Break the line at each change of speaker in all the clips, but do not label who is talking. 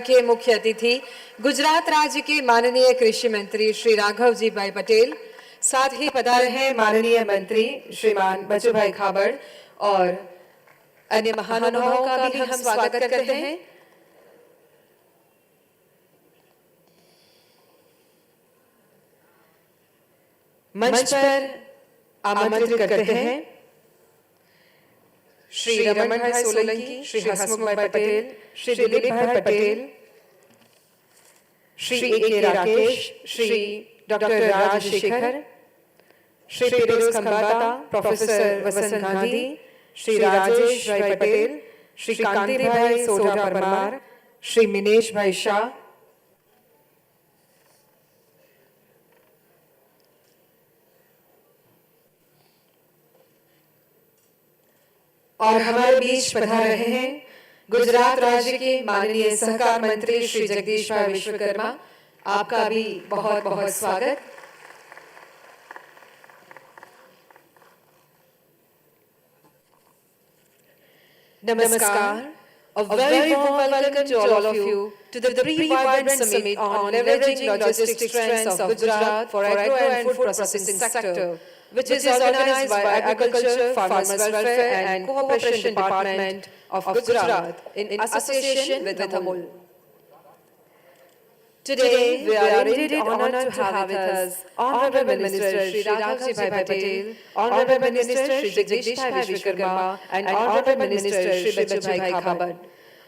के मुख्य अतिथि गुजरात राज्य के माननीय कृषि मंत्री श्री राघव जी भाई पटेल, साथ ही पधारे हैं माननीय मंत्री श्रीमान बच्चू भाई खाबड़ और अन्य महानुभावों का भी हम स्वागत करते हैं। मंच पर आमंत्रित करते हैं श्री रमन भाई सोलंकी, श्री हसमुख भाई Patel, Shri Dilip bhai Patel, Shri A K. Rakesh, Shri doctor Rajashekhar, Shri Firoz Khambata, professor Vasant Gandhi, Shri Rajesh bhai Patel, Shri कांति भाई सोढा परमार, श्री मिनेश भाई शाह, और हमारे बीच पधार रहे हैं गुजरात राज्य के माननीय सहकार मंत्री श्री जगदीश भाई विश्वकर्मा। आपका भी बहुत बहुत स्वागत। नमस्कार। A very warm welcome to all of you to the Pre-Vibrant Summit on leveraging logistic strengths of Gujarat for agro and food processing sector, which is organized by Agriculture, Farmers Welfare and Cooperation Department of Gujarat in association with Amul. Today, we are indeed honored to have with us Honorable Minister Shri Raghavji Bhai Patel, Honorable Minister Shri Jagdish Bhai Vishwakarma, and Honorable Minister Shri Bachchu Bhai Khabad.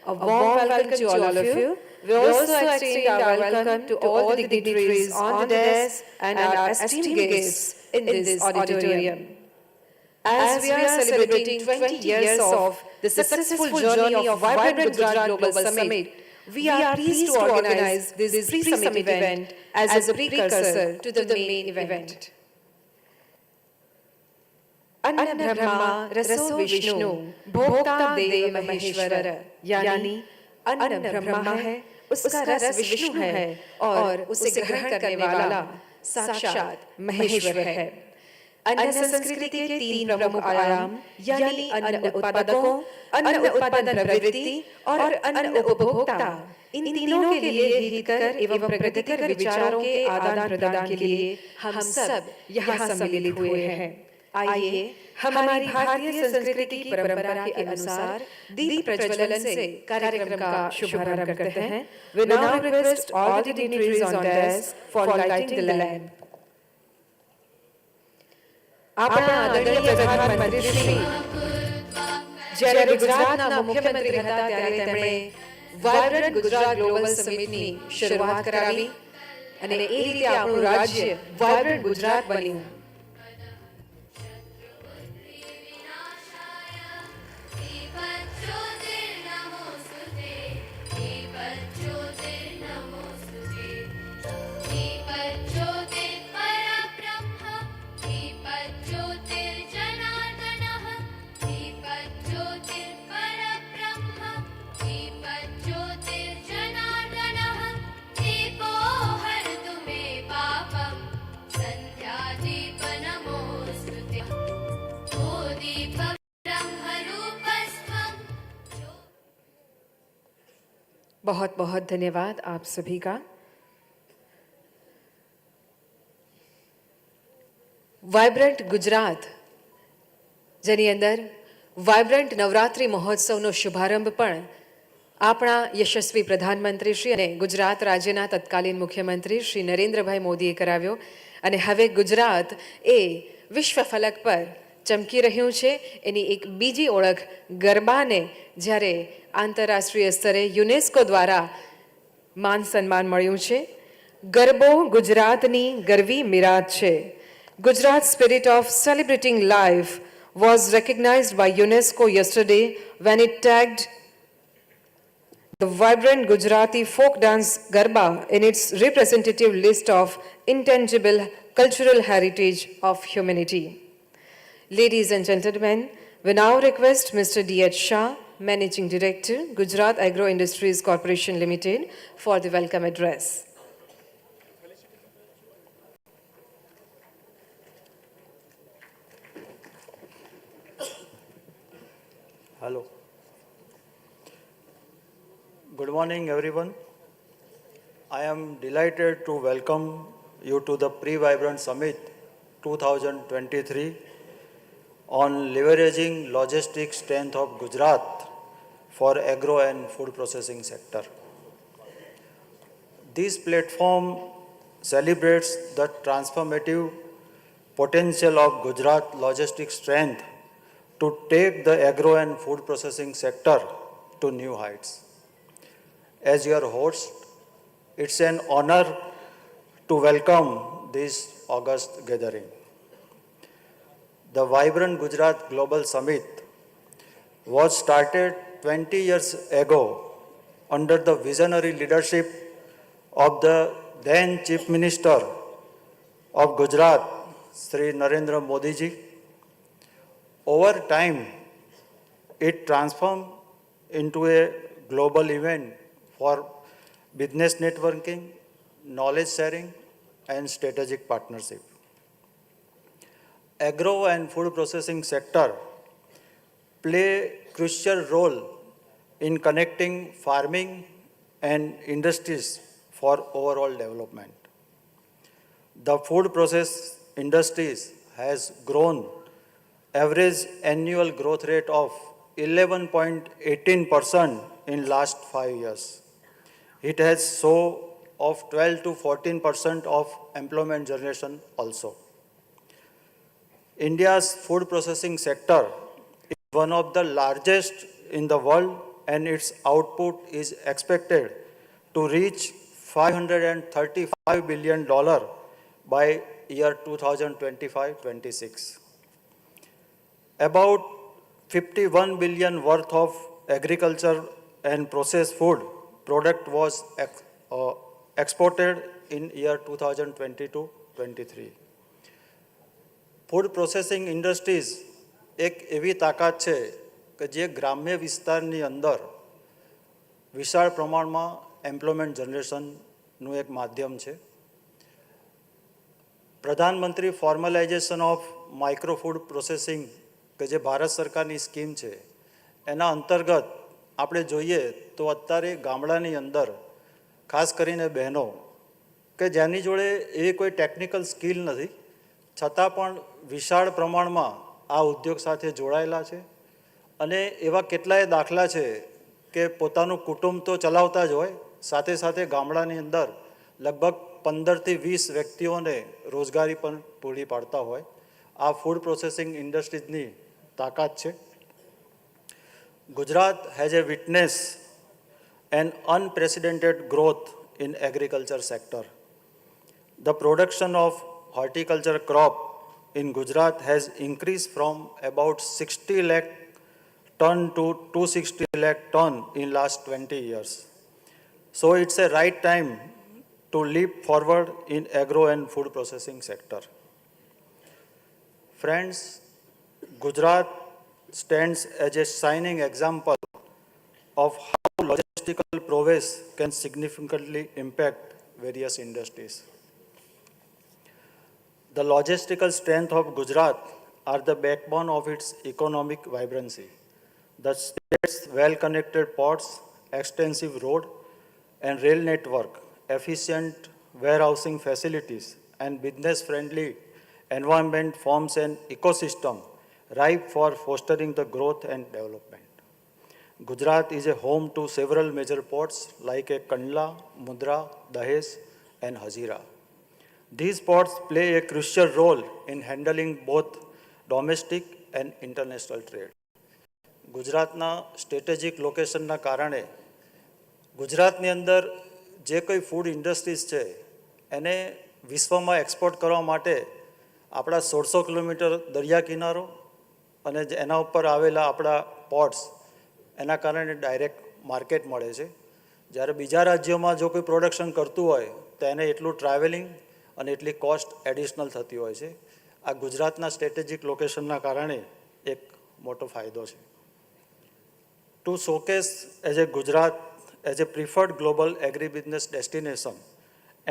A warm welcome to all of you. We also extend our welcome to all the dignitaries on the desk and our esteemed guests in this auditorium. As we are celebrating 20 years of the successful journey of Vibrant Gujarat Global Summit, we are pleased to organize this pre-summit event as a precursor to the main event. अन्न ब्रह्मा रसो विष्णु भोक्ता देव महेश्वर, यानी अन्न ब्रह्मा है, उसका रस विष्णु है और उसे ग्रहण करने वाला साक्षात महेश्वर है। अन्न संस्कृति के तीन प्रमुख आयाम यानी अन्न उत्पादकों, अन्न उत्पादन प्रवृत्ति और अन्न उपभोक्ता, इन तीनों के लिए हितकर एवं प्रगतिकर विचारों के आदान प्रदान के लिए हम सब यहाँ सम्मिलित हुए हैं। आइए हमारी भारतीय संस्कृति की परंपरा के अनुसार दीप प्रज्वलन से कार्यक्रम का शुभारंभ करते हैं। We now request all the dignitaries on desk for lighting the lamp. આપણા આદરણીય પ્રધાનમંત્રી શ્રી જ્યારે ગુજરાતના મુખ્યમંત્રી હતા ત્યારે તેમણે વાયબ્રન્ટ ગુજરાત ગ્લોબલ સમિટની શરૂઆત કરાવી અને એ રીતે આપણું રાજ્ય વાયબ્રન્ટ ગુજરાત બન્યું। बहुत बहुत धन्यवाद आप सभी का। વાયબ્રન્ટ ગુજરાત જેની અંદર વાયબ્રન્ટ નવરાત્રિ મહોત્સવનો શુભારંભ પણ આપણા યશસ્વી પ્રધાનમંત્રી શ્રી અને ગુજરાત રાજ્યના તત્કાલીન મુખ્યમંત્રી શ્રી નરેન્દ્રભાઈ મોદીએ કરાવ્યો અને હવે ગુજરાત એ વિશ્વ ફલક પર ચમકી રહ્યું છે। એની એક બીજી ઓળખ ગરબાને જ્યારે આંતરરાષ્ટ્રીય સ્તરે યુનેસ્કો દ્વારા માન સન્માન મળ્યું છે। ગરબો ગુજરાતની ગરવી મિરાત છે। Gujarat's spirit of celebrating life was recognized by UNESCO yesterday when it tagged the vibrant Gujarati folk dance Garba in its representative list of intangible cultural heritage of humanity. Ladies and gentlemen, we now request Mr. D.H. Shah, Managing Director, Gujarat Agro Industries Corporation Limited, for the welcome address.
Hello Good morning, everyone. I am delighted to welcome you to the Pre-Vibrant Summit 2023 on leveraging logistic strength of Gujarat for agro and food processing sector. This platform celebrates the transformative potential of Gujarat logistic strength to take the agro and food processing sector to new heights. As your host, it's an honor to welcome this August gathering. The Vibrant Gujarat Global Summit was started 20 years ago under the visionary leadership of the then Chief Minister of Gujarat, Sri Narendra Modi ji. Over time, it transformed into a global event for business networking, knowledge sharing, and strategic partnership. Agro and food processing sector play crucial role in connecting farming and industries for overall development. The food process industries has grown average annual growth rate of 11.18% in last 5 years. It has so of 12 to 14% of employment generation also. India's food processing sector is one of the largest in the world and its output is expected to reach $535 billion by year 2025-26. About 51 billion worth of agriculture and processed food product was exported in year 2022-23. Food processing industries એક એવી તાકાત છે કે જે ગ્રામ્ય વિસ્તારની અંદર વિશાળ પ્રમાણમાં એમ્પ્લોયમેન્ટ જનરેશનનું એક માધ્યમ છે. પ્રધાનમંત્રી formalisation of micro food processing કે જે ભારત સરકારની સ્કીમ છે એના અંતર્ગત આપણે જોઈએ તો અત્યારે ગામડાની અંદર ખાસ કરીને બહેનો કે જેની જોડે એવી કોઈ ટેકનિકલ સ્કિલ નથી છતાં પણ વિશાળ પ્રમાણમાં આ ઉદ્યોગ સાથે જોડાયેલા છે અને એવા કેટલાય દાખલા છે કે પોતાનું કુટુંબ તો ચલાવતા જ હોય સાથે સાથે ગામડાની અંદર લગભગ 15થી 20 વ્યક્તિઓને રોજગારી પણ પૂરી પાડતા હોય. આ ફૂડ પ્રોસેસિંગ ઇન્ડસ્ટ્રીઝની તાકાત છે. Gujarat has a witness an unprecedented growth in agriculture sector. The production of horticulture crop in Gujarat has increased from about 60 lakh ton to 260 lakh ton in last 20 years. So it's a right time to leap forward in agro and food processing sector. Friends, Gujarat stands as a shining example of how logistical prowess can significantly impact various industries. The logistical strength of Gujarat are the backbone of its economic vibrancy. The state's well-connected ports, extensive road and rail network, efficient warehousing facilities, and business-friendly environment forms an ecosystem ripe for fostering the growth and development. Gujarat is a home to several major ports like Kandla, Mundra, Dahej, and Hazira. These ports play a crucial role in handling both domestic and international trade. ગુજરાતના strategic લોકેશનના કારણે ગુજરાતની અંદર જે કોઈ food industries છે એને વિશ્વમાં export કરવા માટે આપણા 1600 કિલોમીટર દરિયા કિનારો અને એના ઉપર આવેલા આપણા પોર્ટ્સ એના કારણે ડાયરેક્ટ માર્કેટ મળે છે. જ્યારે બીજા રાજ્યોમાં જો કોઈ પ્રોડક્શન કરતું હોય તો એને એટલું ટ્રાવેલિંગ અને એટલી કોસ્ટ એડિશનલ થતી હોય છે. આ ગુજરાતના સ્ટ્રેટેજિક લોકેશનના કારણે એક મોટો ફાયદો છે. To showcase as a Gujarat as a preferred global agribusiness destination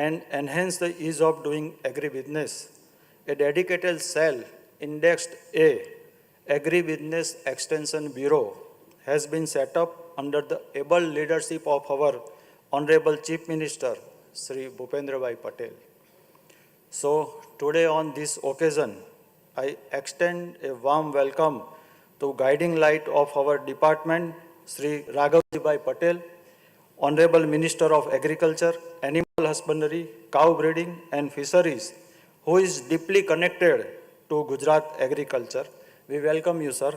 and enhance the ease of doing agribusiness, a dedicated cell indexed A Agribusiness Extension Bureau has been set up under the able leadership of our Honorable Chief Minister, Sri Bhupendrabhai Patel. So today on this occasion, I extend a warm welcome to guiding light of our department, Sri Raghavjibhai Patel, Honorable Minister of Agriculture, Animal Husbandry, Cow Breeding and Fisheries, who is deeply connected to Gujarat agriculture. We welcome you, sir.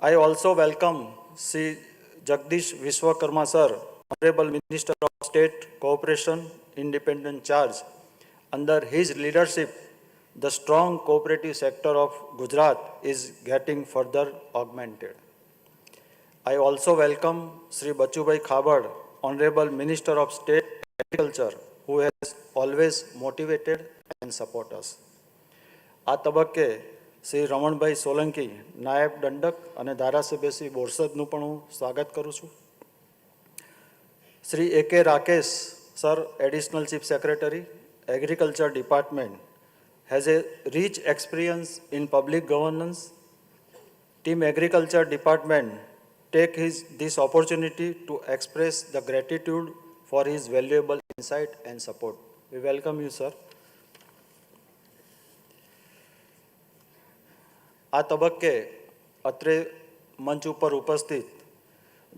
I also welcome Sri Jagdish Vishwakarma, sir, Honorable Minister of State Cooperation, Independent Charge. Under his leadership, the strong cooperative sector of Gujarat is getting further augmented. I also welcome Sri Bachubhai Khabad, Honorable Minister of State Agriculture, who has always motivated and support us. આ તબક્કે શ્રી રમણભાઈ સોલંકી, નાયબ દંડક અને ધારાસભ્ય શ્રી બોરસદનું પણ હું સ્વાગત કરું છું. Shri A.K. Rakesh sir, additional chief secretary, agriculture department, has a rich experience in public governance. Team Agriculture Department take this opportunity to express the gratitude for his valuable insight and support. We welcome you, sir. આ તબક્કે અત્રે મંચ ઉપર ઉપસ્થિત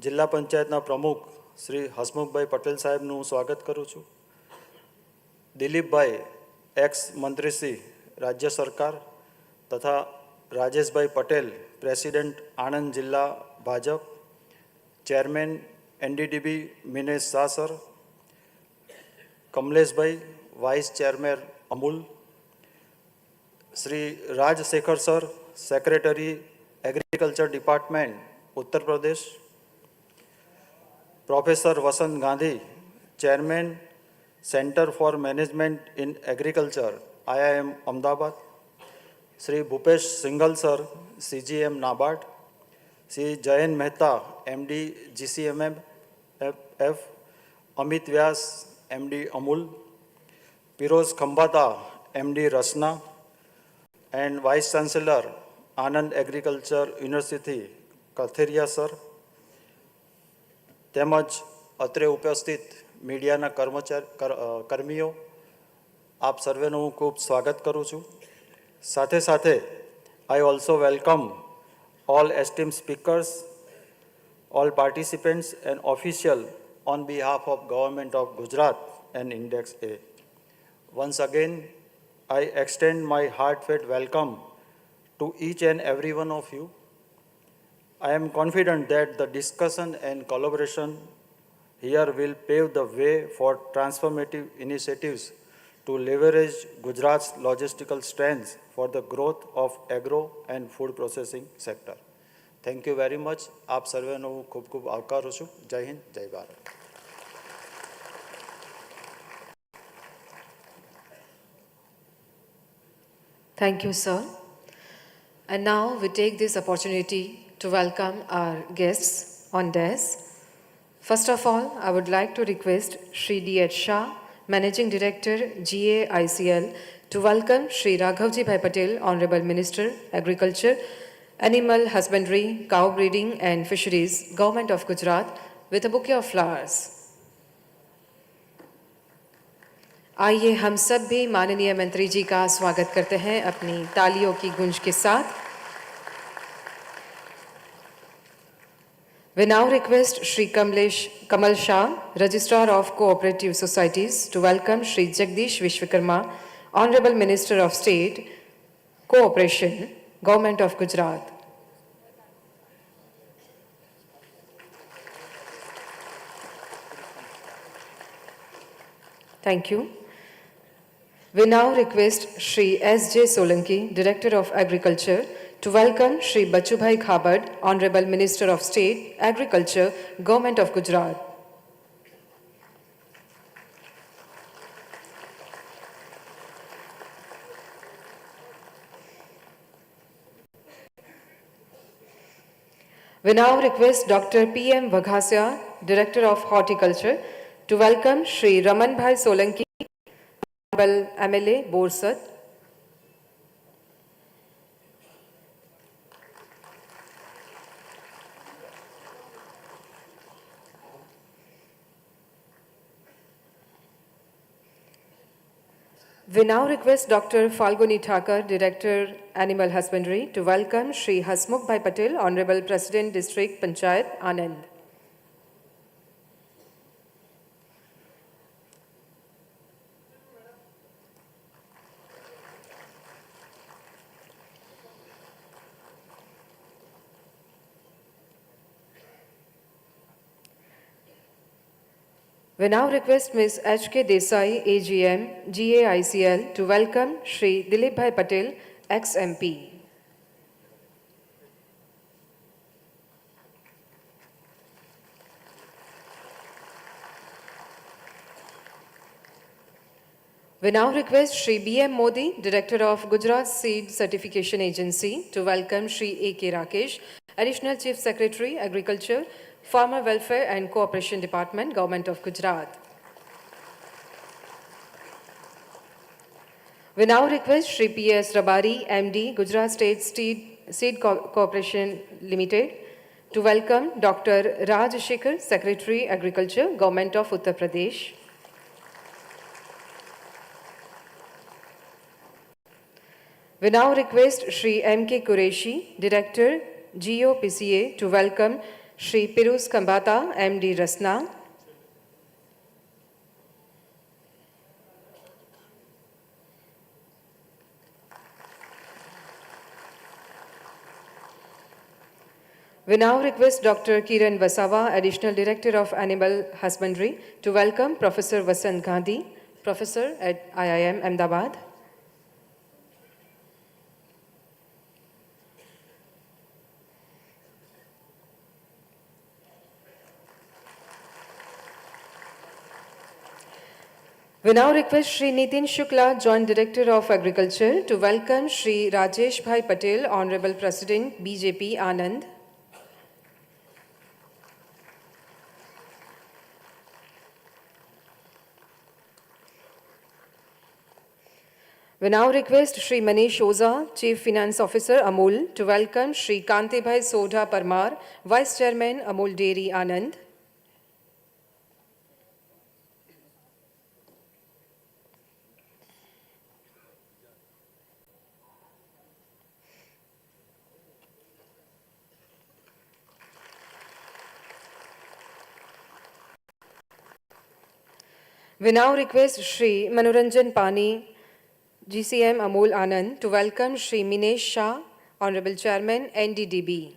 જિલ્લા પંચાયતના પ્રમુખ શ્રી હસમુખભાઈ પટેલ સાહેબનું હું સ્વાગત કરું છું. દિલીપભાઈ, એક્સ મંત્રીશ્રી રાજ્ય સરકાર, તથા રાજેશભાઈ પટેલ, પ્રેસિડેન્ટ આણંદ જિલ્લા Bhajap, chairman NDDB Minesh Shah sir, Kamleshbhai, vice chairman Amul, Shri Rajashekhar sir, secretary agriculture department Uttar Pradesh, professor Vasant Gandhi, chairman centre for management in agriculture IIM Ahmedabad, Shri Bhupesh Singhal sir, CGM NABARD, Shri Jayen Mehta, MD GCMF, Amit Vyas, MD Amul, Piroz Khambhata, MD Rasna, and Vice Chancellor, Anand Agriculture University, Katheria sir, તેમજ અત્રે ઉપસ્થિત મીડિયાના કર્મીઓ, આપ સર્વેનું હું ખૂબ સ્વાગત કરું છું. સાથે સાથે I also welcome all esteemed speakers, all participants and officials on behalf of Government of Gujarat and Index A. Once again, I extend my heartfelt welcome to each and every one of you. I am confident that the discussion and collaboration here will pave the way for transformative initiatives to leverage Gujarat's logistical strengths for the growth of agro and food processing sector. Thank you very much. આપ સર્વેનો હું ખૂબ ખૂબ આવકારું છું. જય હિન્દ, જય Bharat.
Thank you, sir. And now we take this opportunity to welcome our guests on dais. First of all, I would like to request Shri D.H. Shah, Managing Director, GAICL, to welcome Shri Raghavjibhai Patel, Honorable Minister, Agriculture, Animal Husbandry, Cow Breeding and Fisheries, Government of Gujarat, with a bouquet of flowers. आइए हम सब भी माननीय मंत्री जी का स्वागत करते हैं अपनी तालियों की गूंज के साथ. We now request Shri Kamal Shah, Registrar of Cooperative Societies, to welcome Shri Jagdish Vishwakarma, Honorable Minister of State, Cooperation, Government of Gujarat. Thank you. We now request Shri S.J. Solanki, Director of Agriculture, to welcome Shri Bachubhai Khabad, Honorable Minister of State, Agriculture, Government of Gujarat. We now request Dr. P.M. Vaghasya, Director of Horticulture, to welcome Shri Ramanbhai Solanki, Honorable MLA, Borsad. We now request Dr. Falguni Thakur, Director, Animal Husbandry, to welcome Shri Hasmukh Bhai Patel, Honorable President, District Panchayat, Anand. We now request Ms. H.K. Desai, AGM, GAICL, to welcome Shri Dilip Bhai Patel, ex-MP. We now request Shri B.M. Modi, Director of Gujarat Seed Certification Agency, to welcome Shri A.K. Rakesh, Additional Chief Secretary, Agriculture, Farmer Welfare and Cooperation Department, Government of Gujarat. We now request Shri P.S. Rabari, MD, Gujarat State Seed Corporation Limited, to welcome Dr. Raj Shekhar, Secretary, Agriculture, Government of Uttar Pradesh. We now request Shri M.K. Qureshi, Director, GOPCA, to welcome Shri Pirus Kambata, MD, Rasna. We now request Dr. Kiran Vasawa, Additional Director of Animal Husbandry, to welcome Professor Vasant Gandhi, Professor at IIM Ahmedabad. We now request Shri Nitin Shukla, Joint Director of Agriculture, to welcome Shri Rajesh Bhai Patel, Honorable President, BJP, Anand. We now request Shri Manish Oza, Chief Finance Officer, Amul, to welcome Shri Kante Bhai Sodha Parmar, Vice Chairman, Amul Dairy, Anand. We now request Shri Manoranjan Pani, GCM Amul Anand, to welcome Shri Minesh Shah, Honorable Chairman, NDDB.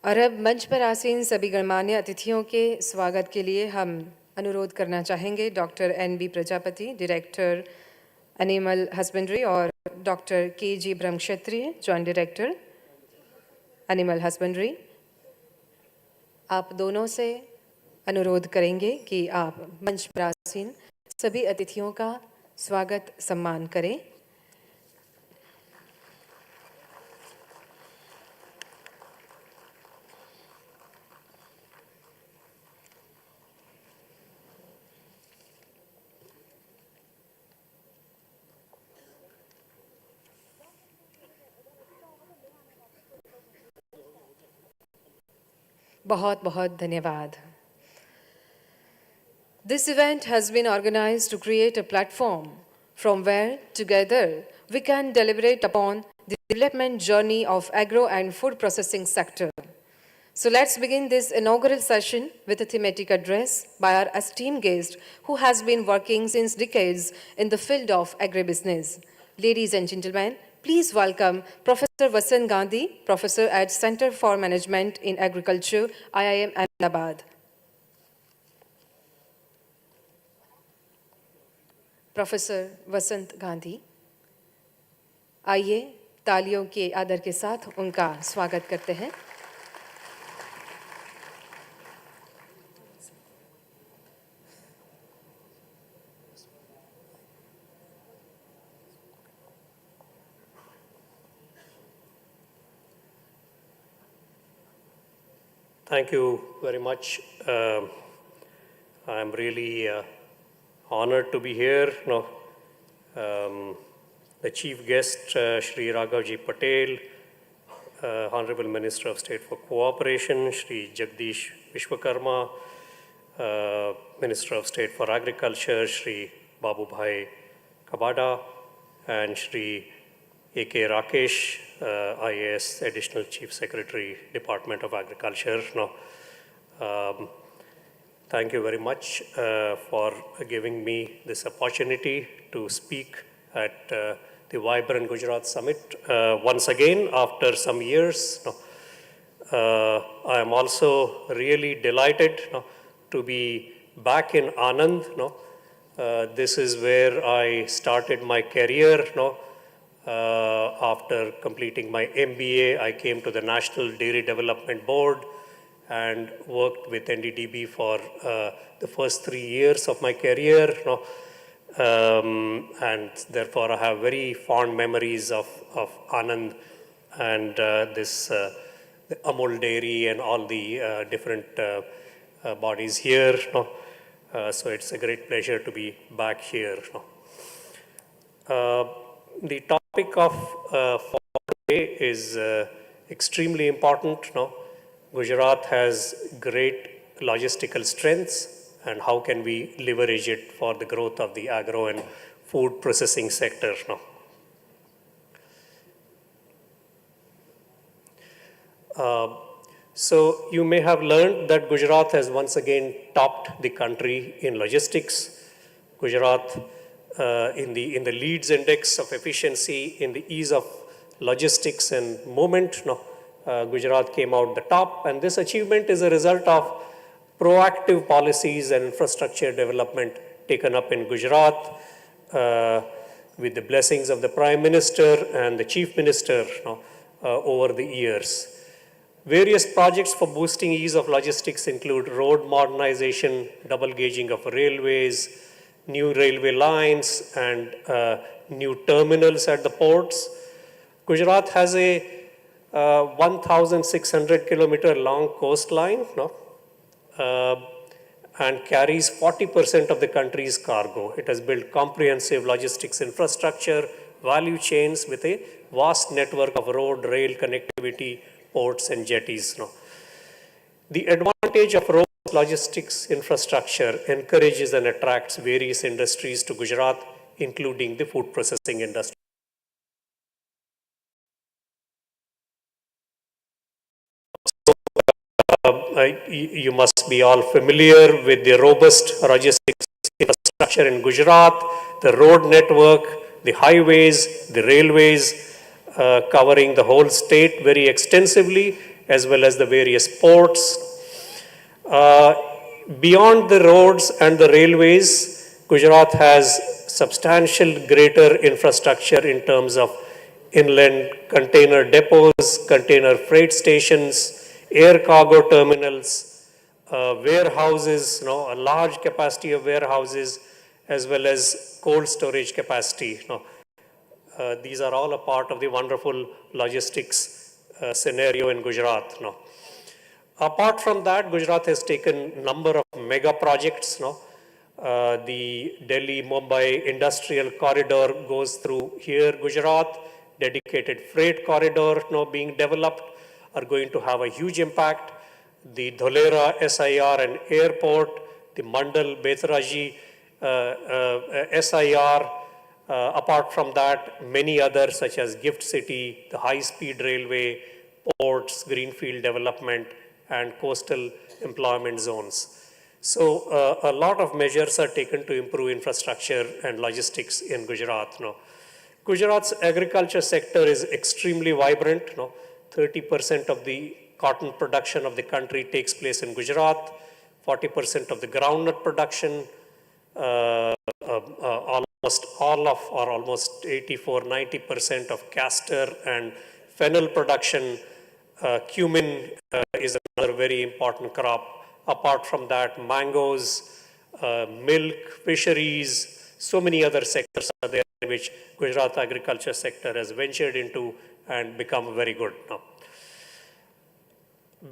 और अब मंच पर आसीन सभी गणमान्य अतिथियों के स्वागत के लिए हम अनुरोध करना चाहेंगे doctor NB Prajapati, director animal husbandry, और doctor KG Brahmakshatriya, joint director animal husbandry. आप दोनों से अनुरोध करेंगे कि आप मंच पर आसीन सभी अतिथियों का स्वागत सम्मान करें। बहुत बहुत धन्यवाद। This event has been organized to create a platform from where, together, we can deliberate upon the development journey of agro and food processing sector. So let's begin this inaugural session with a thematic address by our esteemed guest who has been working since decades in the field of agribusiness. Ladies and gentlemen, please welcome Professor Vasant Gandhi, Professor at Center for Management in Agriculture, IIM Ahmedabad. Professor Vasant Gandhi, आइए तालियों के आदर के साथ उनका स्वागत करते हैं।
Thank you very much. I'm really honored to be here. The chief guest, Shri Raghavji Patel, Honorable Minister of State for Cooperation, Shri Jagdish Vishwakarma, Minister of State for Agriculture, Shri Babu Bhai Kabada, and Shri A.K. Rakesh, IAS, Additional Chief Secretary, Department of Agriculture. Now, thank you very much for giving me this opportunity to speak at the Vibrant Gujarat Summit once again after some years. I am also really delighted to be back in Anand. This is where I started my career. After completing my MBA, I came to the National Dairy Development Board and worked with NDDB for the first 3 years of my career. And therefore, I have very fond memories of Anand and the Amul Dairy and all the different bodies here. So it's a great pleasure to be back here. The topic of for today is extremely important. Gujarat has great logistical strengths, and how can we leverage it for the growth of the agro and food processing sector? So you may have learned that Gujarat has once again topped the country in logistics. Gujarat in the Leeds Index of efficiency, in the ease of logistics and movement, Gujarat came out the top, and this achievement is a result of proactive policies and infrastructure development taken up in Gujarat with the blessings of the Prime Minister and the Chief Minister over the years. Various projects for boosting ease of logistics include road modernization, double gauging of railways, new railway lines, and new terminals at the ports. Gujarat has a 1,600 kilometer long coastline and carries 40% of the country's cargo. It has built comprehensive logistics infrastructure, value chains with a vast network of road, rail connectivity, ports and jetties. The advantage of road logistics infrastructure encourages and attracts various industries to Gujarat, including the food processing industry. You must be all familiar with the robust logistics infrastructure in Gujarat, the road network, the highways, the railways, covering the whole state very extensively, as well as the various ports. Beyond the roads and the railways, Gujarat has substantial greater infrastructure in terms of inland container depots, container freight stations, air cargo terminals, warehouses, a large capacity of warehouses, as well as cold storage capacity. These are all a part of the wonderful logistics scenario in Gujarat. Apart from that, Gujarat has taken a number of mega projects. The Delhi-Mumbai Industrial Corridor goes through here, Gujarat. Dedicated freight corridor being developed are going to have a huge impact. The Dholera SIR and airport, the Mandal Betaraji SIR. Apart from that, many others such as Gift City, the high-speed railway, ports, greenfield development, and coastal employment zones. So a lot of measures are taken to improve infrastructure and logistics in Gujarat. Gujarat's agriculture sector is extremely vibrant. 30% of the cotton production of the country takes place in Gujarat, 40% of the groundnut production, almost all of, or almost 84-90% of castor and fennel production. Cumin is another very important crop. Apart from that, mangoes, milk, fisheries, so many other sectors are there in which Gujarat agriculture sector has ventured into and become very good now.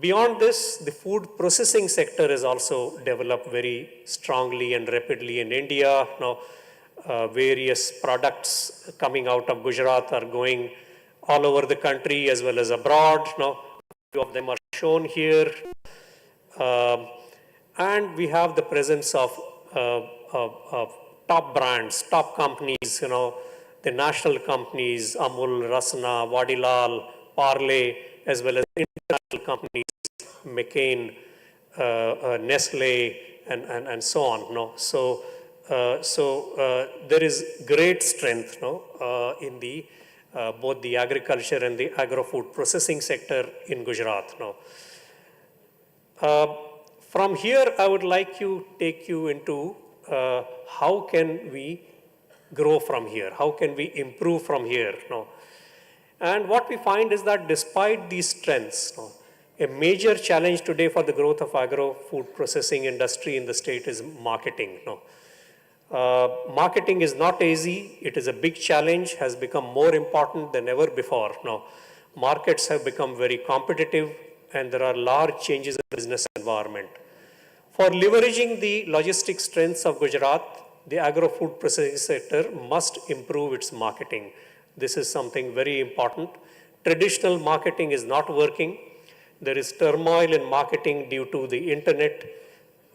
Beyond this, the food processing sector is also developed very strongly and rapidly in India. Now, various products coming out of Gujarat are going all over the country as well as abroad. Now, a few of them are shown here. Um, and we have the presence of top brands, top companies, the national companies, Amul, Rasna, Vadilal, Parle, as well as international companies, McCain, Nestle, and so on. There is great strength in the both the agriculture and the agro-food processing sector in Gujarat. Uh, from here, I would like to take you into how can we grow from here? How can we improve from here? And what we find is that despite these strengths, a major challenge today for the growth of agro-food processing industry in the state is marketing. Marketing is not easy. It is a big challenge, has become more important than ever before. Markets have become very competitive and there are large changes in the business environment. For leveraging the logistic strengths of Gujarat, the agro-food processing sector must improve its marketing. This is something very important. Traditional marketing is not working. There is turmoil in marketing due to the internet,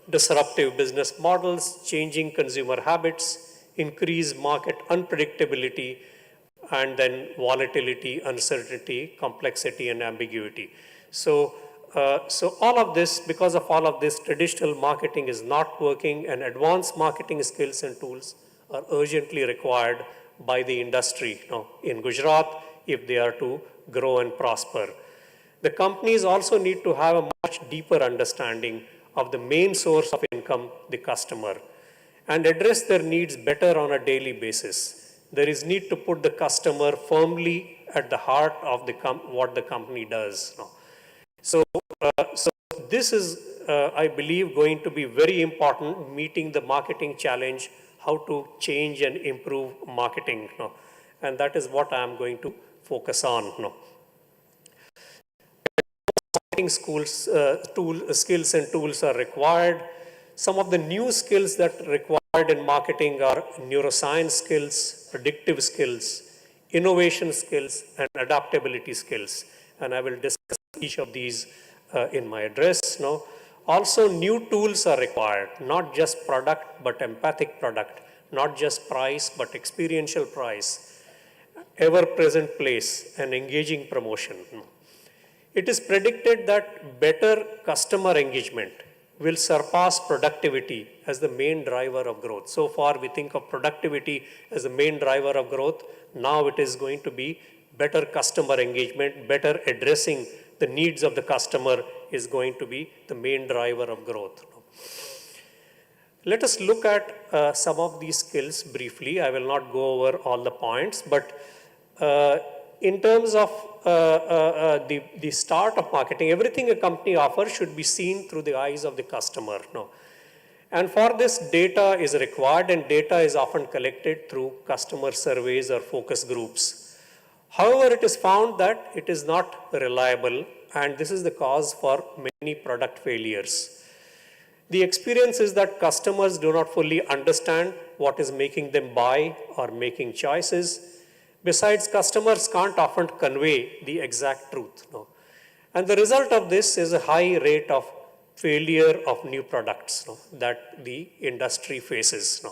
disruptive business models, changing consumer habits, increased market unpredictability, and then volatility, uncertainty, complexity, and ambiguity. So all of this, because of all of this, traditional marketing is not working, and advanced marketing skills and tools are urgently required by the industry in Gujarat if they are to grow and prosper. The companies also need to have a much deeper understanding of the main source of income, the customer, and address their needs better on a daily basis. There is need to put the customer firmly at the heart of what the company does. So this is, I believe, going to be very important, meeting the marketing challenge, how to change and improve marketing. And that is what I am going to focus on. Marketing skills and tools are required. Some of the new skills that are required in marketing are neuroscience skills, predictive skills, innovation skills, and adaptability skills. And I will discuss each of these in my address. Also, new tools are required, not just product, but empathic product, not just price, but experiential price, ever-present place, and engaging promotion. It is predicted that better customer engagement will surpass productivity as the main driver of growth. So far, we think of productivity as the main driver of growth. Now it is going to be better customer engagement, better addressing the needs of the customer is going to be the main driver of growth. Let us look at some of these skills briefly. I will not go over all the points, but in terms of the start of marketing, everything a company offers should be seen through the eyes of the customer. And for this, data is required, and data is often collected through customer surveys or focus groups. However, it is found that it is not reliable, and this is the cause for many product failures. The experience is that customers do not fully understand what is making them buy or making choices. Besides, customers can't often convey the exact truth. And the result of this is a high rate of failure of new products that the industry faces.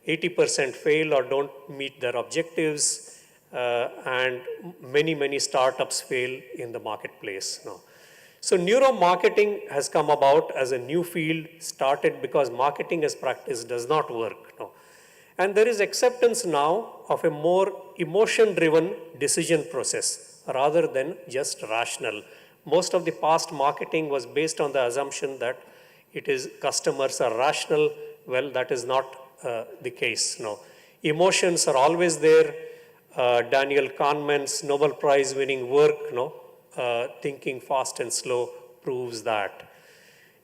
80% fail or don't meet their objectives. And many startups fail in the marketplace. So neuromarketing has come about as a new field, started because marketing as practice does not work. And there is acceptance now of a more emotion-driven decision process rather than just rational. Most of the past marketing was based on the assumption that customers are rational. Well, that is not the case. Emotions are always there. Daniel Kahneman's Nobel Prize winning work, Thinking Fast and Slow, proves that.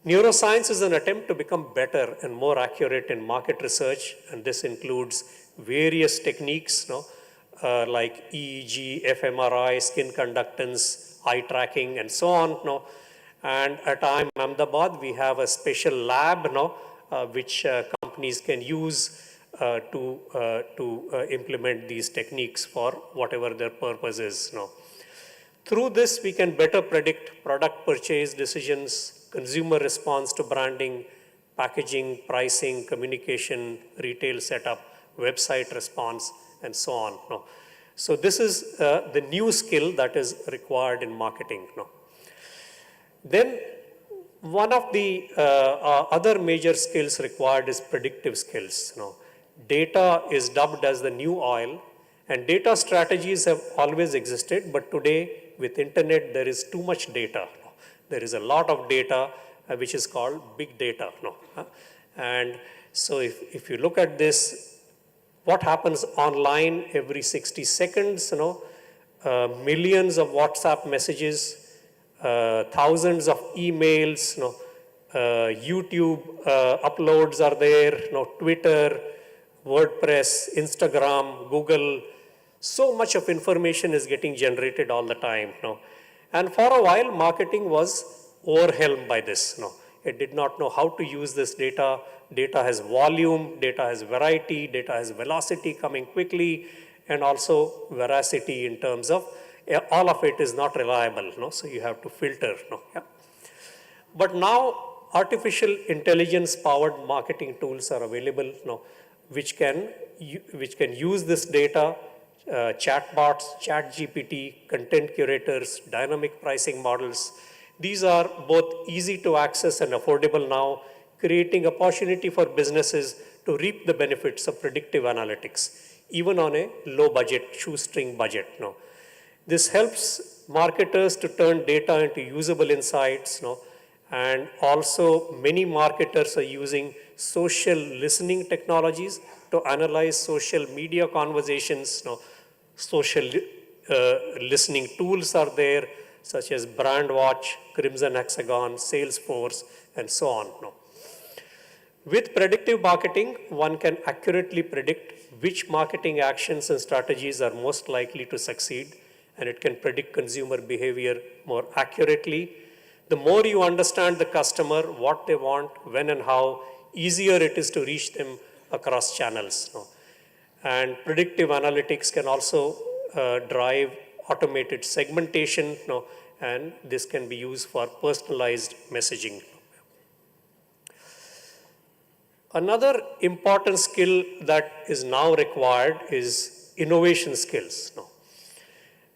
Neuroscience is an attempt to become better and more accurate in market research, and this includes various techniques like EEG, fMRI, skin conductance, eye tracking, and so on. And at IIM Ahmedabad, we have a special lab which companies can use to implement these techniques for whatever their purpose is. Through this, we can better predict product purchase decisions, consumer response to branding, packaging, pricing, communication, retail setup, website response, and so on. So this is the new skill that is required in marketing. Then one of the other major skills required is predictive skills. Data is dubbed as the new oil, and data strategies have always existed, but today with internet there is too much data. There is a lot of data which is called big data. And so if you look at this, what happens online every 60 seconds, millions of WhatsApp messages, thousands of emails, YouTube uploads are there, Twitter, WordPress, Instagram, Google. So much of information is getting generated all the time. And for a while, marketing was overwhelmed by this. It did not know how to use this data. Data has volume, data has variety, data has velocity coming quickly, and also veracity in terms of all of it is not reliable. So you have to filter. Yeah. But now artificial intelligence powered marketing tools are available, which can use this data, chatbots, ChatGPT, content curators, dynamic pricing models. These are both easy to access and affordable now, creating opportunity for businesses to reap the benefits of predictive analytics, even on a low budget, shoestring budget. This helps marketers to turn data into usable insights, and also many marketers are using social listening technologies to analyze social media conversations. Social listening tools are there, such as Brandwatch, Crimson Hexagon, Salesforce, and so on. With predictive marketing, one can accurately predict which marketing actions and strategies are most likely to succeed, and it can predict consumer behavior more accurately. The more you understand the customer, what they want, when and how, easier it is to reach them across channels. And predictive analytics can also drive automated segmentation, and this can be used for personalized messaging. Another important skill that is now required is innovation skills.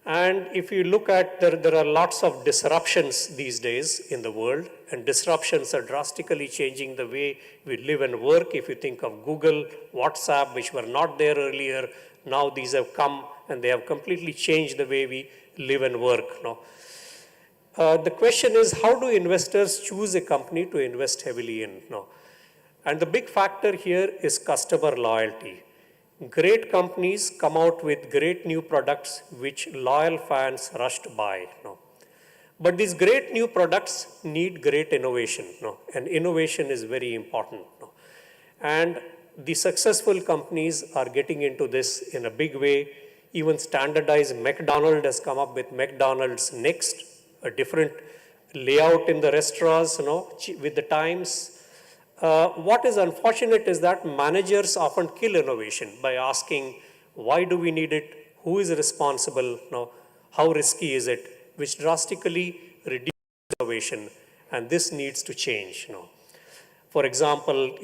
And if you look at, there are lots of disruptions these days in the world, and disruptions are drastically changing the way we live and work. If you think of Google, WhatsApp, which were not there earlier, now these have come and they have completely changed the way we live and work. The question is, how do investors choose a company to invest heavily in? And the big factor here is customer loyalty. Great companies come out with great new products which loyal fans rush to buy. But these great new products need great innovation. And innovation is very important. And the successful companies are getting into this in a big way. Even standardized McDonald's has come up with McDonald's Next, a different layout in the restaurants, with the times. What is unfortunate is that managers often kill innovation by asking, why do we need it? Who is responsible? How risky is it? Which drastically reduces innovation, and this needs to change. For example,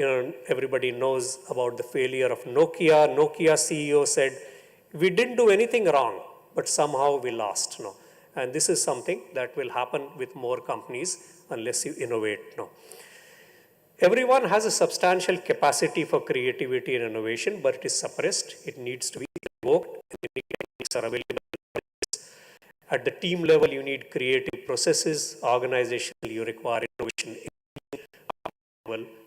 everybody knows about the failure of Nokia. Nokia CEO said, we didn't do anything wrong, but somehow we lost. And this is something that will happen with more companies unless you innovate. Everyone has a substantial capacity for creativity and innovation, but it is suppressed. It needs to be evoked, and techniques are available. At the team level, you need creative processes. Organizationally, you require innovation.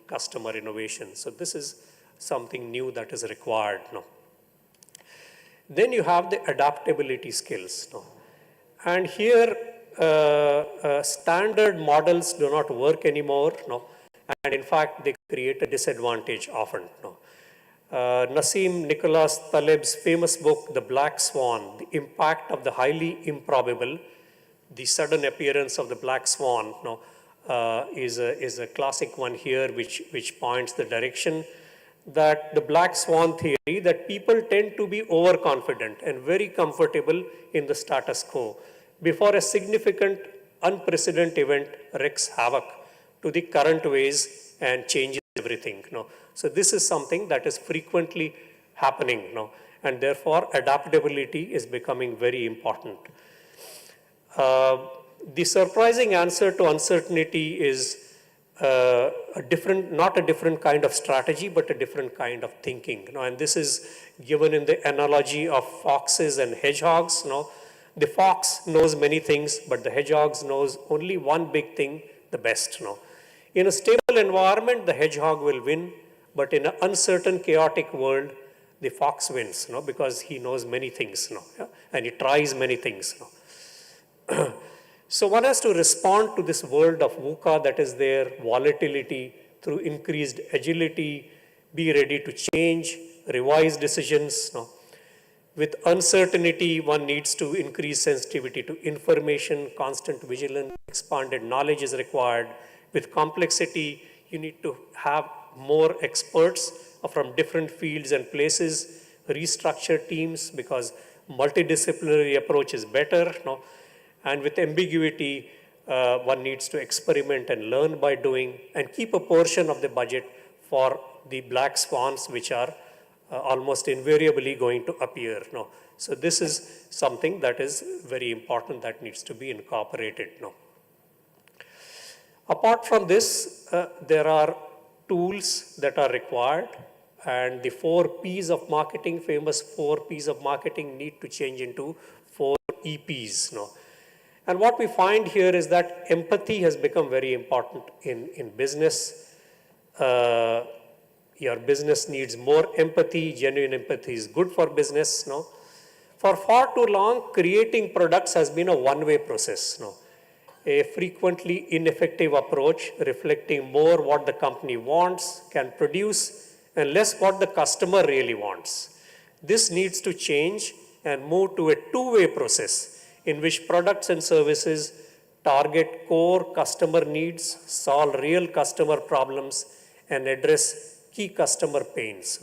Customer innovation. So this is something new that is required. Then you have the adaptability skills. And here, standard models do not work anymore. And in fact, they create a disadvantage often. Nassim Nicholas Taleb's famous book, The Black Swan, The Impact of the Highly Improbable, the sudden appearance of the black swan, is a classic one here, which points the direction. that the black swan theory, that people tend to be overconfident and very comfortable in the status quo before a significant unprecedented event wreaks havoc to the current ways and changes everything. So this is something that is frequently happening, and therefore adaptability is becoming very important. The surprising answer to uncertainty is not a different kind of strategy, but a different kind of thinking. And this is given in the analogy of foxes and hedgehogs. The fox knows many things, but the hedgehog knows only one big thing, the best. In a stable environment, the hedgehog will win, but in an uncertain, chaotic world, the fox wins, because he knows many things, and he tries many things. So one has to respond to this world of VUCA that is there, volatility, through increased agility, be ready to change, revise decisions. With uncertainty, one needs to increase sensitivity to information, constant vigilance, expanded knowledge is required. With complexity, you need to have more experts from different fields and places, restructure teams because multidisciplinary approach is better. And with ambiguity, one needs to experiment and learn by doing and keep a portion of the budget for the black swans, which are almost invariably going to appear. So this is something that is very important that needs to be incorporated. Apart from this, there are tools that are required, and the 4 P's of marketing, famous 4 P's of marketing, need to change into 4 EPs. And what we find here is that empathy has become very important in business. Your business needs more empathy. Genuine empathy is good for business. For far too long, creating products has been a one-way process. A frequently ineffective approach, reflecting more what the company wants, can produce, and less what the customer really wants. This needs to change and move to a two-way process in which products and services target core customer needs, solve real customer problems, and address key customer pains.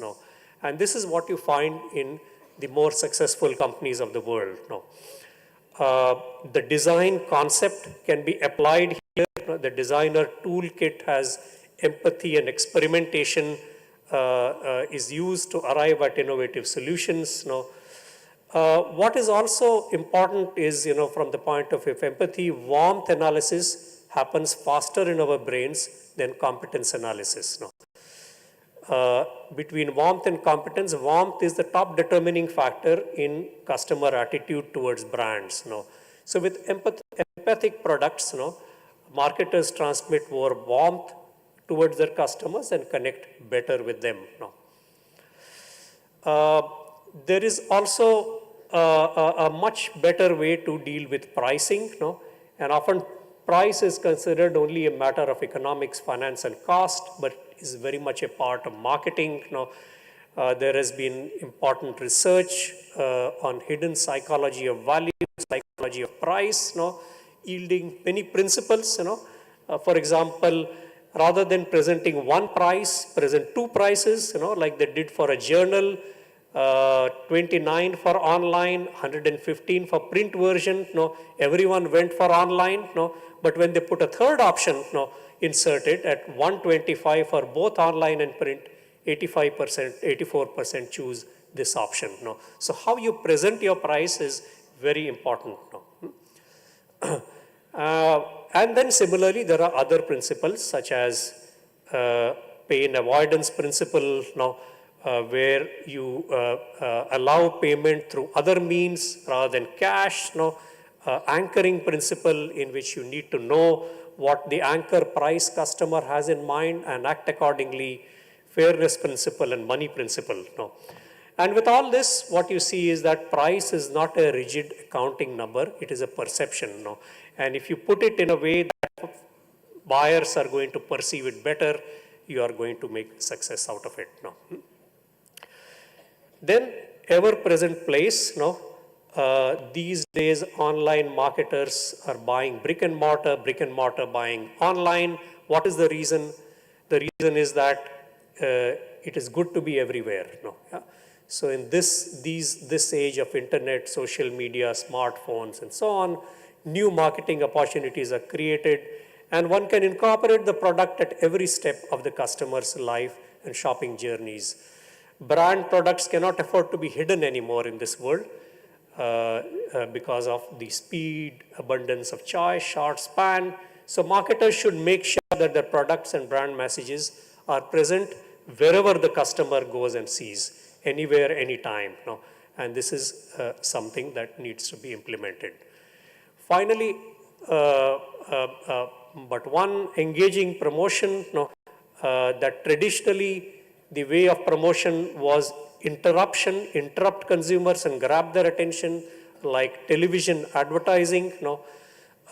And this is what you find in the more successful companies of the world. The design concept can be applied here. The designer toolkit has empathy and experimentation is used to arrive at innovative solutions. What is also important is, from the point of view of empathy, warmth analysis happens faster in our brains than competence analysis. Between warmth and competence, warmth is the top determining factor in customer attitude towards brands. So with empathic products, marketers transmit more warmth towards their customers and connect better with them. There is also a much better way to deal with pricing, and often price is considered only a matter of economics, finance, and cost, but is very much a part of marketing. There has been important research on hidden psychology of value, psychology of price, yielding many principles. For example, rather than presenting one price, present 2 prices, like they did for a journal. 29 for online, 115 for print version. Everyone went for online. But when they put a third option, inserted at 125 for both online and print, 85%, 84% choose this option. So how you present your price is very important. And then similarly, there are other principles such as pain avoidance principle, where you allow payment through other means rather than cash. Anchoring principle, in which you need to know what the anchor price customer has in mind and act accordingly. Fairness principle and money principle. And with all this, what you see is that price is not a rigid accounting number, it is a perception. And if you put it in a way that buyers are going to perceive it better, you are going to make success out of it. Then ever-present place. These days online marketers are buying brick and mortar buying online. What is the reason? The reason is that it is good to be everywhere. No? Yeah? So in this age of internet, social media, smartphones, and so on, new marketing opportunities are created, and one can incorporate the product at every step of the customer's life and shopping journeys. Brand products cannot afford to be hidden anymore in this world because of the speed, abundance of choice, short span. So marketers should make sure that their products and brand messages are present wherever the customer goes and sees, anywhere, anytime. No? And this is something that needs to be implemented. Finally, but one engaging promotion that traditionally the way of promotion was interrupt consumers and grab their attention, like television advertising.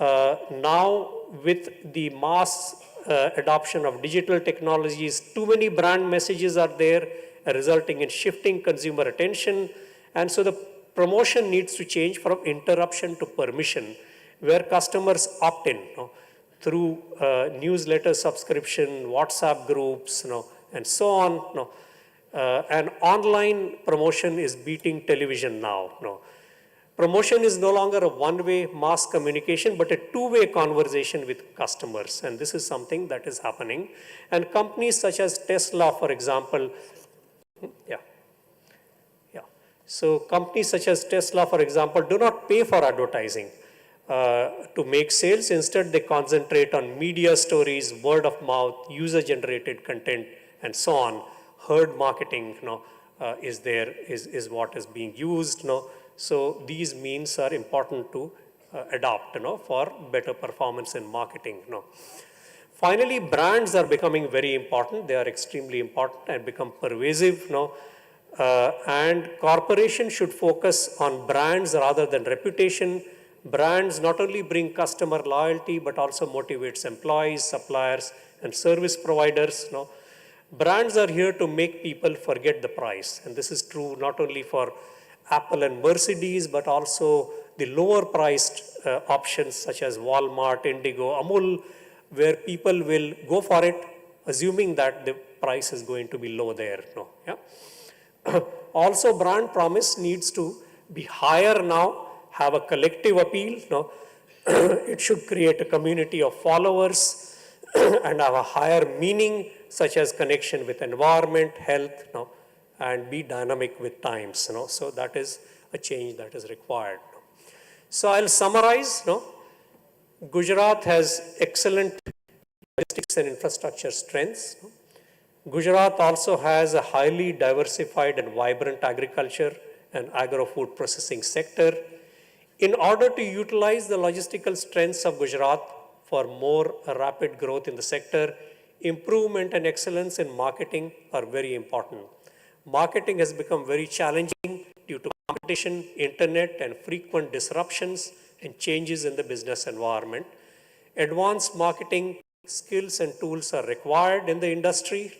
Now with the mass adoption of digital technologies, too many brand messages are there, resulting in shifting consumer attention. And so the promotion needs to change from interruption to permission, where customers opt in through newsletter subscription, WhatsApp groups, and so on. And online promotion is beating television now. Promotion is no longer a one-way mass communication, but a two-way conversation with customers. And this is something that is happening. And companies such as Tesla, for example, So companies such as Tesla, for example, do not pay for advertising to make sales. Instead, they concentrate on media stories, word of mouth, user-generated content, and so on. Herd marketing, is what is being used. So these means are important to adopt, for better performance in marketing. Finally, brands are becoming very important. They are extremely important and become pervasive. And corporations should focus on brands rather than reputation. Brands not only bring customer loyalty, but also motivates employees, suppliers, and service providers. Brands are here to make people forget the price. And this is true not only for Apple and Mercedes, but also the lower priced options such as Walmart, Indigo, Amul, where people will go for it, assuming that the price is going to be low there. Also, brand promise needs to be higher now, have a collective appeal. It should create a community of followers and have a higher meaning, such as connection with environment, health, and be dynamic with times. So that is a change that is required. So I'll summarize. Gujarat has excellent logistics and infrastructure strengths. Gujarat also has a highly diversified and vibrant agriculture and agro-food processing sector. In order to utilize the logistical strengths of Gujarat for more rapid growth in the sector, improvement and excellence in marketing are very important. Marketing has become very challenging due to competition, internet, and frequent disruptions and changes in the business environment. Advanced marketing skills and tools are required in the industry.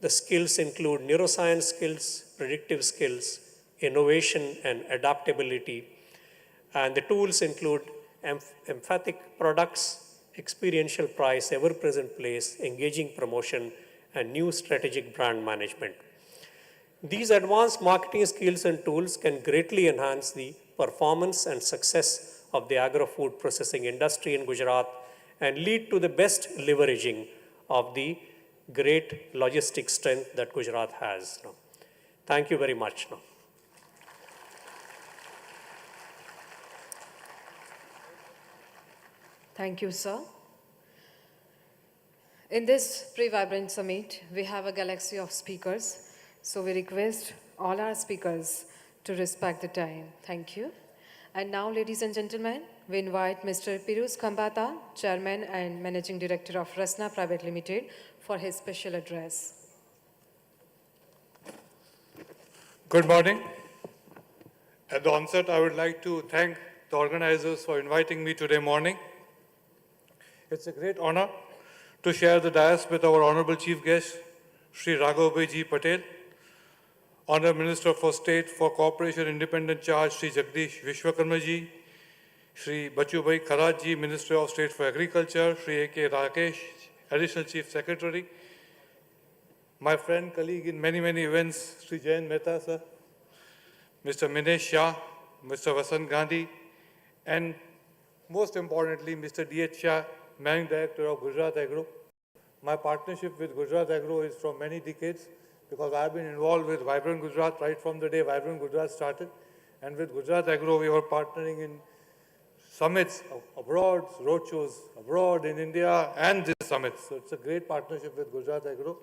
The skills include neuroscience skills, predictive skills, innovation, and adaptability. And the tools include emphatic products, experiential price, ever-present place, engaging promotion, and new strategic brand management. These advanced marketing skills and tools can greatly enhance the performance and success of the agro-food processing industry in Gujarat and lead to the best leveraging of the great logistic strength that Gujarat has. Thank you very much.
Thank you, sir. In this Pre-Vibrant Summit, we have a galaxy of speakers. So we request all our speakers to respect the time. Thank you. And now, ladies and gentlemen, we invite Mr. Piruz Khambata, Chairman and Managing Director of Rasna Private Limited, for his special address.
Good morning. At the onset, I would like to thank the organizers for inviting me today morning. It's a great honor to share the dais with our Honorable Chief Guest, Sri Raghavbhai Patel, Honorable Minister for State for Cooperation Independent Charge, Sri Jagdish Vishwakarma ji, Sri Bachubhai Kharaj ji, Minister of State for Agriculture, Sri A.K. Rakesh, Additional Chief Secretary, my friend, colleague in many, many events, Sri Jayan Mehta, sir, Mr. Minesh Shah, Mr. Vasant Gandhi, and most importantly, Mr. D.H. Shah, Managing Director of Gujarat Agro. My partnership with Gujarat Agro is from many decades because I've been involved with Vibrant Gujarat right from the day Vibrant Gujarat started. And with Gujarat Agro, we were partnering in summits abroad, roadshows abroad in India, and this summit. So it's a great partnership with Gujarat Agro.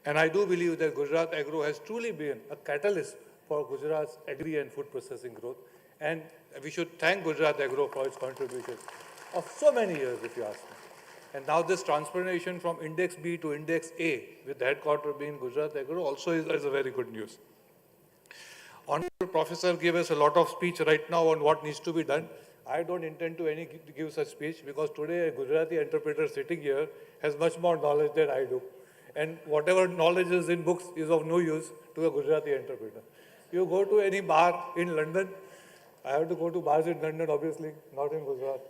And I do believe that Gujarat Agro has truly been a catalyst for Gujarat's agri and food processing growth. And we should thank Gujarat Agro for its contribution of so many years, if you ask me. And now this transformation from Index B to Index A, with the headquarters being Gujarat Agro, also is a very good news. Honorable Professor gave us a lot of speech right now on what needs to be done. I don't intend to give such speech because today a Gujarati interpreter sitting here has much more knowledge than I do. And whatever knowledge is in books is of no use to a Gujarati interpreter. You go to any bar in London, I have to go to bars in London, obviously, not in Gujarat.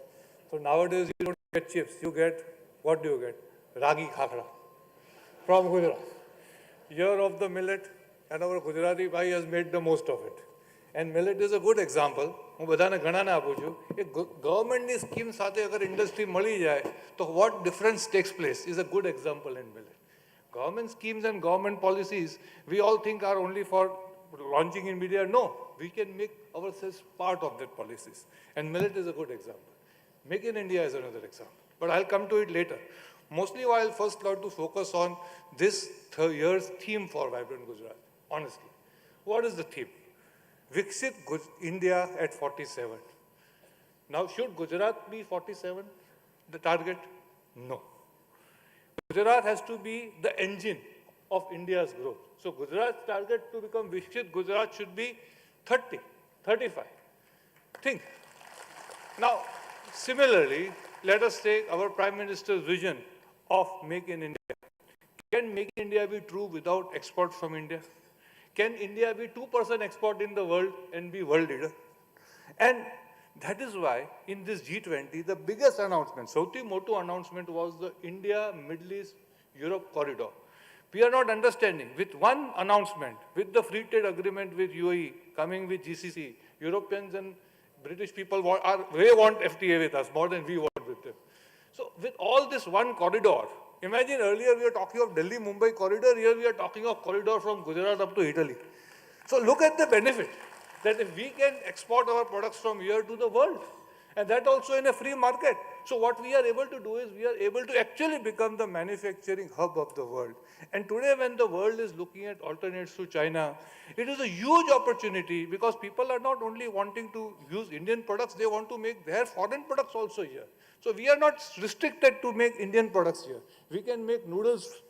So nowadays you don't get chips, you get, what do you get? Ragi khakra from Gujarat. Year of the millet, and our Gujarati bhai has made the most of it. And millet is a good example. હું બધાને ઘણાને આપું છું એ ગવર્મેન્ટની scheme સાથે અગર industry મળી જાય તો what difference takes place is a good example in millet. Government schemes and government policies we all think are only for launching in media. No, we can make ourselves part of that policies. And millet is a good example. Make in India is another example. But I'll come to it later. Mostly I'll first like to focus on this year's theme for Vibrant Gujarat. Honestly, what is the theme? Viksit India at 47. Now, should Gujarat be 47, the target? No. Gujarat has to be the engine of India's growth. So, Gujarat's target to become Viksit Gujarat should be 30, 35. Think. Now, similarly, let us take our Prime Minister's vision of Make in India. Can Make in India be true without export from India? Can India be 2% export in the world and be world leader? And that is why in this G20, the biggest announcement, Sauti Motu announcement was the India, Middle East, Europe corridor. We are not understanding. With one announcement, with the free trade agreement with UAE, coming with GCC, Europeans and British people want FTA with us more than we want with them. So with all this one corridor, imagine earlier we were talking of Delhi-Mumbai corridor, here we are talking of corridor from Gujarat up to Italy. So look at the benefit that if we can export our products from here to the world, and that also in a free market. So what we are able to do is we are able to actually become the manufacturing hub of the world. And today when the world is looking at alternates to China, it is a huge opportunity because people are not only wanting to use Indian products, they want to make their foreign products also here. So we are not restricted to make Indian products here. We can make noodles,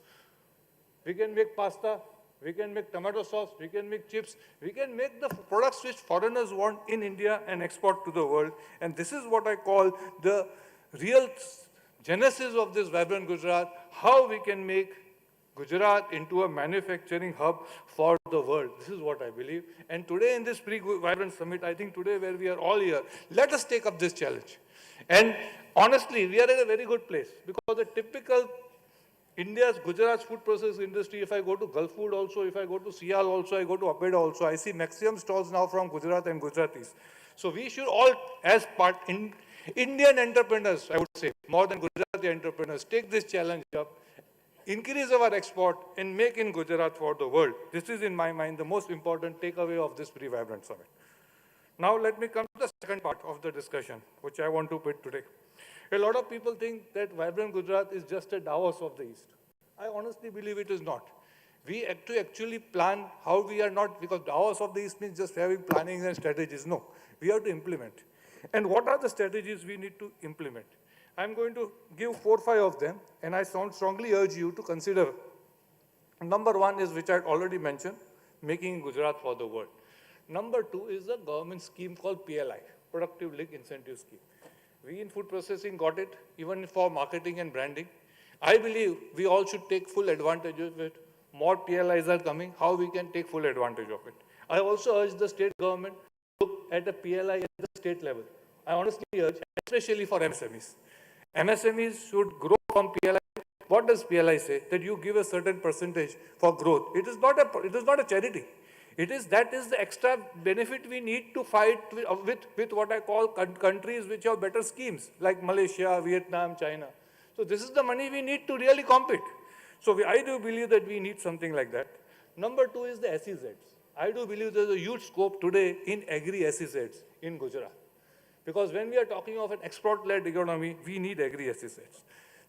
we can make pasta, we can make tomato sauce, we can make chips, we can make the products which foreigners want in India and export to the world. And this is what I call the real genesis of this Vibrant Gujarat, how we can make Gujarat into a manufacturing hub for the world. This is what I believe. And today in this Pre-Vibrant Summit, I think today where we are all here, let us take up this challenge. And honestly, we are at a very good place because the typical India's Gujarat's food processing industry, if I go to Gulf Food also, if I go to Sial also, I go to Apeda also, I see maximum stalls now from Gujarat and Gujaratis. So we should all, as Indian entrepreneurs, I would say, more than Gujarati entrepreneurs, take this challenge up, increase our export and make in Gujarat for the world. This is in my mind the most important takeaway of this Pre-Vibrant Summit. Now let me come to the second part of the discussion, which I want to put today. A lot of people think that Vibrant Gujarat is just a Davos of the East. I honestly believe it is not. We have to actually plan how we are not, because Davos of the East means just having plannings and strategies. No, we have to implement. And what are the strategies we need to implement? I'm going to give 4 or 5 of them, and I strongly urge you to consider. Number 1 is, which I already mentioned, making Gujarat for the world. Number 2 is a government scheme called PLI, Productive Link Incentive Scheme. We in food processing got it, even for marketing and branding. I believe we all should take full advantage of it. More PLIs are coming, how we can take full advantage of it. I also urge the state government to look at a PLI at the state level. I honestly urge, especially for MSMEs. MSMEs should grow from PLI What does PLI say? That you give a certain percentage for growth. It is not a charity. That is the extra benefit we need to fight with what I call countries which have better schemes, like Malaysia, Vietnam, China. So this is the money we need to really compete. So I do believe that we need something like that. Number two is the SEZs. I do believe there's a huge scope today in agri-SEZs in Gujarat. Because when we are talking of an export-led economy, we need agri-SEZs.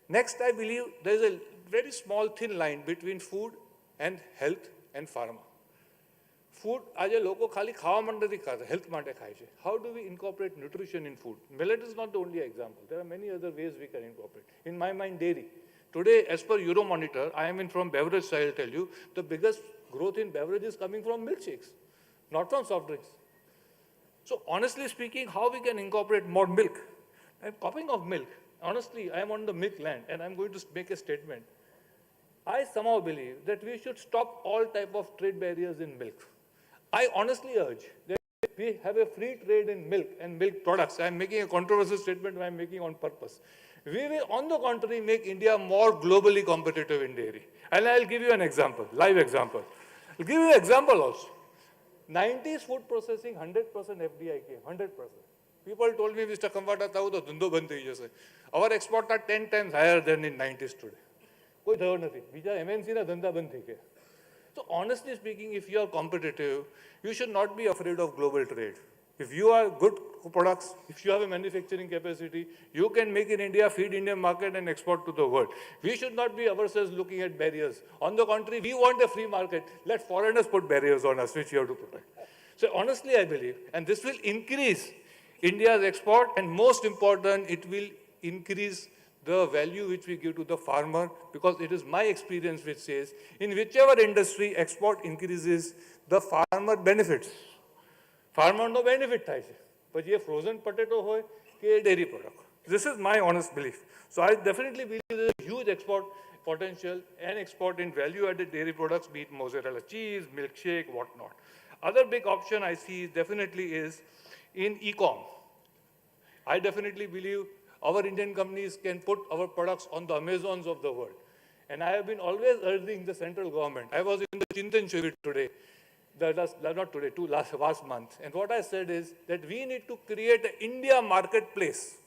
Next, I believe there's a very small thin line between food and health and pharma. Food, આજે લોકો ખાલી ખાવા માટે નથી ખાતા, health માટે ખાય છે. How do we incorporate nutrition in food? Millet is not the only example. There are many other ways we can incorporate. In my mind, dairy. Today, as per Euromonitor, I am in from beverage side, I'll tell you, the biggest growth in beverage is coming from milkshakes, not from soft drinks. So honestly speaking, how we can incorporate more milk? I'm copying of milk. Honestly, I am on the milk land and I'm going to make a statement. I somehow believe that we should stop all type of trade barriers in milk. I honestly urge that we have a free trade in milk and milk products. I'm making a controversial statement, but I'm making on purpose. We will, on the contrary, make India more globally competitive in dairy. And I'll give you an example, live example. I'll give you an example also. 90s food processing, 100% FDI came, 100%. People told me, Mr. Kambata, to dhundo band thi jase. Our exports are 10 times higher than in 90s today. Koi thao nathi. Bija MNC na dhanda band thi gaya. So honestly speaking, if you are competitive, you should not be afraid of global trade. If you are good products, if you have a manufacturing capacity, you can make in India, feed Indian market and export to the world. We should not be ourselves looking at barriers. On the contrary, we want a free market. Let foreigners put barriers on us, which you have to protect. So honestly, I believe, and this will increase India's export, and most important, it will increase the value which we give to the farmer, because it is my experience which says, in whichever industry export increases, the farmer benefits. Farmer no benefit થાય છે. પછી એ frozen potato હોય કે dairy product. This is my honest belief. So I definitely believe there is a huge export potential and export in value-added dairy products, be it mozzarella cheese, milkshake, whatnot. Other big option I see definitely is in e-com. I definitely believe our Indian companies can put our products on the Amazons of the world. And I have been always urging the central government. I was in the Chintan Shivir today, last month. And what I said is that we need to create an India marketplace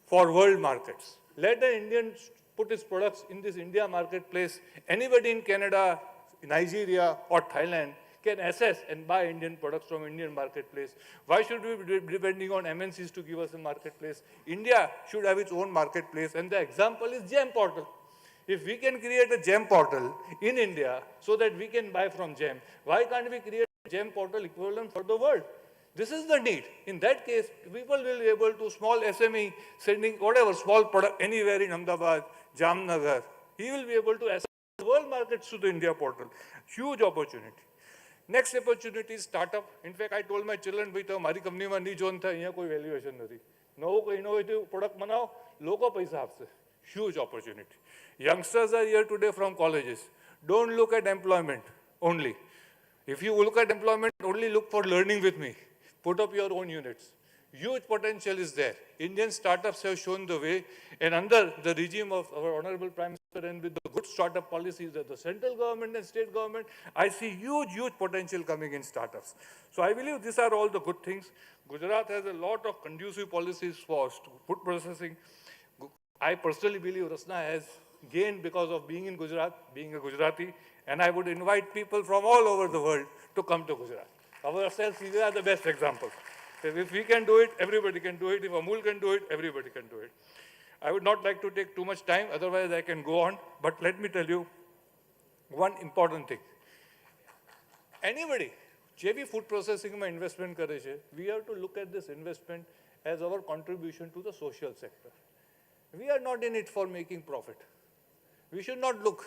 for world markets. Let the Indians put his products in this India marketplace. Anybody in Canada, Nigeria, or Thailand can access and buy Indian products from Indian marketplace. Why should we be depending on MNCs to give us a marketplace? India should have its own marketplace, and the example is GEM portal. If we can create a GEM portal in India so that we can buy from GEM, why can't we create a GEM portal equivalent for the world? This is the need. In that case, people will be able to, small SME, sending whatever small product anywhere in Ahmedabad, Jamnagar, he will be able to access the world markets to the India portal. Huge opportunity. Next opportunity is startup. In fact, I told my children, ભાઈ તો મારી કંપનીમાં નહીં John થાય, અહીંયા કોઈ valuation નથી. નવો કોઈ ઇનોવેટિવ પ્રોડક્ટ બનાવો, લોકો પૈસા આપશે. Huge opportunity. Youngsters are here today from colleges. Don't look at employment only. If you look at employment, only look for learning with me. Put up your own units. Huge potential is there. Indian startups have shown the way, and under the regime of our Honorable Prime Minister and with the good startup policies of the central government and state government, I see huge potential coming in startups. So I believe these are all the good things. Gujarat has a lot of conducive policies for food processing. I personally believe Rasna has gained because of being in Gujarat, being a Gujarati, and I would invite people from all over the world to come to Gujarat. Ourselves, these are the best examples. If we can do it, everybody can do it. If Amul can do it, everybody can do it. I would not like to take too much time, otherwise I can go on. But let me tell you one important thing. Anybody, JV food processing my investment करे છે, we have to look at this investment as our contribution to the social sector. We are not in it for making profit. We should not look.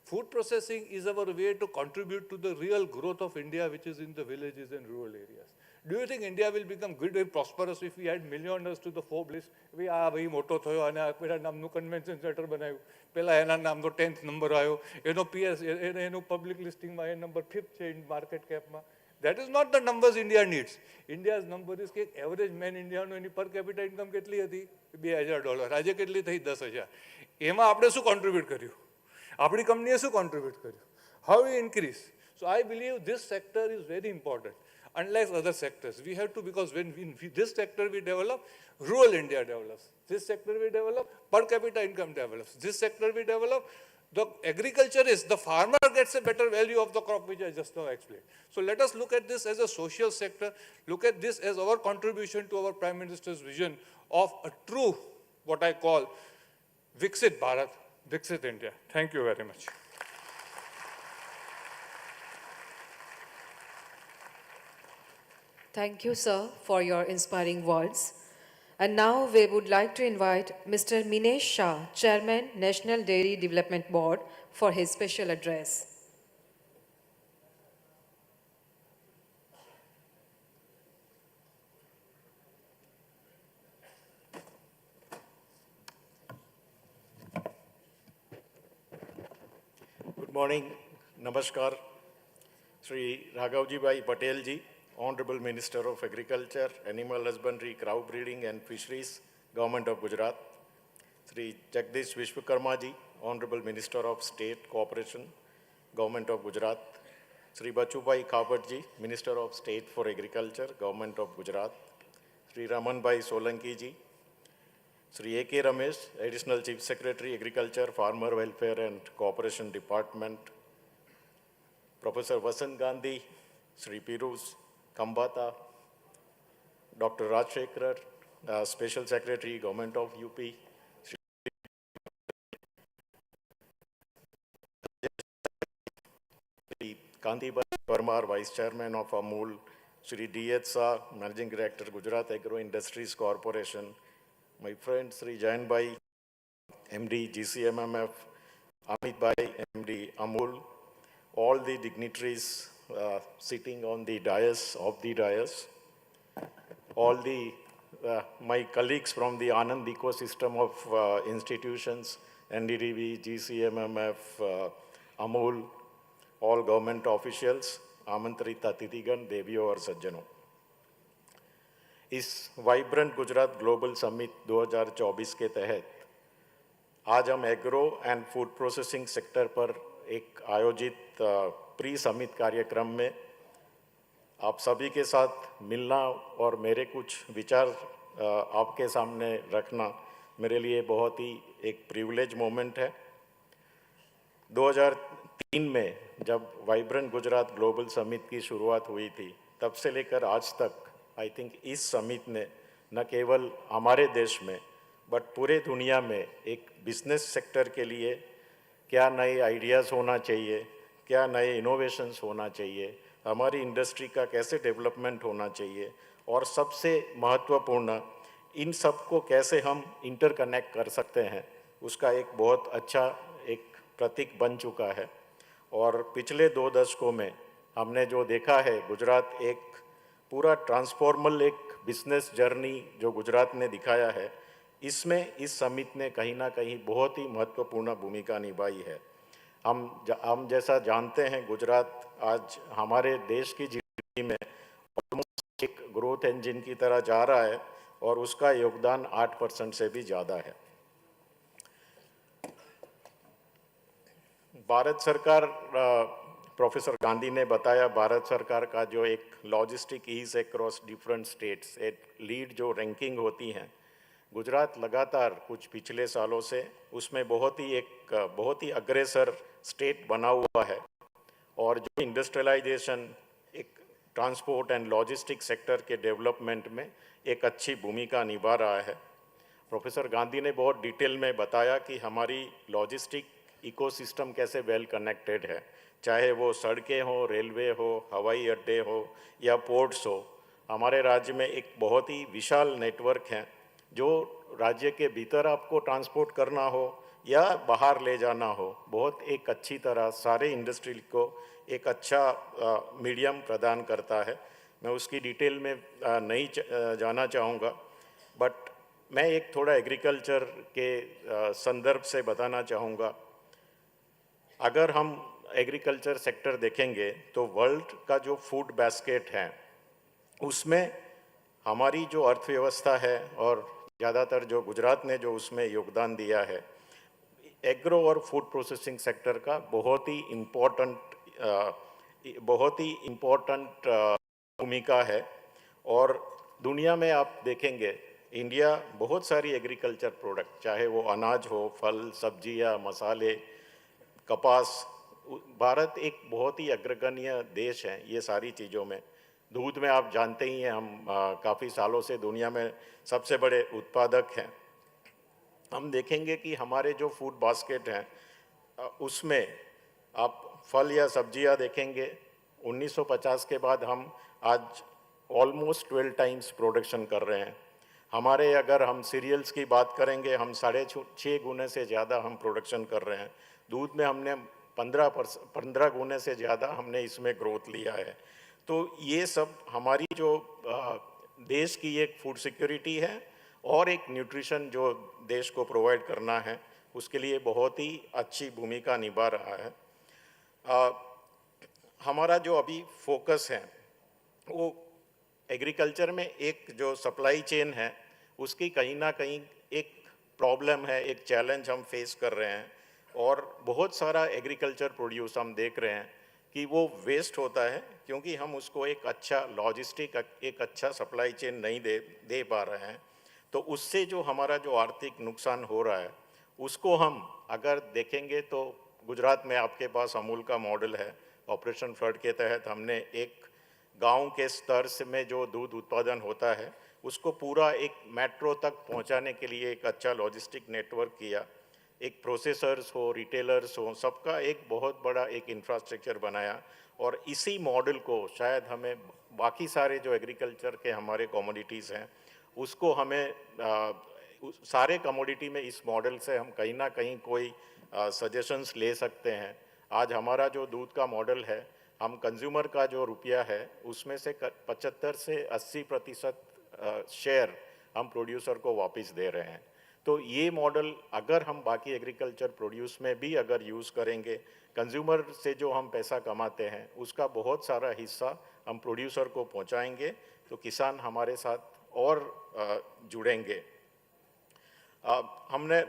Food processing is our way to contribute to the real growth of India, which is in the villages and rural areas. Do you think India will become good and prosperous if we add millionaires to the Forbes list? We are very moto થયો અને પેલા નામનું convention centre બનાવ્યું, પેલા એના નામનો 10th number આવ્યો, એનો PS એનું પબ્લિક લિસ્ટિંગમાં એ નંબર 5th છે ઇન માર્કેટ કેપમાં. That is not the numbers India needs. India's number is કે એવરેજ મેન ઇન્ડિયાનો એની પર કેપિટા ઇન્કમ કેટલી હતી? $2,000. આજે કેટલી થઈ? 10,000. એમાં આપણે શું કોન્ટ્રીબ્યુટ કર્યું? આપણી કંપનીએ શું કોન્ટ્રીબ્યુટ કર્યું? How we increase? So I believe this sector is very important. Unlike other sectors, we have to, because when this sector we develop, rural India develops. This sector we develop, per capita income develops. This sector we develop, the agriculturist, the farmer gets a better value of the crop which I just now explained. So let us look at this as a social sector, look at this as our contribution to our Prime Minister's vision of a true, what I call, Viksit Bharat, Viksit India. Thank you very much.
Thank you, sir, for your inspiring words. And now we would like to invite Mr. Minesh Shah, Chairman, National Dairy Development Board, for his special address.
Good morning, Namaskar, Sri Raghavji Bhai Patel ji, Honorable Minister of Agriculture, Animal Husbandry, Cow Breeding and Fisheries, Government of Gujarat, Sri Jagdish Vishwakarma ji, Honorable Minister of State Cooperation, Government of Gujarat, Sri Bachubhai Khabat ji, Minister of State for Agriculture, Government of Gujarat, Sri Raman Bhai Solanki ji, Sri A.K. Ramesh, Additional Chief Secretary, Agriculture, Farmer Welfare and Cooperation Department, Professor Vasant Gandhi, Sri Pirus Kambata, Dr. Rajshekhar, Special Secretary, Government of UP, Sri Kanti Bhai Parmar, Vice Chairman of Amul, Sri D.H. Shah, Managing Director, Gujarat Agro Industries Corporation, my friend Sri Jain Bhai, MD, GCMMF, Amit Bhai, MD, Amul, all the dignitaries sitting on the dais, all the my colleagues from the Anand ecosystem of institutions, NDDB, GCMMF, Amul, all government officials, आमंत्रित अतिथिगण, देवियों और सज्जनों, इस vibrant Gujarat global summit 2024 के तहत आज हम agro and food processing sector पर एक आयोजित प्री समिट कार्यक्रम में आप सभी के साथ मिलना और मेरे कुछ विचार आपके सामने रखना मेरे लिए बहुत ही एक प्रिविलेज मोमेंट है। 2003 में जब वाइब्रेंट गुजरात ग्लोबल समिट की शुरुआत हुई थी, तब से लेकर आज तक आई थिंक इस समिट ने न केवल हमारे देश में बट पूरे दुनिया में एक बिजनेस सेक्टर के लिए क्या नए आइडियाज़ होना चाहिए, क्या नए इनोवेशंस होना चाहिए, हमारी इंडस्ट्री का कैसे डेवलपमेंट होना चाहिए और सबसे महत्वपूर्ण इन सब को कैसे हम इंटरकनेक्ट कर सकते हैं, उसका एक बहुत अच्छा एक प्रतीक बन चुका है। और पिछले 2 दशकों में हमने जो देखा है, गुजरात एक पूरा ट्रांसफॉर्मल एक बिजनेस जर्नी जो गुजरात ने दिखाया है, इसमें इस समिट ने कहीं ना कहीं बहुत ही महत्वपूर्ण भूमिका निभाई है। हम जैसा जानते हैं, गुजरात आज हमारे देश की जीडीपी में ऑलमोस्ट एक ग्रोथ इंजन की तरह जा रहा है और उसका योगदान 8% से भी ज़्यादा है। भारत सरकार, प्रोफेसर गांधी ने बताया, भारत सरकार का जो एक logistic ease across different states एक लीड जो रैंकिंग होती हैं, गुजरात लगातार कुछ पिछले सालों से उसमें बहुत ही अग्रेसर स्टेट बना हुआ है और जो इंडस्ट्रियलाइजेशन एक ट्रांसपोर्ट एंड लॉजिस्टिक सेक्टर के डेवलपमेंट में एक अच्छी भूमिका निभा रहा है। प्रोफेसर गांधी ने बहुत डिटेल में बताया कि हमारी लॉजिस्टिक इकोसिस्टम कैसे वेल कनेक्टेड है, चाहे वो सड़कें हो, रेलवे हो, हवाई अड्डे हो या पोर्ट्स हो। हमारे राज्य में एक बहुत ही विशाल नेटवर्क है, जो राज्य के भीतर आपको ट्रांसपोर्ट करना हो या बाहर ले जाना हो, बहुत एक अच्छी तरह सारे इंडस्ट्री को एक अच्छा मीडियम प्रदान करता है। मैं उसकी डिटेल में नहीं जाना चाहूँगा, बट मैं एक थोड़ा एग्रीकल्चर के संदर्भ से बताना चाहूँगा। अगर हम एग्रीकल्चर सेक्टर देखेंगे तो वर्ल्ड का जो फूड बास्केट है उसमें हमारी जो अर्थव्यवस्था है और ज़्यादातर जो गुजरात ने जो उसमें योगदान दिया है, एग्रो और फूड प्रोसेसिंग सेक्टर का बहुत ही इम्पोर्टेंट भूमिका है। और दुनिया में आप देखेंगे इंडिया बहुत सारी एग्रीकल्चर प्रोडक्ट, चाहे वो अनाज हो, फल, सब्जियां, मसाले, कपास, भारत एक बहुत ही अग्रगण्य देश है ये सारी चीज़ों में। दूध में आप जानते ही हैं हम काफ़ी सालों से दुनिया में सबसे बड़े उत्पादक हैं। हम देखेंगे कि हमारे जो फूड बास्केट हैं उसमें आप फल या सब्जियां देखेंगे 1950 के बाद हम आज ऑलमोस्ट 12 टाइम्स प्रोडक्शन कर रहे हैं। हमारे अगर हम सीरियल्स की बात करेंगे हम 6.5 गुने से ज़्यादा हम प्रोडक्शन कर रहे हैं। दूध में हमने 15 गुने से ज़्यादा हमने इसमें ग्रोथ लिया है। तो ये सब हमारी जो देश की एक फूड सिक्योरिटी है और एक न्यूट्रिशन जो देश को प्रोवाइड करना है उसके लिए बहुत ही अच्छी भूमिका निभा रहा है। हमारा जो अभी फोकस है वो एग्रीकल्चर में एक जो सप्लाई चेन है उसकी कहीं ना कहीं एक प्रॉब्लम है, एक चैलेंज हम फेस कर रहे हैं। और बहुत सारा एग्रीकल्चर प्रोड्यूस हम देख रहे हैं कि वो वेस्ट होता है क्योंकि हम उसको एक अच्छा लॉजिस्टिक, एक अच्छा सप्लाई चेन नहीं दे पा रहे हैं। तो उससे जो हमारा जो आर्थिक नुकसान हो रहा है उसको हम अगर देखेंगे तो गुजरात में आपके पास अमूल का मॉडल है। ऑपरेशन फ्लड के तहत हमने एक गांव के स्तर से में जो दूध उत्पादन होता है उसको पूरा एक मेट्रो तक पहुंचाने के लिए एक अच्छा लॉजिस्टिक नेटवर्क किया। एक प्रोसेसर्स हो, रिटेलर्स हो, सबका एक बहुत बड़ा एक इंफ्रास्ट्रक्चर बनाया। और इसी मॉडल को शायद हमें बाकी सारे जो एग्रीकल्चर के हमारे कमोडिटीज़ हैं उसको हमें सारे कमोडिटी में इस मॉडल से हम कहीं ना कहीं कोई सजेशंस ले सकते हैं। आज हमारा जो दूध का मॉडल है, हम कंज्यूमर का जो रुपया है उसमें से 75 से 80% शेयर हम प्रोड्यूसर को वापस दे रहे हैं। तो ये मॉडल अगर हम बाकी एग्रीकल्चर प्रोड्यूस में भी अगर यूज़ करेंगे, कंज्यूमर से जो हम पैसा कमाते हैं उसका बहुत सारा हिस्सा हम प्रोड्यूसर को पहुंचाएंगे तो किसान हमारे साथ और जुड़ेंगे। हमने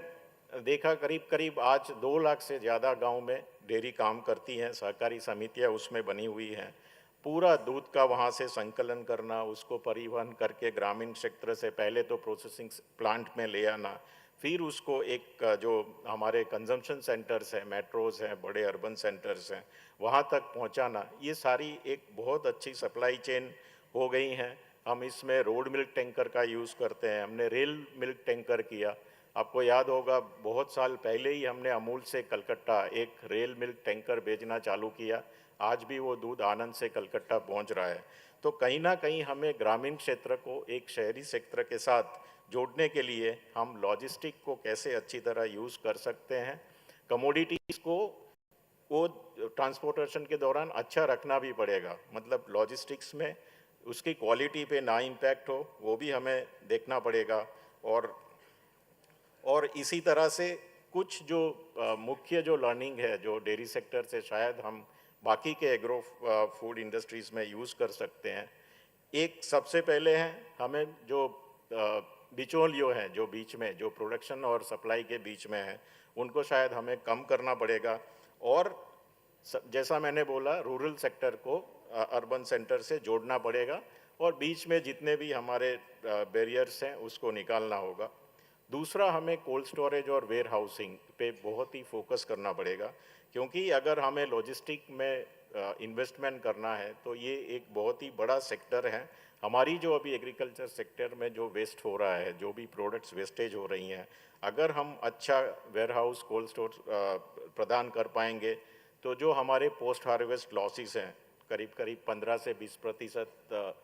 देखा करीब करीब आज 2 लाख से ज़्यादा गांव में डेयरी काम करती हैं, सहकारी समितियां उसमें बनी हुई हैं। पूरा दूध का वहाँ से संकलन करना, उसको परिवहन करके ग्रामीण क्षेत्र से पहले तो प्रोसेसिंग प्लांट में ले आना, फिर उसको एक जो हमारे कंजम्पशन सेंटर्स हैं, मेट्रोज़ हैं, बड़े अर्बन सेंटर्स हैं, वहाँ तक पहुँचाना, ये सारी एक बहुत अच्छी सप्लाई चेन हो गई हैं। हम इसमें रोड मिल्क टैंकर का यूज़ करते हैं, हमने रेल मिल्क टैंकर किया। आपको याद होगा बहुत साल पहले ही हमने अमूल से कलकत्ता एक रेल मिल्क टैंकर भेजना चालू किया। आज भी वो दूध आनंद से कलकत्ता पहुंच रहा है। तो कहीं ना कहीं हमें ग्रामीण क्षेत्र को एक शहरी क्षेत्र के साथ जोड़ने के लिए हम लॉजिस्टिक को कैसे अच्छी तरह यूज़ कर सकते हैं, कमोडिटीज़ को वो ट्रांसपोर्टेशन के दौरान अच्छा रखना भी पड़ेगा, मतलब लॉजिस्टिक्स में उसकी क्वालिटी पे ना इम्पैक्ट हो वो भी हमें देखना पड़ेगा। और इसी तरह से कुछ जो मुख्य जो लर्निंग है जो डेयरी सेक्टर से शायद हम बाकी के एग्रो फूड इंडस्ट्रीज़ में यूज़ कर सकते हैं। एक सबसे पहले है हमें जो बिचौलियों हैं जो बीच में जो प्रोडक्शन और सप्लाई के बीच में है उनको शायद हमें कम करना पड़ेगा। और जैसा मैंने बोला रूरल सेक्टर को अर्बन सेंटर से जोड़ना पड़ेगा और बीच में जितने भी हमारे बैरियर्स हैं उसको निकालना होगा। दूसरा, हमें कोल्ड स्टोरेज और वेयर हाउसिंग पे बहुत ही फोकस करना पड़ेगा क्योंकि अगर हमें लॉजिस्टिक में इन्वेस्टमेंट करना है तो ये एक बहुत ही बड़ा सेक्टर है। हमारी जो अभी एग्रीकल्चर सेक्टर में जो वेस्ट हो रहा है, जो भी प्रोडक्ट्स वेस्टेज हो रही हैं, अगर हम अच्छा वेयर हाउस कोल्ड स्टोर प्रदान कर पाएंगे तो जो हमारे पोस्ट हार्वेस्ट लॉसेस हैं करीब करीब 15 से 20%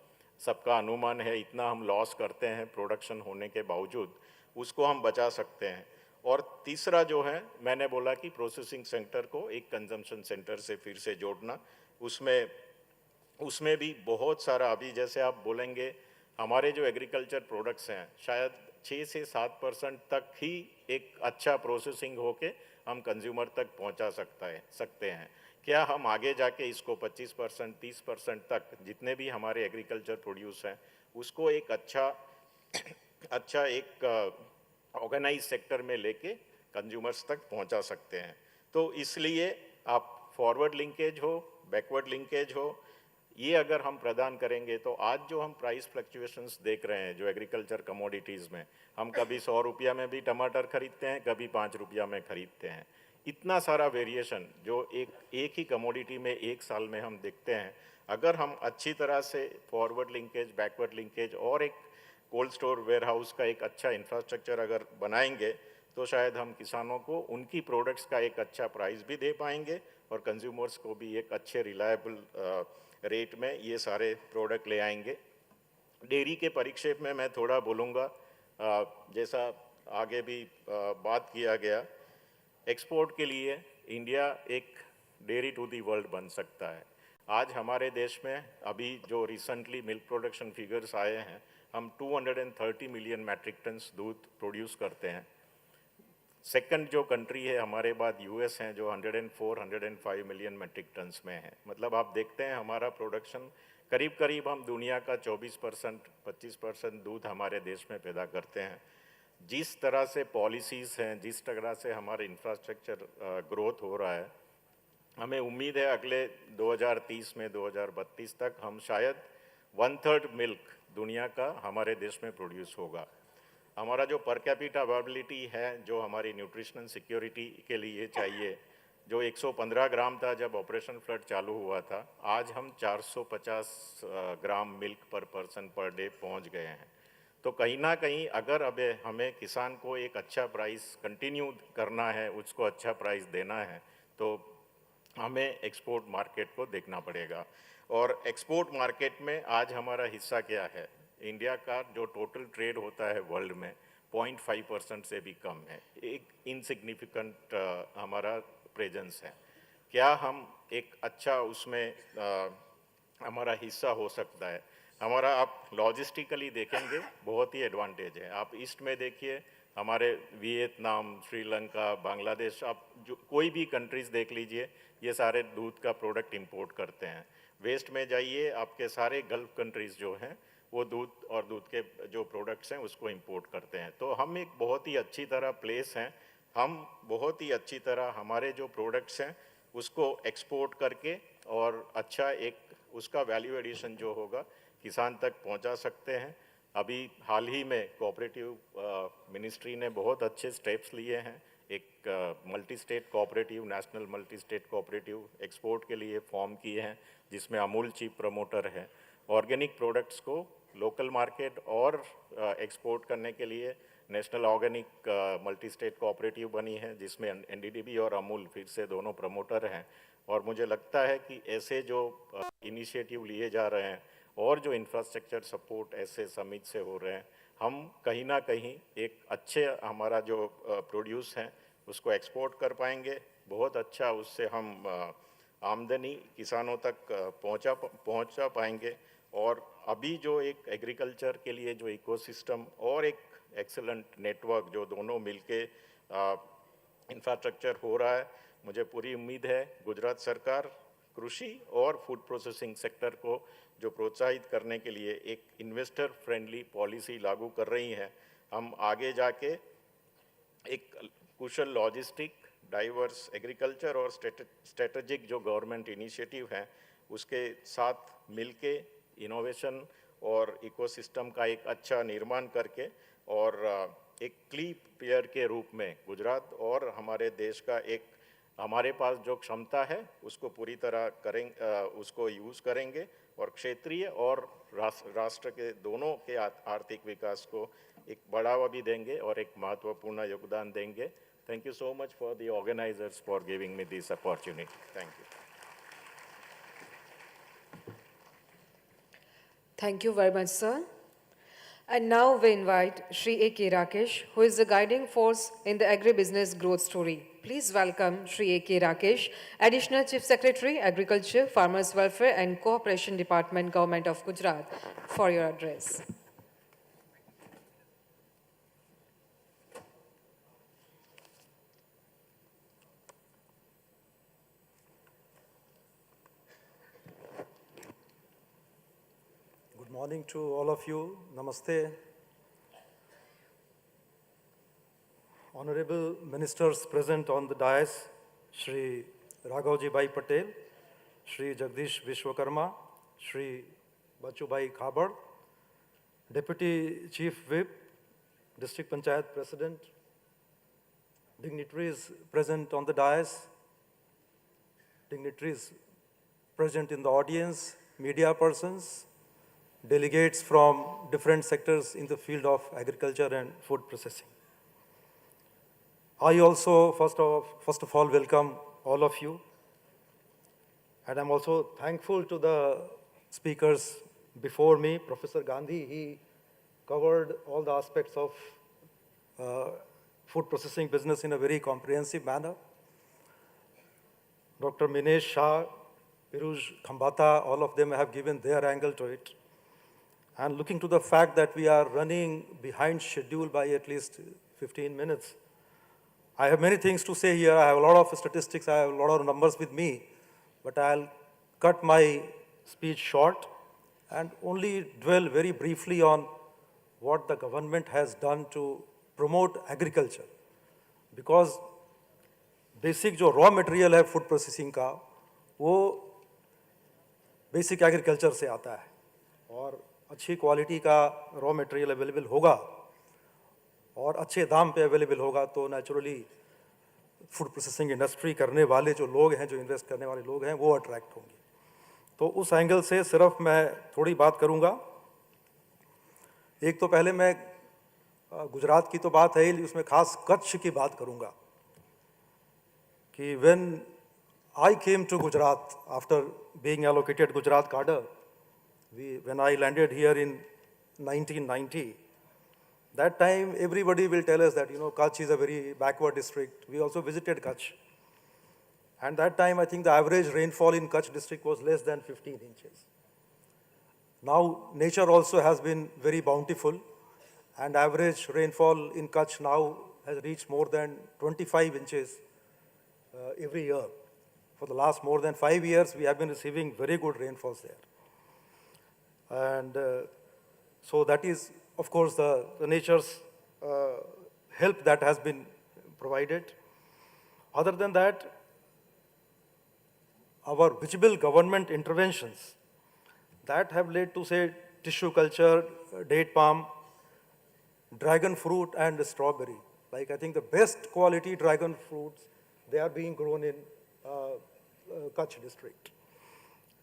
सबका अनुमान है, इतना हम लॉस करते हैं प्रोडक्शन होने के बावजूद, उसको हम बचा सकते हैं। और तीसरा जो है मैंने बोला कि प्रोसेसिंग सेंटर को एक कंजम्पशन सेंटर से फिर से जोड़ना, उसमें भी बहुत सारा अभी जैसे आप बोलेंगे हमारे जो एग्रीकल्चर प्रोडक्ट्स हैं शायद 6 से 7% तक ही एक अच्छा प्रोसेसिंग होके हम कंज्यूमर तक पहुंचा सकते हैं। क्या हम आगे जाके इसको 25%, 30% तक जितने भी हमारे एग्रीकल्चर प्रोड्यूस हैं उसको एक अच्छा एक ऑर्गेनाइज सेक्टर में लेके कंज्यूमर्स तक पहुंचा सकते हैं। तो इसलिए आप फॉरवर्ड लिंकेज हो, बैकवर्ड लिंकेज हो, ये अगर हम प्रदान करेंगे तो आज जो हम प्राइस फ्लक्चुएशंस देख रहे हैं जो एग्रीकल्चर कमोडिटीज़ में, हम कभी 100 रुपया में भी टमाटर खरीदते हैं, कभी 5 रुपया में खरीदते हैं। इतना सारा वेरिएशन जो एक ही कमोडिटी में एक साल में हम देखते हैं, अगर हम अच्छी तरह से फॉरवर्ड लिंकेज, बैकवर्ड लिंकेज और एक कोल्ड स्टोर वेयर हाउस का एक अच्छा इंफ्रास्ट्रक्चर अगर बनाएंगे तो शायद हम किसानों को उनकी प्रोडक्ट्स का एक अच्छा प्राइस भी दे पाएंगे और कंज्यूमर्स को भी एक अच्छे रिलायबल रेट में ये सारे प्रोडक्ट ले आएंगे। डेयरी के परिक्षेप में मैं थोड़ा बोलूँगा, जैसा आगे भी बात किया गया, एक्सपोर्ट के लिए इंडिया एक डेयरी टू दी वर्ल्ड बन सकता है। आज हमारे देश में अभी जो रिसेंटली मिल्क प्रोडक्शन फिगर्स आए हैं, हम 230 मिलियन मैट्रिक टन्स दूध प्रोड्यूस करते हैं। सेकंड जो कंट्री है हमारे बाद यूएस हैं जो 104-105 मिलियन मैट्रिक टन्स में है। मतलब आप देखते हैं हमारा प्रोडक्शन करीब करीब हम दुनिया का 24%, 25% दूध हमारे देश में पैदा करते हैं। जिस तरह से पॉलिसीज़ हैं, जिस तरह से हमारे इंफ्रास्ट्रक्चर ग्रोथ हो रहा है, हमें उम्मीद है अगले 2030 में 2032 तक हम शायद 1/3 मिल्क दुनिया का हमारे देश में प्रोड्यूस होगा। हमारा जो पर कैपिटा अवेलेबिलिटी है, जो हमारी न्यूट्रिशनल सिक्योरिटी के लिए चाहिए, जो 115 ग्राम था जब ऑपरेशन फ्लड चालू हुआ था, आज हम 450 ग्राम मिल्क पर पर्सन पर डे पहुंच गए हैं। तो कहीं ना कहीं अगर अब हमें किसान को एक अच्छा प्राइस कंटिन्यू करना है, उसको अच्छा प्राइस देना है, तो हमें एक्सपोर्ट मार्केट को देखना पड़ेगा। और एक्सपोर्ट मार्केट में आज हमारा हिस्सा क्या है? इंडिया का जो टोटल ट्रेड होता है वर्ल्ड में 0.5% से भी कम है। एक इनसिग्निफिकेंट हमारा प्रेजेंस है। क्या हम एक अच्छा उसमें हमारा हिस्सा हो सकता है? हमारा आप लॉजिस्टिकली देखेंगे बहुत ही एडवांटेज है। आप ईस्ट में देखिए, हमारे वियतनाम, श्रीलंका, बांग्लादेश, आप जो कोई भी कंट्रीज़ देख लीजिए, ये सारे दूध का प्रोडक्ट इंपोर्ट करते हैं। वेस्ट में जाइए, आपके सारे गल्फ कंट्रीज़ जो हैं वो दूध और दूध के जो प्रोडक्ट्स हैं उसको इंपोर्ट करते हैं। तो हम एक बहुत ही अच्छी तरह प्लेस हैं, हम बहुत ही अच्छी तरह हमारे जो प्रोडक्ट्स हैं उसको एक्सपोर्ट करके और अच्छा एक उसका वैल्यू एडिशन जो होगा किसान तक पहुंचा सकते हैं। अभी हाल ही में कोऑपरेटिव मिनिस्ट्री ने बहुत अच्छे स्टेप्स लिए हैं। एक multi state cooperative, national multi state cooperative export के लिए फॉर्म किए हैं, जिसमें अमूल चीफ प्रमोटर है। ऑर्गेनिक प्रोडक्ट्स को लोकल मार्केट और एक्सपोर्ट करने के लिए national organic multi state cooperative बनी है, जिसमें एनडीडीबी और अमूल फिर से दोनों प्रमोटर हैं। और मुझे लगता है कि ऐसे जो इनिशिएटिव लिए जा रहे हैं और जो इंफ्रास्ट्रक्चर सपोर्ट ऐसे समिट से हो रहे हैं, हम कहीं ना कहीं एक अच्छे हमारा जो प्रोड्यूस हैं उसको एक्सपोर्ट कर पाएंगे। बहुत अच्छा उससे हम आमदनी किसानों तक पहुंचा पाएंगे। और अभी जो एक एग्रीकल्चर के लिए जो इकोसिस्टम और एक एक्सीलेंट नेटवर्क जो दोनों मिलके इंफ्रास्ट्रक्चर हो रहा है, मुझे पूरी उम्मीद है गुजरात सरकार कृषि और फूड प्रोसेसिंग सेक्टर को जो प्रोत्साहित करने के लिए एक इन्वेस्टर फ्रेंडली पॉलिसी लागू कर रही है। हम आगे जाके एक कुशल लॉजिस्टिक, डाइवर्स एग्रीकल्चर और स्ट्रेटेजिक जो गवर्नमेंट इनिशिएटिव हैं उसके साथ मिलके इनोवेशन और इकोसिस्टम का एक अच्छा निर्माण करके और एक की प्लेयर के रूप में गुजरात और हमारे देश का एक हमारे पास जो क्षमता है उसको पूरी तरह उसको यूज़ करेंगे और क्षेत्रीय और राष्ट्र के दोनों के आर्थिक विकास को एक बढ़ावा भी देंगे और एक महत्वपूर्ण योगदान देंगे। Thank you so much for the organisers for giving me this opportunity. Thank you.
Thank you very much, sir. And now we invite Shri A.K. Rakesh, who is the guiding force in the agribusiness growth story. Please welcome Shri A.K. Rakesh, Additional Chief Secretary, Agriculture, Farmers Welfare and Cooperation Department, Government of Gujarat, for your address.
Morning to all of you. Namaste. Honorable ministers present on the dais, Shri Raghavji Bhai Patel, Shri Jagdish Vishwakarma, Shri Bachubai Khabar, Deputy Chief Whip, District Panchayat President, dignitaries present on the dais, dignitaries present in the audience, media persons, delegates from different sectors in the field of agriculture and food processing. I also, first of all, welcome all of you. And I'm also thankful to the speakers before me. Professor Gandhi, he covered all the aspects of food processing business in a very comprehensive manner. Dr. Minesh Shah, Pirush Khambata, all of them have given their angle to it. And looking to the fact that we are running behind schedule by at least 15 minutes, I have many things to say here. I have a lot of statistics, I have a lot of numbers with me, but I'll cut my speech short and only dwell very briefly on what the government has done to promote agriculture. Because basic जो raw material है food processing का, वो basic agriculture से आता है और अच्छी quality का रॉ मटेरियल अवेलेबल होगा और अच्छे दाम पे अवेलेबल होगा तो नेचुरली फूड प्रोसेसिंग इंडस्ट्री करने वाले जो लोग हैं, जो इन्वेस्ट करने वाले लोग हैं, वो अट्रैक्ट होंगे. तो उस एंगल से सिर्फ मैं थोड़ी बात करूंगा. एक तो पहले मैं गुजरात की तो बात है ही, उसमें खास कच्छ की बात करूंगा कि when I came to Gujarat after being allocated Gujarat cadre, when I landed here in 1990, that time everybody will tell us that, Kutch is a very backward district. We also visited Kutch. And that time, I think the average rainfall in Kutch district was less than 15 inches. Now, nature also has been very bountiful, and average rainfall in Kutch now has reached more than 25 inches every year. For the last more than 5 years, we have been receiving very good rainfalls there. And so that is, of course, the nature's help that has been provided. Other than that, our visible government interventions that have led to, say, tissue culture, date palm, dragon fruit, and strawberry. Like, I think the best quality dragon fruits, they are being grown in Kutch district.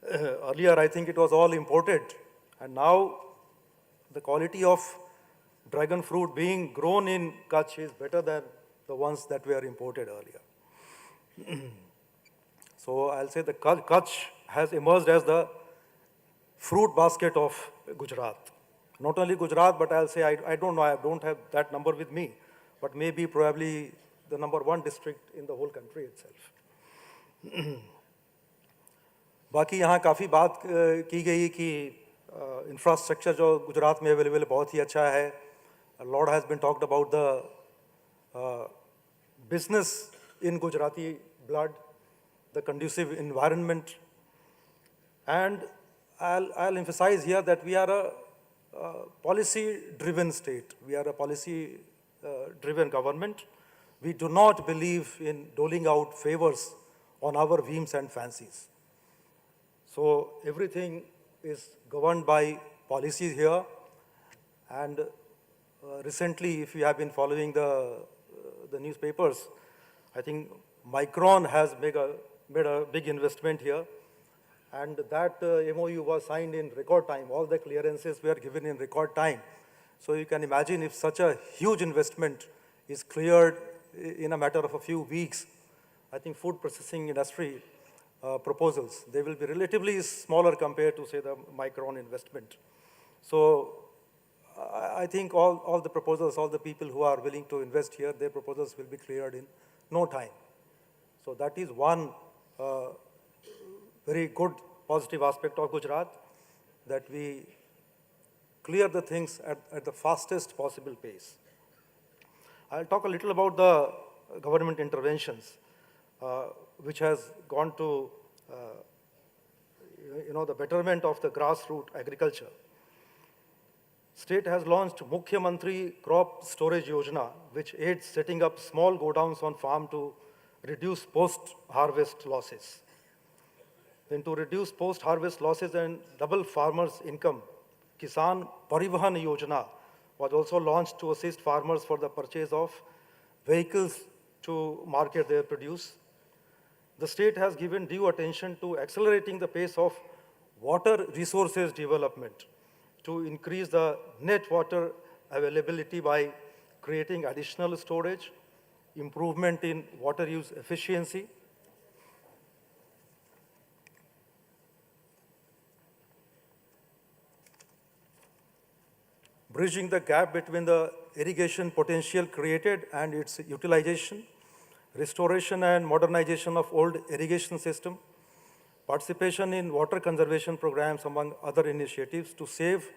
Earlier, I think it was all imported. And now, the quality of dragon fruit being grown in Kutch is better than the ones that were imported earlier. So I'll say the Kutch has emerged as the fruit basket of Gujarat. Not only Gujarat, but I'll say, I don't know, I don't have that number with me, but maybe probably the #1 district in the whole country itself. बाकी यहाँ काफ़ी बात की गई कि infrastructure जो गुजरात में available बहुत ही अच्छा है. Lot has been talked about the business in Gujarati blood, the conducive environment, and I'll emphasize here that we are a policy-driven state. We are a policy-driven government. We do not believe in doling out favors on our whims and fancies. So everything is governed by policies here. And recently, if you have been following the newspapers, I think Micron has made a big investment here. And that MOU was signed in record time. All the clearances were given in record time. So you can imagine if such a huge investment is cleared in a matter of a few weeks, I think food processing industry proposals, they will be relatively smaller compared to, say, the Micron investment. So I think all the proposals, all the people who are willing to invest here, their proposals will be cleared in no time. So that is one very good positive aspect of Gujarat, that we clear the things at the fastest possible pace. I'll talk a little about the government interventions, which has gone to the betterment of the grassroots agriculture. State has launched Mukhyamantri Crop Storage Yojana, which aids setting up small godowns on farm to reduce post-harvest losses. Then to reduce post-harvest losses and double farmers' income, Kisan Parivahan Yojana was also launched to assist farmers for the purchase of vehicles to market their produce. The state has given due attention to accelerating the pace of water resources development to increase the net water availability by creating additional storage, improvement in water use efficiency, bridging the gap between the irrigation potential created and its utilization, restoration and modernization of old irrigation system, participation in water conservation programs, among other initiatives to save,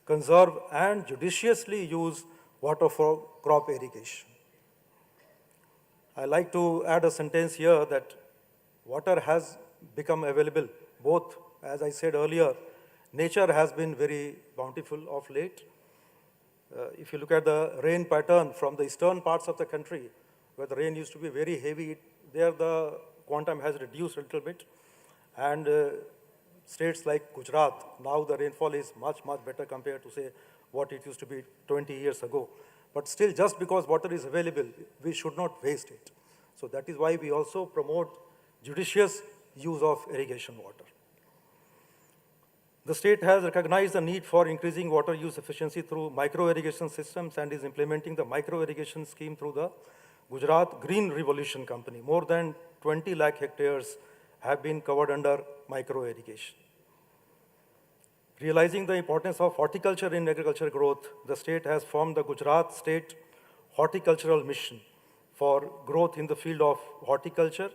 conserve, and judiciously use water for crop irrigation. I like to add a sentence here that water has become available, both, as I said earlier, nature has been very bountiful of late. If you look at the rain pattern from the eastern parts of the country, where the rain used to be very heavy, there the quantum has reduced a little bit. And states like Gujarat, now the rainfall is much, much better compared to, say, what it used to be 20 years ago. But still, just because water is available, we should not waste it. So that is why we also promote judicious use of irrigation water. The state has recognized the need for increasing water use efficiency through micro-irrigation systems and is implementing the micro-irrigation scheme through the Gujarat Green Revolution Company. More than 20 lakh hectares have been covered under micro-irrigation. Realizing the importance of horticulture in agriculture growth, the state has formed the Gujarat State Horticultural Mission for growth in the field of horticulture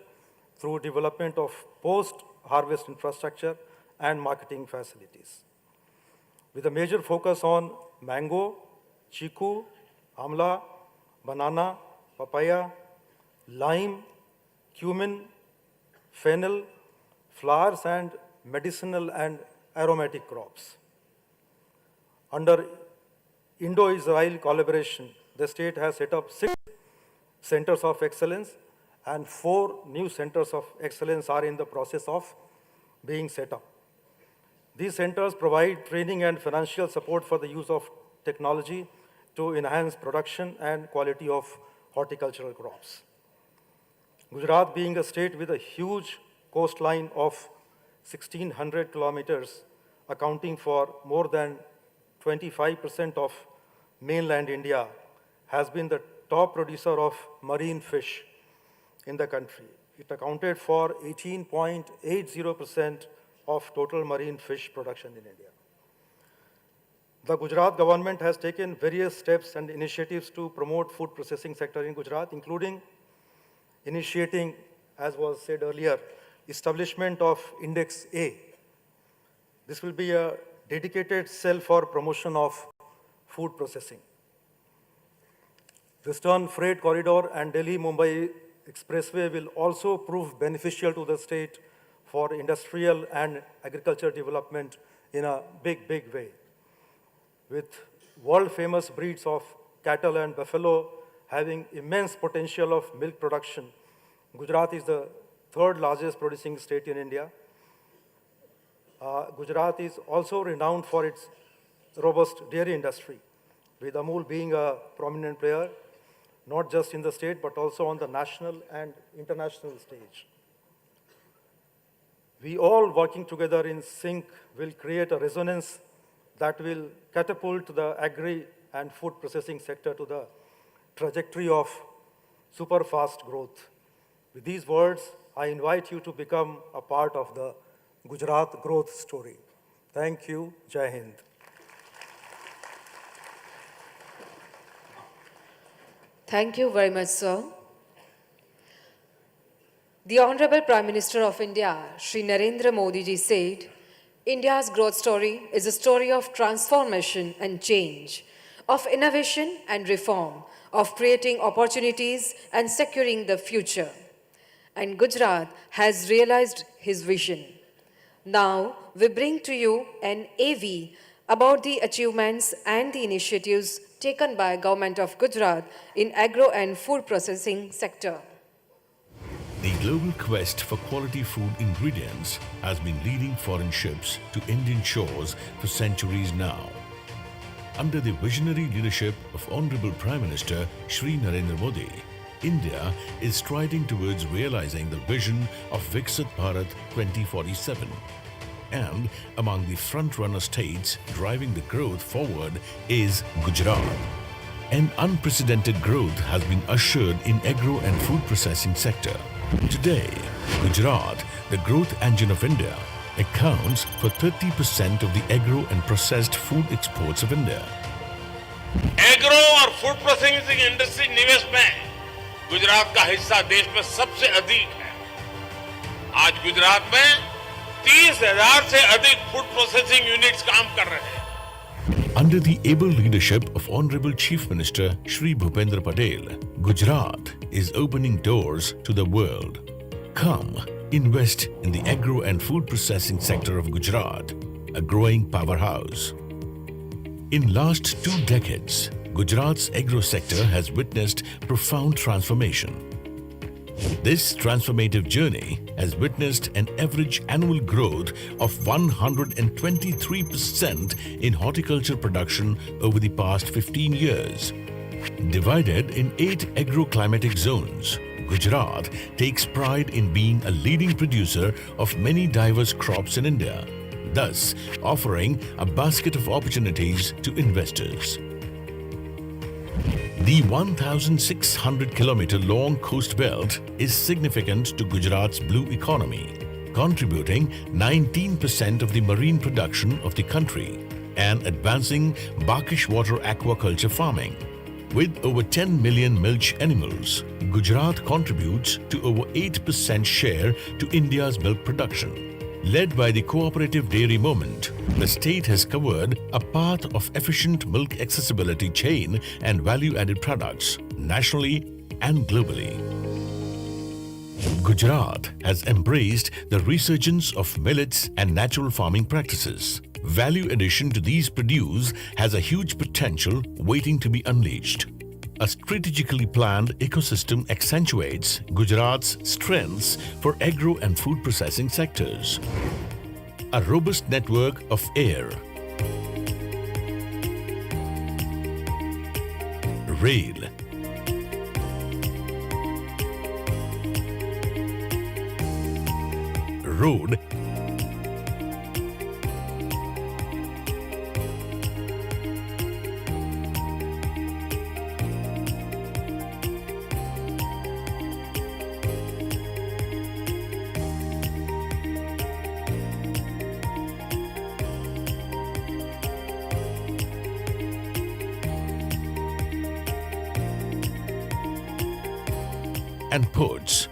through development of post-harvest infrastructure and marketing facilities. With a major focus on mango, chiku, amla, banana, papaya, lime, cumin, fennel, flowers, and medicinal and aromatic crops. Under Indo-Israel collaboration, the state has set up 6 centers of excellence and 4 new centers of excellence are in the process of being set up. These centers provide training and financial support for the use of technology to enhance production and quality of horticultural crops. Gujarat, being a state with a huge coastline of 1,600 kilometers, accounting for more than 25% of mainland India, has been the top producer of marine fish in the country. It accounted for 18.80% of total marine fish production in India. The Gujarat government has taken various steps and initiatives to promote food processing sector in Gujarat, including initiating, as was said earlier, establishment of Index A. This will be a dedicated cell for promotion of food processing. Western Freight Corridor and Delhi-Mumbai Expressway will also prove beneficial to the state for industrial and agriculture development in a big, big way. With world-famous breeds of cattle and buffalo having immense potential of milk production, Gujarat is the 3rd largest producing state in India. Gujarat is also renowned for its robust dairy industry, with Amul being a prominent player, not just in the state, but also on the national and international stage. We all working together in sync will create a resonance that will catapult the agri and food processing sector to the trajectory of super fast growth. With these words, I invite you to become a part of the Gujarat growth story. Thank you. Jai Hind.
Thank you very much, sir. The Honorable Prime Minister of India, Shri Narendra Modi ji said, India's growth story is a story of transformation and change, of innovation and reform, of creating opportunities and securing the future. And Gujarat has realized his vision. Now we bring to you an AV about the achievements and the initiatives taken by Government of Gujarat in agro and food processing sector.
The global quest for quality food ingredients has been leading foreign ships to Indian shores for centuries now. Under the visionary leadership of Honorable Prime Minister Shri Narendra Modi, India is striding towards realizing the vision of Viksit Bharat 2047. And among the front-runner states driving the growth forward is Gujarat. An unprecedented growth has been ushered in agro and food processing sector. Today, Gujarat, the growth engine of India, accounts for 30% of the agro and processed food exports of India.
Agro और food processing industry निवेश में गुजरात का हिस्सा देश में सबसे अधिक है। आज गुजरात में 30,000 से अधिक फूड प्रोसेसिंग यूनिट्स काम कर रहे हैं।
Under the able leadership of Honorable Chief Minister Shri Bhupendra Patel, Gujarat is opening doors to the world. Come, invest in the agro and food processing sector of Gujarat, a growing powerhouse. In last 2 decades, Gujarat's agro sector has witnessed profound transformation. This transformative journey has witnessed an average annual growth of 123% in horticulture production over the past 15 years. Divided in 8 agroclimatic zones, Gujarat takes pride in being a leading producer of many diverse crops in India, thus offering a basket of opportunities to investors. The 1,600-kilometer long coast belt is significant to Gujarat's blue economy, contributing 19% of the marine production of the country and advancing brackish water aquaculture farming. With over 10 million milch animals, Gujarat contributes to over 8% share to India's milk production. Led by the cooperative dairy movement, the state has covered a path of efficient milk accessibility chain and value-added products nationally and globally. Gujarat has embraced the resurgence of millets and natural farming practices. Value addition to these produce has a huge potential waiting to be unleashed. A strategically planned ecosystem accentuates Gujarat's strengths for agro and food processing sectors. A robust network of air, rail, road, and ports.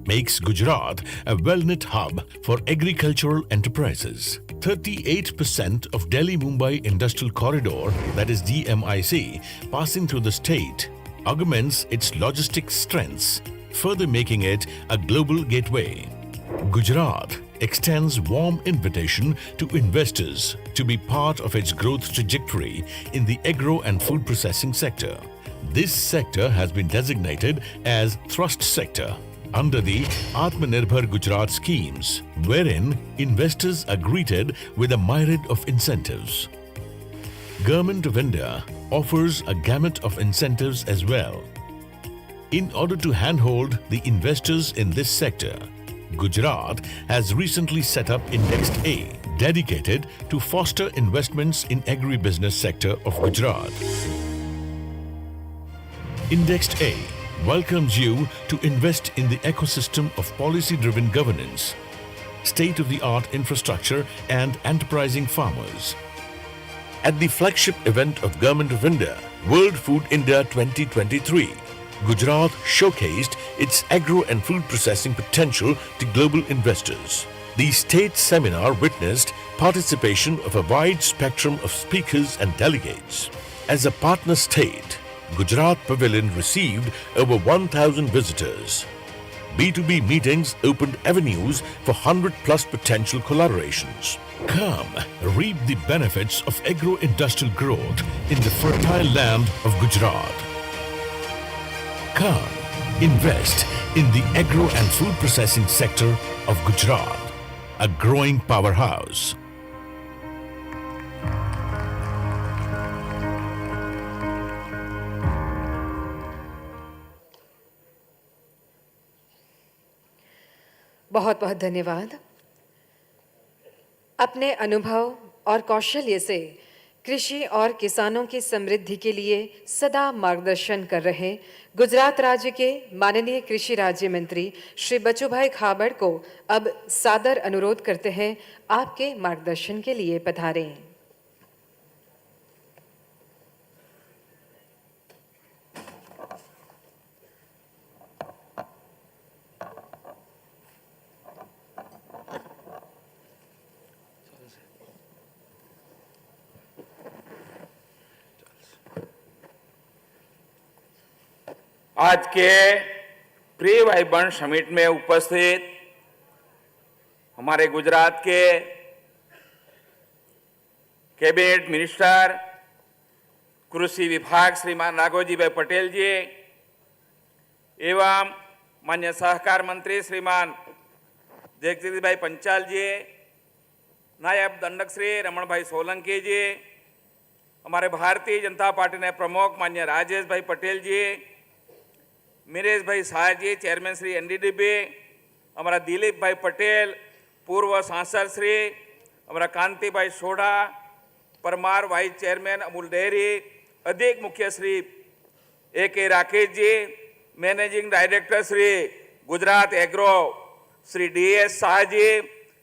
Makes Gujarat a well-knit hub for agricultural enterprises. 38% of Delhi-Mumbai Industrial Corridor, that is DMIC, passing through the state, augments its logistic strengths, further making it a global gateway. Gujarat extends warm invitation to investors to be part of its growth trajectory in the agro and food processing sector. This sector has been designated as thrust sector under the Atmanirbhar Gujarat schemes, wherein investors are greeted with a myriad of incentives. Government of India offers a gamut of incentives as well. In order to handhold the investors in this sector, Gujarat has recently set up Index A, dedicated to foster investments in agribusiness sector of Gujarat. Index A welcomes you to invest in the ecosystem of policy-driven governance, state-of-the-art infrastructure and enterprising farmers. At the flagship event of Government of India, World Food India 2023, Gujarat showcased its agro and food processing potential to global investors. The state seminar witnessed participation of a wide spectrum of speakers and delegates. As a partner state, Gujarat Pavilion received over 1,000 visitors. B2B meetings opened avenues for 100+ potential collaborations. Come, reap the benefits of agro-industrial growth in the fertile land of Gujarat. Come, invest in the agro and food processing sector of Gujarat, a growing powerhouse.
बहुत बहुत धन्यवाद। अपने अनुभव और कौशल्य से कृषि और किसानों की समृद्धि के लिए सदा मार्गदर्शन कर रहे गुजरात राज्य के माननीय कृषि राज्य मंत्री श्री बचुभाई खाबड़ को अब सादर अनुरोध करते हैं, आपके मार्गदर्शन के लिए पधारें।
आज के प्री वाइब्रेंट समिट में उपस्थित हमारे गुजरात के कैबिनेट मिनिस्टर कृषि विभाग श्रीमान राघवजी भाई पटेल जी एवं माननीय सहकार मंत्री श्रीमान जगजीत भाई पंचाल जी, नायब दंडक श्री रमण भाई सोलंकी जी, हमारे भारतीय जनता पार्टी ने प्रमुख माननीय राजेश भाई पटेल जी, मीरेश भाई शाह जी, चेयरमैन श्री एनडीडीबी, हमारा दिलीप भाई पटेल, पूर्व सांसद श्री हमारा Kanti bhai Sodha, Parmar vice chairman Amul dairy, अधिक मुख्य Shri A K. Rakesh ji, managing director Shri Gujarat agro Shri D S. Shah ji,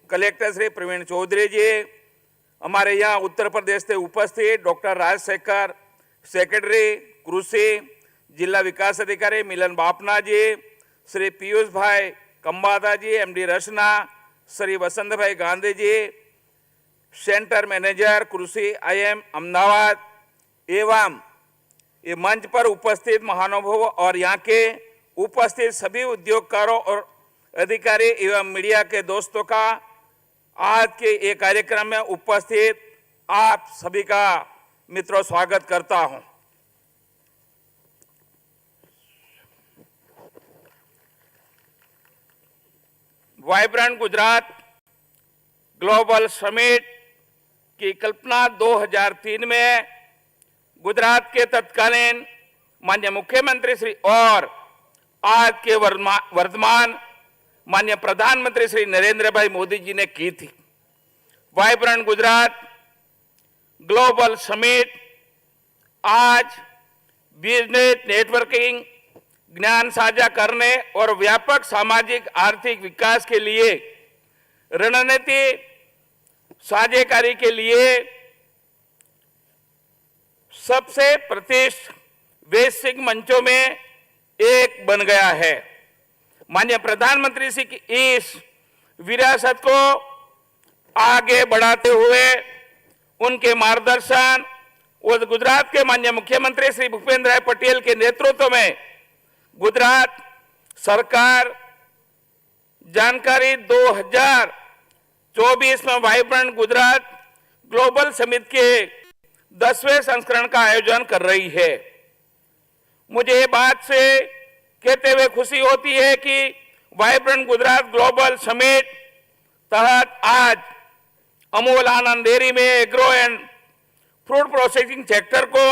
collector Shri Praveen Chaudhary ji, हमारे यहाँ उत्तर प्रदेश से उपस्थित डॉक्टर राजशेखर, सेक्रेटरी कृषि जिला विकास अधिकारी मिलन बापना जी, श्री पीयूष भाई कंबादा जी, एमडी रचना, श्री वसंत भाई गांधी जी, सेंटर मैनेजर कृषि आईएम अहमदाबाद एवं ये मंच पर उपस्थित महानुभाव और यहाँ के उपस्थित सभी उद्योगकारों और अधिकारी एवं मीडिया के दोस्तों का आज के ये कार्यक्रम में उपस्थित आप सभी का मित्रों स्वागत करता हूं। वाइब्रेंट गुजरात ग्लोबल समिट की कल्पना 2003 में गुजरात के तत्कालीन माननीय मुख्यमंत्री श्री और आज के वर्तमान माननीय प्रधानमंत्री श्री नरेंद्र भाई मोदी जी ने की थी। वाइब्रेंट गुजरात ग्लोबल समिट आज बिजनेस नेटवर्किंग, ज्ञान साझा करने और व्यापक सामाजिक आर्थिक विकास के लिए रणनीति साझेदारी के लिए सबसे प्रतिष्ठित वैश्विक मंचों में एक बन गया है। माननीय प्रधानमंत्री जी की इस विरासत को आगे बढ़ाते हुए उनके मार्गदर्शन और गुजरात के माननीय मुख्यमंत्री श्री भूपेंद्र भाई पटेल के नेतृत्व में गुजरात सरकार जानकारी 2024 में वाइब्रेंट गुजरात ग्लोबल समिट के 10वें संस्करण का आयोजन कर रही है। मुझे ये बात से कहते हुए खुशी होती है कि वाइब्रेंट गुजरात ग्लोबल समिट तहत आज अमूल आनंद डेयरी में agro and fruit processing sector को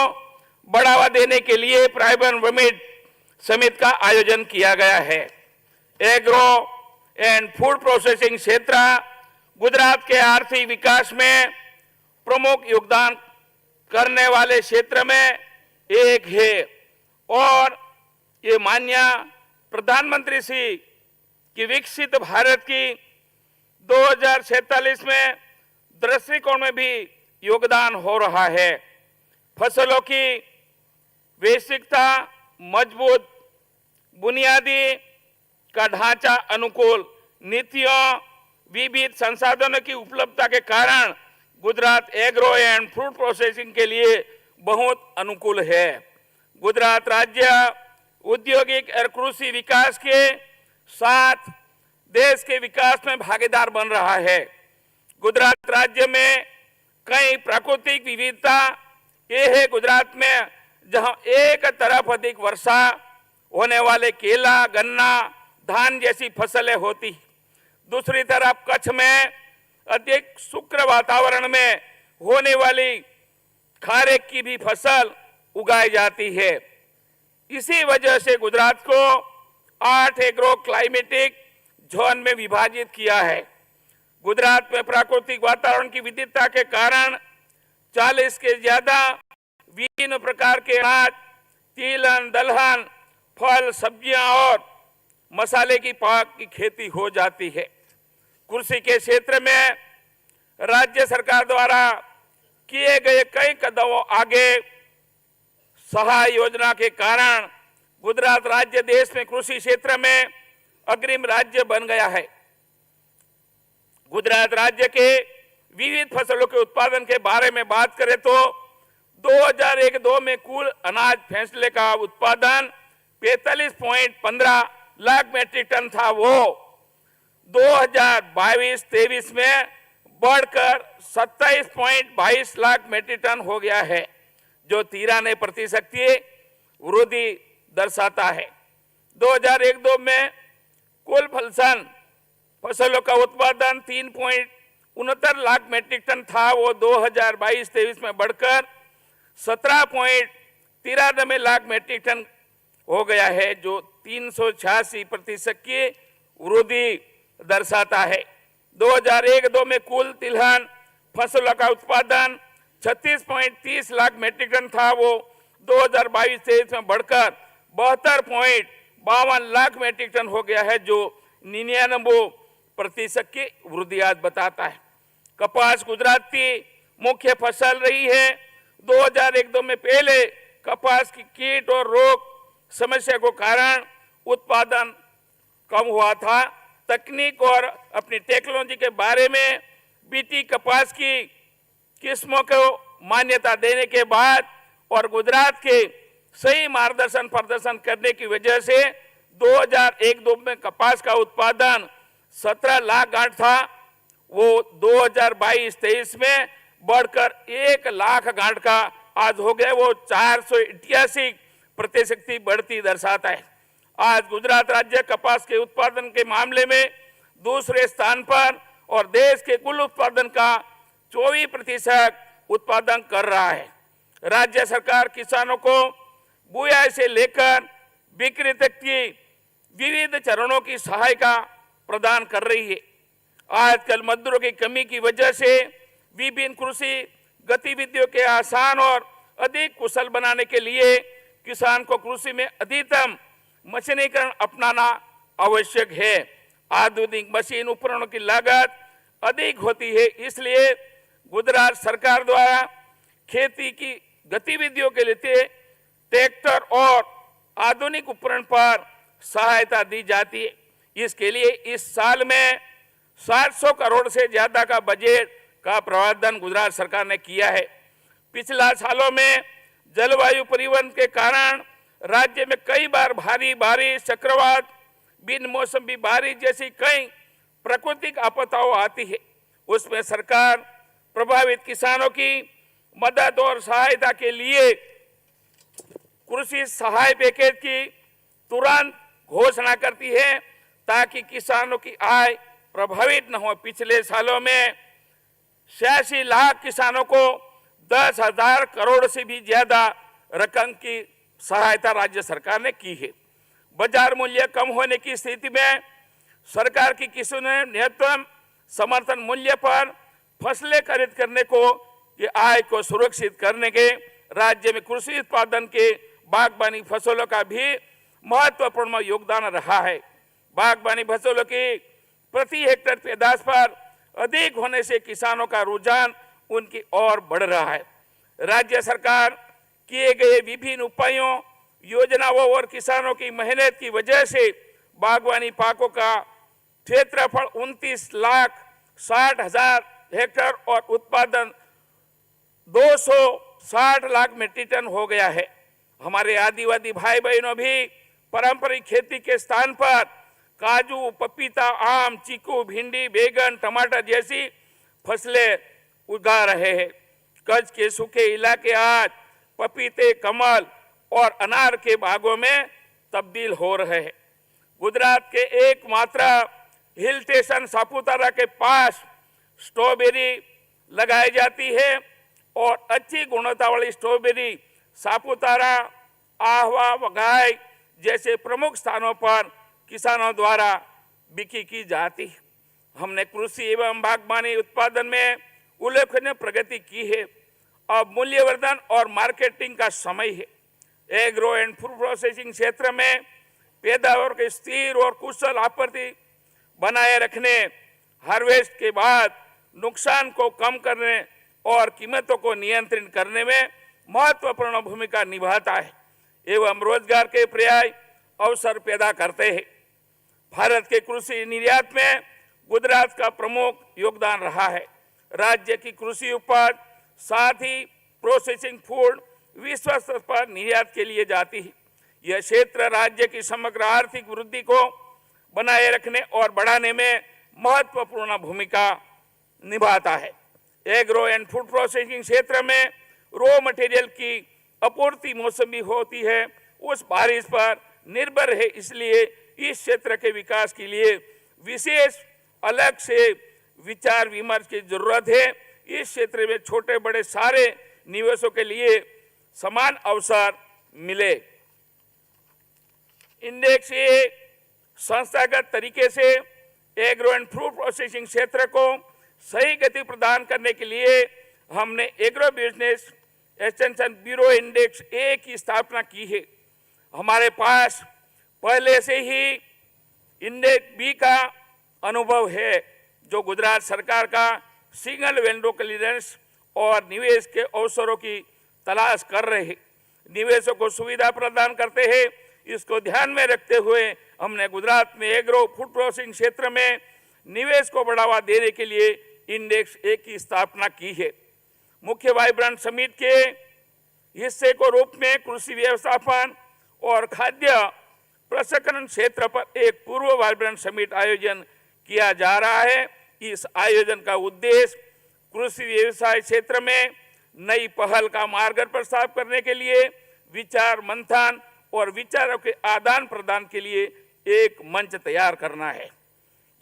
बढ़ावा देने के लिए प्री-वाइब्रेंट समिट का आयोजन किया गया है। एग्रो एंड फूड प्रोसेसिंग क्षेत्र गुजरात के आर्थिक विकास में प्रमुख योगदान करने वाले क्षेत्र में एक है और ये माननीय प्रधानमंत्री श्री की विकसित भारत की 2047 में दृष्टिकोण में भी योगदान हो रहा है। फसलों की वैश्विकता, मजबूत बुनियादी का ढांचा, अनुकूल नीतियों, विविध संसाधनों की उपलब्धता के कारण Gujarat agro and fruit processing के लिए बहुत अनुकूल है। गुजरात राज्य औद्योगिक और कृषि विकास के साथ देश के विकास में भागीदार बन रहा है। गुजरात राज्य में कई प्राकृतिक विविधता ये है गुजरात में, जहां एक तरफ अधिक वर्षा होने वाले केला, गन्ना, धान जैसी फसलें होती, दूसरी तरफ कच्छ में अधिक शुष्क वातावरण में होने वाली खारेक की भी फसल उगाई जाती है। इसी वजह से गुजरात को 8 एग्रो क्लाइमेटिक जोन में विभाजित किया है। गुजरात में प्राकृतिक वातावरण की विविधता के कारण 40 के ज्यादा विभिन्न प्रकार के अनाज, तिलहन, दलहन, फल, सब्जियां और मसाले की पाक की खेती हो जाती है। कृषि के क्षेत्र में राज्य सरकार द्वारा किए गए कई कदमों आगे सहाय योजना के कारण गुजरात राज्य देश में कृषि क्षेत्र में अग्रिम राज्य बन गया है। गुजरात राज्य के विविध फसलों के उत्पादन के बारे में बात करें तो 2001-2 में कुल अनाज फैसले का उत्पादन 45.15 लाख मीट्रिक टन था, वो 2022-23 में बढ़कर 27.22 लाख मीट्रिक टन हो गया है, जो 93% की वृद्धि दर्शाता है। 2001-2 में कुल फसलों का उत्पादन 3.69 लाख मीट्रिक टन था, वो 2022-23 में बढ़कर 17.93 लाख मीट्रिक टन हो गया है, जो 386% की वृद्धि दर्शाता है। 2001-2 में कुल तिलहन फसलों का उत्पादन 36.30 लाख मीट्रिक टन था, वो 2022-23 में बढ़कर 72.52 लाख मीट्रिक टन हो गया है, जो 99% की वृद्धि आज बताता है। कपास गुजरात की मुख्य फसल रही है। 2001-2 में पहले कपास की कीट और रोग समस्या को कारण उत्पादन कम हुआ था। तकनीक और अपनी टेक्नोलॉजी के बारे में बीटी कपास की किस्मों को मान्यता देने के बाद और गुजरात के सही मार्गदर्शन प्रदर्शन करने की वजह से 2001-2 में कपास का उत्पादन 17 लाख गांठ था, वो 2022-23 में बढ़कर 1 लाख गांठ का आज हो गया, वो 488% की बढ़ती दर्शाता है। आज गुजरात राज्य कपास के उत्पादन के मामले में दूसरे स्थान पर और देश के कुल उत्पादन का 24% उत्पादन कर रहा है। राज्य सरकार किसानों को बुआई से लेकर बिक्री तक की विविध चरणों की सहायता प्रदान कर रही है। आजकल मजदूरों की कमी की वजह से विभिन्न कृषि गतिविधियों के आसान और अधिक कुशल बनाने के लिए किसान को कृषि में अधिकतम मशीनीकरण अपनाना आवश्यक है। आधुनिक मशीन उपकरणों की लागत अधिक होती है, इसलिए गुजरात सरकार द्वारा खेती की गतिविधियों के लिए ट्रैक्टर और आधुनिक उपकरण पर सहायता दी जाती है। इसके लिए इस साल में 700 करोड़ से ज्यादा का बजट का प्रावधान गुजरात सरकार ने किया है। पिछला सालों में जलवायु परिवर्तन के कारण राज्य में कई बार भारी बारिश, चक्रवात, बिन मौसमी बारिश जैसी कई प्राकृतिक आपदाएं आती है। उसमें सरकार प्रभावित किसानों की मदद और सहायता के लिए कृषि सहाय पैकेज की तुरंत घोषणा करती है, ताकि किसानों की आय प्रभावित न हो। पिछले सालों में 86 लाख किसानों को 10,000 करोड़ से भी ज्यादा रकम की सहायता राज्य सरकार ने की है। बाजार मूल्य कम होने की स्थिति में सरकार की किसानों ने न्यूनतम समर्थन मूल्य पर फसलें खरीद करने को कि आय को सुरक्षित करने के राज्य में कृषि उत्पादन के बागबानी फसलों का भी महत्वपूर्ण योगदान रहा है। बागबानी फसलों की प्रति हेक्टेयर पैदाश पर अधिक होने से किसानों का रुझान उनकी ओर बढ़ रहा है। राज्य सरकार किए गए विभिन्न उपायों, योजनाओं और किसानों की मेहनत की वजह से बागवानी पाकों का क्षेत्रफल 29,60,000 हेक्टेयर और उत्पादन 260 लाख मीट्रिक टन हो गया है। हमारे आदिवासी भाई बहनों भी पारंपरिक खेती के स्थान पर काजू, पपीता, आम, चीकू, भिंडी, बैगन, टमाटर जैसी फसलें उगा रहे हैं। कच्छ के सूखे इलाके आज पपीते, कमल और अनार के बागों में तब्दील हो रहे हैं। गुजरात के एकमात्र हिल स्टेशन सापुतारा के पास स्ट्रॉबेरी लगाई जाती है और अच्छी गुणवत्ता वाली स्ट्रॉबेरी सापुतारा, आहवा, वघाई जैसे प्रमुख स्थानों पर किसानों द्वारा बिक्री की जाती है। हमने कृषि एवं बागवानी उत्पादन में उल्लेखनीय प्रगति की है। अब मूल्यवर्धन और मार्केटिंग का समय है। एग्रो एंड फूड प्रोसेसिंग क्षेत्र में पैदावार के स्थिर और कुशल आपूर्ति बनाए रखने, हार्वेस्ट के बाद नुकसान को कम करने और कीमतों को नियंत्रित करने में महत्वपूर्ण भूमिका निभाता है एवं रोजगार के पर्याय अवसर पैदा करते हैं। भारत के कृषि निर्यात में गुजरात का प्रमुख योगदान रहा है। राज्य की कृषि उपज साथ ही प्रोसेसिंग फूड विश्व स्तर पर निर्यात के लिए जाती है। यह क्षेत्र राज्य की समग्र आर्थिक वृद्धि को बनाए रखने और बढ़ाने में महत्वपूर्ण भूमिका निभाता है। एग्रो एंड फूड प्रोसेसिंग क्षेत्र में रॉ मटेरियल की आपूर्ति मौसमी होती है, उस बारिश पर निर्भर है। इसलिए इस क्षेत्र के विकास के लिए विशेष अलग से विचार विमर्श की जरूरत है। इस क्षेत्र में छोटे बड़े सारे निवेशों के लिए समान अवसर मिले। इंडेक्स ए संस्थागत तरीके से एग्रो एंड फूड प्रोसेसिंग क्षेत्र को सही गति प्रदान करने के लिए हमने agro business extension bureau index A की स्थापना की है। हमारे पास पहले से ही इंडेक्स बी का अनुभव है, जो गुजरात सरकार का सिंगल विंडो क्लियरेंस और निवेश के अवसरों की तलाश कर रहे हैं, निवेशों को सुविधा प्रदान करते हैं। इसको ध्यान में रखते हुए हमने गुजरात में एग्रो फूड प्रोसेसिंग क्षेत्र में निवेश को बढ़ावा देने के लिए इंडेक्स ए की स्थापना की है। मुख्य वाइब्रेंट समिट के हिस्से को रूप में कृषि व्यवस्थापन और खाद्य प्रसंस्करण क्षेत्र पर एक पूर्व वाइब्रेंट समिट आयोजन किया जा रहा है। इस आयोजन का उद्देश्य कृषि व्यवसाय क्षेत्र में नई पहल का मार्ग प्रस्ताव करने के लिए विचार मंथन और विचारों के आदान प्रदान के लिए एक मंच तैयार करना है।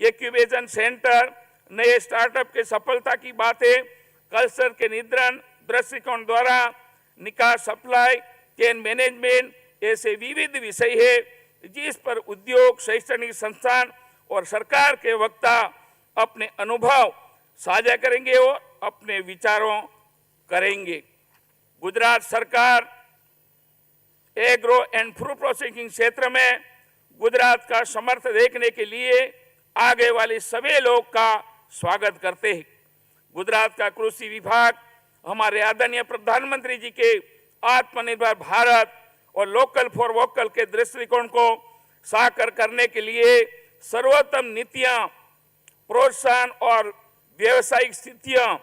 इंक्यूबेशन सेंटर नए स्टार्टअप के सफलता की बातें, कल्चर के नियंत्रण दृष्टिकोण द्वारा निकास, सप्लाई चेन मैनेजमेंट ऐसे विविध विषय है जिस पर उद्योग, शैक्षणिक संस्थान और सरकार के वक्ता अपने अनुभव साझा करेंगे और अपने विचारों करेंगे। गुजरात सरकार एग्रो एंड फूड प्रोसेसिंग क्षेत्र में गुजरात का समर्थन देखने के लिए आगे वाले सभी लोग का स्वागत करते हैं। गुजरात का कृषि विभाग हमारे आदरणीय प्रधानमंत्री जी के आत्मनिर्भर भारत और लोकल फॉर वोकल के दृष्टिकोण को साकार करने के लिए सर्वोत्तम नीतियां, प्रोत्साहन और व्यवसायिक स्थितियां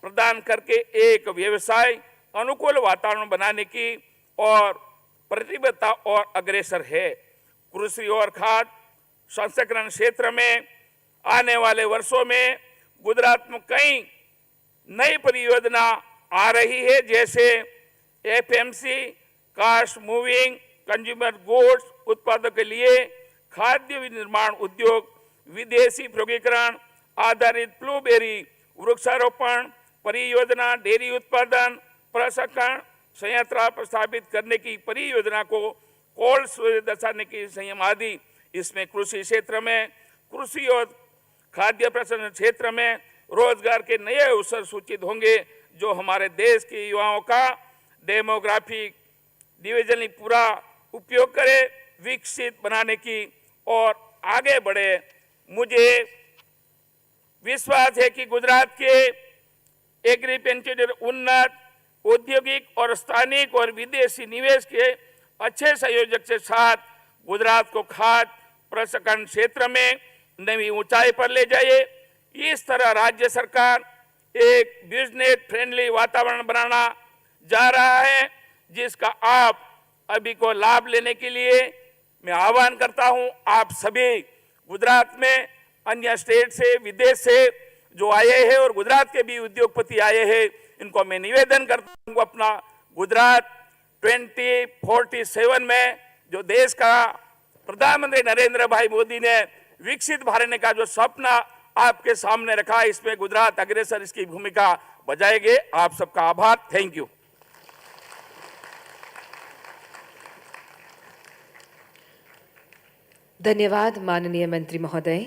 प्रदान करके एक व्यवसाय अनुकूल वातावरण बनाने की और प्रतिबद्धता और अग्रसर है। कृषि और खाद्य संस्करण क्षेत्र में आने वाले वर्षों में गुजरात में कई नई परियोजना आ रही है, जैसे FMC, fast moving consumer goods उत्पादों के लिए खाद्य विनिर्माण उद्योग, विदेशी प्रौद्योगिकरण आधारित ब्लूबेरी वृक्षारोपण परियोजना, डेयरी उत्पादन प्रसंस्करण संयंत्र स्थापित करने की परियोजना को कोल्ड स्टोरेज दर्शाने की संयम आदि। इसमें कृषि क्षेत्र में, कृषि और खाद्य प्रसंस्करण क्षेत्र में रोजगार के नए अवसर सूचित होंगे, जो हमारे देश के युवाओं का डेमोग्राफिक डिवीजन पूरा उपयोग करे, विकसित बनाने की और आगे बढ़े। मुझे विश्वास है कि गुजरात के एग्रीकल्चर उन्नत औद्योगिक और स्थानिक और विदेशी निवेश के अच्छे संयोजक के साथ गुजरात को खाद्य प्रसंस्करण क्षेत्र में नई ऊंचाई पर ले जाए। इस तरह राज्य सरकार एक बिजनेस फ्रेंडली वातावरण बनाना जा रहा है, जिसका आप अभी को लाभ लेने के लिए मैं आह्वान करता हूं। आप सभी गुजरात में अन्य स्टेट से, विदेश से जो आए हैं और गुजरात के भी उद्योगपति आए हैं, इनको मैं निवेदन करता हूँ अपना गुजरात 2047 में जो देश का प्रधानमंत्री नरेंद्र भाई मोदी ने विकसित भारत का जो सपना आपके सामने रखा, इसमें गुजरात अग्रेसर इसकी भूमिका बजाएंगे। आप सबका आभार। Thank you.
धन्यवाद माननीय मंत्री महोदय।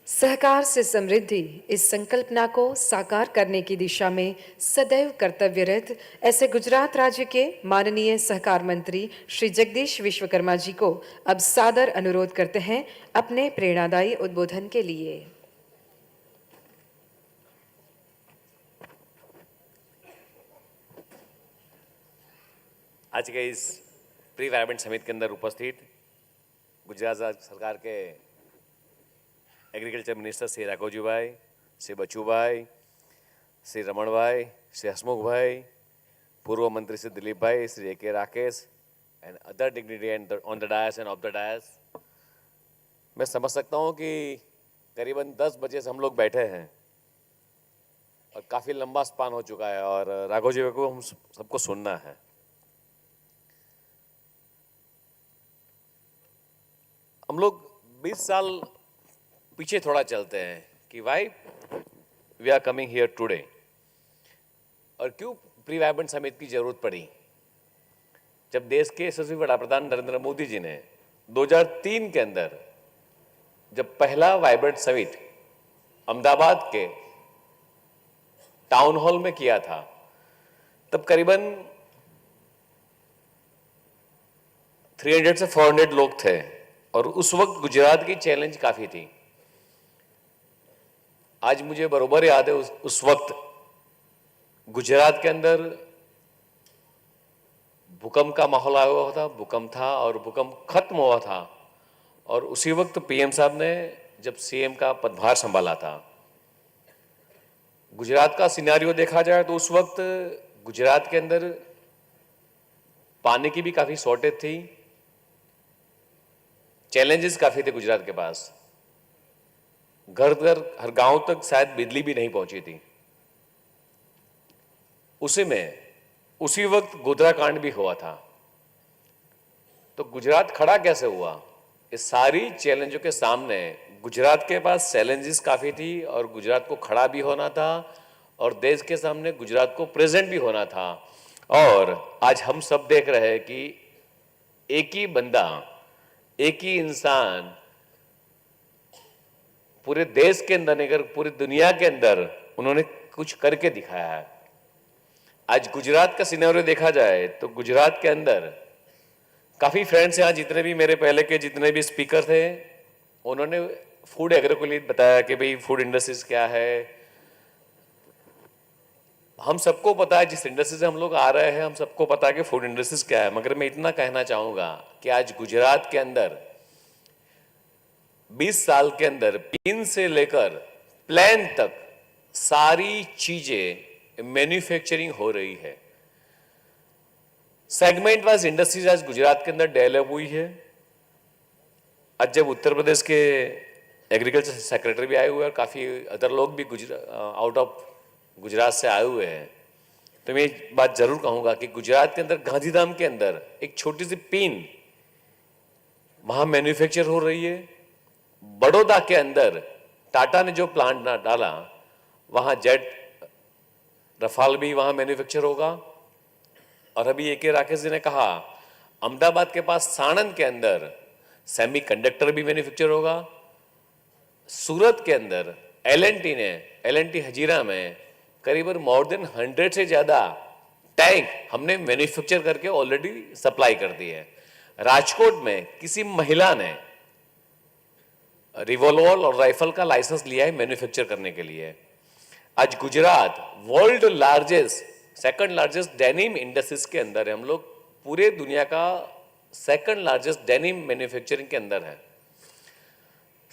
सहकार से समृद्धि इस संकल्पना को साकार करने की दिशा में सदैव कर्तव्यरत ऐसे गुजरात राज्य के माननीय सहकार मंत्री श्री जगदीश विश्वकर्मा जी को अब सादर अनुरोध करते हैं अपने प्रेरणादायी उद्बोधन के लिए।
आज के इस प्री वाइब्रेंट समिट के अंदर उपस्थित गुजरात राज्य सरकार के एग्रीकल्चर मिनिस्टर श्री राघवजी भाई, श्री बच्चू भाई, श्री रमण भाई, श्री हसमुख भाई, पूर्व मंत्री Shri Dilip bhai, Shri A.K. Rakesh and other dignity and on the dais and off the dais. मैं समझ सकता हूँ कि करीबन 10 बजे से हम लोग बैठे हैं और काफ़ी लंबा स्पान हो चुका है और राघवजी भाई को हम सबको सुनना है। हम लोग 20 साल पीछे थोड़ा चलते हैं कि why we are coming here today और क्यों प्री वाइब्रेंट समिट की जरूरत पड़ी। जब देश के यशस्वी वडाप्रधान नरेंद्र मोदी जी ने 2003 के अंदर जब पहला वाइब्रेंट समिट अहमदाबाद के टाउन हॉल में किया था, तब करीबन 300 से 400 लोग थे और उस वक्त गुजरात की चैलेंज काफी थी। आज मुझे बरोबर याद है उस वक्त गुजरात के अंदर भूकंप का माहौल आया हुआ था, भूकंप था और भूकंप खत्म हुआ था और उसी वक्त पीएम साहब ने जब सीएम का पदभार संभाला था। गुजरात का सिनेरियो देखा जाए तो उस वक्त गुजरात के अंदर पानी की भी काफी शॉर्टेज थी, चैलेंजेस काफी थे गुजरात के पास। घर घर हर गांव तक शायद बिजली भी नहीं पहुंची थी। उसी वक्त गोधरा कांड भी हुआ था। तो गुजरात खड़ा कैसे हुआ? इस सारी चैलेंजों के सामने गुजरात के पास चैलेंजेस काफी थी और गुजरात को खड़ा भी होना था और देश के सामने गुजरात को प्रेजेंट भी होना था। और आज हम सब देख रहे हैं कि एक ही बंदा, एक ही इंसान पूरे देश के अंदर नहीं, पूरी दुनिया के अंदर उन्होंने कुछ करके दिखाया है। आज गुजरात का सिनेरियो देखा जाए तो गुजरात के अंदर काफी फ्रेंड्स यहाँ, जितने भी मेरे पहले के जितने भी स्पीकर थे, उन्होंने फूड एग्रो के लिए बताया कि भाई फूड इंडस्ट्रीज क्या है। हम सबको पता है, जिस इंडस्ट्री से हम लोग आ रहे हैं, हम सबको पता है कि फूड इंडस्ट्रीज क्या है। मगर मैं इतना कहना चाहूंगा कि आज गुजरात के अंदर 20 साल के अंदर पिन से लेकर प्लान तक सारी चीजें मैन्युफैक्चरिंग हो रही है। सेगमेंट वाइज इंडस्ट्रीज आज गुजरात के अंदर डेवलप हुई है। आज जब उत्तर प्रदेश के एग्रीकल्चर सेक्रेटरी भी आए हुए हैं और काफी अदर लोग भी आउट ऑफ गुजरात से आए हुए हैं, तो मैं एक बात जरूर कहूंगा कि गुजरात के अंदर गांधीधाम के अंदर एक छोटी सी पिन वहां मैन्युफैक्चर हो रही है। बड़ौदा के अंदर टाटा ने जो प्लांट डाला, वहां जेट रफाल भी वहां मैन्युफैक्चर होगा। और अभी A.K. राकेश जी ने कहा अहमदाबाद के पास साणंद के अंदर सेमीकंडक्टर भी मैन्युफैक्चर होगा। सूरत के अंदर L&T हजीरा में करीबन मोर देन 100 से ज्यादा टैंक हमने मैन्युफैक्चर करके ऑलरेडी सप्लाई कर दी है। राजकोट में किसी महिला ने रिवॉल्वर और राइफल का लाइसेंस लिया है मैन्युफैक्चर करने के लिए। आज Gujarat world largest, second largest denim industries के अंदर है। हम लोग पूरे दुनिया का सेकंड लार्जेस्ट डेनिम मैन्युफैक्चरिंग के अंदर है।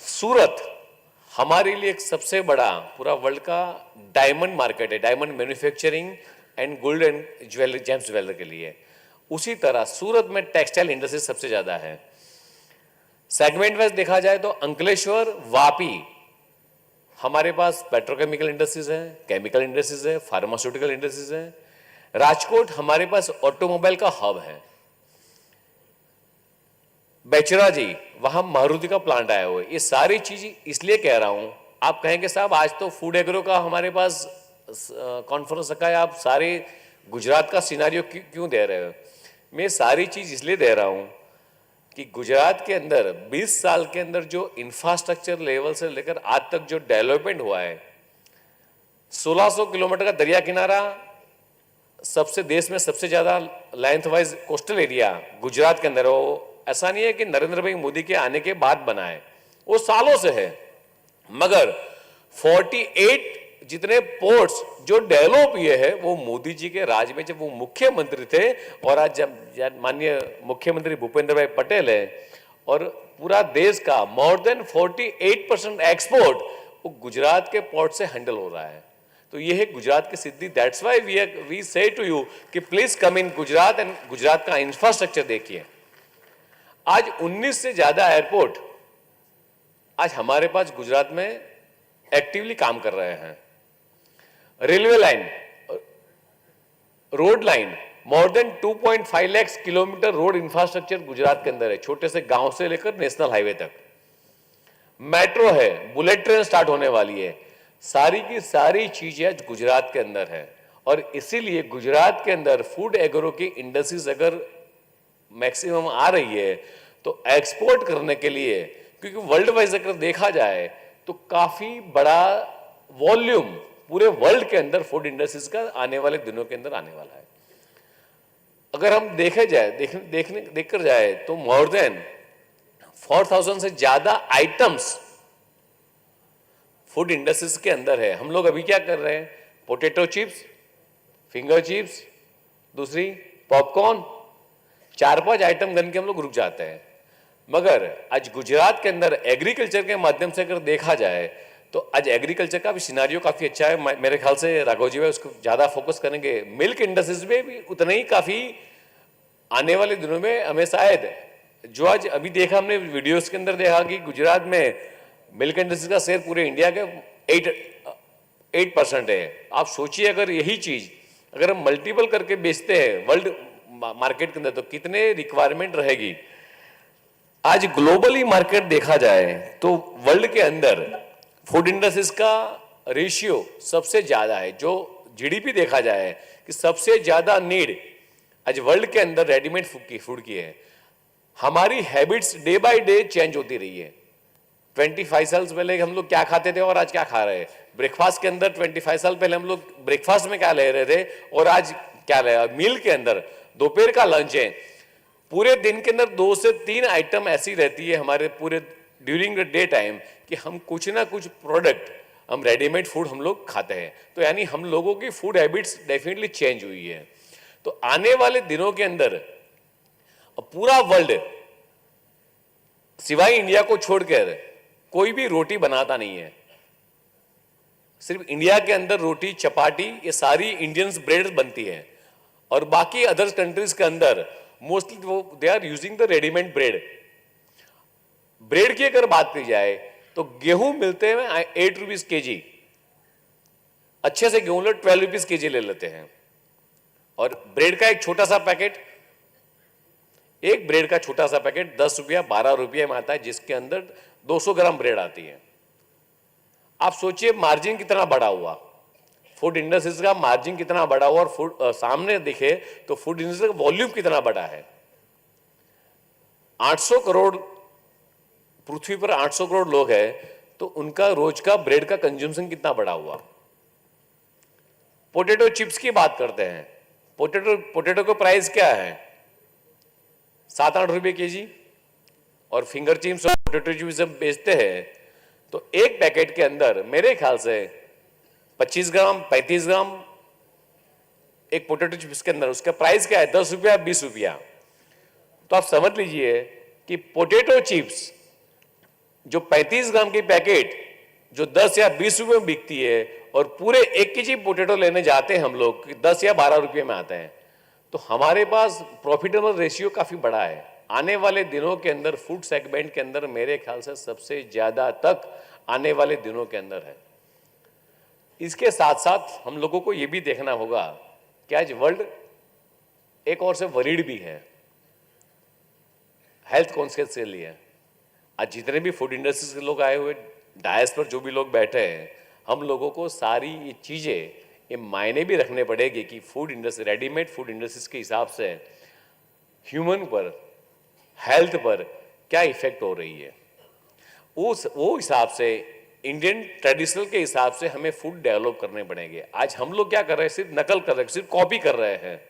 सूरत हमारे लिए एक सबसे बड़ा पूरा वर्ल्ड का डायमंड मार्केट है, diamond manufacturing and gold and jewellery, James jewellery के लिए। उसी तरह सूरत में टेक्सटाइल इंडस्ट्री सबसे ज्यादा है। सेगमेंट वाइज देखा जाए तो अंकलेश्वर, वापी हमारे पास पेट्रोकेमिकल इंडस्ट्रीज है, केमिकल इंडस्ट्रीज है, फार्मास्यूटिकल इंडस्ट्रीज है। राजकोट हमारे पास ऑटोमोबाइल का हब है। बेचराजी वहां मारुति का प्लांट आया हुआ है। ये सारी चीज इसलिए कह रहा हूं, आप कहेंगे साहब आज तो फूड एग्रो का हमारे पास कॉन्फ्रेंस रखा है, आप सारे गुजरात का सिनारियो क्यों दे रहे हो? मैं सारी चीज इसलिए दे रहा हूं कि गुजरात के अंदर 20 साल के अंदर जो इंफ्रास्ट्रक्चर लेवल से लेकर आज तक जो डेवलपमेंट हुआ है, 1600 किलोमीटर का दरिया किनारा, सबसे देश में सबसे ज्यादा length wise coastal area Gujarat के अंदर। वो ऐसा नहीं है कि नरेंद्र भाई मोदी के आने के बाद बना है, वो सालों से है। मगर 48 जितने पोर्ट्स जो डेवलप हुए हैं वो मोदी जी के राज में जब वो मुख्यमंत्री थे, और आज जब माननीय मुख्यमंत्री भूपेंद्र भाई पटेल है, और पूरा देश का मोर देन 48% एक्सपोर्ट वो गुजरात के पोर्ट से हैंडल हो रहा है। तो ये है गुजरात की सिद्धि। दैट्स वाई वी से टू यू कि please come in Gujarat and Gujarat का इंफ्रास्ट्रक्चर देखिए। आज 19 से ज्यादा एयरपोर्ट आज हमारे पास गुजरात में एक्टिवली काम कर रहे हैं। Railway line, road line, more than 2.5 lakh kilometre road infrastructure Gujarat के अंदर है, छोटे से गांव से लेकर नेशनल हाईवे तक। मेट्रो है, बुलेट ट्रेन स्टार्ट होने वाली है। सारी की सारी चीजें आज गुजरात के अंदर है, और इसीलिए गुजरात के अंदर फूड एग्रो की इंडस्ट्रीज अगर मैक्सिमम आ रही है तो एक्सपोर्ट करने के लिए, क्योंकि वर्ल्ड वाइज अगर देखा जाए तो काफी बड़ा वॉल्यूम पूरे वर्ल्ड के अंदर फूड इंडस्ट्रीज का आने वाले दिनों के अंदर आने वाला है। अगर हम देखकर जाए तो मोर देन 4000 से ज्यादा आइटम्स फूड इंडस्ट्रीज के अंदर है। हम लोग अभी क्या कर रहे हैं? पोटैटो चिप्स, फिंगर चिप्स, दूसरी पॉपकॉर्न, 4-5 आइटम गन के हम लोग रुक जाते हैं। मगर आज गुजरात के अंदर एग्रीकल्चर के माध्यम से अगर देखा जाए तो आज एग्रीकल्चर का भी सिनारियो काफी अच्छा है। मेरे ख्याल से राघव जी भाई उसको ज्यादा फोकस करेंगे। मिल्क इंडस्ट्रीज में भी उतना ही काफी आने वाले दिनों में हमें शायद, जो आज अभी देखा हमने वीडियोस के अंदर देखा कि गुजरात में मिल्क इंडस्ट्री का शेयर पूरे इंडिया के 8% है। आप सोचिए अगर यही चीज अगर हम मल्टीपल करके बेचते हैं वर्ल्ड मार्केट के अंदर तो कितने रिक्वायरमेंट रहेगी। आज ग्लोबली मार्केट देखा जाए तो वर्ल्ड के अंदर फूड इंडस्ट्रीज का रेशियो सबसे ज्यादा है। जो जीडीपी देखा जाए कि सबसे ज्यादा नीड आज वर्ल्ड के अंदर रेडीमेड फूड की है। हमारी habits day by day change होती रही है। 25 साल पहले हम लोग क्या खाते थे और आज क्या खा रहे हैं। ब्रेकफास्ट के अंदर 25 साल पहले हम लोग ब्रेकफास्ट में क्या ले रहे थे और आज क्या ले रहे हैं। मील के अंदर दोपहर का लंच है, पूरे दिन के अंदर 2 से 3 आइटम ऐसी रहती है हमारे पूरे ड्यूरिंग द डे टाइम कि हम कुछ ना कुछ प्रोडक्ट हम रेडीमेड फूड हम लोग खाते हैं। तो यानी हम लोगों की फूड हैबिट्स डेफिनेटली चेंज हुई है। तो आने वाले दिनों के अंदर पूरा वर्ल्ड सिवाय इंडिया को छोड़कर कोई भी रोटी बनाता नहीं है। सिर्फ इंडिया के अंदर रोटी, चपाती, ये सारी इंडियंस ब्रेड बनती है, और बाकी अदर कंट्रीज के अंदर मोस्टली वो they are using the readymade bread. Bread की अगर बात की जाए तो गेहूं मिलते हैं 8 रुपीज केजी, अच्छे से गेहूं लो 12 रुपीज केजी ले लेते हैं। और ब्रेड का एक छोटा सा पैकेट, एक ब्रेड का छोटा सा पैकेट 10 रुपया 12 रुपये में आता है, जिसके अंदर 200 ग्राम ब्रेड आती है। आप सोचिए मार्जिन कितना बड़ा हुआ, फूड इंडस्ट्रीज का मार्जिन कितना बड़ा हुआ, और फूड सामने दिखे तो फूड इंडस्ट्री का वॉल्यूम कितना बड़ा है। 800 करोड़ पृथ्वी पर 800 करोड़ लोग हैं, तो उनका रोज का ब्रेड का कंज्यूमशन कितना बड़ा हुआ। पोटैटो चिप्स की बात करते हैं, पोटैटो का प्राइस क्या है 7-8 रुपए केजी, और फिंगर चिप्स और पोटैटो चिप्स जब बेचते हैं तो एक पैकेट के अंदर मेरे ख्याल से 25 ग्राम 35 ग्राम एक पोटैटो चिप्स के अंदर उसका प्राइस क्या है 10 रुपया 20 रुपया। तो आप समझ लीजिए कि पोटैटो चिप्स जो 35 ग्राम की पैकेट जो 10 या 20 रुपए में बिकती है, और पूरे 1 केजी पोटैटो लेने जाते हैं हम लोग 10 या 12 रुपये में आते हैं। तो हमारे पास प्रॉफिटेबल रेशियो काफी बड़ा है। आने वाले दिनों के अंदर फूड सेगमेंट के अंदर मेरे ख्याल से सबसे ज़्यादा तक आने वाले दिनों के अंदर है। इसके साथ साथ हम लोगों को ये भी देखना होगा कि आज वर्ल्ड एक और से वरीड भी है हेल्थ कॉन्शियस के लिए। आज जितने भी फूड इंडस्ट्रीज के लोग आए हुए, डायस पर जो भी लोग बैठे हैं, हम लोगों को सारी ये चीज़ें, ये मायने भी रखने पड़ेगी कि food industry, readymade food industries के हिसाब से ह्यूमन पर, हेल्थ पर क्या इफेक्ट हो रही है। वो हिसाब से इंडियन ट्रेडिशनल के हिसाब से हमें फूड डेवलप करने पड़ेंगे। आज हम लोग क्या कर रहे हैं, सिर्फ नकल कर रहे हैं, सिर्फ कॉपी कर रहे हैं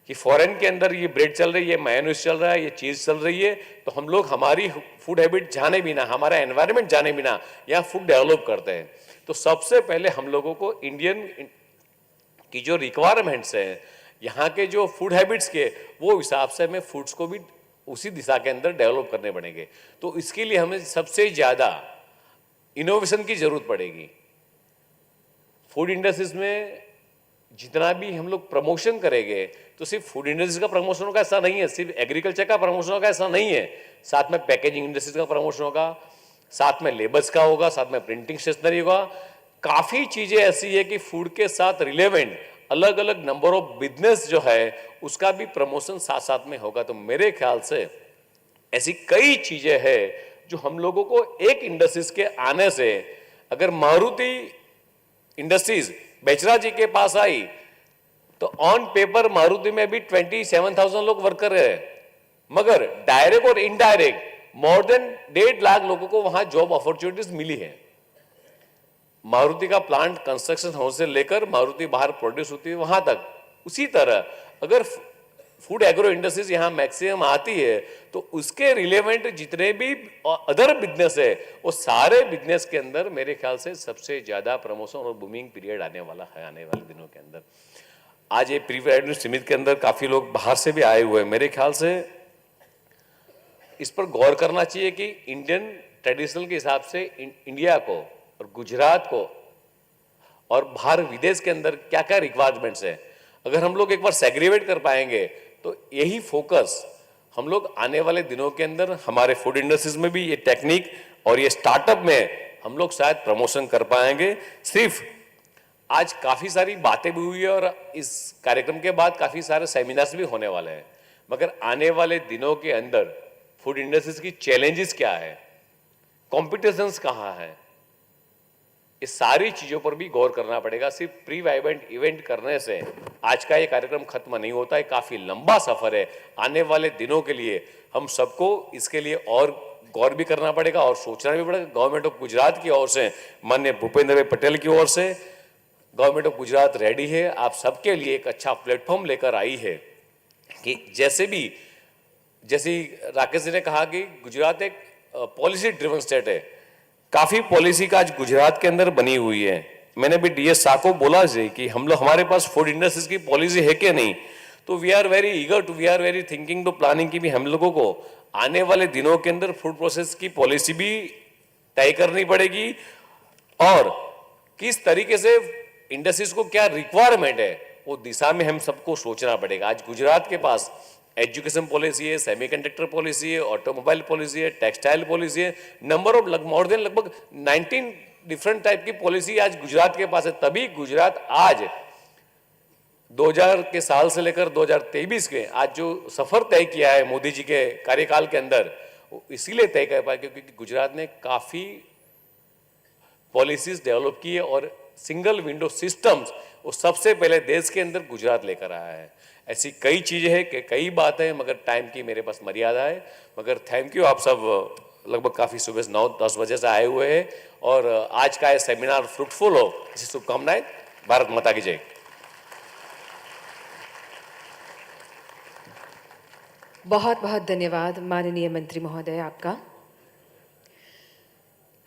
कि फॉरेन के अंदर ये ब्रेड चल रही है, मेयोनीज चल रहा है, ये चीज़ चल रही है, तो हम लोग हमारी फूड हैबिट जाने बिना, हमारा एनवायरनमेंट जाने बिना यहाँ फूड डेवलप करते हैं। तो सबसे पहले हम लोगों को इंडियन की जो रिक्वायरमेंट्स हैं, यहाँ के जो फूड हैबिट्स के, वो हिसाब से हमें फूड्स को भी उसी दिशा के अंदर डेवलप करने पड़ेंगे। तो इसके लिए हमें सबसे ज़्यादा इनोवेशन की जरूरत पड़ेगी। फूड इंडस्ट्रीज में जितना भी हम लोग प्रमोशन करेंगे, तो सिर्फ फूड इंडस्ट्रीज का प्रमोशन होगा ऐसा नहीं है, सिर्फ एग्रीकल्चर का प्रमोशन होगा ऐसा नहीं है, साथ में पैकेजिंग इंडस्ट्रीज का प्रमोशन होगा, साथ में लेबर्स का होगा, साथ में प्रिंटिंग स्टेशनरी होगा। काफ़ी चीज़ें ऐसी है कि फूड के साथ रिलेवेंट अलग अलग नंबर ऑफ बिजनेस जो है उसका भी प्रमोशन साथ साथ में होगा। तो मेरे ख्याल से ऐसी कई चीज़ें हैं जो हम लोगों को एक इंडस्ट्रीज के आने से, अगर मारुति इंडस्ट्रीज बेचरा जी के पास आई तो ऑन पेपर मारुति में भी 27,000 लोग वर्कर है, मगर डायरेक्ट और इनडायरेक्ट मोर देन 1.5 लाख लोगों को वहां जॉब अपॉर्चुनिटीज मिली है। मारुति का प्लांट कंस्ट्रक्शन हाउस से लेकर मारुति बाहर प्रोड्यूस होती है वहां तक। उसी तरह अगर फूड एग्रो इंडस्ट्रीज यहाँ मैक्सिमम आती है तो उसके रिलेवेंट जितने भी अदर बिजनेस है, वो सारे बिजनेस के अंदर मेरे ख्याल से सबसे ज्यादा प्रमोशन और बूमिंग पीरियड आने वाला है आने वाले दिनों के अंदर। आज ये प्री-वाइब्रेंट समिट के अंदर काफी लोग बाहर से भी आए हुए हैं। मेरे ख्याल से इस पर गौर करना चाहिए कि इंडियन ट्रेडिशनल के हिसाब से इंडिया को और गुजरात को और बाहर विदेश के अंदर क्या क्या रिक्वायरमेंट्स है, अगर हम लोग एक बार सेग्रीगेट कर पाएंगे तो यही फोकस हम लोग आने वाले दिनों के अंदर हमारे फूड इंडस्ट्रीज में भी ये टेक्निक और ये स्टार्टअप में हम लोग शायद प्रमोशन कर पाएंगे। सिर्फ आज काफ़ी सारी बातें भी हुई है और इस कार्यक्रम के बाद काफ़ी सारे सेमिनार्स भी होने वाले हैं, मगर आने वाले दिनों के अंदर फूड इंडस्ट्रीज की चैलेंजेस क्या है, कॉम्पिटिशन्स कहाँ है, इस सारी चीज़ों पर भी गौर करना पड़ेगा। सिर्फ प्री वाइब्रेंट इवेंट करने से आज का ये कार्यक्रम खत्म नहीं होता है, काफ़ी लंबा सफ़र है। आने वाले दिनों के लिए हम सबको इसके लिए और गौर भी करना पड़ेगा और सोचना भी पड़ेगा। गवर्नमेंट ऑफ गुजरात की ओर से, माननीय भूपेंद्र भाई पटेल की ओर से गवर्नमेंट ऑफ गुजरात रेडी है, आप सबके लिए एक अच्छा प्लेटफॉर्म लेकर आई है कि जैसे राकेश जी ने कहा कि गुजरात एक पॉलिसी ड्रिवन स्टेट है, काफ़ी पॉलिसी का आज गुजरात के अंदर बनी हुई है। मैंने भी डीएस शाह को बोला जी कि हम लोग, हमारे पास फूड इंडस्ट्रीज की पॉलिसी है कि नहीं, तो we are very eager to, we are very thinking to planning की भी हम लोगों को आने वाले दिनों के अंदर फूड प्रोसेस की पॉलिसी भी तय करनी पड़ेगी और किस तरीके से इंडस्ट्रीज को क्या रिक्वायरमेंट है वो दिशा में हम सबको सोचना पड़ेगा। आज गुजरात के पास एजुकेशन पॉलिसी है, सेमीकंडक्टर पॉलिसी है, ऑटोमोबाइल पॉलिसी है, टेक्सटाइल पॉलिसी है, नंबर ऑफ मोर देन लगभग 19 डिफरेंट टाइप की पॉलिसी आज गुजरात के पास है। तभी गुजरात आज 2000 के साल से लेकर 2023 के आज जो सफर तय किया है मोदी जी के कार्यकाल के अंदर, वो इसीलिए तय कर पाया क्योंकि गुजरात ने काफी पॉलिसीज डेवलप की है और सिंगल विंडो सिस्टम्स वो सबसे पहले देश के अंदर गुजरात लेकर आया है। ऐसी कई चीजें हैं कि कई बातें हैं, मगर टाइम की मेरे पास मर्यादा है। मगर थैंक यू, आप सब लगभग काफी सुबह 9-10 बजे से आए हुए हैं और आज का ये सेमिनार फ्रूटफुल हो, इसी शुभकामनाएं। भारत माता की जय।
बहुत बहुत धन्यवाद माननीय मंत्री महोदय आपका।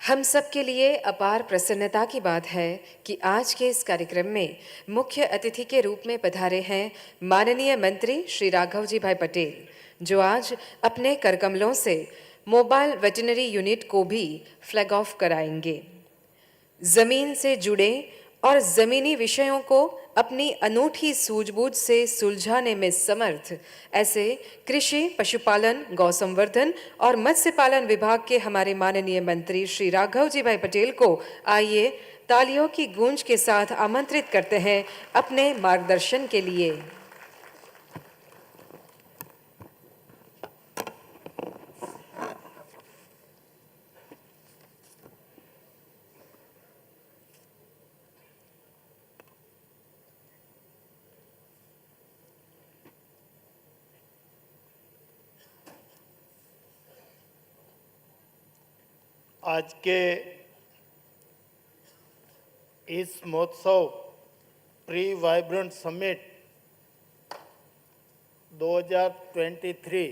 हम सब के लिए अपार प्रसन्नता की बात है कि आज के इस कार्यक्रम में मुख्य अतिथि के रूप में पधारे हैं माननीय मंत्री श्री राघव जी भाई पटेल, जो आज अपने करकमलों से मोबाइल वेटरनरी यूनिट को भी फ्लैग ऑफ कराएंगे। ज़मीन से जुड़े और ज़मीनी विषयों को अपनी अनूठी सूझबूझ से सुलझाने में समर्थ ऐसे कृषि, पशुपालन, गौ संवर्धन और मत्स्य पालन विभाग के हमारे माननीय मंत्री श्री राघव जी भाई पटेल को आइए तालियों की गूंज के साथ आमंत्रित करते हैं अपने मार्गदर्शन के लिए।
आज के इस महोत्सव प्री वाइब्रेंट समिट 2023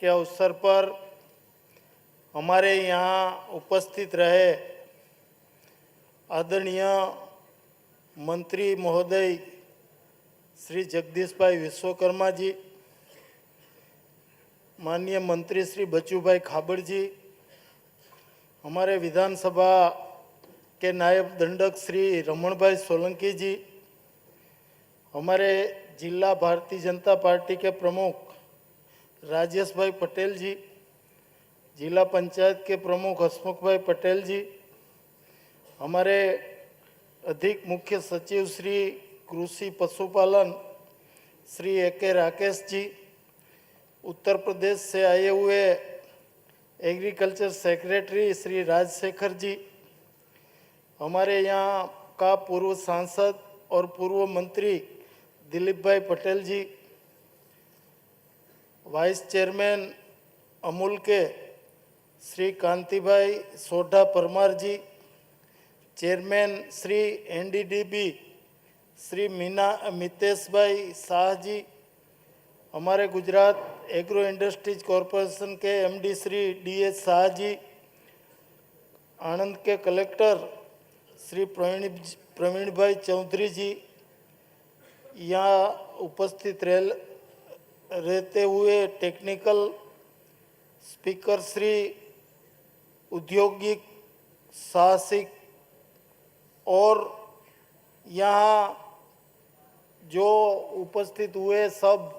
के अवसर पर हमारे यहाँ उपस्थित रहे आदरणीय मंत्री महोदय श्री जगदीश भाई विश्वकर्मा जी, माननीय मंत्री श्री बच्चू भाई खाबड़ जी, हमारे विधानसभा के नायब दंडक श्री रमण भाई सोलंकी जी, हमारे जिला भारतीय जनता पार्टी के प्रमुख राजेश भाई पटेल जी, जिला पंचायत के प्रमुख हसमुख भाई पटेल जी, हमारे अधिक मुख्य सचिव श्री कृषि पशुपालन श्री ए.के. राकेश जी, उत्तर प्रदेश से आए हुए एग्रीकल्चर सेक्रेटरी श्री राजशेखर जी, हमारे यहाँ का पूर्व सांसद और पूर्व मंत्री दिलीप भाई पटेल जी, वाइस चेयरमैन अमूल के श्री कांति भाई सोढ़ा परमार जी, चेयरमैन श्री एनडीडीबी श्री मितेश भाई शाह जी, हमारे गुजरात एग्रो इंडस्ट्रीज कॉरपोरेशन के एमडी श्री डी.एच. शाह जी, आनंद के कलेक्टर श्री प्रवीण भाई चौधरी जी, यहाँ उपस्थित रहते हुए टेक्निकल स्पीकर श्री औद्योगिक साहसिक और यहाँ जो उपस्थित हुए सब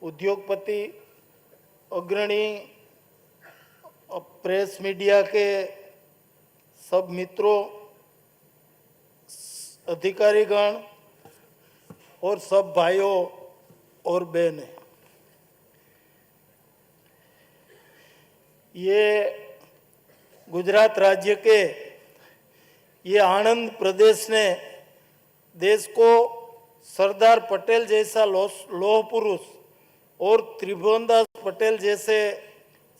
उद्योगपति, अग्रणी, प्रेस मीडिया के सब मित्रों, अधिकारीगण और सब भाइयों और बहनें, ये गुजरात राज्य के ये आनंद प्रदेश ने देश को सरदार पटेल जैसा लौह पुरुष और त्रिभुवनदास पटेल जैसे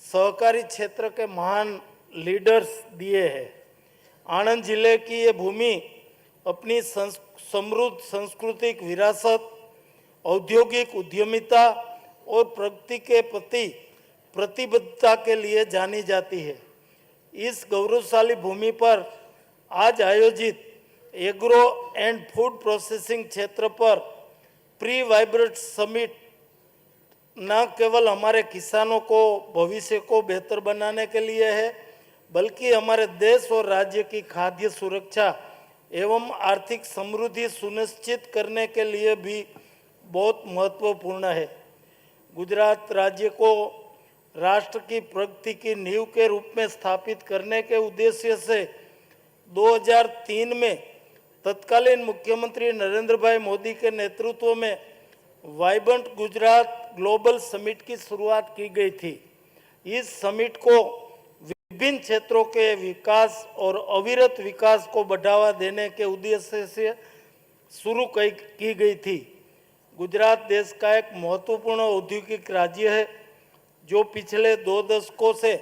सहकारी क्षेत्र के महान लीडर्स दिए हैं। आनंद जिले की ये भूमि अपनी समृद्ध सांस्कृतिक विरासत, औद्योगिक उद्यमिता और प्रगति के प्रति प्रतिबद्धता के लिए जानी जाती है। इस गौरवशाली भूमि पर आज आयोजित एग्रो एंड फूड प्रोसेसिंग क्षेत्र पर प्री वाइब्रेंट समिट न केवल हमारे किसानों को भविष्य को बेहतर बनाने के लिए है, बल्कि हमारे देश और राज्य की खाद्य सुरक्षा एवं आर्थिक समृद्धि सुनिश्चित करने के लिए भी बहुत महत्वपूर्ण है। गुजरात राज्य को राष्ट्र की प्रगति की नींव के रूप में स्थापित करने के उद्देश्य से 2003 में तत्कालीन मुख्यमंत्री नरेंद्र भाई मोदी के नेतृत्व में वाइब्रेंट गुजरात ग्लोबल समिट की शुरुआत की गई थी। इस समिट को विभिन्न क्षेत्रों के विकास और अविरत विकास को बढ़ावा देने के उद्देश्य से शुरू की गई थी। गुजरात देश का एक महत्वपूर्ण औद्योगिक राज्य है जो पिछले 2 दशकों से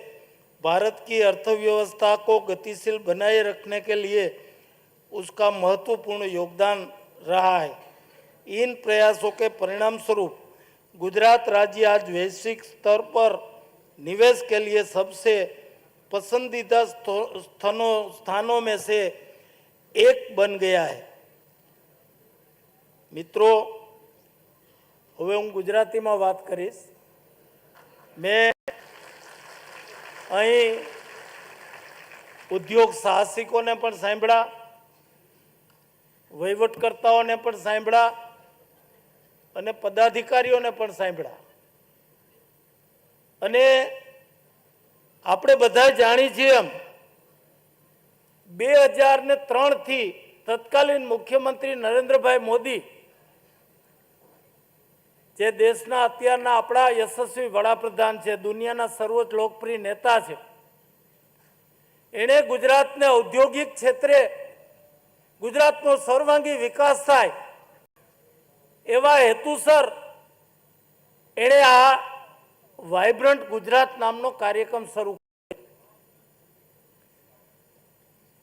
भारत की अर्थव्यवस्था को गतिशील बनाए रखने के लिए उसका महत्वपूर्ण योगदान रहा है। इन प्रयासों के परिणाम स्वरूप गुजरात राज्य आज वैश्विक स्तर पर निवेश के लिए सबसे पसंदीदा स्थानों में से एक बन गया है। मित्रों, હવે હું ગુજરાતીમાં વાત કરીશ। मैं અહીં ઉદ્યોગ સાહસિકોને પણ સાંભળ્યા, વહીવટકર્તાઓને પણ સાંભળ્યા અને પદાધિકારીઓને પણ સાંભળ્યા. અને આપણે બધા જાણીએ છીએ એમ 2003 થી તત્કાલીન મુખ્યમંત્રી નરેન્દ્રભાઈ મોદી, જે દેશના અત્યારના આપણા યશસ્વી વડાપ્રધાન છે, દુનિયાના સર્વોચ્ચ લોકપ્રિય નેતા છે, એણે ગુજરાતને ઔદ્યોગિક ક્ષેત્રે ગુજરાતનો સર્વાંગી વિકાસ થાય એવા હેતુસર એણે આ વાઇબ્રન્ટ ગુજરાત નામનો કાર્યક્રમ શરૂ કર્યો.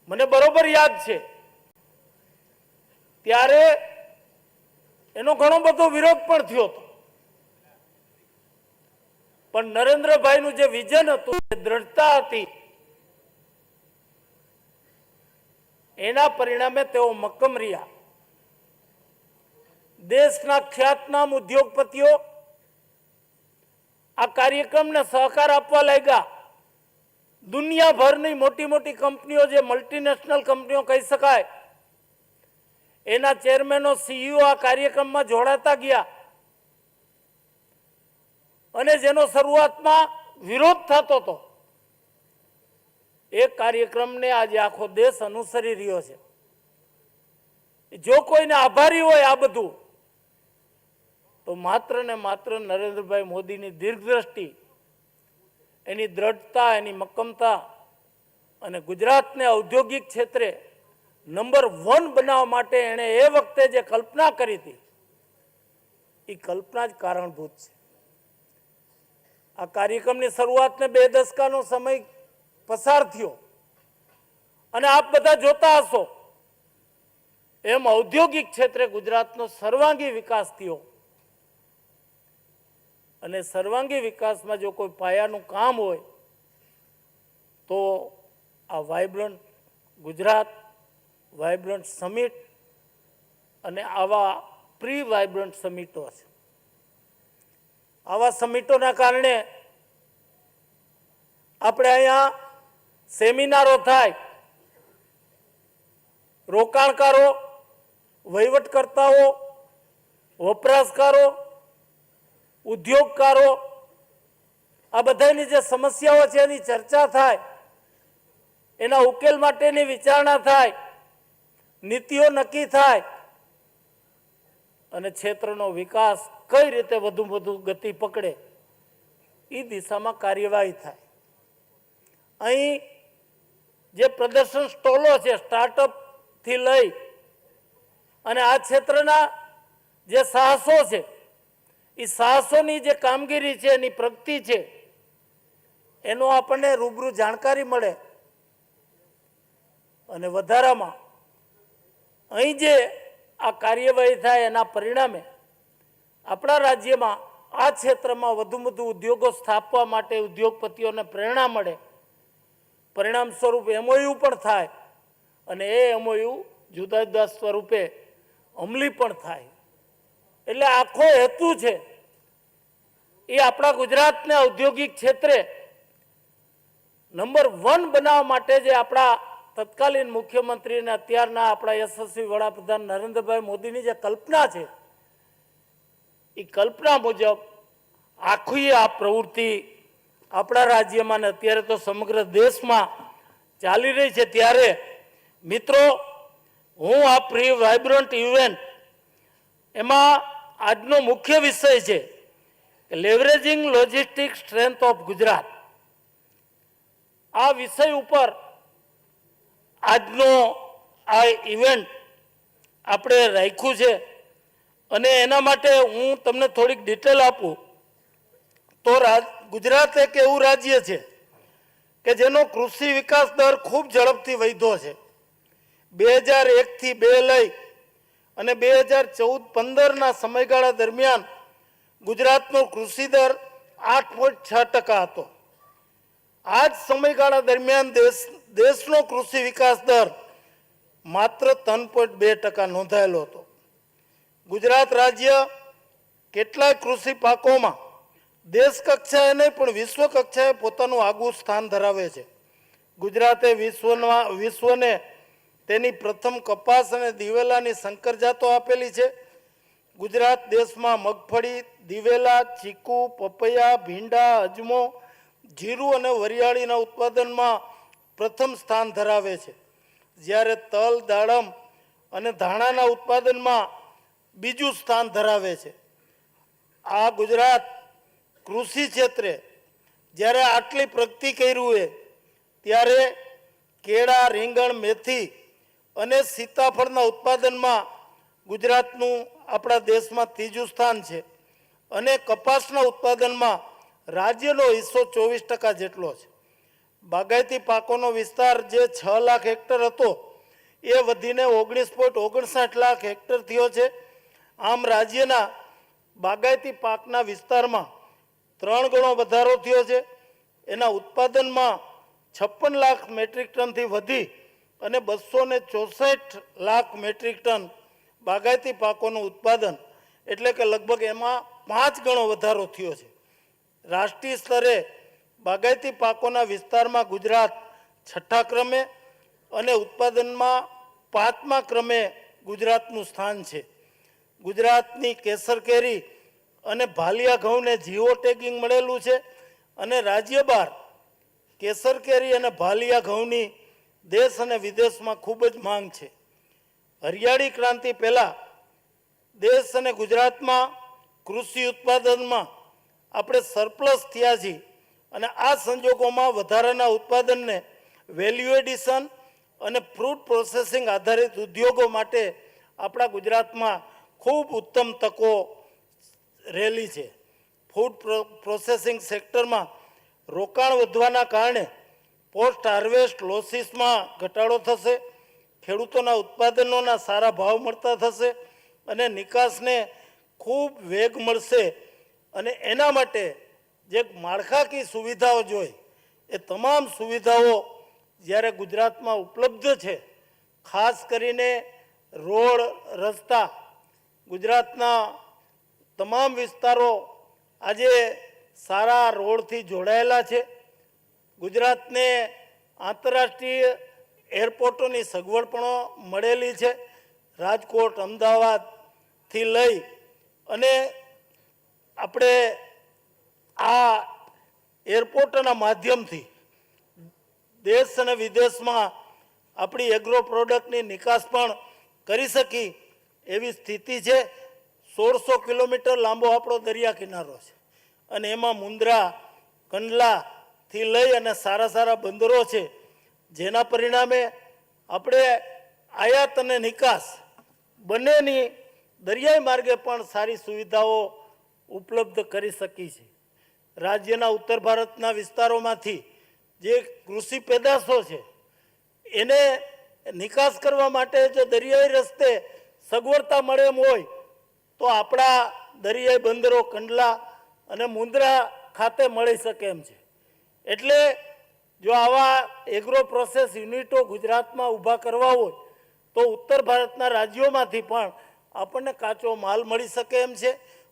મને બરોબર યાદ છે ત્યારે એનો ઘણો બધો વિરોધ પણ થયો હતો, પણ નરેન્દ્રભાઈનું જે વિઝન હતું, જે દ્રઢતા હતી, એના પરિણામે તેઓ મક્કમ રહ્યા. દેશના ખ્યાતનામ ઉદ્યોગપતિઓ આ કાર્યક્રમને સહકાર આપવા લાગ્યા. દુનિયાભરની મોટી મોટી કંપનીઓ, જે મલ્ટીનેશનલ કંપનીઓ કહી શકાય, એના ચેરમેનો, સીઈઓ આ કાર્યક્રમમાં જોડાતા ગયા. અને જેનો શરૂઆતમાં વિરોધ થતો હતો, એ કાર્યક્રમને આજે આખો દેશ અનુસરી રહ્યો છે. જો કોઈને આભારી હોય આ બધું, તો માત્ર ને માત્ર નરેન્દ્રભાઈ મોદીની દીર્ઘદ્રષ્ટિ, એની દ્રઢતા, એની મક્કમતા અને ગુજરાતને ઔદ્યોગિક ક્ષેત્રે નંબર 1 બનાવવા માટે એણે એ વખતે જે કલ્પના કરી હતી, એ કલ્પના જ કારણભૂત છે. આ કાર્યક્રમની શરૂઆતને 2 દશકાનો સમય પસાર થયો અને આપ બધા જોતા હશો એમ ઔદ્યોગિક ક્ષેત્રે ગુજરાતનો સર્વાંગી વિકાસ થયો. અને સર્વાંગી વિકાસમાં જો કોઈ પાયાનું કામ હોય તો આ વાઇબ્રન્ટ ગુજરાત, વાઇબ્રન્ટ સમિટ અને આવા પ્રી વાઇબ્રન્ટ સમિટો છે. આવા સમિટોના કારણે આપણે અહીંયા સેમિનારો થાય, રોકાણકારો, વહીવટકર્તાઓ, વપરાશકારો, ઉદ્યોગકારો, આ બધાની જે સમસ્યાઓ છે એની ચર્ચા થાય, એના ઉકેલ માટેની વિચારણા થાય, નીતિઓ નક્કી થાય અને ક્ષેત્રનો વિકાસ કઈ રીતે વધુ ગતિ પકડે એ દિશામાં કાર્યવાહી થાય. અહીં જે પ્રદર્શન સ્ટોલો છે, સ્ટાર્ટઅપ થી લઈ અને આ ક્ષેત્રના જે સાહસો છે, એ સાહસોની જે કામગીરી છે, એની પ્રગતિ છે, એનો આપણને રૂબરૂ જાણકારી મળે. અને વધારામાં અહીં જે આ કાર્યવાહી થાય એના પરિણામે આપણા રાજ્યમાં આ ક્ષેત્રમાં વધુ ઉદ્યોગો સ્થાપવા માટે ઉદ્યોગપતિઓને પ્રેરણા મળે. પરિણામ સ્વરૂપ MOU પણ થાય અને એ MOU જુદા જુદા સ્વરૂપે અમલી પણ થાય. એટલે આખો હેતુ છે એ આપણા ગુજરાતને ઔદ્યોગિક ક્ષેત્રે નંબર 1 બનાવવા માટે જે આપણા તત્કાલીન મુખ્યમંત્રી અને અત્યારના આપણા યશસ્વી વડાપ્રધાન નરેન્દ્રભાઈ મોદીની જે કલ્પના છે, એ કલ્પના મુજબ આખી આ પ્રવૃત્તિ આપણા રાજ્યમાં ને અત્યારે તો સમગ્ર દેશમાં ચાલી રહી છે. ત્યારે મિત્રો, હું આ પ્રી વાઇબ્રન્ટ ઇવેન્ટ એમાં આજનો મુખ્ય વિષય છે લેવરેજિંગ લોજિસ્ટિક સ્ટ્રેન્થ ઓફ ગુજરાત. આ વિષય ઉપર આજનો આ ઇવેન્ટ આપણે રાખ્યું છે અને એના માટે હું તમને થોડીક ડિટેલ આપું તો ગુજરાત એક એવું રાજ્ય છે કે જેનો કૃષિ વિકાસ દર ખૂબ ઝડપથી વધ્યો છે. 2001 થી 2 લઈ અને 2014-15ના સમયગાળા દરમિયાન ગુજરાતનો કૃષિ દર 8.6% હતો. આ જ સમયગાળા દરમિયાન દેશનો કૃષિ વિકાસ દર માત્ર 3.2% નોંધાયેલો હતો. ગુજરાત રાજ્ય કેટલાય કૃષિ પાકોમાં દેશ કક્ષાએ નહીં પણ વિશ્વ કક્ષાએ પોતાનું આગવું સ્થાન ધરાવે છે. ગુજરાતે વિશ્વને તેની પ્રથમ કપાસ અને દિવેલાની સંકર જાતો આપેલી છે. ગુજરાત દેશમાં મગફળી, દિવેલા, ચીકુ, પપૈયા, ભીંડા, અજમો, જીરું અને વરિયાળીના ઉત્પાદનમાં પ્રથમ સ્થાન ધરાવે છે, જ્યારે તલ, દાડમ અને ધાણાના ઉત્પાદનમાં બીજું સ્થાન ધરાવે છે. આ ગુજરાત કૃષિ ક્ષેત્રે જ્યારે આટલી પ્રગતિ કર્યું છે ત્યારે કેળા, રીંગણ, મેથી અને સીતાફળના ઉત્પાદનમાં ગુજરાતનું આપણા દેશમાં ત્રીજું સ્થાન છે અને કપાસના ઉત્પાદનમાં રાજ્યનો હિસ્સો 24% જેટલો છે. બાગાયતી પાકોનો વિસ્તાર જે 6 લાખ હેક્ટર હતો એ વધીને 19.59 લાખ હેક્ટર થયો છે. આમ રાજ્યના બાગાયતી પાકના વિસ્તારમાં 3 ગણો વધારો થયો છે. એના ઉત્પાદનમાં 56 લાખ મેટ્રિક ટનથી વધી અને 264 લાખ મેટ્રિક ટન બાગાયતી પાકોનું ઉત્પાદન, એટલે કે લગભગ એમાં 5 ગણો વધારો થયો છે. રાષ્ટ્રીય સ્તરે બાગાયતી પાકોના વિસ્તારમાં ગુજરાત 6ઠ્ઠા ક્રમે અને ઉત્પાદનમાં 5મા ક્રમે ગુજરાતનું સ્થાન છે. ગુજરાતની કેસર કેરી અને ભાલિયા ઘઉંને જીઓ ટેગિંગ મળેલું છે અને રાજ્ય બહાર કેસર કેરી અને ભાલિયા ઘઉંની દેશ અને વિદેશમાં ખૂબ જ માંગ છે. હરિયાળી ક્રાંતિ પહેલાં દેશ અને ગુજરાતમાં કૃષિ ઉત્પાદનમાં આપણે સરપ્લસ થયા છીએ અને આ સંજોગોમાં વધારાના ઉત્પાદનને વેલ્યુ એડિશન અને ફ્રૂટ પ્રોસેસિંગ આધારિત ઉદ્યોગો માટે આપણા ગુજરાતમાં ખૂબ ઉત્તમ તકો રહેલી છે. ફૂડ પ્રોસેસિંગ સેક્ટરમાં રોકાણ વધવાના કારણે પોસ્ટ હાર્વેસ્ટ લોસીસમાં ઘટાડો થશે, ખેડૂતોના ઉત્પાદનોના સારા ભાવ મળતા થશે અને નિકાસને ખૂબ વેગ મળશે. અને એના માટે જે માળખાકીય સુવિધાઓ જોઈએ એ તમામ સુવિધાઓ જ્યારે ગુજરાતમાં ઉપલબ્ધ છે, ખાસ કરીને રોડ, રસ્તા, ગુજરાતના તમામ વિસ્તારો આજે સારા રોડથી જોડાયેલા છે. ગુજરાતને આંતરરાષ્ટ્રીય એરપોર્ટોની સગવડ પણ મળેલી છે. રાજકોટ, અમદાવાદથી લઈ અને આપણે આ એરપોર્ટના માધ્યમથી દેશ અને વિદેશમાં આપણી એગ્રો પ્રોડક્ટની નિકાસ પણ કરી શકી એવી સ્થિતિ છે. 1600 કિલોમીટર લાંબો આપણો દરિયા કિનારો છે અને એમાં મુન્દ્રા, કંડલાથી લઈ અને સારા સારા બંદરો છે, જેના પરિણામે આપણે આયાત અને નિકાસ બંનેની દરિયાઈ માર્ગે પણ સારી સુવિધાઓ ઉપલબ્ધ કરી શકી છે. રાજ્યના ઉત્તર ભારતના વિસ્તારોમાંથી જે કૃષિ પેદાશો છે એને નિકાસ કરવા માટે જો દરિયાઈ રસ્તે સગવડતા મળે એમ હોય તો આપણા દરિયાઈ બંદરો કંડલા અને મુન્દ્રા ખાતે મળી શકે એમ છે. એટલે જો આવા એગ્રો પ્રોસેસ યુનિટો ગુજરાતમાં ઊભા કરવા હોય તો ઉત્તર ભારતના રાજ્યોમાંથી પણ આપણને કાચો માલ મળી શકે એમ છે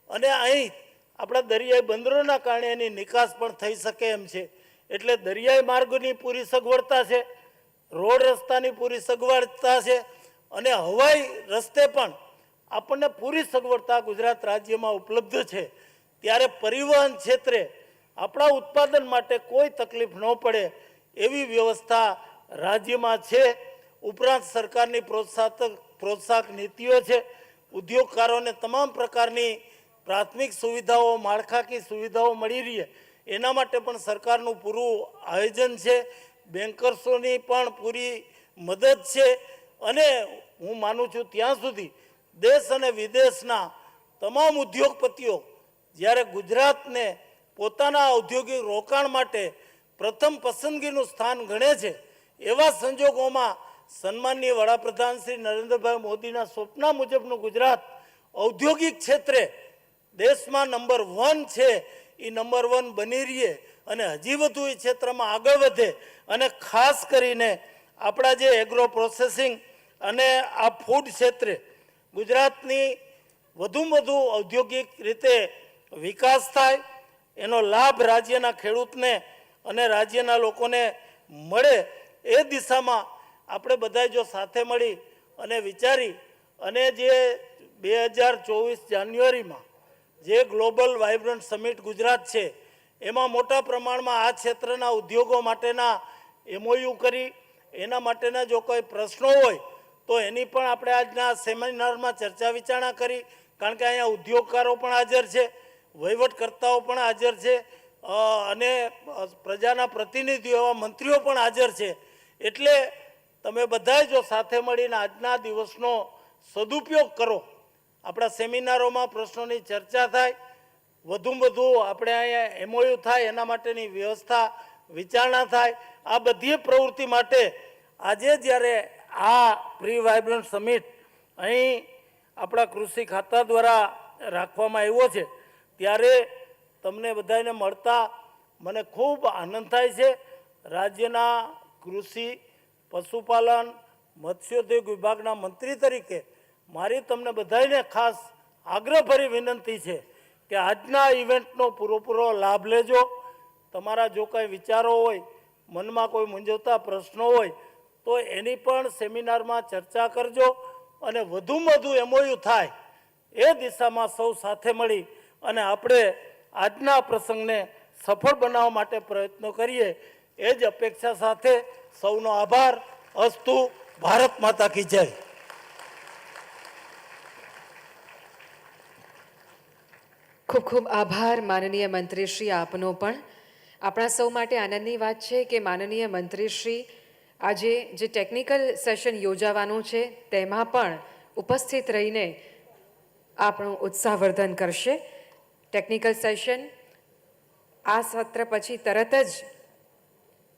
અને અહીં આપણા દરિયાઈ બંદરોના કારણે એની નિકાસ પણ થઈ શકે એમ છે. એટલે દરિયાઈ માર્ગની પૂરી સગવડતા છે, રોડ રસ્તાની પૂરી સગવડતા છે અને હવાઈ રસ્તે પણ આપણને પૂરી સગવડતા ગુજરાત રાજ્યમાં ઉપલબ્ધ છે. ત્યારે પરિવહન ક્ષેત્રે આપણા ઉત્પાદન માટે કોઈ તકલીફ ન પડે એવી વ્યવસ્થા રાજ્યમાં છે. ઉપરાંત સરકારની પ્રોત્સાહક નીતિઓ છે. ઉદ્યોગકારોને તમામ પ્રકારની પ્રાથમિક સુવિધાઓ, માળખાકીય સુવિધાઓ મળી રહે એના માટે પણ સરકારનું પૂરું આયોજન છે. બેન્કર્સોની પણ પૂરી મદદ છે અને હું માનું છું ત્યાં સુધી દેશ અને વિદેશના તમામ ઉદ્યોગપતિઓ જ્યારે ગુજરાતને પોતાના ઔદ્યોગિક રોકાણ માટે પ્રથમ પસંદગીનું સ્થાન ગણે છે એવા સંજોગોમાં સન્માનીય વડાપ્રધાન શ્રી નરેન્દ્રભાઈ મોદીના સ્વપ્ના મુજબનું ગુજરાત ઔદ્યોગિક ક્ષેત્રે દેશમાં નંબર 1 છે એ નંબર 1 બની રહીએ અને હજી વધુ એ ક્ષેત્રમાં આગળ વધે અને ખાસ કરીને આપણા જે એગ્રો પ્રોસેસિંગ અને આ ફૂડ ક્ષેત્રે ગુજરાતની વધુમાં વધુ ઔદ્યોગિક રીતે વિકાસ થાય, એનો લાભ રાજ્યના ખેડૂતને અને રાજ્યના લોકોને મળે એ દિશામાં આપણે બધાએ જો સાથે મળી અને વિચારી અને જે 2024 જાન્યુઆરીમાં જે ગ્લોબલ વાઇબ્રન્ટ સમિટ ગુજરાત છે એમાં મોટા પ્રમાણમાં આ ક્ષેત્રના ઉદ્યોગો માટેના MOU કરી એના માટેના જો કોઈ પ્રશ્નો હોય તો એની પણ આપણે આજના સેમિનારમાં ચર્ચા વિચારણા કરી, કારણ કે અહીંયા ઉદ્યોગકારો પણ હાજર છે, વહીવટકર્તાઓ પણ હાજર છે અને પ્રજાના પ્રતિનિધિઓ એવા મંત્રીઓ પણ હાજર છે. એટલે તમે બધાએ જો સાથે મળીને આજના દિવસનો સદુપયોગ કરો, આપણા સેમિનારોમાં પ્રશ્નોની ચર્ચા થાય, વધુમાં વધુ આપણે અહીંયા MOU થાય એના માટેની વ્યવસ્થા વિચારણા થાય, આ બધી પ્રવૃત્તિ માટે આજે જ્યારે આ પ્રી વાઇબ્રન્ટ સમિટ અહીં આપણા કૃષિ ખાતા દ્વારા રાખવામાં આવ્યો છે ત્યારે તમને બધાને મળતા મને ખૂબ આનંદ થાય છે. રાજ્યના કૃષિ, પશુપાલન, મત્સ્યોદ્યોગ વિભાગના મંત્રી તરીકે મારી તમને બધાને ખાસ આગ્રહભરી વિનંતી છે કે આજના ઇવેન્ટનો પૂરેપૂરો લાભ લેજો. તમારા જો કંઈ વિચારો હોય, મનમાં કોઈ મૂંઝવતા પ્રશ્નો હોય તો એની પણ સેમિનારમાં ચર્ચા કરજો અને વધુમાં વધુ MOU થાય એ દિશામાં સૌ સાથે મળી અને આપણે આજના પ્રસંગને સફળ બનાવવા માટે પ્રયત્નો કરીએ એ જ અપેક્ષા સાથે સૌનો આભાર. અસ્તુ. ભારત માતા કી જય.
ખૂબ ખૂબ આભાર માનનીય મંત્રીશ્રી આપનો પણ. આપણા સૌ માટે આનંદની વાત છે કે માનનીય મંત્રીશ્રી આજે જે ટેકનિકલ સેશન યોજાવાનું છે તેમાં પણ ઉપસ્થિત રહીને આપણું ઉત્સાહવર્ધન કરશે. ટેકનિકલ સેશન આ સત્ર પછી તરત જ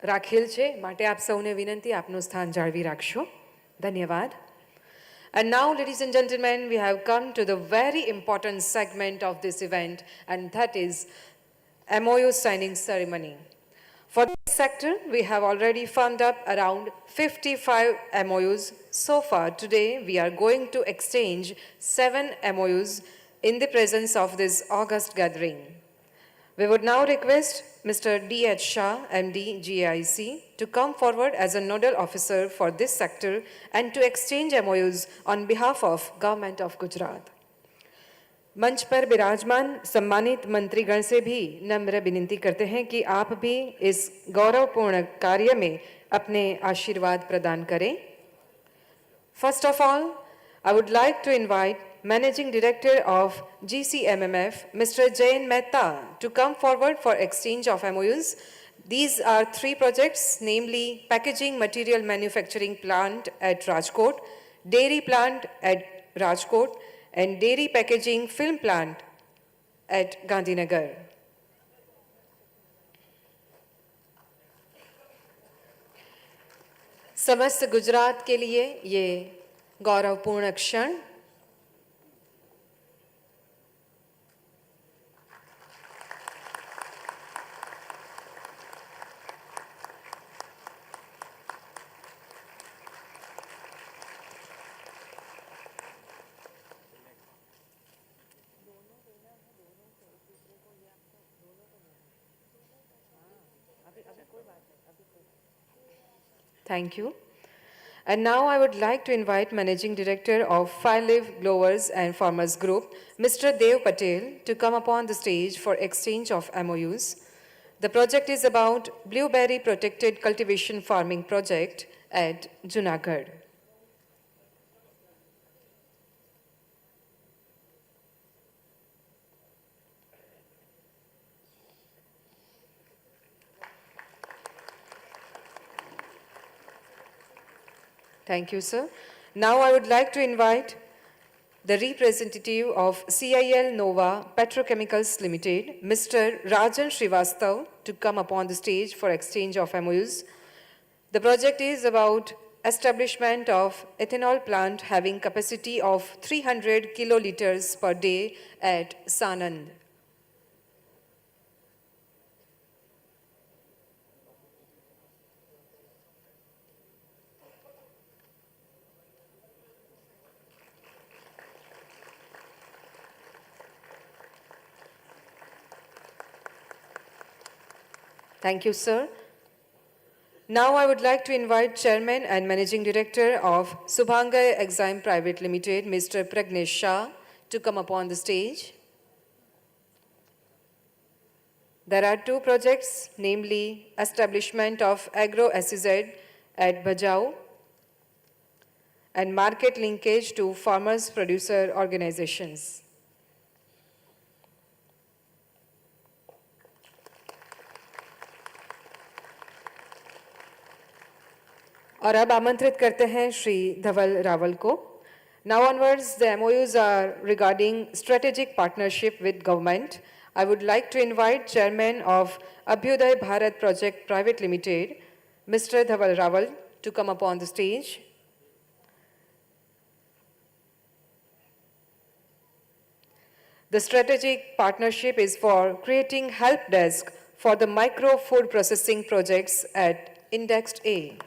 રાખેલ છે, માટે આપ સૌને વિનંતી આપનું સ્થાન જાળવી રાખશો. ધન્યવાદ. And now, ladies and gentlemen, we have come to the very important segment of this event, and that is MOU signing ceremony. For this sector, we have already firmed up around 55 MOUs. So far, today, we are going to exchange 7 MOUs in the presence of this August gathering. We would now request Mr. D.H. Shah, MD, GIC, to come forward as a nodal officer for this sector and to exchange MOUs on behalf of Government of Gujarat. मंच पर विराजमान सम्मानित मंत्रीगण से भी नम्र विनती करते हैं कि आप भी इस गौरवपूर्ण कार्य में अपने आशीर्वाद प्रदान करें. First of all, I would like to invite Managing Director of GCMMF, Mr. Jain Mehta, to come forward for exchange of MOUs. These are 3 projects, namely Packaging Material Manufacturing Plant at Rajkot, Dairy Plant at Rajkot, and Dairy Packaging Film Plant at Gandhinagar. समस्त गुजरात के लिए ये गौरवपूर्ण क्षण. Thank you. And now I would like to invite Managing Director of Firelive Growers and Farmers Group, Mr. Dev Patel, to come upon the stage for exchange of MOUs. The project is about Blueberry Protected Cultivation Farming Project at Junagadh. Thank you, sir. Now I would like to invite the representative of CIL Nova Petrochemicals Limited, Mr. Rajan Srivastav, to come upon the stage for exchange of MOUs. The project is about establishment of ethanol plant having capacity of 300 kiloliters per day at Sanand. Thank you, sir. Now I would like to invite Chairman and Managing Director of Subhangai Exime Private Limited, Mr. Pragnesh Shah, to come upon the stage. There are two projects, namely establishment of Agro SEZ at Bajau and market linkage to farmers-producer organizations. और अब आमंत्रित करते हैं श्री धवल रावल को. Now onwards, the MOUs are regarding strategic partnership with government. I would like to invite Chairman of Abhyuday Bharat Project Private Limited, Mr. Dhaval Rawal, to come upon the stage. The strategic partnership is for creating help desk for the micro food processing projects at Indexed A.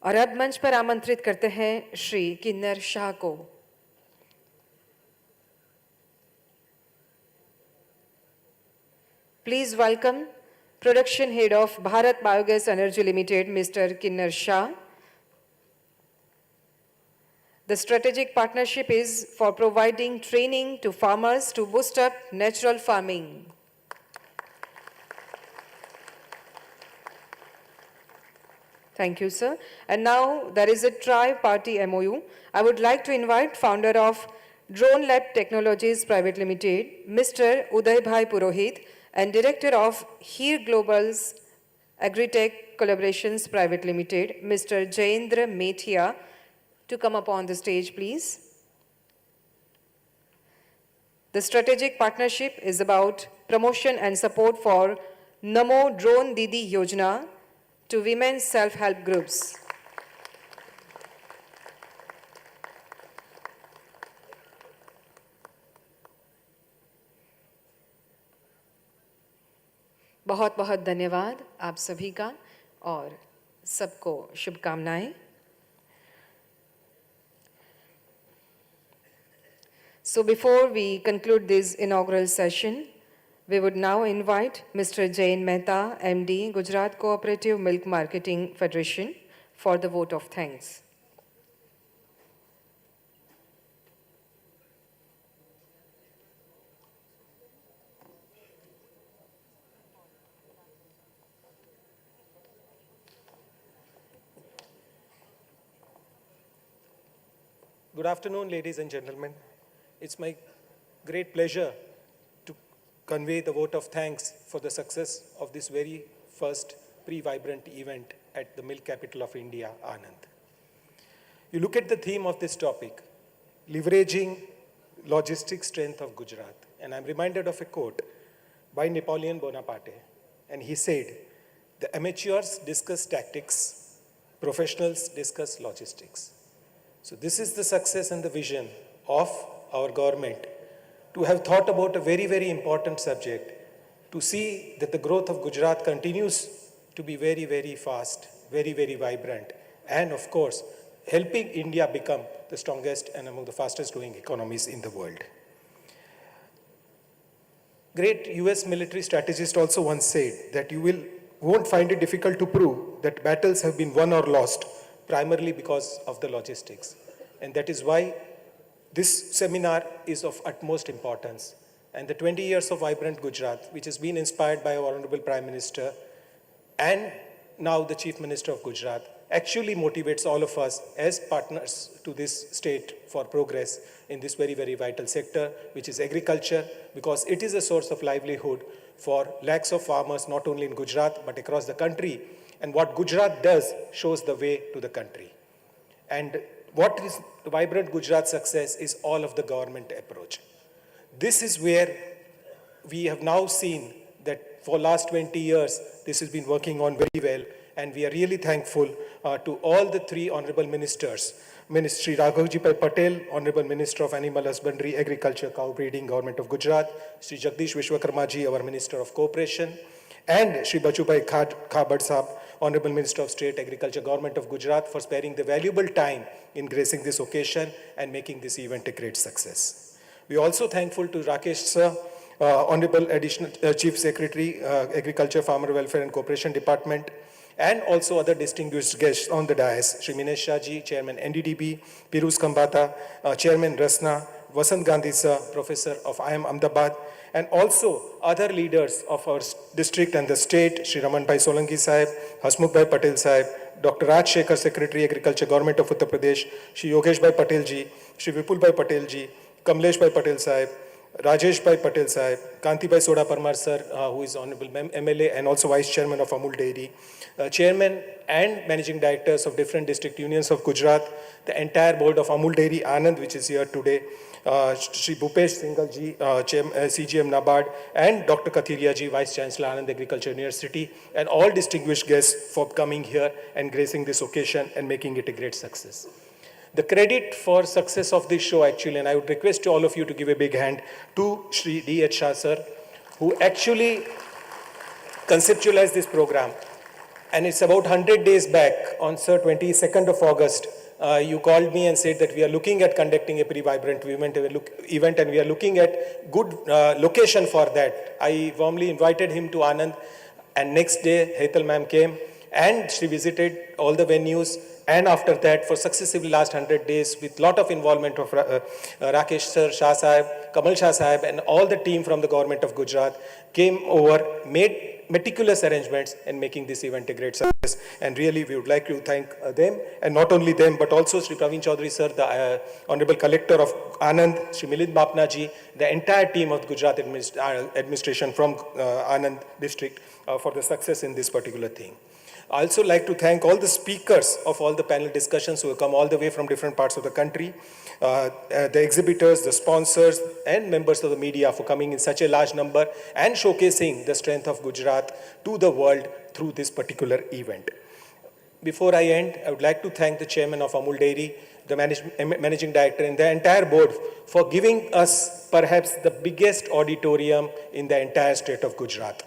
और अब मंच पर आमंत्रित करते हैं श्री किन्नर शाह को. Please welcome Production Head of Bharat Biogas Energy Limited, Mr. Kinnar Shah. The strategic partnership is for providing training to farmers to boost up natural farming. Thank you, sir. And now there is a tri-party MOU. I would like to invite founder of Drone Lab Technologies Private Limited, Mr. Uday Bhai Purohit, and director of Heer Global's Agritech Collaborations Private Limited, Mr. Jayendra Methia, to come upon the stage, please. The strategic partnership is about promotion and support for Namo Drone Didi Yojana to women's self-help groups. बहुत बहुत धन्यवाद आप सभी का और सबको शुभकामनाएं. So before we conclude this inaugural session, we would now invite Mr. Jain Mehta, MD, Gujarat Cooperative Milk Marketing Federation, for the vote of thanks.
Good afternoon, ladies and gentlemen. It's my great pleasure to convey the vote of thanks for the success of this very first Pre-Vibrant event at the milk capital of India, Anand. You look at the theme of this topic, leveraging logistic strength of Gujarat, and I'm reminded of a quote by Napoleon Bonaparte, and he said, "The amateurs discuss tactics, professionals discuss logistics." So this is the success and the vision of our government to have thought about a very, very important subject, to see that the growth of Gujarat continues to be very, very fast, very, very vibrant, and of course, helping India become the strongest and among the fastest growing economies in the world. Great US military strategist also once said that you won't find it difficult to prove that battles have been won or lost primarily because of the logistics. And that is why this seminar is of utmost importance. And the 20 years of Vibrant Gujarat, which has been inspired by our Honorable Prime Minister and now the Chief Minister of Gujarat, actually motivates all of us as partners to this state for progress in this very, very vital sector, which is agriculture, because it is a source of livelihood for lakhs of farmers, not only in Gujarat, but across the country. And what Gujarat does shows the way to the country. And what is the Vibrant Gujarat success is all of the government approach. This is where we have now seen that for last 20 years, this has been working on very well. And we are really thankful to all the three honorable ministers. Ministry Raghavji Patel, Honorable Minister of Animal Husbandry, Agriculture, Cow Breeding, Government of Gujarat. Sri Jagdish Vishwakarmaji, our Minister of Cooperation. And Sri Bachubhai Khabad Sahab, Honorable Minister of State Agriculture, Government of Gujarat, for sparing the valuable time in gracing this occasion and making this event a great success. We are also thankful to Rakesh sir, Honorable Additional Chief Secretary, Agriculture, Farmer Welfare and Cooperation Department, and also other distinguished guests on the dais, Shri Minesh Shah ji, Chairman NDDB, Piruz Khambata, Chairman Rasna, Vasant Gandhi sir, Professor of IIM Ahmedabad, and also other leaders of our district and the state, Shri Raman Bhai Solanki Sahib, Hasmukh Bhai Patel Sahib, Dr. Raj Shekhar, Secretary Agriculture, Government of Uttar Pradesh, Shri Yogesh Bhai Patel ji, Shri Vipul Bhai Patel ji, Kamlesh Bhai Patel Sahib, Rajesh Bhai Patel Sahib, Kanti Bhai Soda Parmar sir, who is Honorable MLA and also Vice Chairman of Amul Dairy, Chairman and Managing Directors of different district unions of Gujarat, the entire board of Amul Dairy, Anand, which is here today, Shri Bhupesh Singhal ji, CGM NABARD, and Dr. Kathiria ji, Vice Chancellor, Anand Agriculture University, and all distinguished guests for coming here and gracing this occasion and making it a great success. The credit for success of this show actually, and I would request all of you to give a big hand to Shri D.H. Shah sir, who actually conceptualized this program. And it's about 100 days back, on Sir 22nd of August, you called me and said that we are looking at conducting a Pre-Vibrant event and we are looking at good location for that. I warmly invited him to Anand, and next day Hetal ma'am came and she visited all the venues, and after that for successively last 100 days with lot of involvement of Rakesh sir, Shah Sahib, Kamal Shah Sahib, and all the team from the government of Gujarat came over, made meticulous arrangements in making this event a great success. And really we would like to thank them, and not only them but also Shri Praveen Chaudhary sir, the Honorable Collector of Anand, Shri Milind Bapna ji, the entire team of Gujarat administration from Anand district for the success in this particular thing. I also like to thank all the speakers of all the panel discussions who have come all the way from different parts of the country, the exhibitors, the sponsors, and members of the media for coming in such a large number and showcasing the strength of Gujarat to the world through this particular event. Before I end, I would like to thank the chairman of Amul Dairy, the managing director, and the entire board for giving us perhaps the biggest auditorium in the entire state of Gujarat.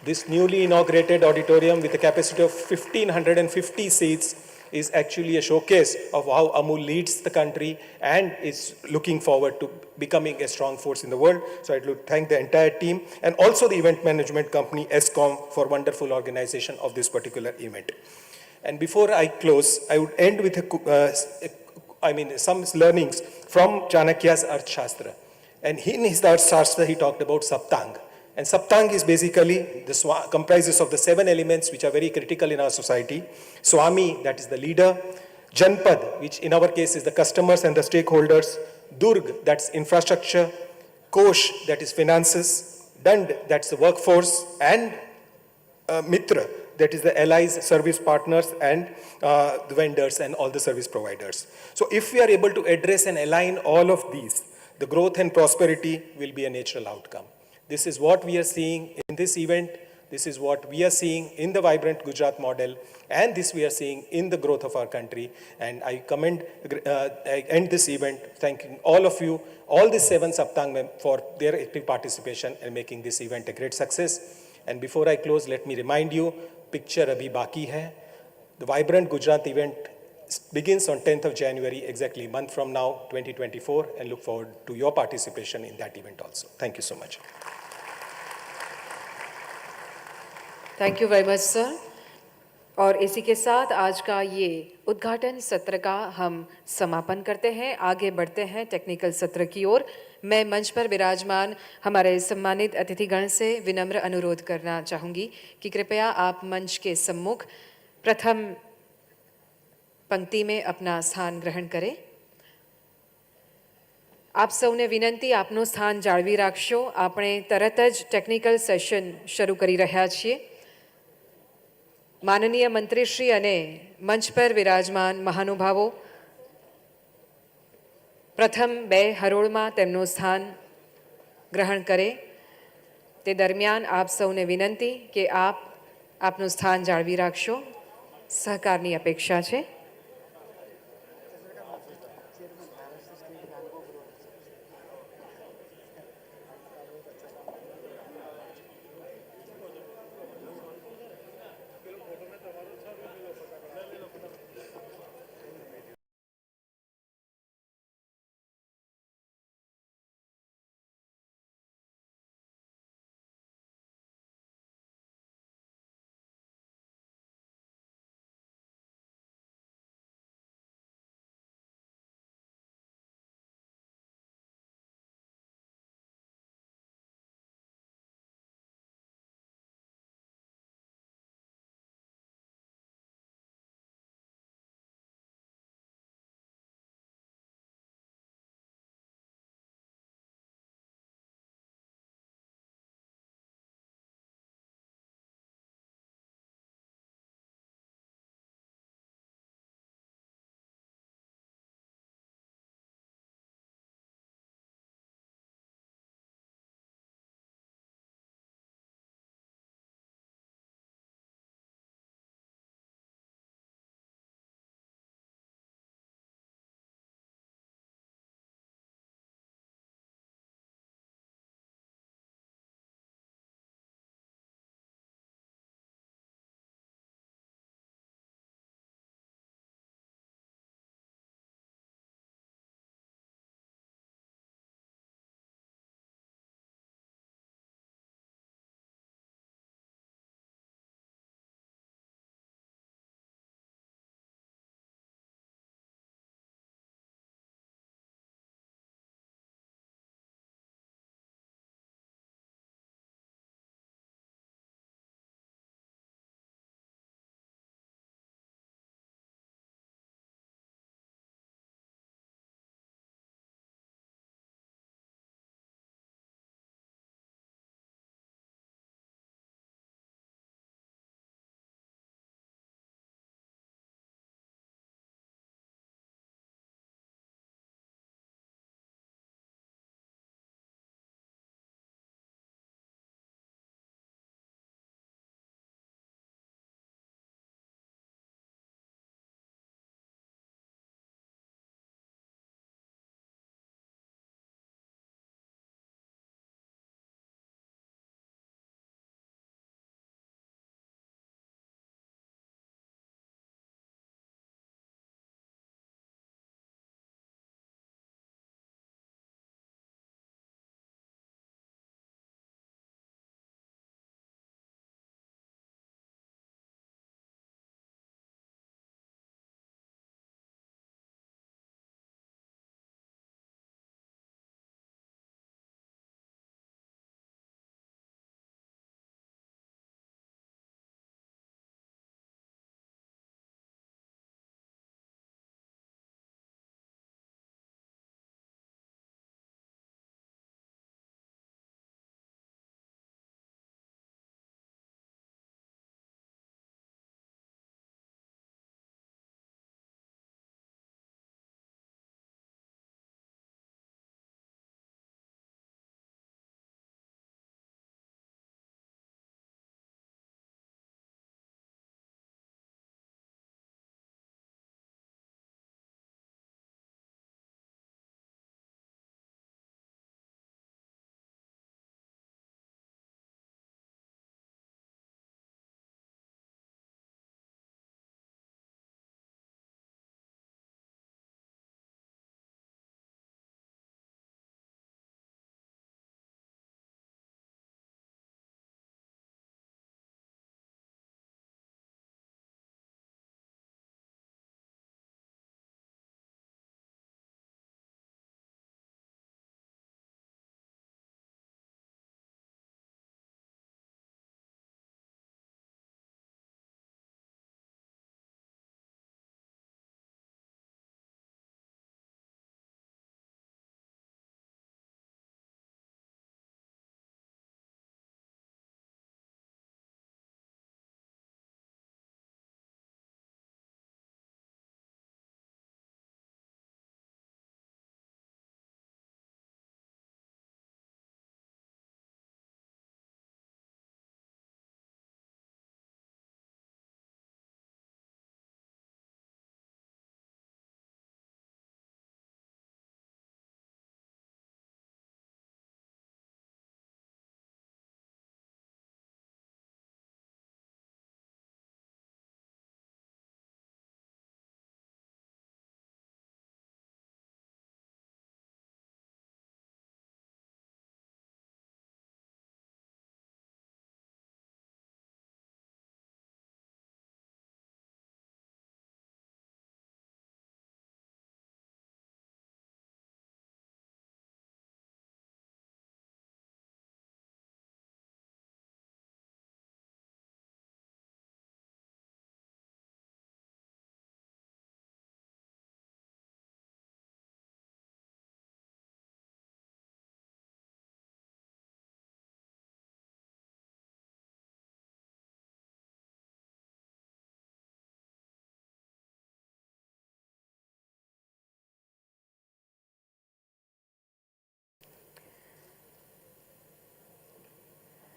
This newly inaugurated auditorium with a capacity of 1,550 seats is actually a showcase of how Amul leads the country and is looking forward to becoming a strong force in the world. So I'd like to thank the entire team and also the event management company ESCOM for wonderful organization of this particular event. And before I close, I would end with some learnings from Chanakya's Arthashastra. And in his Arthashastra, he talked about Saptang. And Saptang is basically, comprises of the 7 elements which are very critical in our society. Swami, that is the leader. Janpad, which in our case is the customers and the stakeholders. Durg, that's infrastructure. Kosh, that is finances. Dand, that's the workforce. And Mitra, that is the allies, service partners, and the vendors and all the service providers. So if we are able to address and align all of these, the growth and prosperity will be a natural outcome. This is what we are seeing in this event. This is what we are seeing in the Vibrant Gujarat model, and this we are seeing in the growth of our country. And I end this event thanking all of you, all the 7 Saptang for their active participation and making this event a great success. And before I close, let me remind you, picture abhi baki hai. The Vibrant Gujarat event begins on 10th of January, exactly a month from now, 2024, and look forward to your participation in that event also. Thank you so much.
Thank you very much sir. और इसी के साथ आज का ये उद्घाटन सत्र का हम समापन करते हैं, आगे बढ़ते हैं टेक्निकल सत्र की ओर। मैं मंच पर विराजमान हमारे सम्मानित अतिथिगण से विनम्र अनुरोध करना चाहूँगी कि कृपया आप मंच के सम्मुख प्रथम पंक्ति में अपना स्थान ग्रहण करें। આપ સૌને વિનંતી, આપનું સ્થાન જાળવી રાખશો। આપણે તરત જ ટેકનિકલ સેશન શરૂ કરી રહ્યા છીએ। માનનીય મંત્રીશ્રી અને મંચ પર વિરાજમાન મહાનુભાવો પ્રથમ 2 હરોળમાં તેમનું સ્થાન ગ્રહણ કરે તે દરમિયાન આપ સૌને વિનંતી કે આપ આપનું સ્થાન જાળવી રાખશો। સહકારની અપેક્ષા છે।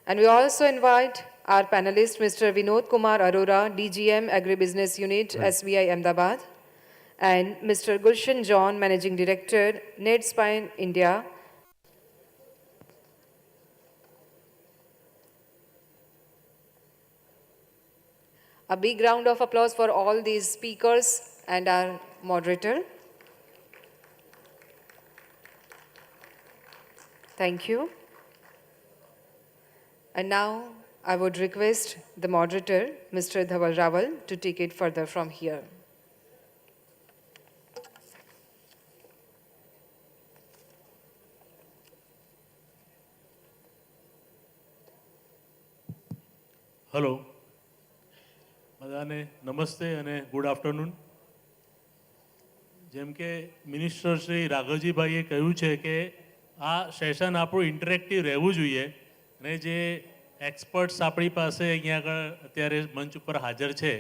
And we also invite our panelist, Mr. Vinod Kumar Arora, DGM Agribusiness Unit, SBI Ahmedabad, and Mr. Gulshan John, Managing Director, NedSpine India. A big round of applause for all these speakers and our moderator. Thank you. And now I would request the moderator, Mr. Dhaval Rawal, to take it further from here.
Hello બધાને નમસ્તે અને good afternoon. જેમ કે minister Shri રાઘવજીભાઈએ કહ્યું છે કે આ session આપણું ઇન્ટરેક્ટિવ રહેવું જોઈએ અને જે એક્સપર્ટ્સ આપણી પાસે અહીંયા આગળ અત્યારે મંચ ઉપર હાજર છે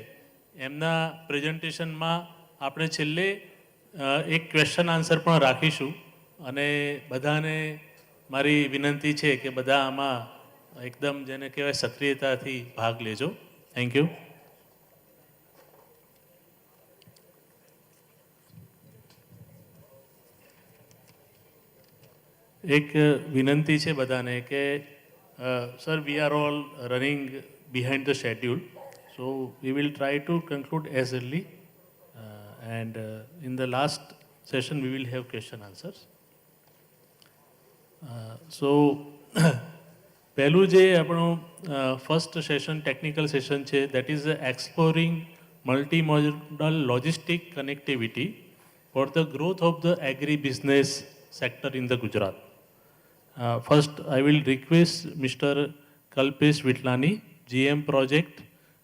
એમના પ્રેઝન્ટેશનમાં આપણે છેલ્લે એક ક્વેશ્ચન આન્સર પણ રાખીશું અને બધાને મારી વિનંતી છે કે બધા આમાં એકદમ જેને કહેવાય સક્રિયતાથી ભાગ લેજો. Thank you. એક વિનંતી છે બધાને કે sir we are all running behind the schedule, so we will try to conclude as early and in the last session we will have question answers. So પહેલું જે આપણું ફર્સ્ટ સેશન ટેકનિકલ સેશન છે that is exploring multimodal logistic connectivity for the growth of the agribusiness sector in the Gujarat. First, I will request Mr. Kalpesh Vitlani, GM Project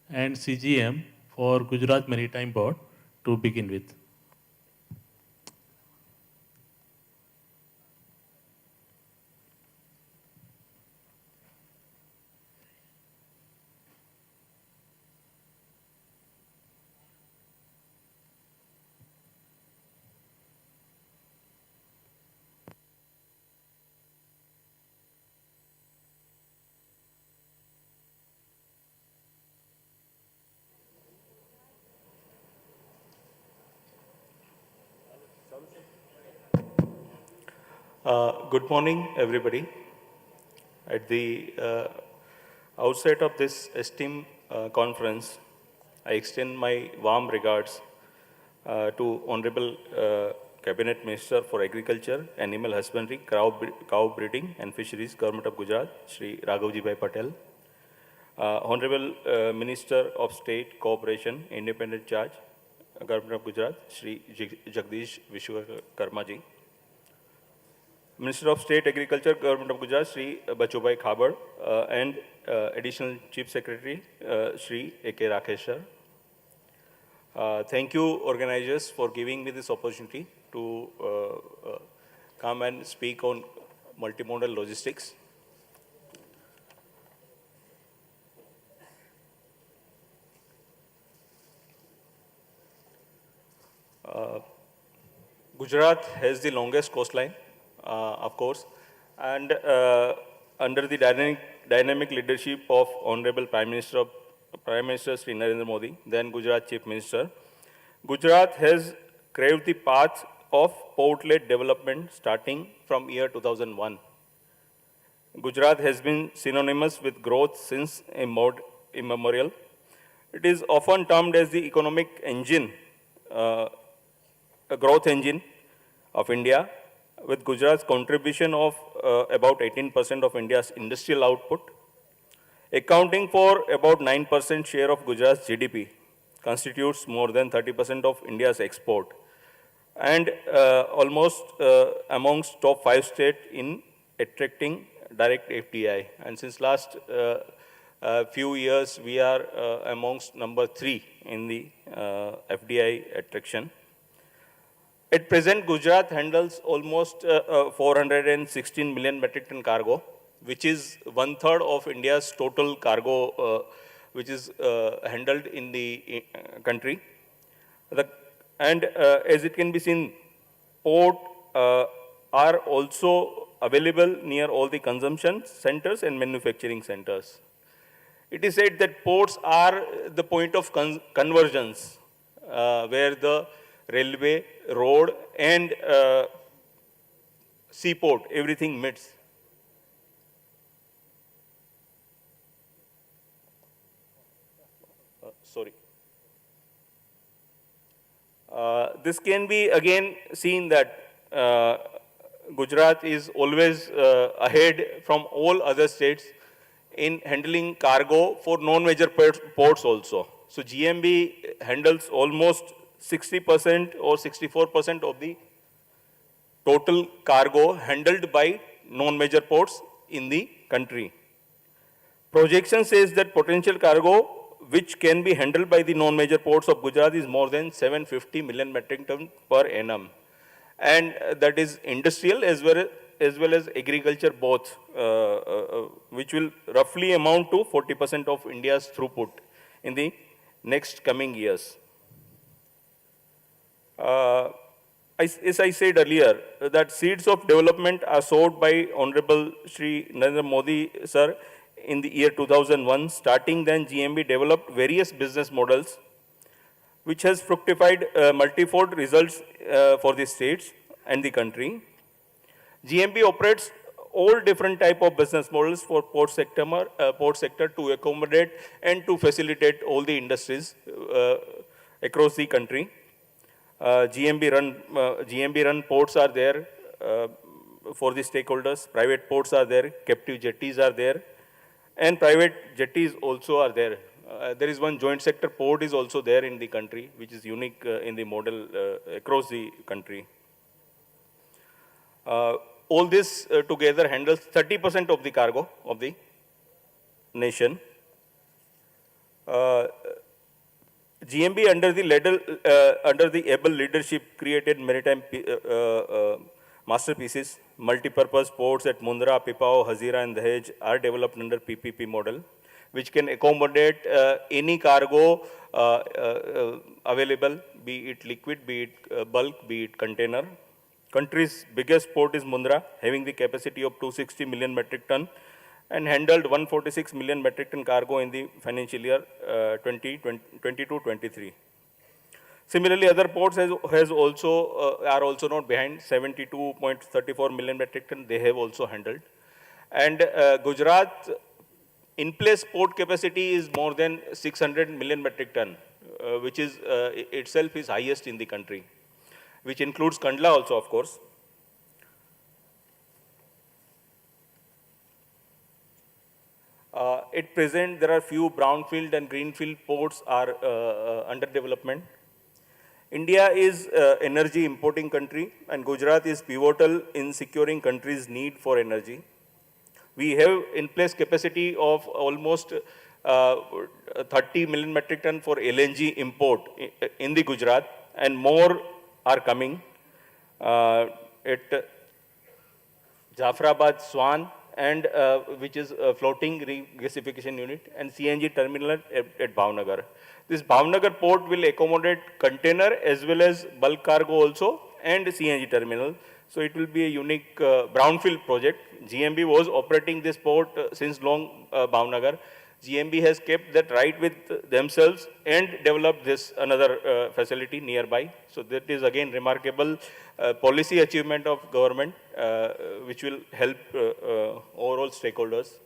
and CGM for Gujarat Maritime Board to begin with.
Good morning, everybody. At the outset of this esteemed conference, I extend my warm regards to Honorable Cabinet Minister for Agriculture, Animal Husbandry, Cow Breeding and Fisheries, Government of Gujarat, Shri Raghavjibhai Patel. Honorable Minister of State Cooperation, Independent Charge, Government of Gujarat, Shri Jagdish Vishwakarma ji. Minister of State Agriculture, Government of Gujarat, Shri Bachubhai Khabar, and Additional Chief Secretary, Shri A.K. Rakesh sir. Thank you, organizers, for giving me this opportunity to come and speak on multimodal logistics. Gujarat has the longest coastline, of course, and under the dynamic leadership of Honorable Prime Minister Sri Narendra Modi, then Gujarat Chief Minister, Gujarat has craved the path of port-led development starting from year 2001. Gujarat has been synonymous with growth since immemorial. It is often termed as the economic engine, a growth engine of India, with Gujarat's contribution of about 18% of India's industrial output, accounting for about 9% share of Gujarat's GDP, constitutes more than 30% of India's export, and almost amongst top 5 states in attracting direct FDI. And since last few years, we are amongst number 3 in the FDI attraction. At present, Gujarat handles almost 416 million metric ton cargo, which is 1/3 of India's total cargo, which is handled in the country. And as it can be seen, port are also available near all the consumption centers and manufacturing centers. It is said that ports are the point of convergence where the railway, road, and seaport, everything meets. Sorry. This can be again seen that Gujarat is always ahead from all other states in handling cargo for non-major ports also. So GMB handles almost 60% or 64% of the total cargo handled by non-major ports in the country. Projection says that potential cargo which can be handled by the non-major ports of Gujarat is more than 750 million metric ton per annum. And that is industrial as well as agriculture both, which will roughly amount to 40% of India's throughput in the next coming years. As I said earlier, that seeds of development are sowed by Honorable Shri Narendra Modi, sir, in the year 2001. Starting then, GMB developed various business models, which has fructified multifold results for the states and the country. GMB operates all different type of business models for port sector to accommodate and to facilitate all the industries across the country. GMB run ports are there for the stakeholders. Private ports are there. Captive jetties are there. And private jetties also are there. There is one joint sector port is also there in the country, which is unique in the model across the country. All this together handles 30% of the cargo of the nation. GMB under the able leadership created maritime masterpieces. Multi-purpose ports at Mundra, Pipavav, Hazira and Dahej are developed under PPP model, which can accommodate any cargo available, be it liquid, be it bulk, be it container. Country's biggest port is Mundra, having the capacity of 260 million metric ton and handled 146 million metric ton cargo in the financial year 2022-23. Similarly, other ports are also not behind, 72.34 million metric ton they have also handled. And Gujarat in-place port capacity is more than 600 million metric ton, which is itself is highest in the country, which includes Kandla also, of course. At present, there are few brownfield and greenfield ports are under development. India is energy importing country, and Gujarat is pivotal in securing country's need for energy. We have in-place capacity of almost 30 million metric ton for LNG import in the Gujarat, and more are coming at Jafrabad, Swan, and which is a floating regasification unit, and CNG terminal at Bhavnagar. This Bhavnagar port will accommodate container as well as bulk cargo also, and CNG terminal. So it will be a unique brownfield project. GMB was operating this port since long, Bhavnagar. GMB has kept that right with themselves and developed this another facility nearby. So that is again remarkable policy achievement of government, which will help overall stakeholders.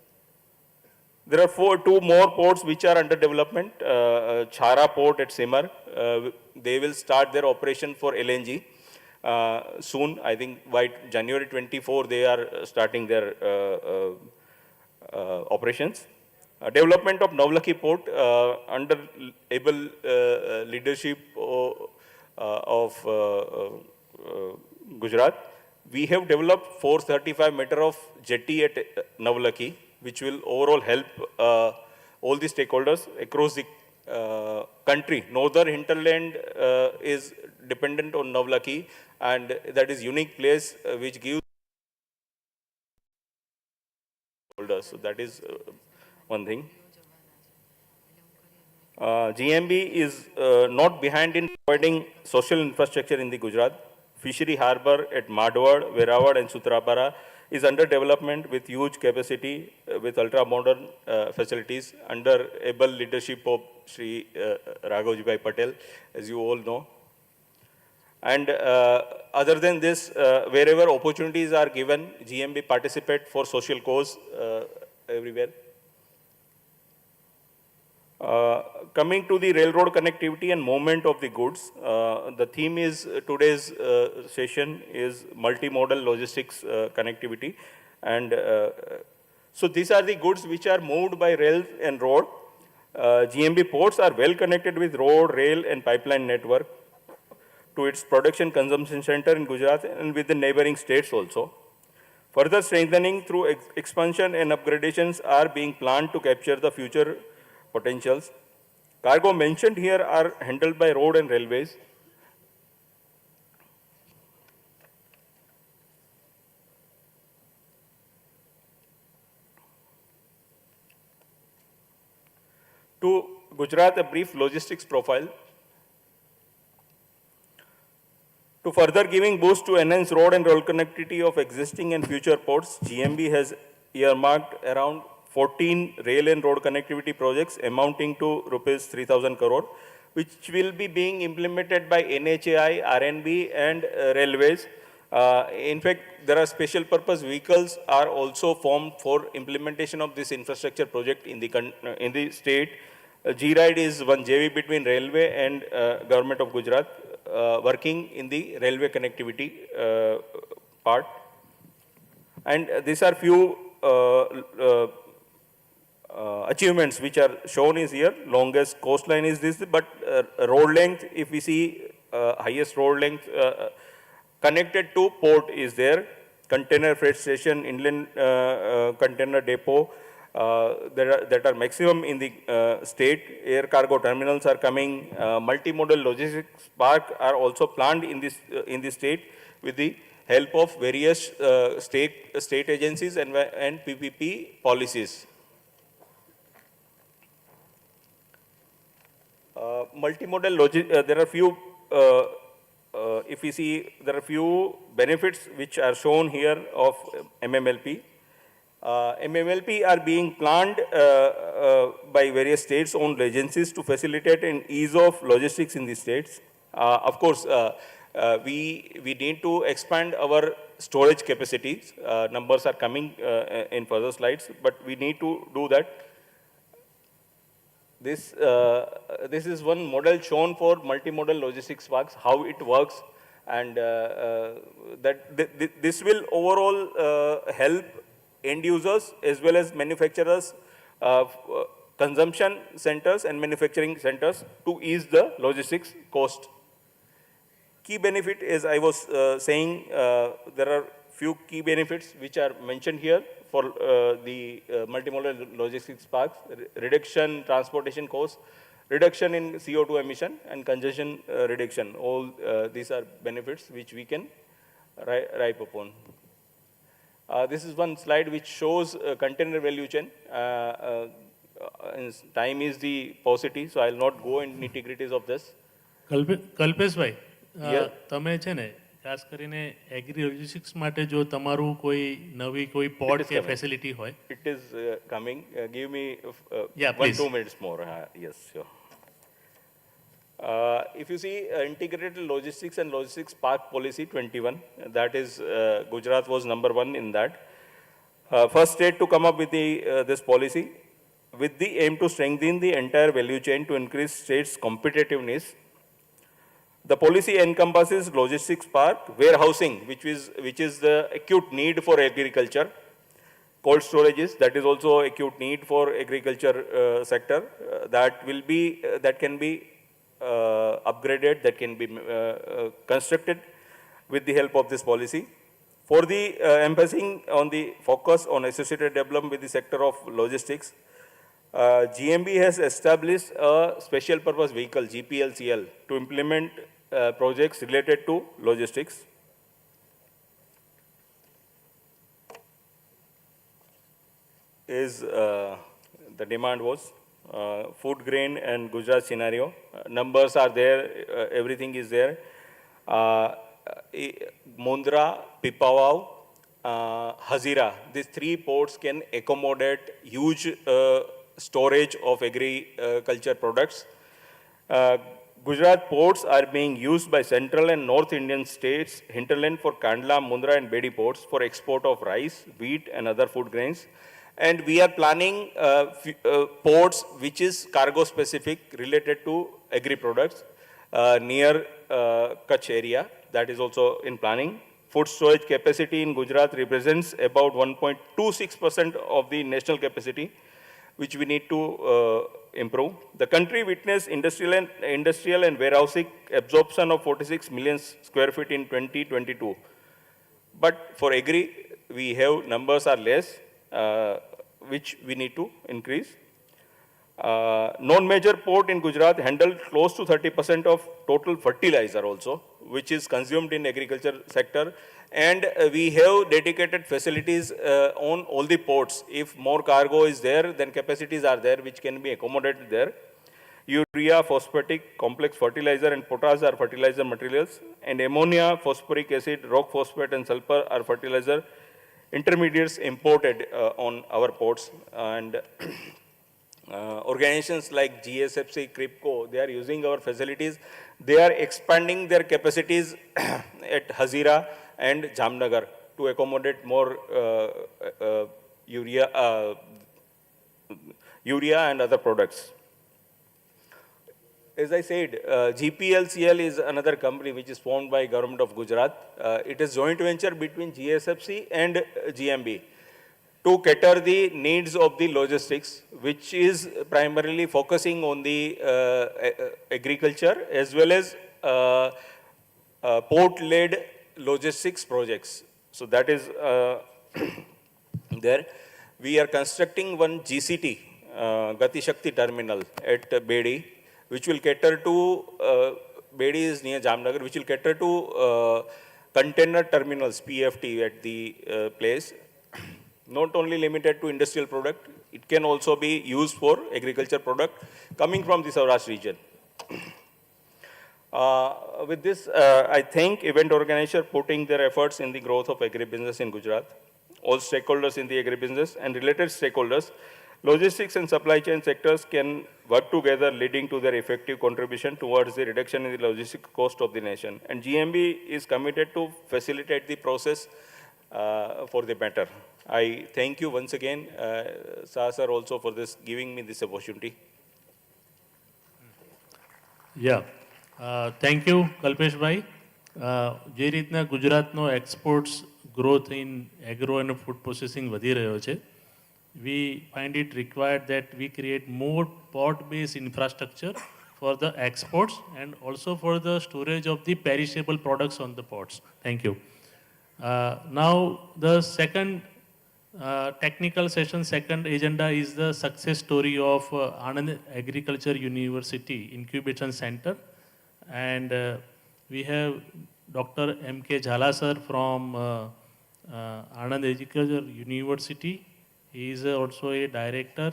There are two more ports which are under development. Chhara port at Simar, they will start their operation for LNG soon. I think by January 24 they are starting their operations. Development of Navlakhi port under able leadership of Gujarat. We have developed 435 meter of jetty at Navlakhi, which will overall help all the stakeholders across the country. Northern hinterland is dependent on Navlakhi, and that is unique place which gives stakeholders. So that is one thing. GMB is not behind in providing social infrastructure in the Gujarat. Fishery harbour at Madwad, Verawad and Sutrapara is under development with huge capacity, with ultra-modern facilities under able leadership of Shri Raghavji Patel, as you all know. And other than this, wherever opportunities are given, GMB participate for social cause everywhere. Coming to the railroad connectivity and movement of the goods, the theme is today's session is multimodal logistics connectivity. And so these are the goods which are moved by rail and road. GMB ports are well connected with road, rail and pipeline network to its production consumption center in Gujarat and with the neighboring states also. Further strengthening through expansion and upgradations are being planned to capture the future potentials. Cargo mentioned here are handled by road and railways. To Gujarat, a brief logistics profile. To further giving boost to enhance road and rail connectivity of existing and future ports, GMB has earmarked around 14 rail and road connectivity projects amounting to rupees 3,000 crore, which will be being implemented by NHAI, RNB and railways. In fact, there are special purpose vehicles are also formed for implementation of this infrastructure project in the state. G-Ride is one JV between railway and government of Gujarat, working in the railway connectivity part. And these are few achievements which are shown is here. Longest coastline is this, but road length, if we see highest road length connected to port is there. Container freight station, inland container depot, that are maximum in the state. Air cargo terminals are coming. Multimodal logistics park are also planned in the state with the help of various state agencies and PPP policies. Multimodal there are few, if we see, there are few benefits which are shown here of MMLP. MMLP are being planned by various states-owned agencies to facilitate an ease of logistics in the states. Of course, we need to expand our storage capacities. Numbers are coming in further slides, but we need to do that. This is one model shown for multimodal logistics parks, how it works, and this will overall help end users as well as manufacturers, consumption centers and manufacturing centers to ease the logistics cost. Key benefit, as I was saying, there are few key benefits which are mentioned here for the multimodal logistics parks: reduction transportation costs, reduction in CO2 emission, and congestion reduction. All these are benefits which we can ripe upon. This is one slide which shows container value chain. Time is the paucity, so I will not go into nitty-gritties of this.
Kalpeshbhai,
Yeah.
તમે છે ને ખાસ કરીને agri logistics માટે જો તમારું કોઈ નવી કોઈ પોર્ટ કે ફેસિલિટી હોય.
It is coming. Give me
Yeah,
1-2 minutes more. Yes, sure. If you see integrated logistics and logistics park policy 21, that is Gujarat was #1 in that. First state to come up with this policy with the aim to strengthen the entire value chain to increase states' competitiveness. The policy encompasses logistics park, warehousing, which is the acute need for agriculture, cold storages, that is also acute need for agriculture sector, that can be upgraded, that can be constructed with the help of this policy. For the emphasizing on the focus on associated development with the sector of logistics, GMB has established a special purpose vehicle, GPLCL, to implement projects related to logistics. The demand was food grain and Gujarat scenario. Numbers are there, everything is there. Mundra, Pipavav, Hazira. These three ports can accommodate huge storage of agriculture products. Gujarat ports are being used by central and north Indian states, hinterland for Kandla, Mundra and Bedi ports for export of rice, wheat and other food grains. And we are planning ports which is cargo specific related to agri products near Kutch area. That is also in planning. Food storage capacity in Gujarat represents about 1.26% of the national capacity, which we need to improve. The country witnessed industrial and warehousing absorption of 46 million square feet in 2022. But for agri, we have numbers are less, which we need to increase. Non-major port in Gujarat handled close to 30% of total fertilizer also, which is consumed in agriculture sector. And we have dedicated facilities on all the ports. If more cargo is there, then capacities are there which can be accommodated there. Urea, phosphatic, complex fertilizer and potash are fertilizer materials. And ammonia, phosphoric acid, rock phosphate and sulfur are fertilizer intermediates imported on our ports. And organizations like GSFC, CRIPCO, they are using our facilities. They are expanding their capacities at Hazira and Jamnagar to accommodate more urea and other products. As I said, GPLCL is another company which is formed by Government of Gujarat. It is joint venture between GSFC and GMB to cater the needs of the logistics, which is primarily focusing on the agriculture as well as port-led logistics projects. So that is there. We are constructing one GCT, Gati Shakti terminal at Bedi, which will cater to, Bedi is near Jamnagar, which will cater to container terminals, PFT at the place. Not only limited to industrial product, it can also be used for agriculture product coming from the Saurashtra region. With this, I think event organizers putting their efforts in the growth of agribusiness in Gujarat. All stakeholders in the agribusiness and related stakeholders, logistics and supply chain sectors can work together, leading to their effective contribution towards the reduction in the logistics cost of the nation. And GMB is committed to facilitate the process for the better. I thank you once again, sir, also for this, giving me this opportunity.
Yeah. Thank you, Kalpeshbhai. જે રીતના ગુજરાતનો exports growth in agro અને food processing વધી રહ્યો છે, we find it required that we create more port-based infrastructure for the exports and also for the storage of the perishable products on the ports. Thank you. Now, the second technical session, second agenda is the success story of Anand Agriculture University Incubation Center. And we have Dr. M.K. Jhala sir from Anand Agriculture University. He is also a director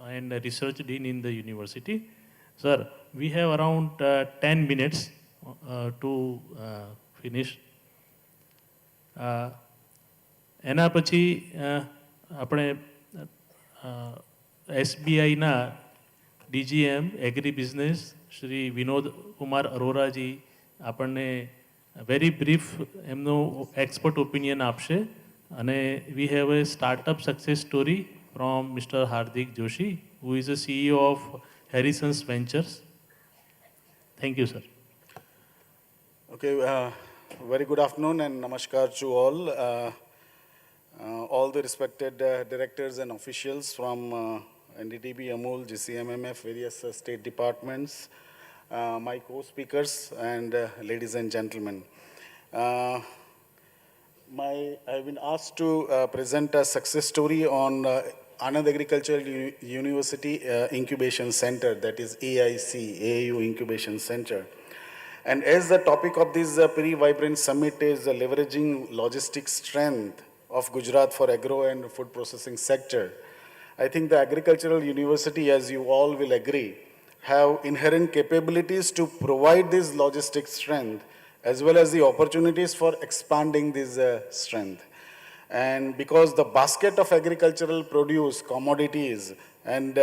and a research dean in the university. Sir, we have around 10 minutes to finish. એના પછી આપણે એસબીઆઈના DGM agribusiness Shri Vinod Kumar Aroraji આપણને very brief એમનો expert opinion આપશે અને we have a startup success story from mister Hardik Joshi who is a CEO of Harrison's Ventures. Thank you, sir.
Okay, very good afternoon and namaskar to all the respected directors and officials from NDTB, AMUL, GCMMF, various state departments, my co-speakers and ladies and gentlemen. I've been asked to present a success story on Anand Agricultural University Incubation Center, that is AIC, AAU Incubation Center. And as the topic of this Pre-Vibrant Summit is leveraging logistics strength of Gujarat for agro and food processing sector, I think the Agricultural University, as you all will agree, have inherent capabilities to provide this logistic strength as well as the opportunities for expanding this strength. And because the basket of agricultural produce, commodities, and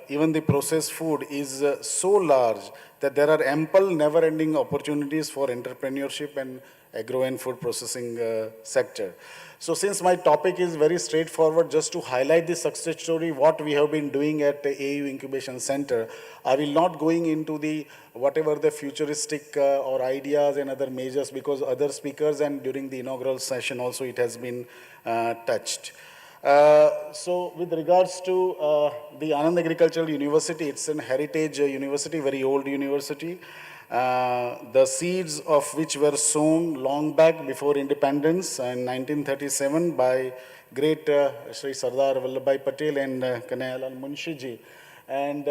even the processed food is so large that there are ample never-ending opportunities for entrepreneurship and agro and food processing sector. So since my topic is very straightforward, just to highlight the success story, what we have been doing at the AU Incubation Center, I will not going into the whatever the futuristic or ideas and other measures, because other speakers and during the inaugural session also it has been touched. So with regards to the Anand Agricultural University, it's an heritage university, very old university. The seeds of which were sown long back before independence in 1937 by great Sri Sardar Vallabhbhai Patel and Kanhaialal Munshi ji. And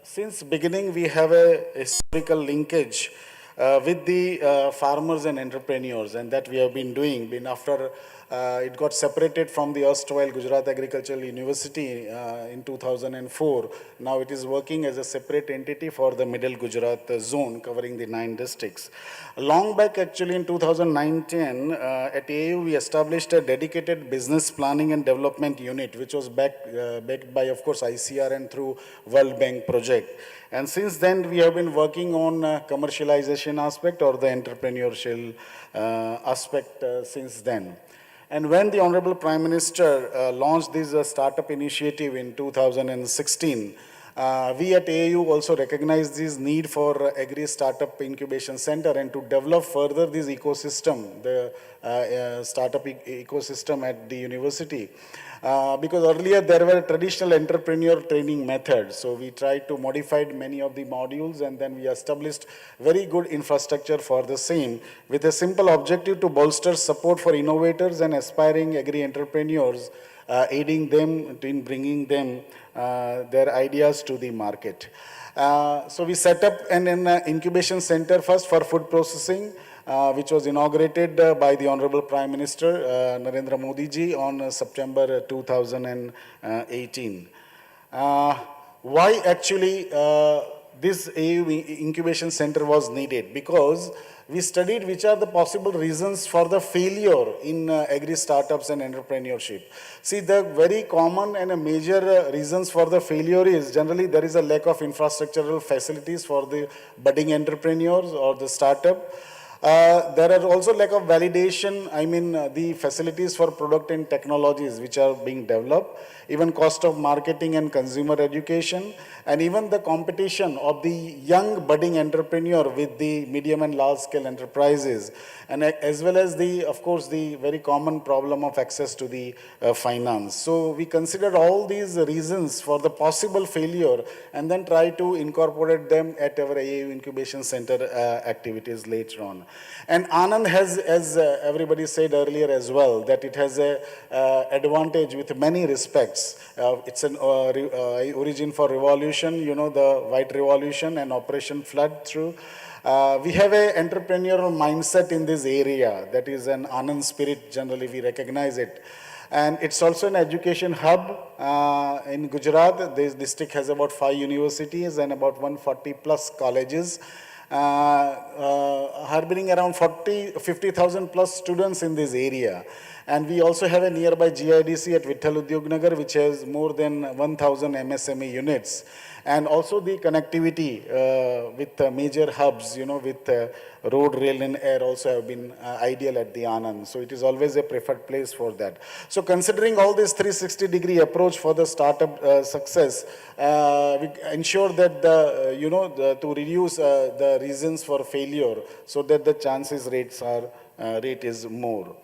since beginning we have a historical linkage with the farmers and entrepreneurs, and that we have been doing. After it got separated from the erstwhile Gujarat Agricultural University in 2004. Now it is working as a separate entity for the Middle Gujarat zone covering the 9 districts. Long back actually in 2019 at AU we established a dedicated business planning and development unit which was backed by of course ICR and through World Bank project. And since then we have been working on commercialization aspect or the entrepreneurial aspect since then. And when the Honorable Prime Minister launched this startup initiative in 2016, we at AAU also recognized this need for Agri Startup Incubation Center and to develop further this ecosystem, the startup ecosystem at the university. Because earlier there were traditional entrepreneur training methods. So we tried to modify many of the modules and then we established very good infrastructure for the same with a simple objective to bolster support for innovators and aspiring agri entrepreneurs, aiding them in bringing them their ideas to the market. So we set up an incubation center first for food processing, which was inaugurated by the Honorable Prime Minister Narendra Modi ji on September 2018. Why actually this AU incubation center was needed? Because we studied which are the possible reasons for the failure in agri startups and entrepreneurship. See, the very common and a major reasons for the failure is generally there is a lack of infrastructural facilities for the budding entrepreneurs or the startup. There are also lack of validation, the facilities for product and technologies which are being developed, even cost of marketing and consumer education, and even the competition of the young budding entrepreneur with the medium and large scale enterprises, and as well as of course, the very common problem of access to the finance. So we considered all these reasons for the possible failure and then try to incorporate them at our AAU Incubation Center activities later on. And Anand has, as everybody said earlier as well, that it has a advantage with many respects. It's an origin for revolution, the white revolution and Operation Flood through. We have an entrepreneurial mindset in this area. That is an Anand spirit, generally we recognize it. And it's also an education hub in Gujarat. This district has about 5 universities and about 140 plus colleges. Harboring around 50,000 plus students in this area. And we also have a nearby GIDC at Vitthal Udyog Nagar, which has more than 1,000 MSME units. And also the connectivity with major hubs, with road, rail and air also have been ideal at the Anand. So it is always a preferred place for that. So considering all this 360-degree approach for the startup success, we ensure that to reduce the reasons for failure so that the chances rate is more.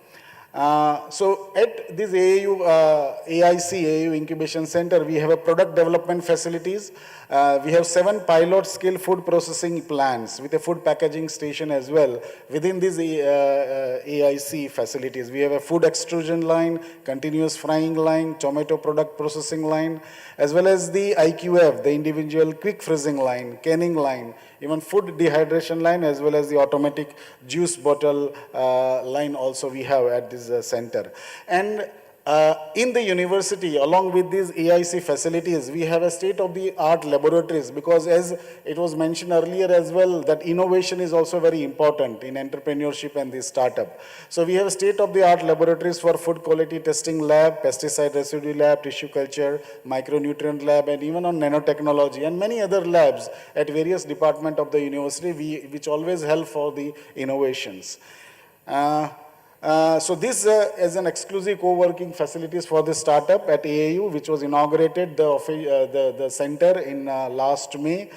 So at this AIC Incubation Center, we have a product development facilities. We have 7 pilot scale food processing plants with a food packaging station as well. Within these AIC facilities, we have a food extrusion line, continuous frying line, tomato product processing line, as well as the IQF, the individual quick freezing line, canning line, even food dehydration line, as well as the automatic juice bottle line also we have at this center. And In the university, along with these AIC facilities, we have a state-of-the-art laboratories because as it was mentioned earlier as well, that innovation is also very important in entrepreneurship and this startup. So we have state-of-the-art laboratories for food quality testing lab, pesticide residue lab, tissue culture, micronutrient lab, and even on nanotechnology and many other labs at various departments of the university, which always help for the innovations. So this is an exclusive co-working facilities for the startup at AAU, which was inaugurated the center in last May.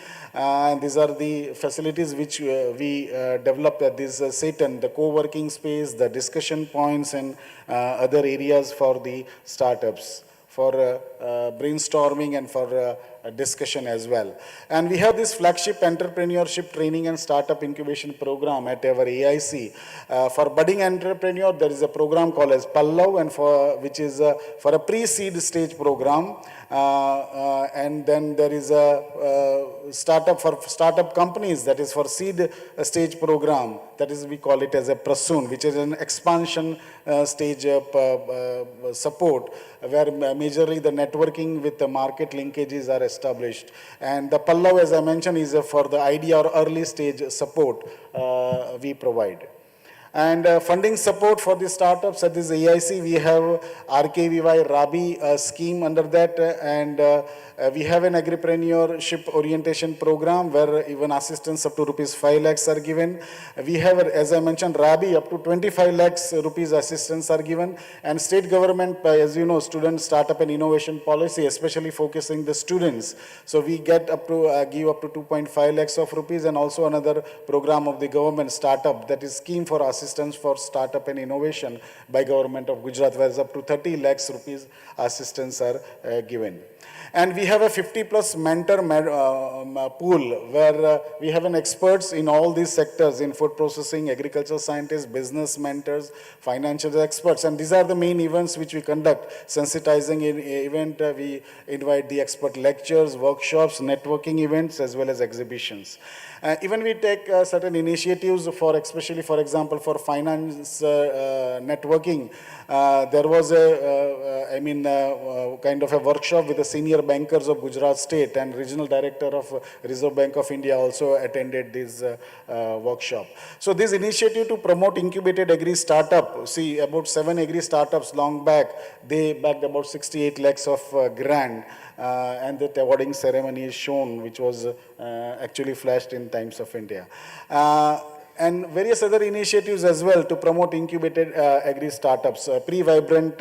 These are the facilities which we developed at this Satan, the co-working space, the discussion points, and other areas for the startups, for brainstorming and for discussion as well. And we have this flagship entrepreneurship training and startup incubation program at our AIC. For budding entrepreneur, there is a program called as Pallav, and which is for a pre-seed stage program. And then there is a startup for startup companies, that is for seed stage program, that is we call it as a Prasoon, which is an expansion stage support, where majorly the networking with the market linkages are established. And the Pallav, as I mentioned, is for the idea or early stage support we provide. And funding support for the startups at this AIC, we have RKVY Rabi scheme under that, and we have an agripreneurship orientation program where even assistance up to rupees 5 lakhs are given. We have, as I mentioned, Rabi up to 25 lakhs rupees assistance are given, and state government, as you know, student startup and innovation policy, especially focusing the students. So we get up to give up to 2.5 lakhs of rupees, and also another program of the government startup, that is scheme for assistance for startup and innovation by government of Gujarat, whereas up to 30 lakhs rupees assistance are given. And we have a 50+ mentor pool where we have an experts in all these sectors, in food processing, agricultural scientists, business mentors, financial experts. And these are the main events which we conduct. Sensitizing event, we invite the expert lectures, workshops, networking events, as well as exhibitions. Even we take certain initiatives for, especially for example, for finance networking. There was kind of a workshop with the senior bankers of Gujarat State, and Regional Director of Reserve Bank of India also attended this workshop. So this initiative to promote incubated agri startup, see about 7 agri startups long back, they backed about 68 lakhs of grant. And that awarding ceremony is shown, which was actually flashed in Times of India. And various other initiatives as well to promote incubated agri startups. Pre-Vibrant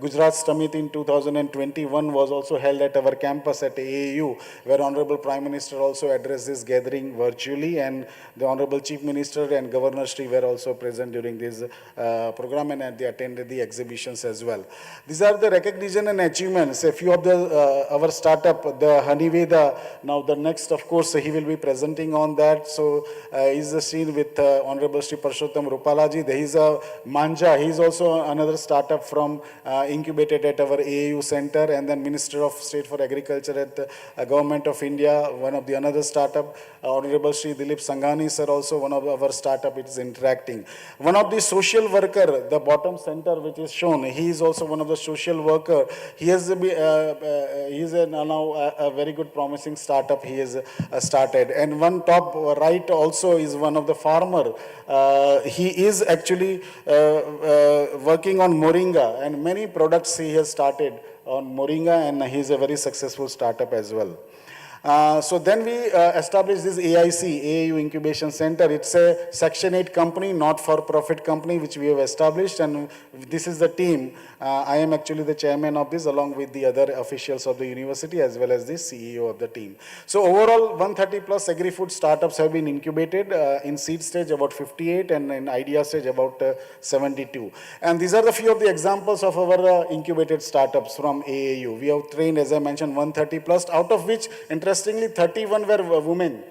Gujarat Summit in 2021 was also held at our campus at AAU, where Honorable Prime Minister also addressed this gathering virtually, and the Honorable Chief Minister and Governor Shri were also present during this program, and they attended the exhibitions as well. These are the recognition and achievements. A few of the our startup, the Honeyveda, now the next, of course, he will be presenting on that. So is the scene with Honorable Shri Parshottam Rupalaji. There is a Manja. He is also another startup from incubated at our AAU center, and then Minister of State for Agriculture at the Government of India, one of the another startup. Honorable Shri Dilip Sanghani sir, also one of our startup. It is interacting. One of the social worker, the bottom center which is shown, he is also one of the social worker. He has now a very good promising startup he has started. And one top right also is one of the farmer. He is actually working on moringa, and many products he has started on moringa, and he is a very successful startup as well. So then we established this AIC, AAU Incubation Center. It's a Section 8 company, not-for-profit company, which we have established, and this is the team. I am actually the chairman of this, along with the other officials of the university, as well as the CEO of the team. So overall, 130+ agri-food startups have been incubated, in seed stage about 58, and in idea stage about 72. And these are the few of the examples of our incubated startups from AAU. We have trained, as I mentioned, 130+, out of which, interestingly, 31 were women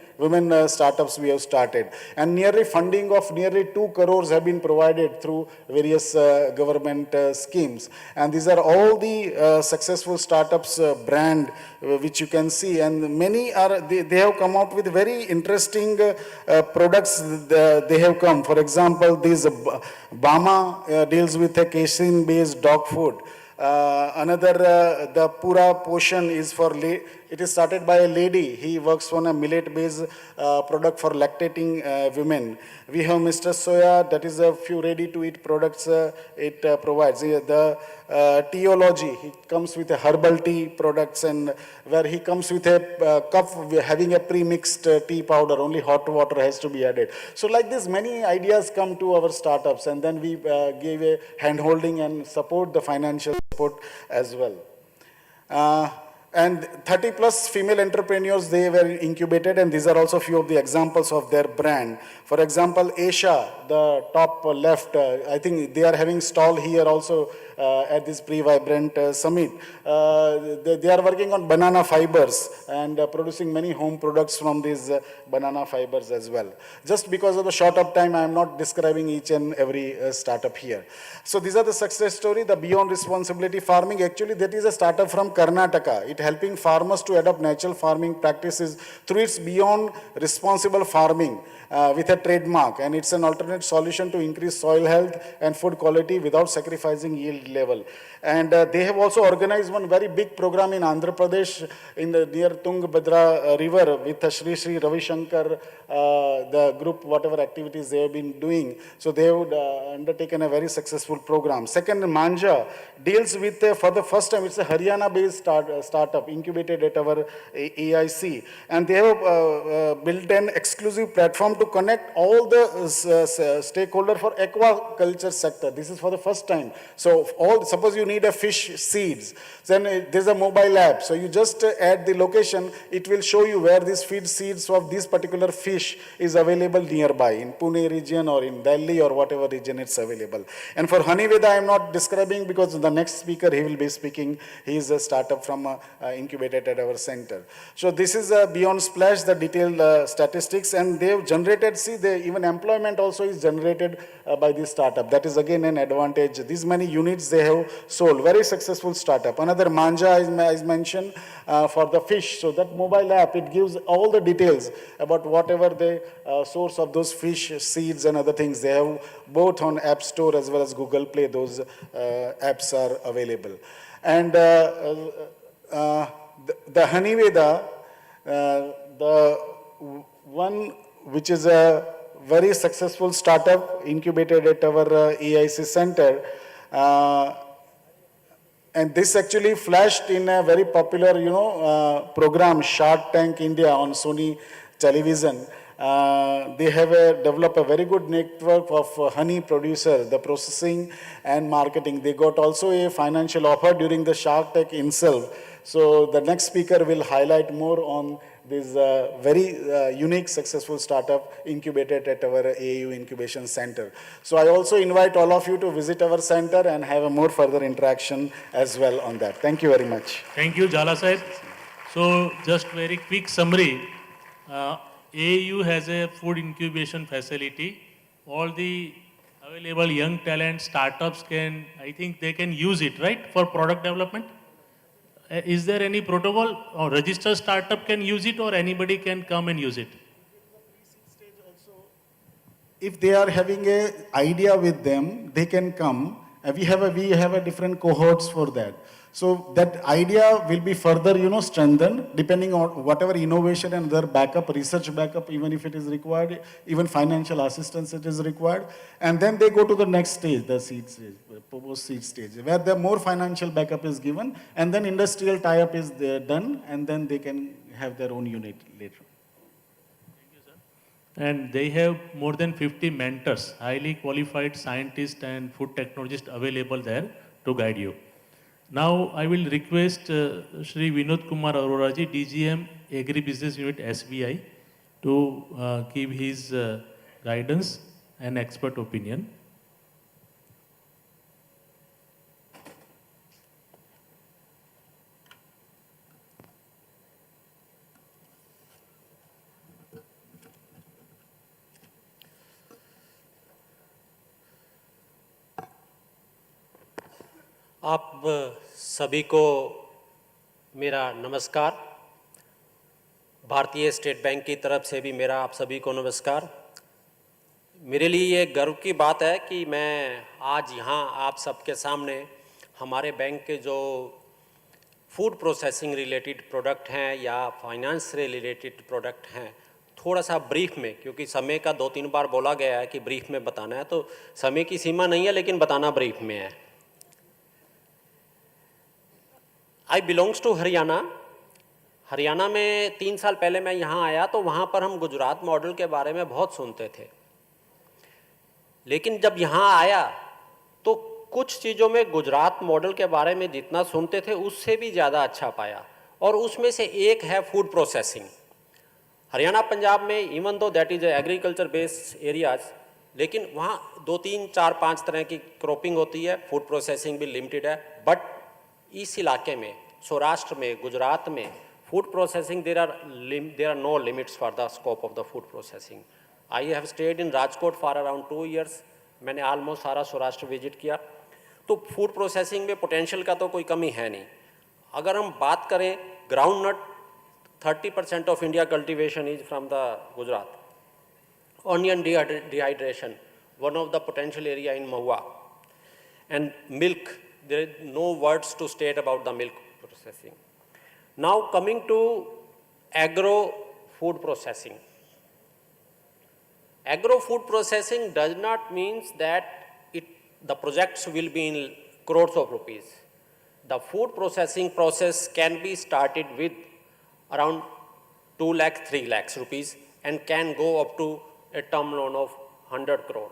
startups we have started. And nearly funding of nearly 2 crores have been provided through various government schemes. And these are all the successful startups brand which you can see. And many are, they have come out with very interesting products they have come. For example, this Bama deals with a casein-based dog food. The Pura portion is for, it is started by a lady. He works on a millet-based product for lactating women. We have Mr. Soya, that is a few ready-to-eat products it provides. The teology, he comes with a herbal tea products, and where he comes with a cup having a pre-mixed tea powder, only hot water has to be added. So like this, many ideas come to our startups, and then we give a hand-holding and support, the financial support as well. And 30 plus female entrepreneurs, they were incubated, and these are also few of the examples of their brand. For example, Asia, the top left, I think they are having stall here also at this Pre-Vibrant Summit. They are working on banana fibers and producing many home products from these banana fibers as well. Just because of the short of time, I am not describing each and every startup here. So these are the success story. The Beyond Responsibility Farming, actually that is a startup from Karnataka. It helping farmers to adopt natural farming practices through its Beyond Responsible Farming with a trademark, and it's an alternate solution to increase soil health and food quality without sacrificing yield level. And they have also organized one very big program in Andhra Pradesh in the near Tungabhadra river with Shri Shri Ravi Shankar, the group, whatever activities they have been doing. So they have undertaken a very successful program. Second, Manja deals with, for the first time, it's a Haryana-based startup incubated at our AIC. And they have built an exclusive platform to connect all the stakeholders for aquaculture sector. This is for the first time. So suppose you need a fish seeds, then there's a mobile app. So you just add the location, it will show you where these feed seeds of this particular fish is available nearby, in Pune region or in Delhi or whatever region it's available. And for Honeyveda, I am not describing because the next speaker, he will be speaking. He is a startup from incubated at our center. So this is Beyond Splash, the detailed statistics, and they have generated, even employment also is generated by this startup. That is again an advantage. These many units they have sold. Very successful startup. Another Manja, as mentioned, for the fish. So that mobile app, it gives all the details about whatever the source of those fish seeds and other things. They have both on App Store as well as Google Play. Those apps are available. And the Honeyveda, the one which is a very successful startup incubated at our AIC center, and this actually flashed in a very popular, program, Shark Tank India on Sony television. They have developed a very good network of honey producer, the processing and marketing. They got also a financial offer during the Shark Tank itself. So the next speaker will highlight more on this very unique, successful startup incubated at our AAU Incubation Center. So I also invite all of you to visit our center and have a more further interaction as well on that. Thank you very much.
Thank you, Jala Sahib. So just very quick summary. AAU has a food incubation facility. All the available young talent startups can, I think they can use it, right, for product development? Is there any protocol or registered startup can use it, or anybody can come and use it?
If they are having an idea with them, they can come. We have a different cohorts for that. So that idea will be further, strengthened depending on whatever innovation and their backup, research backup, even if it is required, even financial assistance it is required. And then they go to the next stage, the seed stage, proposed seed stage, where the more financial backup is given, and then industrial tie-up is done, and then they can have their own unit later.
And they have more than 50 mentors, highly qualified scientists and food technologists available there to guide you. Now I will request Shri Vinod Kumar Aroraji, DGM Agri-Business Unit SBI, to give his guidance and expert opinion.
आप सभी को मेरा नमस्कार। भारतीय state bank की तरफ से भी मेरा आप सभी को नमस्कार। मेरे लिए ये गर्व की बात है कि मैं आज यहाँ आप सबके सामने हमारे बैंक के जो फूड प्रोसेसिंग रिलेटेड प्रोडक्ट हैं या फाइनेंस से रिलेटेड प्रोडक्ट हैं, थोड़ा सा ब्रीफ में, क्योंकि समय का 2-3 बार बोला गया है कि ब्रीफ में बताना है, तो समय की सीमा नहीं है लेकिन बताना ब्रीफ में है। आई बिलोंग्स टू हरियाणा। हरियाणा में 3 साल पहले मैं यहाँ आया तो वहाँ पर हम गुजरात मॉडल के बारे में बहुत सुनते थे, लेकिन जब यहाँ आया तो कुछ चीज़ों में गुजरात मॉडल के बारे में जितना सुनते थे उससे भी ज़्यादा अच्छा पाया, और उसमें से एक है फूड प्रोसेसिंग। हरियाणा पंजाब में even though that is agriculture based areas, लेकिन वहाँ 2-3-4-5 तरह की क्रॉपिंग होती है, फूड प्रोसेसिंग भी लिमिटेड है। बट इस इलाके में, सौराष्ट्र में, गुजरात में food processing there are no limits for the scope of the food processing. I have stayed in Rajkot for around 2 years। मैंने ऑलमोस्ट सारा सौराष्ट्र विजिट किया। तो फूड प्रोसेसिंग में पोटेंशियल का तो कोई कमी है नहीं। अगर हम बात करें groundnut, 30% of India cultivation is from the Gujarat. Onion dehydration, one of the potential area in Mahuva. And milk, there is no words to state about the milk processing. Now coming to agro food processing. Agro food processing does not means that the projects will be in crores of rupees. The food processing process can be started with around 2 lakh, 3 lakhs rupees and can go up to a term loan of 100 crore.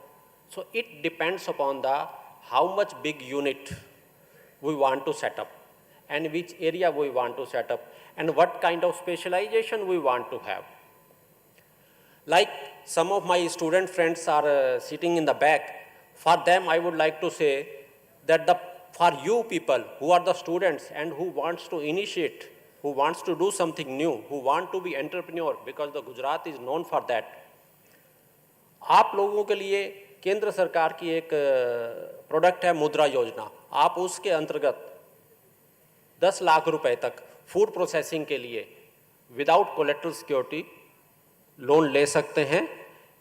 So it depends upon the how much big unit we want to set up and which area we want to set up and what kind of specialization we want to have. Like some of my student friends are sitting in the back, for them I would like to say that for you people who are the students and who wants to initiate, who wants to do something new, who want to be entrepreneur, because the Gujarat is known for that, आप लोगों के लिए केंद्र सरकार की एक product है मुद्रा योजना। आप उसके अंतर्गत 10 लाख रुपए तक फूड प्रोसेसिंग के लिए विदाउट कोलेटरल सिक्योरिटी लोन ले सकते हैं।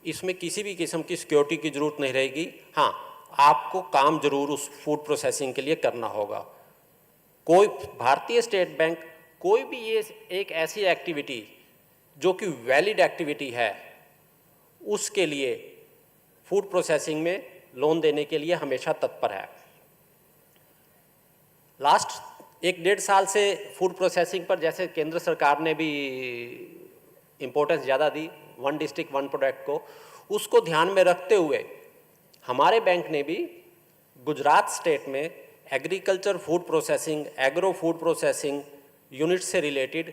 इसमें किसी भी किस्म की सिक्योरिटी की ज़रूरत नहीं रहेगी। हाँ, आपको काम जरूर उस फूड प्रोसेसिंग के लिए करना होगा। कोई भारतीय स्टेट बैंक कोई भी ये एक ऐसी एक्टिविटी जो कि वैलिड एक्टिविटी है, उसके लिए फूड प्रोसेसिंग में लोन देने के लिए हमेशा तत्पर है। लास्ट 1-1.5 साल से फूड प्रोसेसिंग पर जैसे केंद्र सरकार ने भी इम्पोर्टेंस ज़्यादा दी, 1 डिस्ट्रिक्ट 1 प्रोडक्ट को, उसको ध्यान में रखते हुए हमारे बैंक ने भी गुजरात स्टेट में agriculture food processing, agro food processing unit से रिलेटेड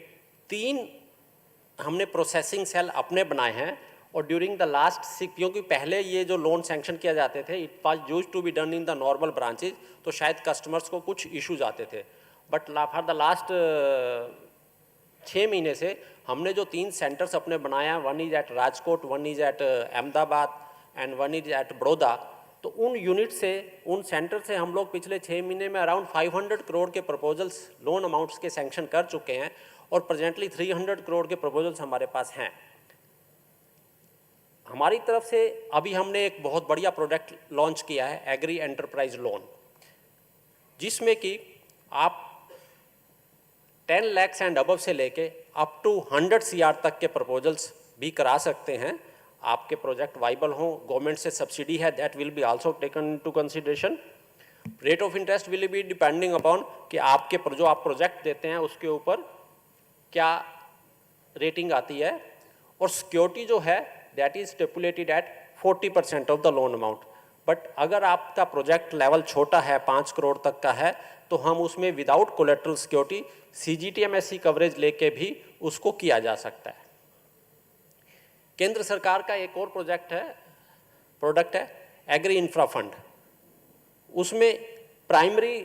3 हमने प्रोसेसिंग सेल अपने बनाए हैं। और ड्यूरिंग द लास्ट 6, क्योंकि पहले ये जो लोन सैंक्शन किया जाते थे, it was used to be done in the normal branches, तो शायद कस्टमर्स को कुछ इश्यूज आते थे। बट फॉर द लास्ट 6 महीने से हमने जो 3 सेंटर्स अपने बनाया, 1 is at Rajkot, 1 is at Ahmedabad and 1 is at Baroda, तो उन यूनिट से, उन सेंटर से हम लोग पिछले 6 महीने में अराउंड 500 करोड़ के प्रपोजल्स लोन अमाउंट्स के सैंक्शन कर चुके हैं और प्रेजेंटली 300 करोड़ के प्रपोजल्स हमारे पास हैं। हमारी तरफ से अभी हमने एक बहुत बढ़िया प्रोडक्ट लॉन्च किया है, एग्री एंटरप्राइज लोन, जिसमें कि आप 10 lakhs एंड अबव से लेके अप टू 100 CR तक के प्रपोजल्स भी करा सकते हैं। आपके प्रोजेक्ट वाइबल हो, गवर्नमेंट से सब्सिडी है, that will be also taken into consideration. Rate of interest will be depending upon कि आपके जो आप प्रोजेक्ट देते हैं उसके ऊपर क्या रेटिंग आती है। और सिक्योरिटी जो है that is stipulated at 40% of the loan amount. But अगर आपका प्रोजेक्ट लेवल छोटा है, 5 करोड़ तक का है, तो हम उसमें without collateral security CGTMSE coverage लेके भी उसको किया जा सकता है। केंद्र सरकार का एक और प्रोडक्ट है एग्री इंफ्रा फंड। उसमें प्राइमरी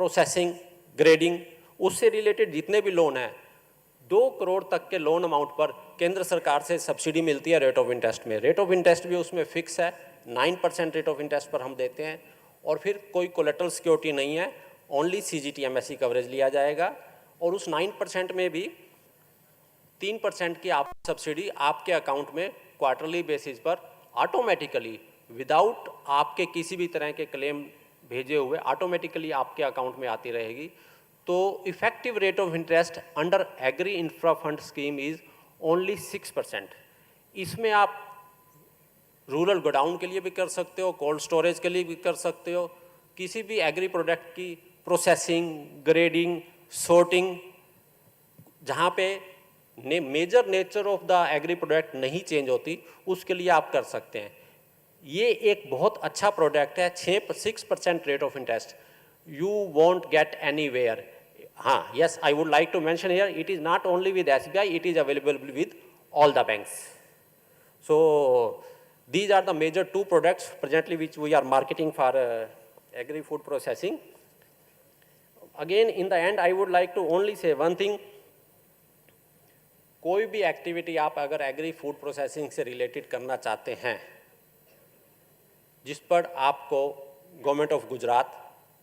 प्रोसेसिंग, ग्रेडिंग, उससे रिलेटेड जितने भी लोन हैं, 2 करोड़ तक के लोन अमाउंट पर केंद्र सरकार से सब्सिडी मिलती है रेट ऑफ इंटरेस्ट में। रेट ऑफ इंटरेस्ट भी उसमें फिक्स है, 9% रेट ऑफ इंटरेस्ट पर हम देते हैं। और फिर कोई कोलेटरल सिक्योरिटी नहीं है, ओनली CGTMSE कवरेज लिया जाएगा। और उस 9% में भी 3% की आप सब्सिडी आपके अकाउंट में क्वार्टरली बेसिस पर ऑटोमेटिकली विदाउट आपके किसी भी तरह के क्लेम भेजे हुए ऑटोमेटिकली आपके अकाउंट में आती रहेगी। तो effective rate of interest under agri infra fund scheme is only 6%। इसमें आप रूरल गोडाउन के लिए भी कर सकते हो, कोल्ड स्टोरेज के लिए भी कर सकते हो, किसी भी एग्री प्रोडक्ट की प्रोसेसिंग, ग्रेडिंग, सॉर्टिंग, जहाँ पे major nature of the agri product नहीं चेंज होती, उसके लिए आप कर सकते हैं। ये एक बहुत अच्छा प्रोडक्ट है, 6% rate of interest, you won't get anywhere. हाँ, yes, I would like to mention here, it is not only with SBI, it is available with all the banks. So these are the major two products presently which we are marketing for agri food processing. Again, in the end, I would like to only say one thing, कोई भी activity आप अगर agri food processing से related करना चाहते हैं, जिस पर आपको गवर्नमेंट ऑफ गुजरात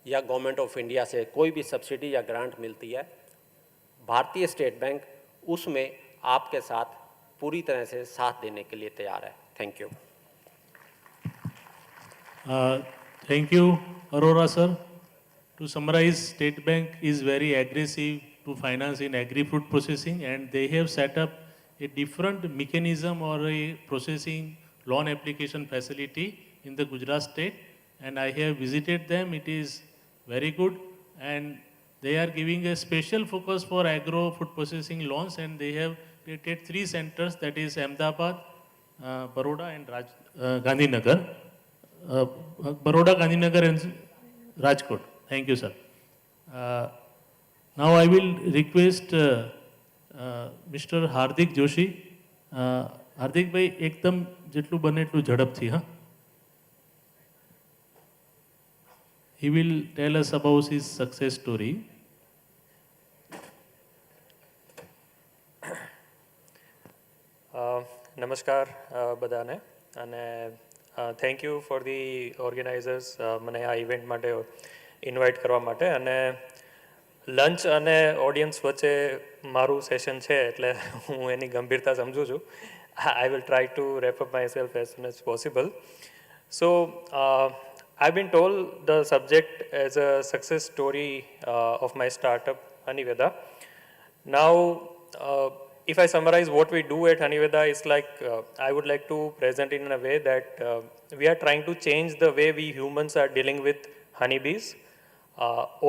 या गवर्नमेंट ऑफ इंडिया से कोई भी सब्सिडी या ग्रांट मिलती है, भारतीय स्टेट बैंक उसमें आपके साथ पूरी तरह से साथ देने के लिए तैयार है। Thank you.
Thank you, Arora sir. To summarize, State Bank is very aggressive to finance in agri-food processing, and they have set up a different mechanism or a processing loan application facility in the Gujarat state, and I have visited them. It is very good, and they are giving a special focus for agro food processing loans, and they have created 3 centers, that is Ahmedabad, Baroda and Gandhinagar. Baroda, Gandhinagar and Rajkot. Thank you, sir. Now I will request Mr. Hardik Joshi. Hardik bhai, એકદમ જેટલું બને એટલું ઝડપથી, હા. He will tell us about his success story.
નમસ્કાર બધાને, અને thank you for the organisers મને આ ઇવેન્ટ માટે ઇન્વાઇટ કરવા માટે, અને લંચ અને ઓડિયન્સ વચ્ચે મારું સેશન છે એટલે હું એની ગંભીરતા સમજું છું. I will try to wrap up myself as soon as possible. So, I've been told the subject as a success story of my startup, Haniveda. Now, if I summarize what we do at Haniveda, it's like I would like to present it in a way that we are trying to change the way we humans are dealing with honeybees,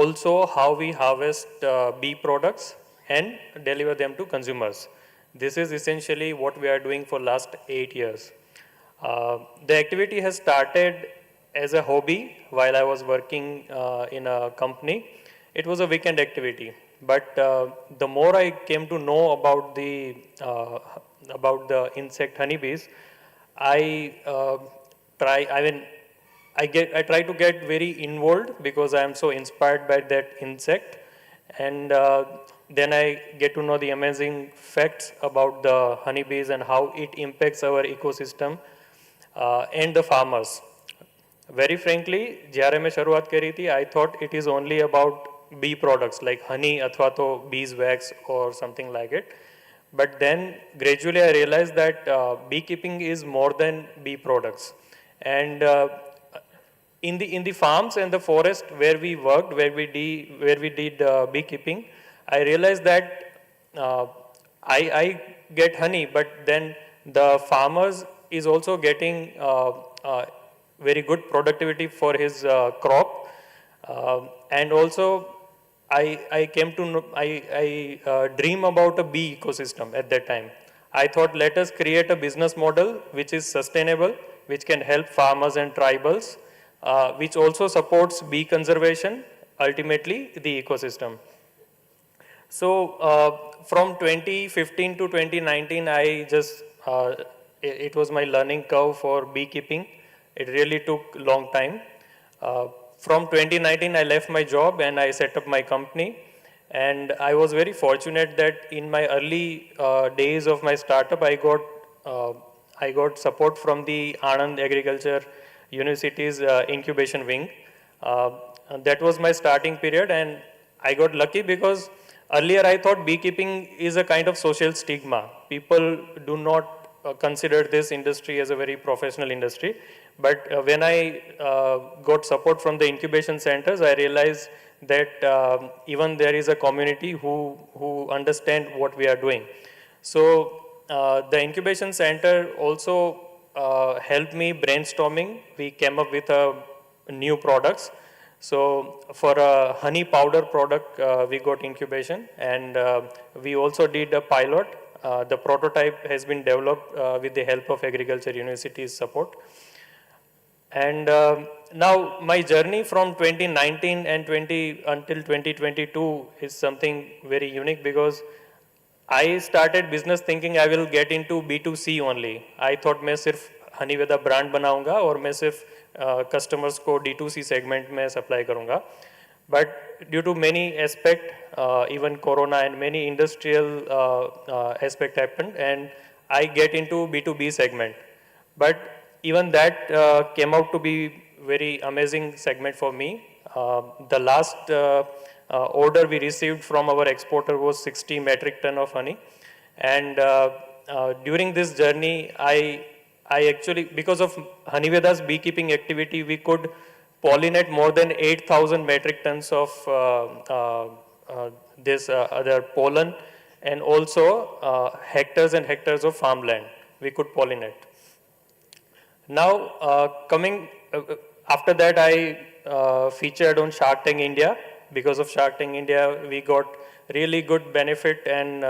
also how we harvest bee products and deliver them to consumers. This is essentially what we are doing for last 8 years. The activity has started as a hobby while I was working in a company. It was a weekend activity. But the more I came to know about the insect honeybees, I try to get very involved because I am so inspired by that insect, and then I get to know the amazing facts about the honeybees and how it impacts our ecosystem and the farmers. Very frankly, જ્યારે મેં શરૂઆત કરી હતી, I thought it is only about bee products like honey athwa to beeswax or something like it. But then gradually I realized that beekeeping is more than bee products. And in the farms and the forest where we worked, where we did beekeeping, I realized that I get honey, but then the farmers is also getting very good productivity for his crop, and also I came to know, I dream about a bee ecosystem at that time. I thought, let us create a business model which is sustainable, which can help farmers and tribals, which also supports bee conservation, ultimately the ecosystem. So from 2015 to 2019, it was my learning curve for beekeeping. It really took a long time. From 2019, I left my job and I set up my company. And I was very fortunate that in my early days of my startup, I got support from the Anand Agriculture University's incubation wing. That was my starting period, and I got lucky because earlier I thought beekeeping is a kind of social stigma. People do not considered this industry as a very professional industry. But when I got support from the incubation centers, I realized that even there is a community who understand what we are doing. So the incubation center also helped me brainstorming. We came up with new products. So for a honey powder product, we got incubation, and we also did a pilot. The prototype has been developed with the help of Agriculture University's support. And now my journey from 2019 and until 2022 is something very unique, because I started business thinking I will get into B2C only. I thought मैं सिर्फ हनीवेदा brand बनाऊंगा और मैं सिर्फ customers को D2C segment में supply करूंगा. But due to many aspects, even Corona and many industrial aspect happened, and I get into B2B segment. But even that came out to be very amazing segment for me. The last order we received from our exporter was 60 metric ton of honey. And during this journey, I actually, because of Honeyveda's beekeeping activity, we could pollinate more than 8,000 metric tons of this other pollen, and also hectares and hectares of farmland we could pollinate. Now, after that, I featured on Shark Tank India. Because of Shark Tank India, we got really good benefit and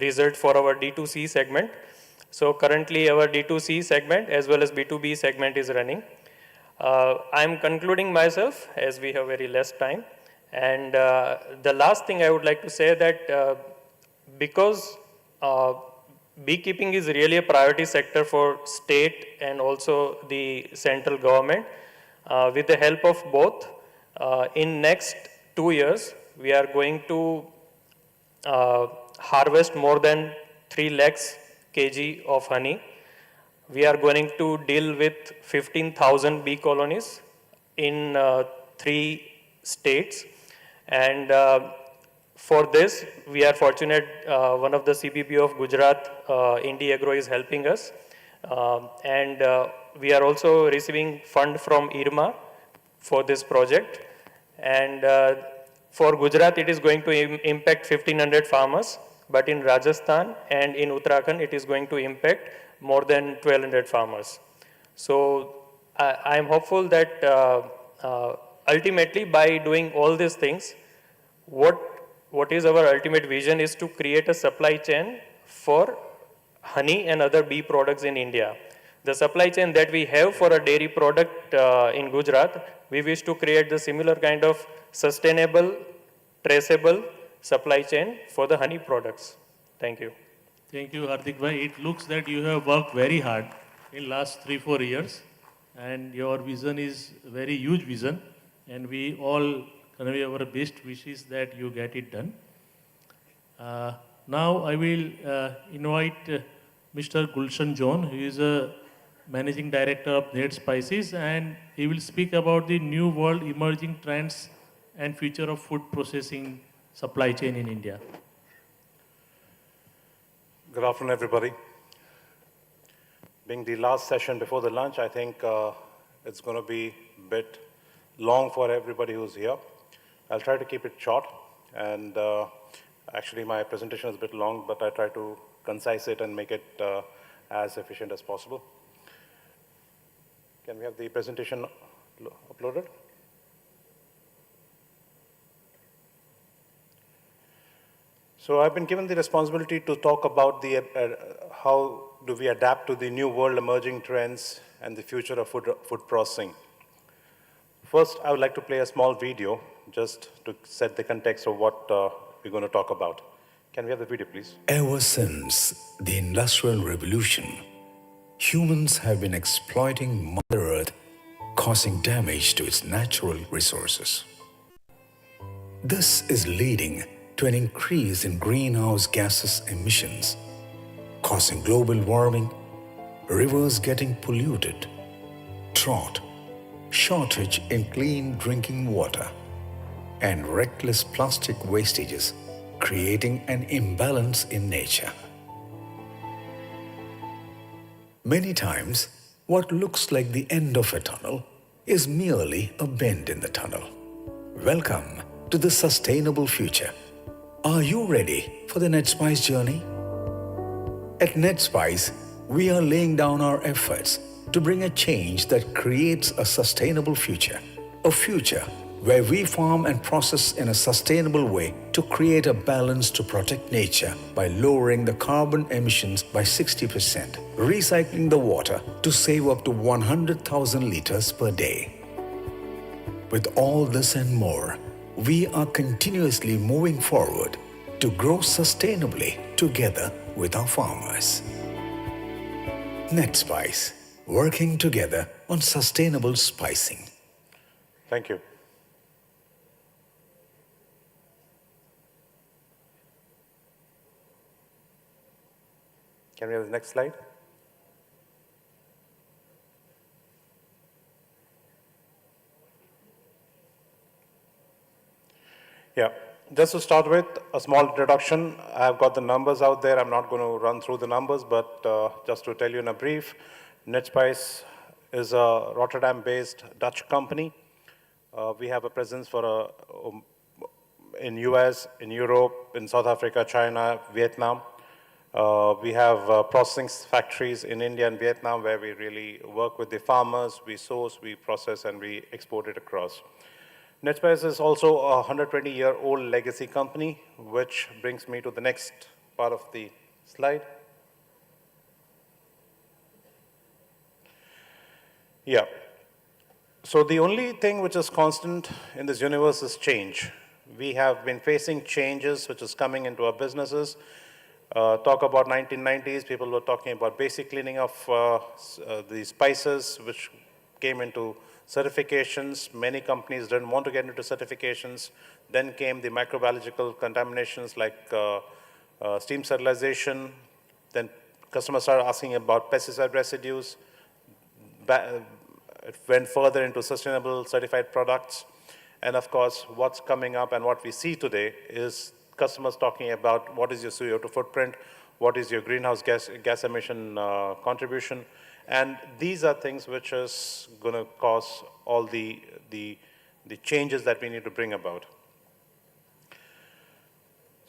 result for our D2C segment. So currently our D2C segment as well as B2B segment is running. I'm concluding myself as we have very less time. And the last thing I would like to say that because beekeeping is really a priority sector for state and also the central government, with the help of both, in next 2 years, we are going to harvest more than 3 lakhs kg of honey. We are going to deal with 15,000 bee colonies in 3 states. And for this, we are fortunate, one of the CBP of Gujarat, Indi Agro, is helping us. And we are also receiving fund from IRMA for this project. And for Gujarat, it is going to impact 1,500 farmers. But in Rajasthan and in Uttarakhand, it is going to impact more than 1,200 farmers. So I am hopeful that ultimately by doing all these things, what is our ultimate vision is to create a supply chain for honey and other bee products in India. The supply chain that we have for a dairy product in Gujarat, we wish to create the similar kind of sustainable, traceable supply chain for the honey products. Thank you.
Thank you, Hardik bhai. It looks that you have worked very hard in last 3-4 years, and your vision is very huge vision, and we all convey our best wishes that you get it done. Now I will invite Mr. Gulshan John, who is a Managing Director of Net Spices, and he will speak about the new world emerging trends and future of food processing supply chain in India.
Good afternoon, everybody. Being the last session before the lunch, I think it's going to be a bit long for everybody who's here. I'll try to keep it short, and actually my presentation is a bit long, but I try to concise it and make it as efficient as possible. Can we have the presentation uploaded? So I've been given the responsibility to talk about the how do we adapt to the new world emerging trends and the future of food processing. First, I would like to play a small video just to set the context of what we're going to talk about. Can we have the video, please?
Ever since the Industrial Revolution, humans have been exploiting Mother Earth, causing damage to its natural resources. This is leading to an increase in greenhouse gases emissions, causing global warming, rivers getting polluted, drought, shortage in clean drinking water, and reckless plastic wastages, creating an imbalance in nature. Many times, what looks like the end of a tunnel is merely a bend in the tunnel. Welcome to the sustainable future. Are you ready for the NetSpice journey? At NetSpice, we are laying down our efforts to bring a change that creates a sustainable future. A future where we farm and process in a sustainable way to create a balance to protect nature by lowering the carbon emissions by 60%, recycling the water to save up to 100,000 liters per day. With all this and more, we are continuously moving forward to grow sustainably together with our farmers. NetSpice, working together on sustainable spicing.
Thank you. Can we have the next slide? Yeah, just to start with, a small introduction. I've got the numbers out there. I'm not going to run through the numbers, but just to tell you in a brief, NetSpice is a Rotterdam-based Dutch company. We have a presence in US, in Europe, in South Africa, China, Vietnam. We have processing factories in India and Vietnam where we really work with the farmers. We source, we process, and we export it across. NetSpice is also a 120-year-old legacy company, which brings me to the next part of the slide. Yeah. So the only thing which is constant in this universe is change. We have been facing changes which is coming into our businesses. Talk about 1990s, people were talking about basic cleaning of the spices, which came into certifications. Many companies didn't want to get into certifications. Then came the microbiological contaminations like steam sterilization. Then customers started asking about pesticide residues. It went further into sustainable certified products. And of course, what's coming up and what we see today is customers talking about what is your CO2 footprint, what is your greenhouse gas emission contribution. And these are things which is going to cause all the changes that we need to bring about.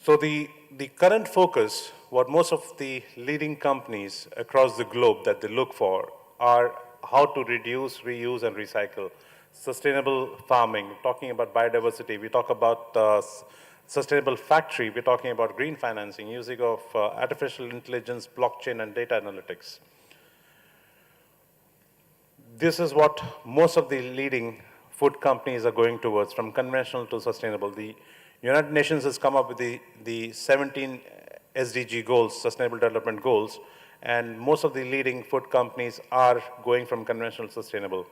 So the current focus, what most of the leading companies across the globe that they look for are how to reduce, reuse, and recycle. Sustainable farming, talking about biodiversity. We talk about sustainable factory. We're talking about green financing, using of artificial intelligence, blockchain, and data analytics. This is what most of the leading food companies are going towards, from conventional to sustainable. The United Nations has come up with the 17 SDG goals, Sustainable Development Goals, and most of the leading food companies are going from conventional to sustainable.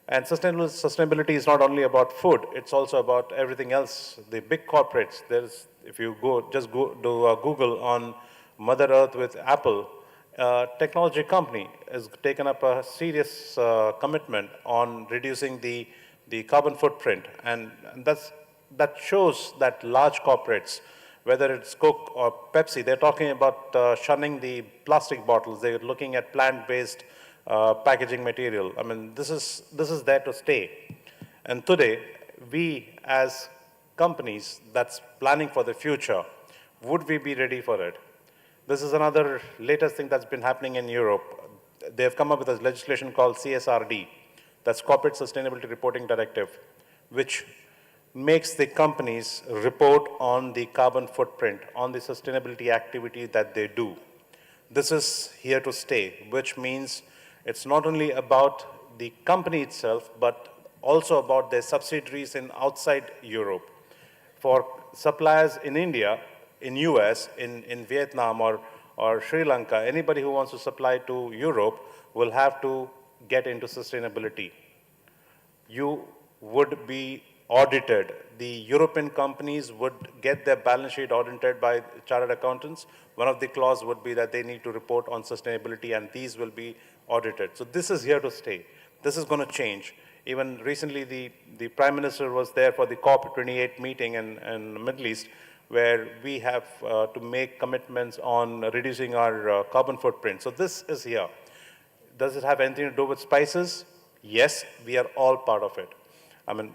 And sustainability is not only about food, it's also about everything else. The big corporates, if you do a Google on Mother Earth with Apple, technology company has taken up a serious commitment on reducing the carbon footprint. And that shows that large corporates, whether it's Coke or Pepsi, they're talking about shunning the plastic bottles. They're looking at plant-based packaging material. I mean, this is there to stay. And today, we as companies that's planning for the future, would we be ready for it? This is another latest thing that's been happening in Europe. They've come up with a legislation called CSRD, that's Corporate Sustainability Reporting Directive, which makes the companies report on the carbon footprint, on the sustainability activity that they do. This is here to stay, which means it's not only about the company itself, but also about their subsidiaries in outside Europe. For suppliers in India, in US, in Vietnam or Sri Lanka, anybody who wants to supply to Europe will have to get into sustainability. You would be audited. The European companies would get their balance sheet audited by chartered accountants. One of the clauses would be that they need to report on sustainability, and these will be audited. So this is here to stay. This is going to change. Even recently, the Prime Minister was there for the COP28 meeting in the Middle East, where we have to make commitments on reducing our carbon footprint. So this is here. Does it have anything to do with spices? Yes, we are all part of it. I mean,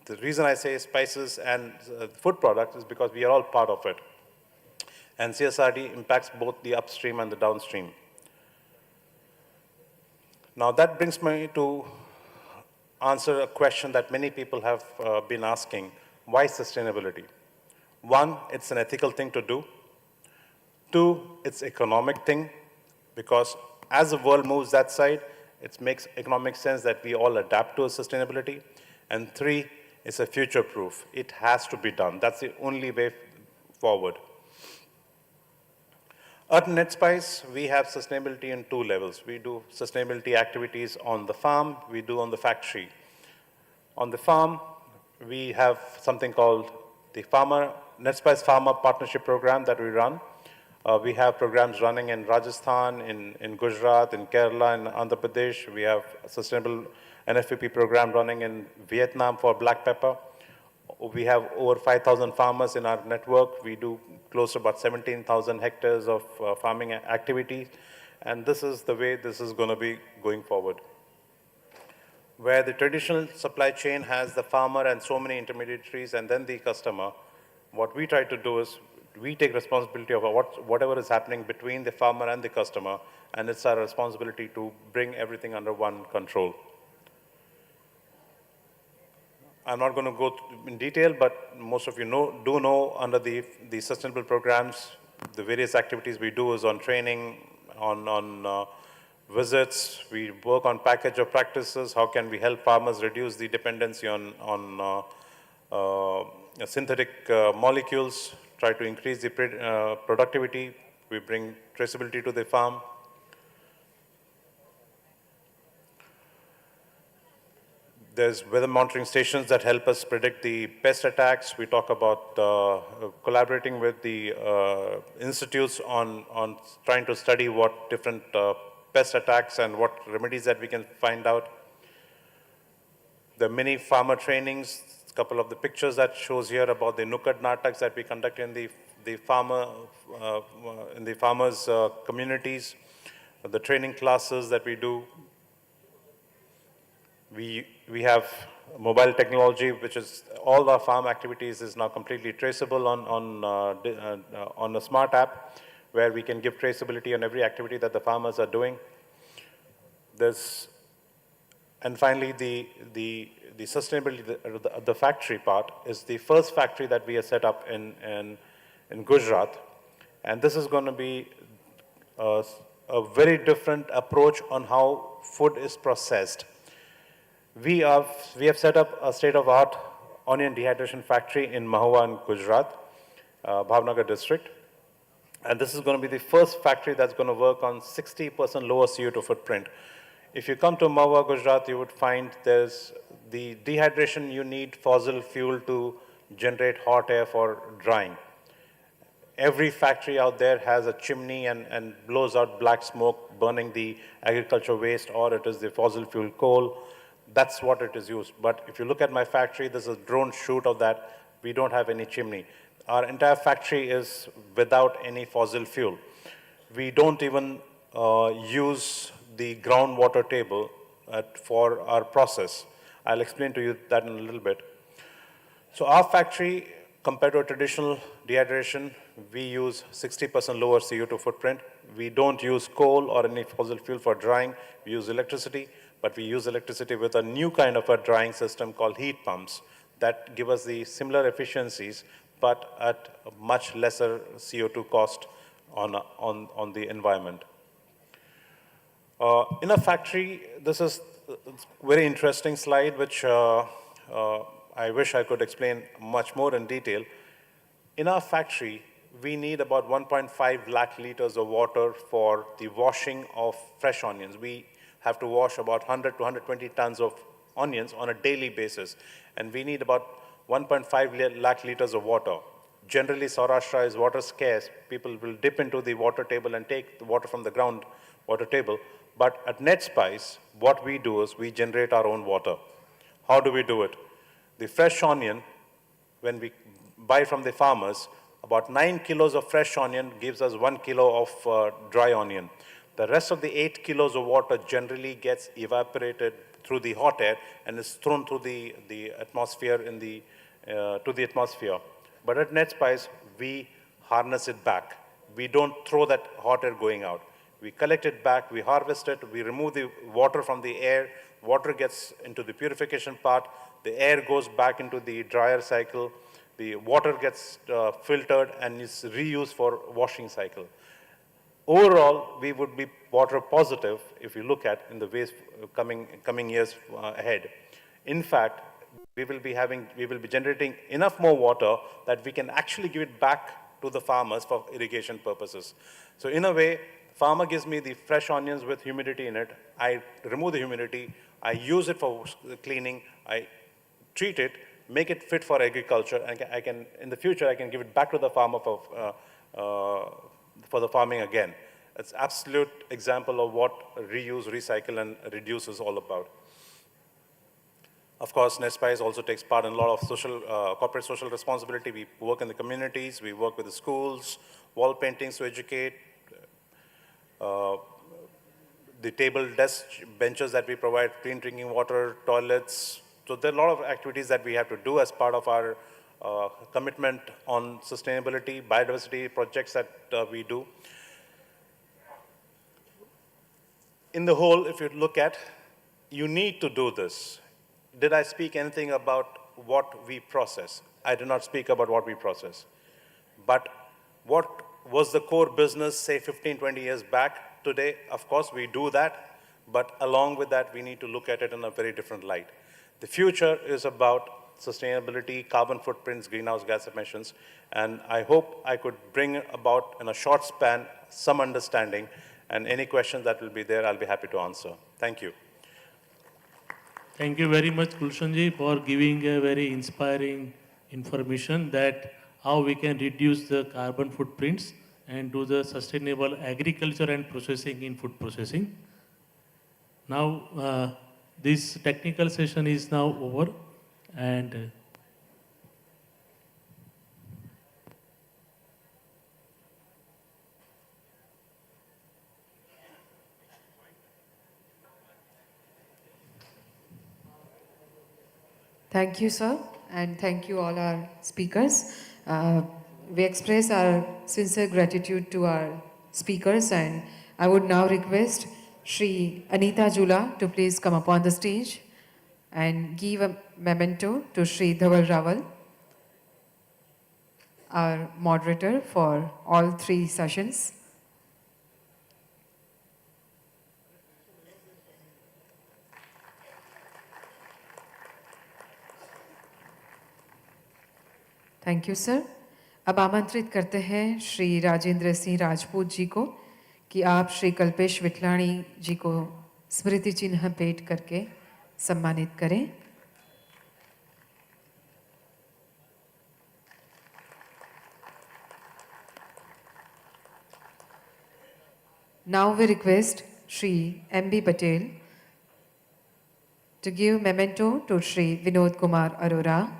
the reason I say spices and food products is because we are all part of it. And CSRD impacts both the upstream and the downstream. Now that brings me to answer a question that many people have been asking. Why sustainability? One, it's an ethical thing to do. Two, it's economic thing, because as the world moves that side, it makes economic sense that we all adapt to sustainability. And three, it's a future proof. It has to be done. That's the only way forward. At NetSpice, we have sustainability in two levels. We do sustainability activities on the farm, we do on the factory. On the farm, we have something called the NetSpice Farmer Partnership Program that we run. We have programs running in Rajasthan, in Gujarat, in Kerala, in Andhra Pradesh. We have a sustainable NFPP program running in Vietnam for black pepper. We have over 5,000 farmers in our network. We do close to about 17,000 hectares of farming activity. And this is the way this is going to be going forward. Where the traditional supply chain has the farmer and so many intermediaries and then the customer, what we try to do is we take responsibility of whatever is happening between the farmer and the customer, and it's our responsibility to bring everything under one control. I'm not going to go in detail, but most of you do know under the sustainable programs, the various activities we do is on training, on visits, we work on package of practices, how can we help farmers reduce the dependency on synthetic molecules, try to increase the productivity, we bring traceability to the farm. There's weather monitoring stations that help us predict the pest attacks. We talk about collaborating with the institutes on trying to study what different pest attacks and what remedies that we can find out. The many farmer trainings, a couple of the pictures that shows here about the Nukkad Nataks that we conduct in the farmers' communities, the training classes that we do. We have mobile technology, which is all our farm activities is now completely traceable on a smart app, where we can give traceability on every activity that the farmers are doing. And finally, the sustainability, the factory part is the first factory that we have set up in Gujarat, and this is going to be a very different approach on how food is processed. We have set up a state-of-the-art onion dehydration factory in Mahua in Gujarat, Bhavnagar district. And this is going to be the first factory that's going to work on 60% lower CO2 footprint. If you come to Mahua, Gujarat, you would find there's the dehydration, you need fossil fuel to generate hot air for drying. Every factory out there has a chimney and blows out black smoke, burning the agricultural waste, or it is the fossil fuel coal. That's what it is used. But if you look at my factory, there's a drone shoot of that. We don't have any chimney. Our entire factory is without any fossil fuel. We don't even use the groundwater table for our process. I'll explain to you that in a little bit. So our factory, compared to a traditional dehydration, we use 60% lower CO2 footprint. We don't use coal or any fossil fuel for drying. We use electricity. But we use electricity with a new kind of a drying system called heat pumps that give us the similar efficiencies, but at a much lesser CO2 cost on the environment. In a factory, this is a very interesting slide, which I wish I could explain much more in detail. In our factory, we need about 1.5 lakh liters of water for the washing of fresh onions. We have to wash about 100 to 120 tons of onions on a daily basis. And we need about 1.5 lakh liters of water. Generally, Saurashtra is water scarce. People will dip into the water table and take the water from the ground water table. But at NetSpice, what we do is we generate our own water. How do we do it? The fresh onion, when we buy from the farmers, about 9 kilos of fresh onion gives us 1 kilo of dry onion. The rest of the 8 kilos of water generally gets evaporated through the hot air and is thrown through the atmosphere to the atmosphere. But at NetSpice, we harness it back. We don't throw that hot air going out. We collect it back, we harvest it, we remove the water from the air, water gets into the purification part, the air goes back into the dryer cycle, the water gets filtered and is reused for washing cycle. Overall, we would be water positive if you look at in the ways coming years ahead. In fact, we will be generating enough more water that we can actually give it back to the farmers for irrigation purposes. So in a way, farmer gives me the fresh onions with humidity in it. I remove the humidity. I use it for cleaning. I treat it, make it fit for agriculture, and I can in the future I can give it back to the farmer for the farming again. It's absolute example of what reuse, recycle, and reduce is all about. Of course, NetSpice also takes part in a lot of corporate social responsibility. We work in the communities, we work with the schools, wall paintings to educate, the table, desk, benches that we provide, clean drinking water, toilets. So there are a lot of activities that we have to do as part of our commitment on sustainability, biodiversity projects that we do. In the whole, if you look at, you need to do this. Did I speak anything about what we process? I did not speak about what we process. But what was the core business, say, 15, 20 years back? Today, of course, we do that. But along with that, we need to look at it in a very different light. The future is about sustainability, carbon footprints, greenhouse gas emissions. And I hope I could bring about, in a short span, some understanding. And any questions that will be there, I'll be happy to answer. Thank you.
Thank you very much, Gulshanji, for giving a very inspiring information that how we can reduce the carbon footprints and do the sustainable agriculture and processing in food processing. Now, this technical session is now over, and
Thank you, sir, and thank you all our speakers. We express our sincere gratitude to our speakers, and I would now request Shri Anita Jula to please come upon the stage and give a memento to Shri Dhaval Rawal, our moderator for all 3 sessions. Thank you sir. अब आमंत्रित करते हैं श्री राजेंद्र सिंह राजपूत जी को कि आप श्री कल्पेश विठलाणी जी को स्मृति चिन्ह भेंट करके सम्मानित करें। Now we request Shri M.B. Patel to give memento to Shri Vinod Kumar Arora.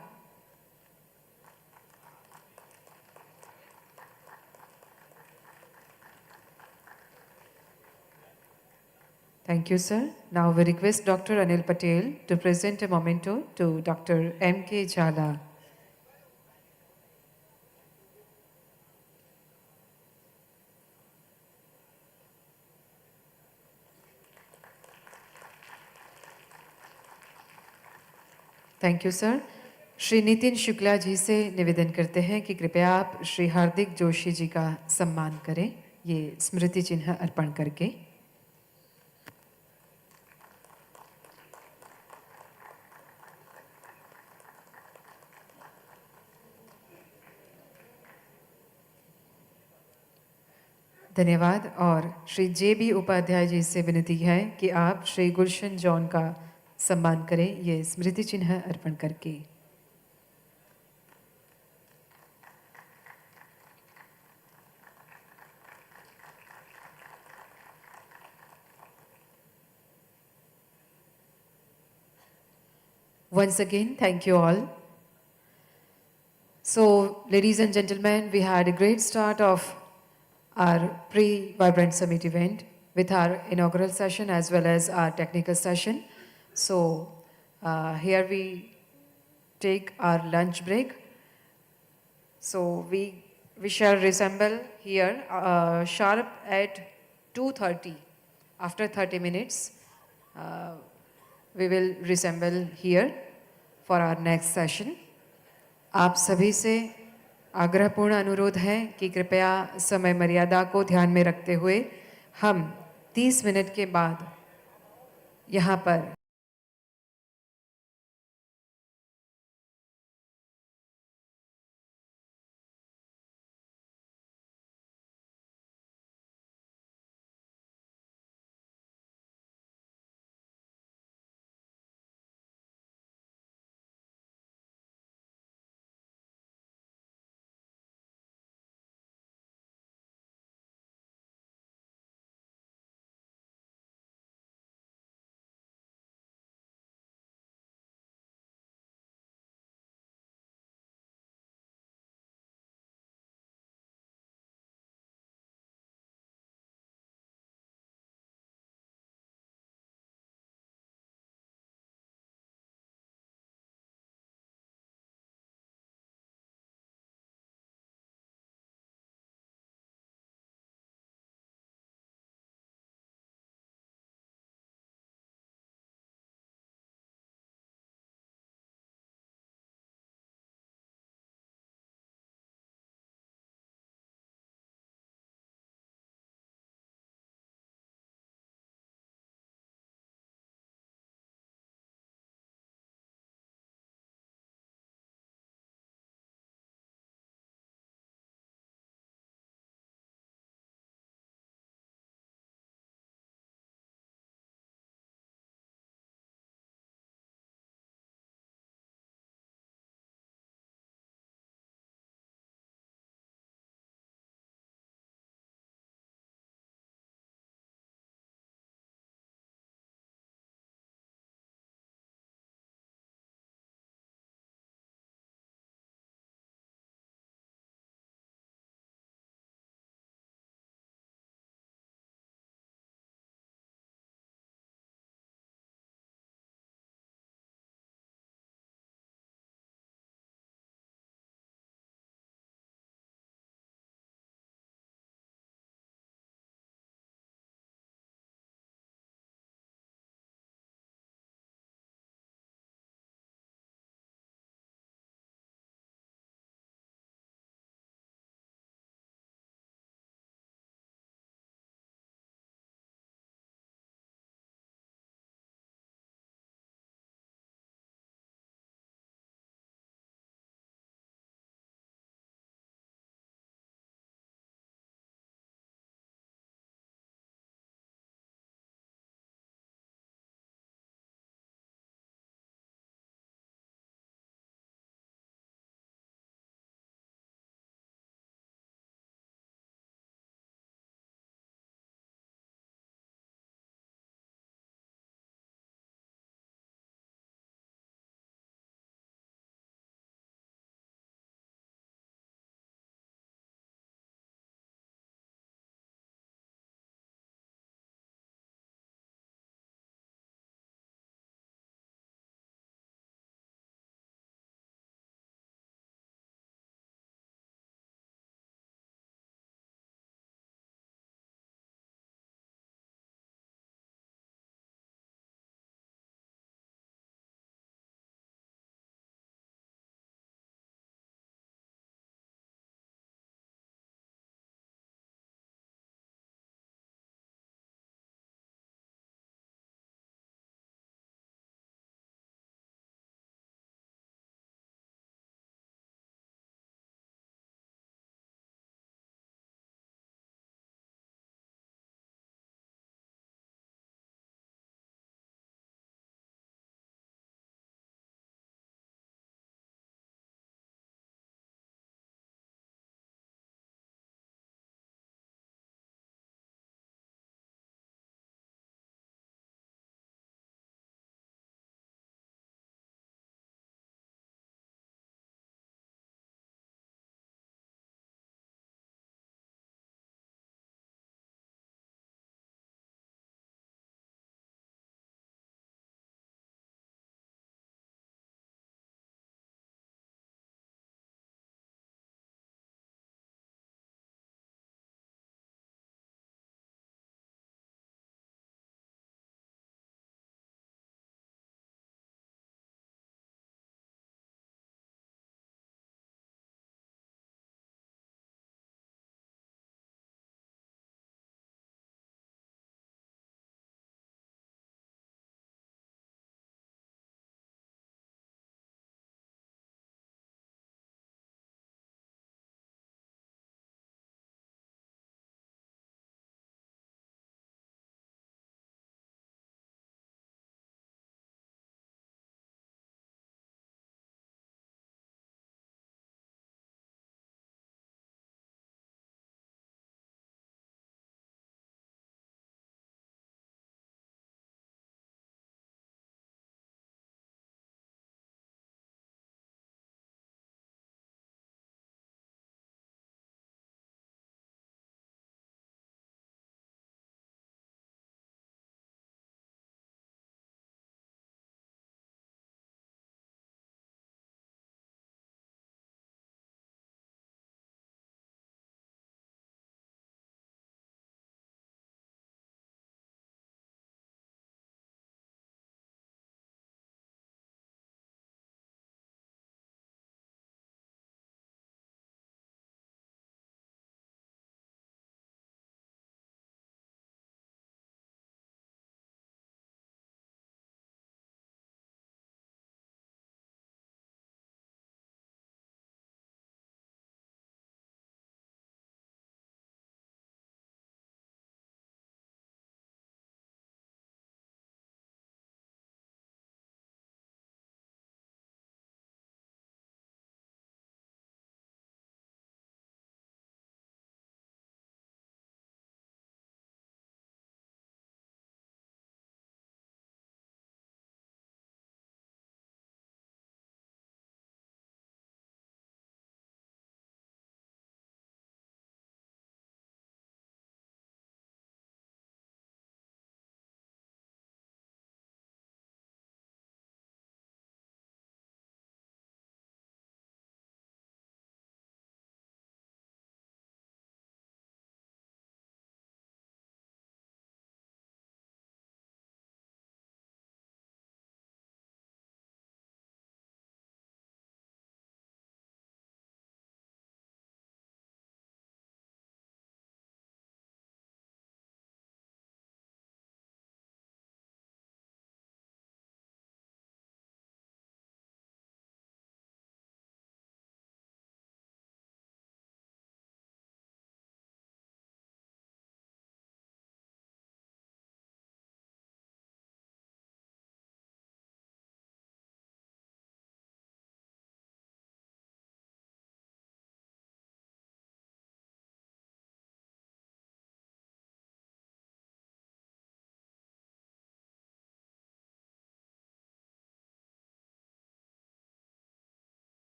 Thank you, sir. Now we request Dr. Anil Patel to present a memento to Dr. M.K. Jhala. Thank you sir. Shri Nitin Shukla ji से निवेदन करते हैं कि कृपया आप श्री हार्दिक जोशी जी का सम्मान करें, ये स्मृति चिन्ह अर्पण करके। धन्यवाद। और श्री जे.बी. उपाध्याय जी से विनती है कि आप श्री गुलशन जॉन का सम्मान करें, ये स्मृति चिन्ह अर्पण करके। Once again, thank you all. So, ladies and gentlemen, we had a great start of our Pre-Vibrant Summit event. with our inaugural session as well as our technical session. So here we take our lunch break. So we shall reassemble here sharp at 2:30. After 30 minutes, we will reassemble here for our next session. आप सभी से आग्रहपूर्ण अनुरोध है कि कृपया समय मर्यादा को ध्यान में रखते हुए हम 30 मिनट के बाद यहाँ पर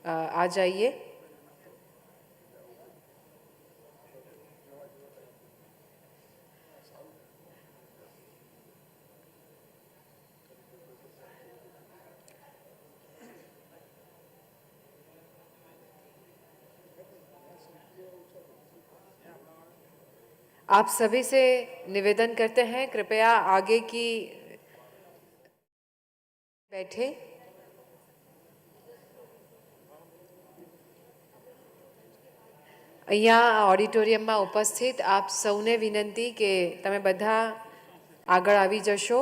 आ जाइए। आप सभी से निवेदन करते हैं, कृपया आगे की बैठे। અહીંયા ઓડિટોરિયમમાં ઉપસ્થિત આપ સૌને વિનંતી કે તમે બધા આગળ આવી જશો,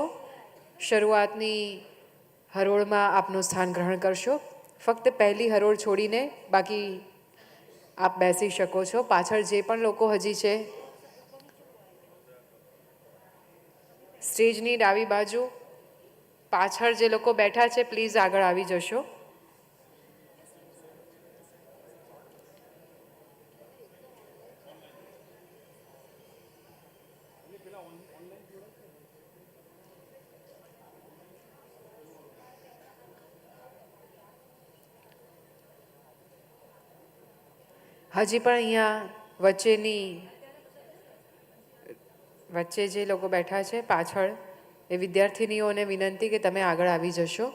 શરૂઆતની હરોળમાં આપનું સ્થાન ગ્રહણ કરશો। ફક્ત પહેલી હરોળ છોડીને બાકી આપ બેસી શકો છો। પાછળ જે પણ લોકો હજી છે સ્ટેજની ડાબી બાજુ પાછળ જે લોકો બેઠા છે પ્લીઝ આગળ આવી જશો। હજી પણ અહીંયા વચ્ચે જે લોકો બેઠા છે પાછળ એ વિદ્યાર્થીનીઓને વિનંતી કે તમે આગળ આવી જશો।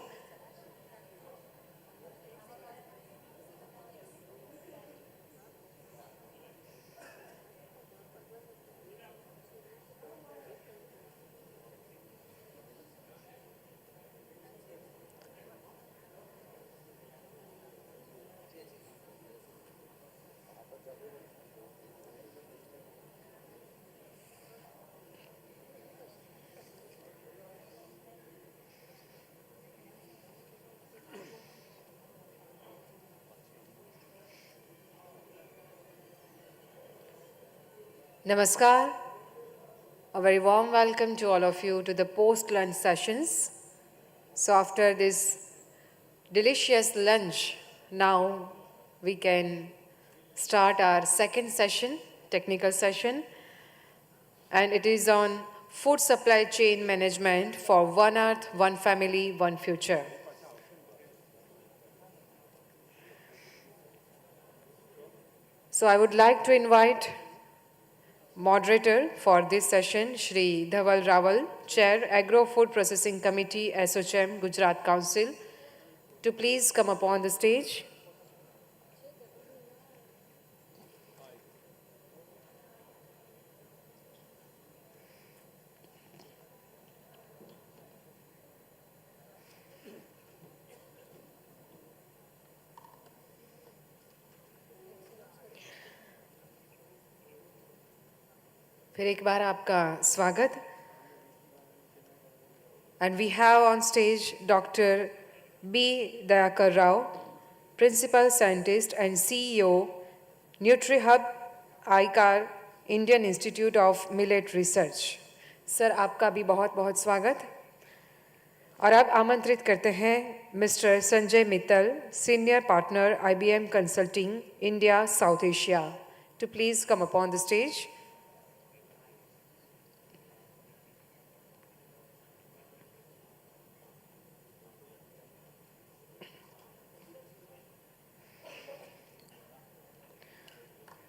Namaskar. A very warm welcome to all of you to the post-lunch sessions. So after this delicious lunch, now we can start our second session, technical session, and it is on food supply chain management for One Earth, One Family, One Future. So I would like to invite moderator for this session, Shri Dhaval Rawal, Chair, Agro Food Processing Committee, SOCM, Gujarat Council, to please come upon the stage. फिर एक बार आपका स्वागत। And we have on stage Dr. B. Dayakar Rao, Principal Scientist and CEO, NutriHub, ICAR, Indian Institute of Millet Research. Sir आपका भी बहुत बहुत स्वागत। और अब आमंत्रित करते हैं mister Sanjay Mittal, Senior Partner, IBM Consulting, India, South Asia, to please come upon the stage.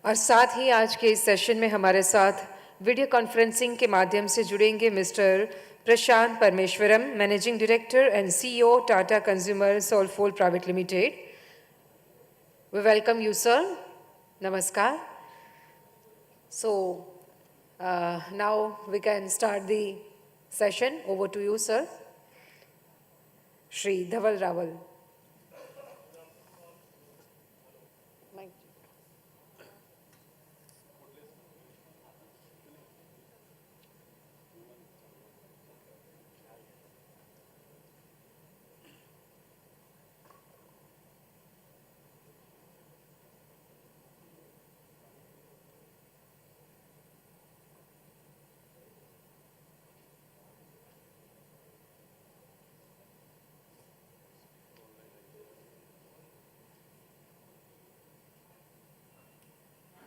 और साथ ही आज के इस सेशन में हमारे साथ वीडियो कॉन्फ्रेंसिंग के माध्यम से जुड़ेंगे mister Prashant Parameswaram, managing director and CEO, Tata consumer soulful private limited. We welcome you sir. नमस्कार। So now we can start the session. Over to you sir. Shri Dhaval Raval.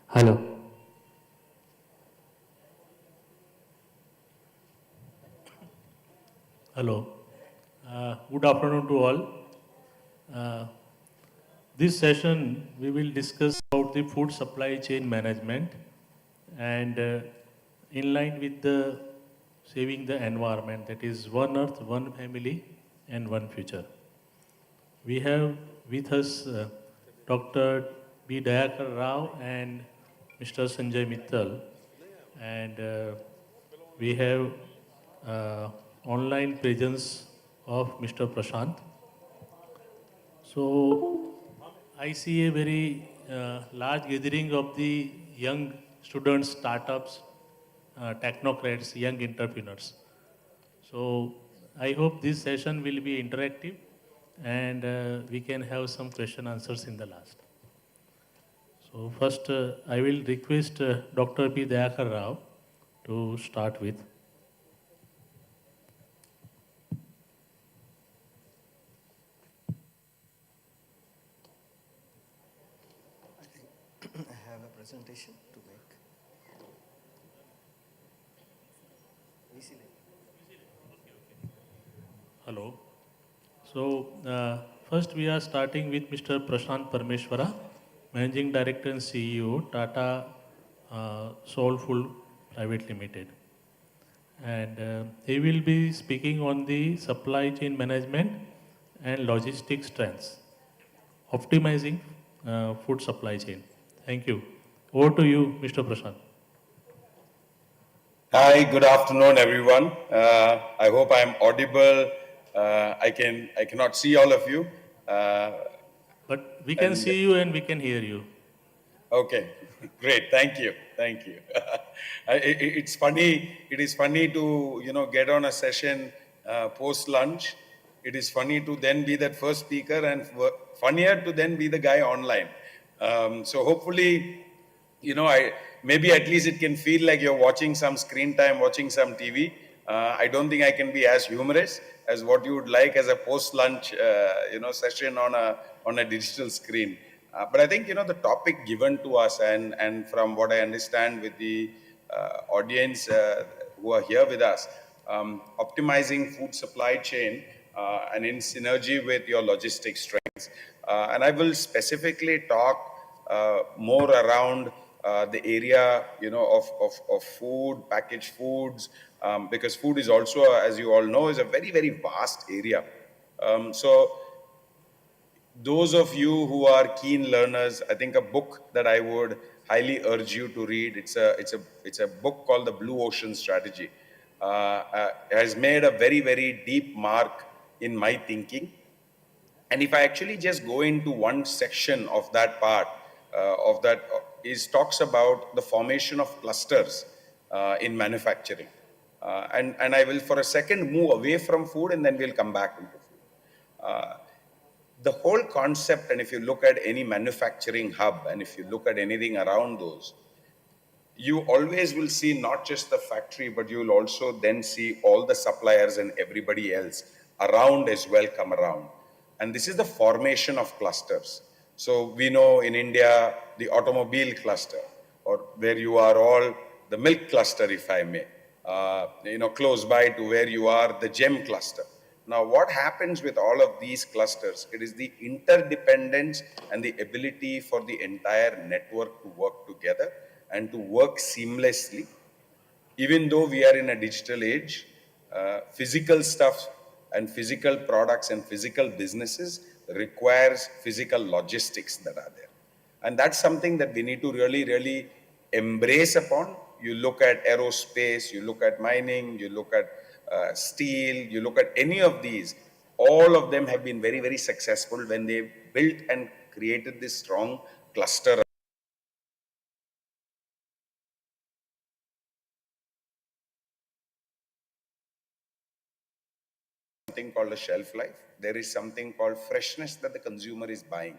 Hello.
Hello. Good afternoon to all. This session, we will discuss about the food supply chain management and in line with the saving the environment, that is one earth, one family and one future. We have with us Dr. B. Dayakar Rao and Mr. Sanjay Mittal, and we have online presence of Mr. Prashant. So I see a very large gathering of the young students, startups, technocrats, young entrepreneurs. So I hope this session will be interactive and we can have some question answers in the last. So first I will request Dr. P. Dayakar Rao to start with.
I have a presentation to make.
Hello. So first we are starting with Mr. Prashant Parmeshwara, Managing Director and CEO, Tata Soulful Private Limited. And he will be speaking on the supply chain management and logistics strengths, optimizing food supply chain. Thank you. Over to you, Mr. Prashant.
Hi, good afternoon, everyone. I hope I'm audible. I cannot see all of you.
But we can see you and we can hear you.
Okay, great. Thank you. Thank you. It's funny. It is funny to get on a session post lunch. It is funny to then be that first speaker, and funnier to then be the guy online. So hopefully, maybe at least it can feel like you're watching some screen time, watching some TV. I don't think I can be as humorous as what you would like as a post-lunch, session on a digital screen. But I think, the topic given to us and from what I understand with the audience who are here with us, optimizing food supply chain and in synergy with your logistics strengths. And I will specifically talk more around the area, of food, packaged foods, because food is also, as you all know, is a very, very vast area. So those of you who are keen learners, I think a book that I would highly urge you to read, it's a book called The Blue Ocean Strategy. Has made a very, very deep mark in my thinking. And if I actually just go into one section of that part, talks about the formation of clusters in manufacturing. And I will for a second move away from food and then we'll come back into food. The whole concept, and if you look at any manufacturing hub, and if you look at anything around those, you always will see not just the factory, but you will also then see all the suppliers and everybody else around as well come around. And this is the formation of clusters. So we know in India, the automobile cluster, or where you are all, the milk cluster, if I may, close by to where you are, the gem cluster. Now, what happens with all of these clusters? It is the interdependence and the ability for the entire network to work together and to work seamlessly. Even though we are in a digital age, physical stuff and physical products and physical businesses requires physical logistics that are there. And that's something that we need to really, really embrace upon. You look at aerospace, you look at mining, you look at steel, you look at any of these, all of them have been very, very successful when they built and created this strong cluster. Something called a shelf life. There is something called freshness that the consumer is buying.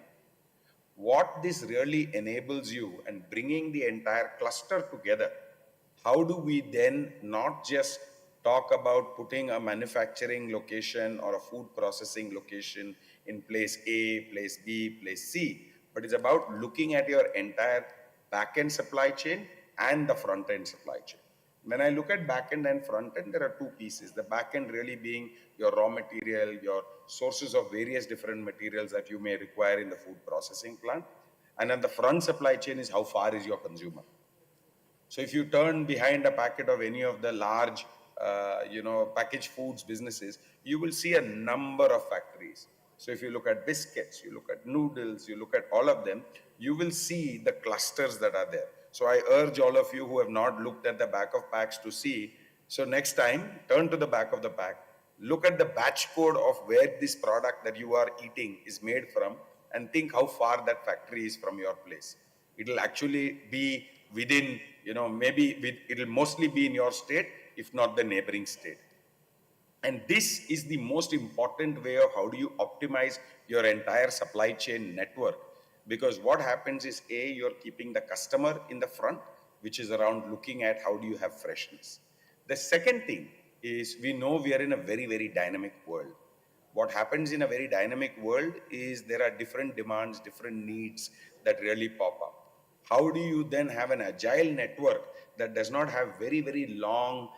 What this really enables you and bringing the entire cluster together, how do we then not just talk about putting a manufacturing location or a food processing location in place A, place B, place C, but it's about looking at your entire back-end supply chain and the front-end supply chain. When I look at back end and front end, there are two pieces. The back end really being your raw material, your sources of various different materials that you may require in the food processing plant. And then the front supply chain is how far is your consumer. So if you turn behind a packet of any of the large, packaged foods businesses, you will see a number of factories. So if you look at biscuits, you look at noodles, you look at all of them, you will see the clusters that are there. So I urge all of you who have not looked at the back of packs to see. So next time, turn to the back of the pack, look at the batch code of where this product that you are eating is made from, and think how far that factory is from your place. It'll actually be within, it'll mostly be in your state, if not the neighboring state. And this is the most important way of how do you optimize your entire supply chain network. Because what happens is, A, you're keeping the customer in the front, which is around looking at how do you have freshness. The second thing is, we know we are in a very, very dynamic world. What happens in a very dynamic world is there are different demands, different needs that really pop up. How do you then have an agile network that does not have very, very long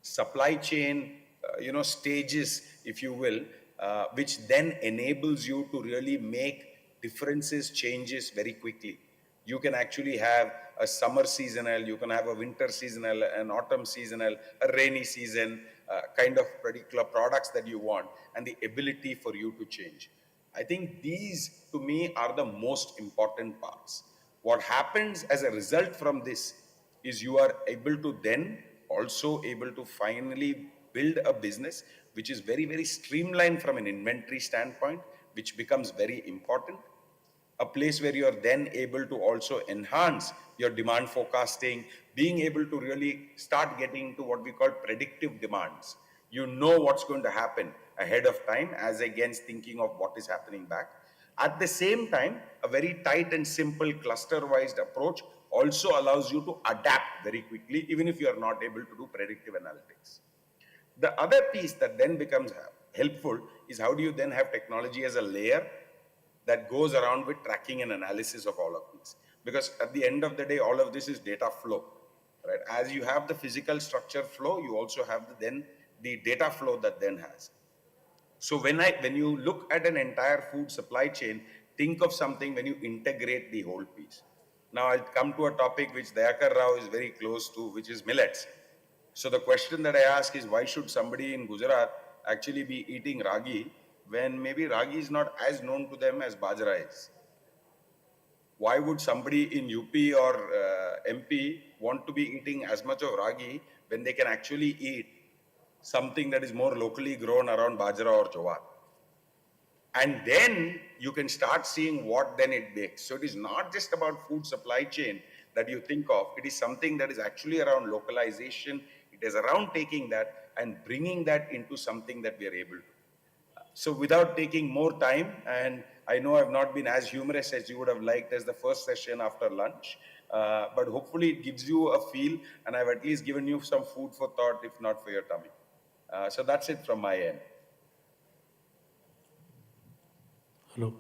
supply chain, stages, if you will, which then enables you to really make differences, changes very quickly. You can actually have a summer seasonal, you can have a winter seasonal, an autumn seasonal, a rainy season, kind of particular products that you want, and the ability for you to change. I think these, to me, are the most important parts. What happens as a result from this is you are able to then also able to finally build a business which is very, very streamlined from an inventory standpoint, which becomes very important. A place where you're then able to also enhance your demand forecasting, being able to really start getting to what we call predictive demands. You know what's going to happen ahead of time as against thinking of what is happening back. At the same time, a very tight and simple cluster-wise approach also allows you to adapt very quickly, even if you are not able to do predictive analytics. The other piece that then becomes helpful is how do you then have technology as a layer that goes around with tracking and analysis of all of these. Because at the end of the day, all of this is data flow, right? As you have the physical structure flow, you also have then the data flow that then has. So when you look at an entire food supply chain, think of something when you integrate the whole piece. Now I'll come to a topic which Dayakar Rao is very close to, which is millets. So the question that I ask is, why should somebody in Gujarat actually be eating ragi when maybe ragi is not as known to them as bajra is? Why would somebody in UP or MP want to be eating as much of ragi when they can actually eat something that is more locally grown around bajra or jowar? And then you can start seeing what then it makes. So it is not just about food supply chain that you think of. It is something that is actually around localization. It is around taking that and bringing that into something that we are able to. So without taking more time, and I know I've not been as humorous as you would have liked as the first session after lunch, but hopefully it gives you a feel, and I've at least given you some food for thought, if not for your tummy. So that's it from my end.
Hello.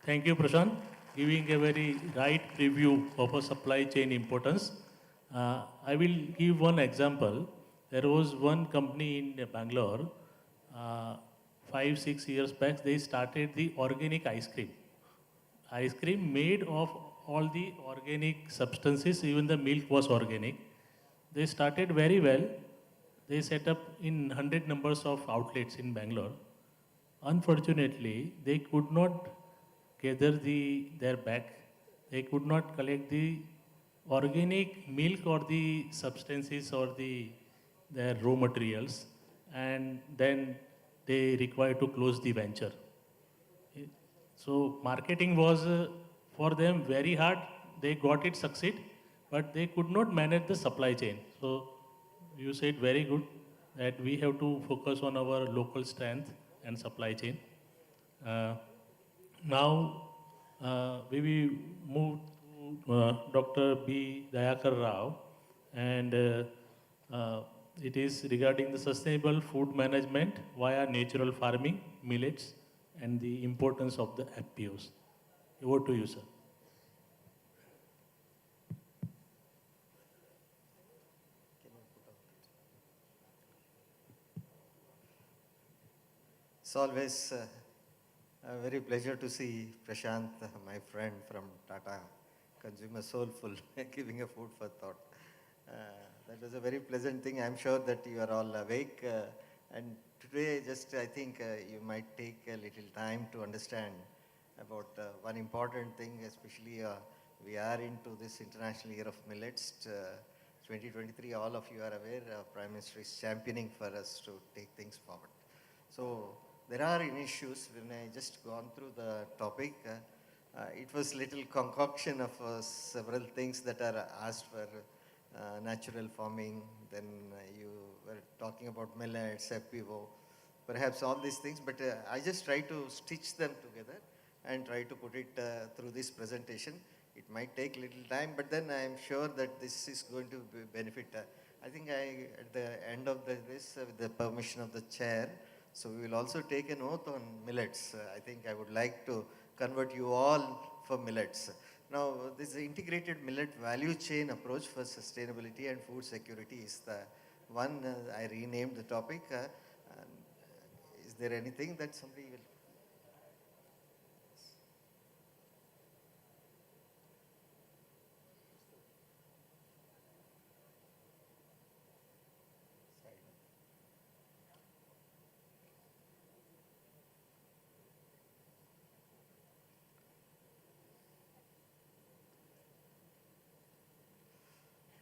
Thank you, Prashant, giving a very right preview of a supply chain importance. I will give one example. There was one company in Bangalore, 5-6 years back, they started the organic ice cream. Ice cream made of all the organic substances, even the milk was organic. They started very well. They set up in 100 numbers of outlets in Bangalore. Unfortunately, they could not gather their bag. They could not collect the organic milk or the substances or their raw materials, and then they required to close the venture. So marketing was for them very hard. They got it succeed, but they could not manage the supply chain. So you said very good that we have to focus on our local strength and supply chain. Now we will move to Dr. B. Dayakar Rao, and it is regarding the sustainable food management via natural farming, millets, and the importance of the FPOs. Over to you, sir.
It's always a very pleasure to see Prashant, my friend from Tata Consumer Soulful, giving a food for thought. That was a very pleasant thing. I'm sure that you are all awake. And today, just I think you might take a little time to understand about one important thing, especially we are into this International Year of Millets. 2023, all of you are aware, Prime Minister is championing for us to take things forward. So there are issues. When I just gone through the topic, it was little concoction of several things that are asked for natural farming. Then you were talking about millets, FPO, perhaps all these things. But I just try to stitch them together and try to put it through this presentation. It might take little time, but then I am sure that this is going to benefit. I think at the end of this, with the permission of the chair, so we will also take an oath on millets. I think I would like to convert you all for millets. Now, this integrated millet value chain approach for sustainability and food security is the one I renamed the topic. Is there anything that somebody will?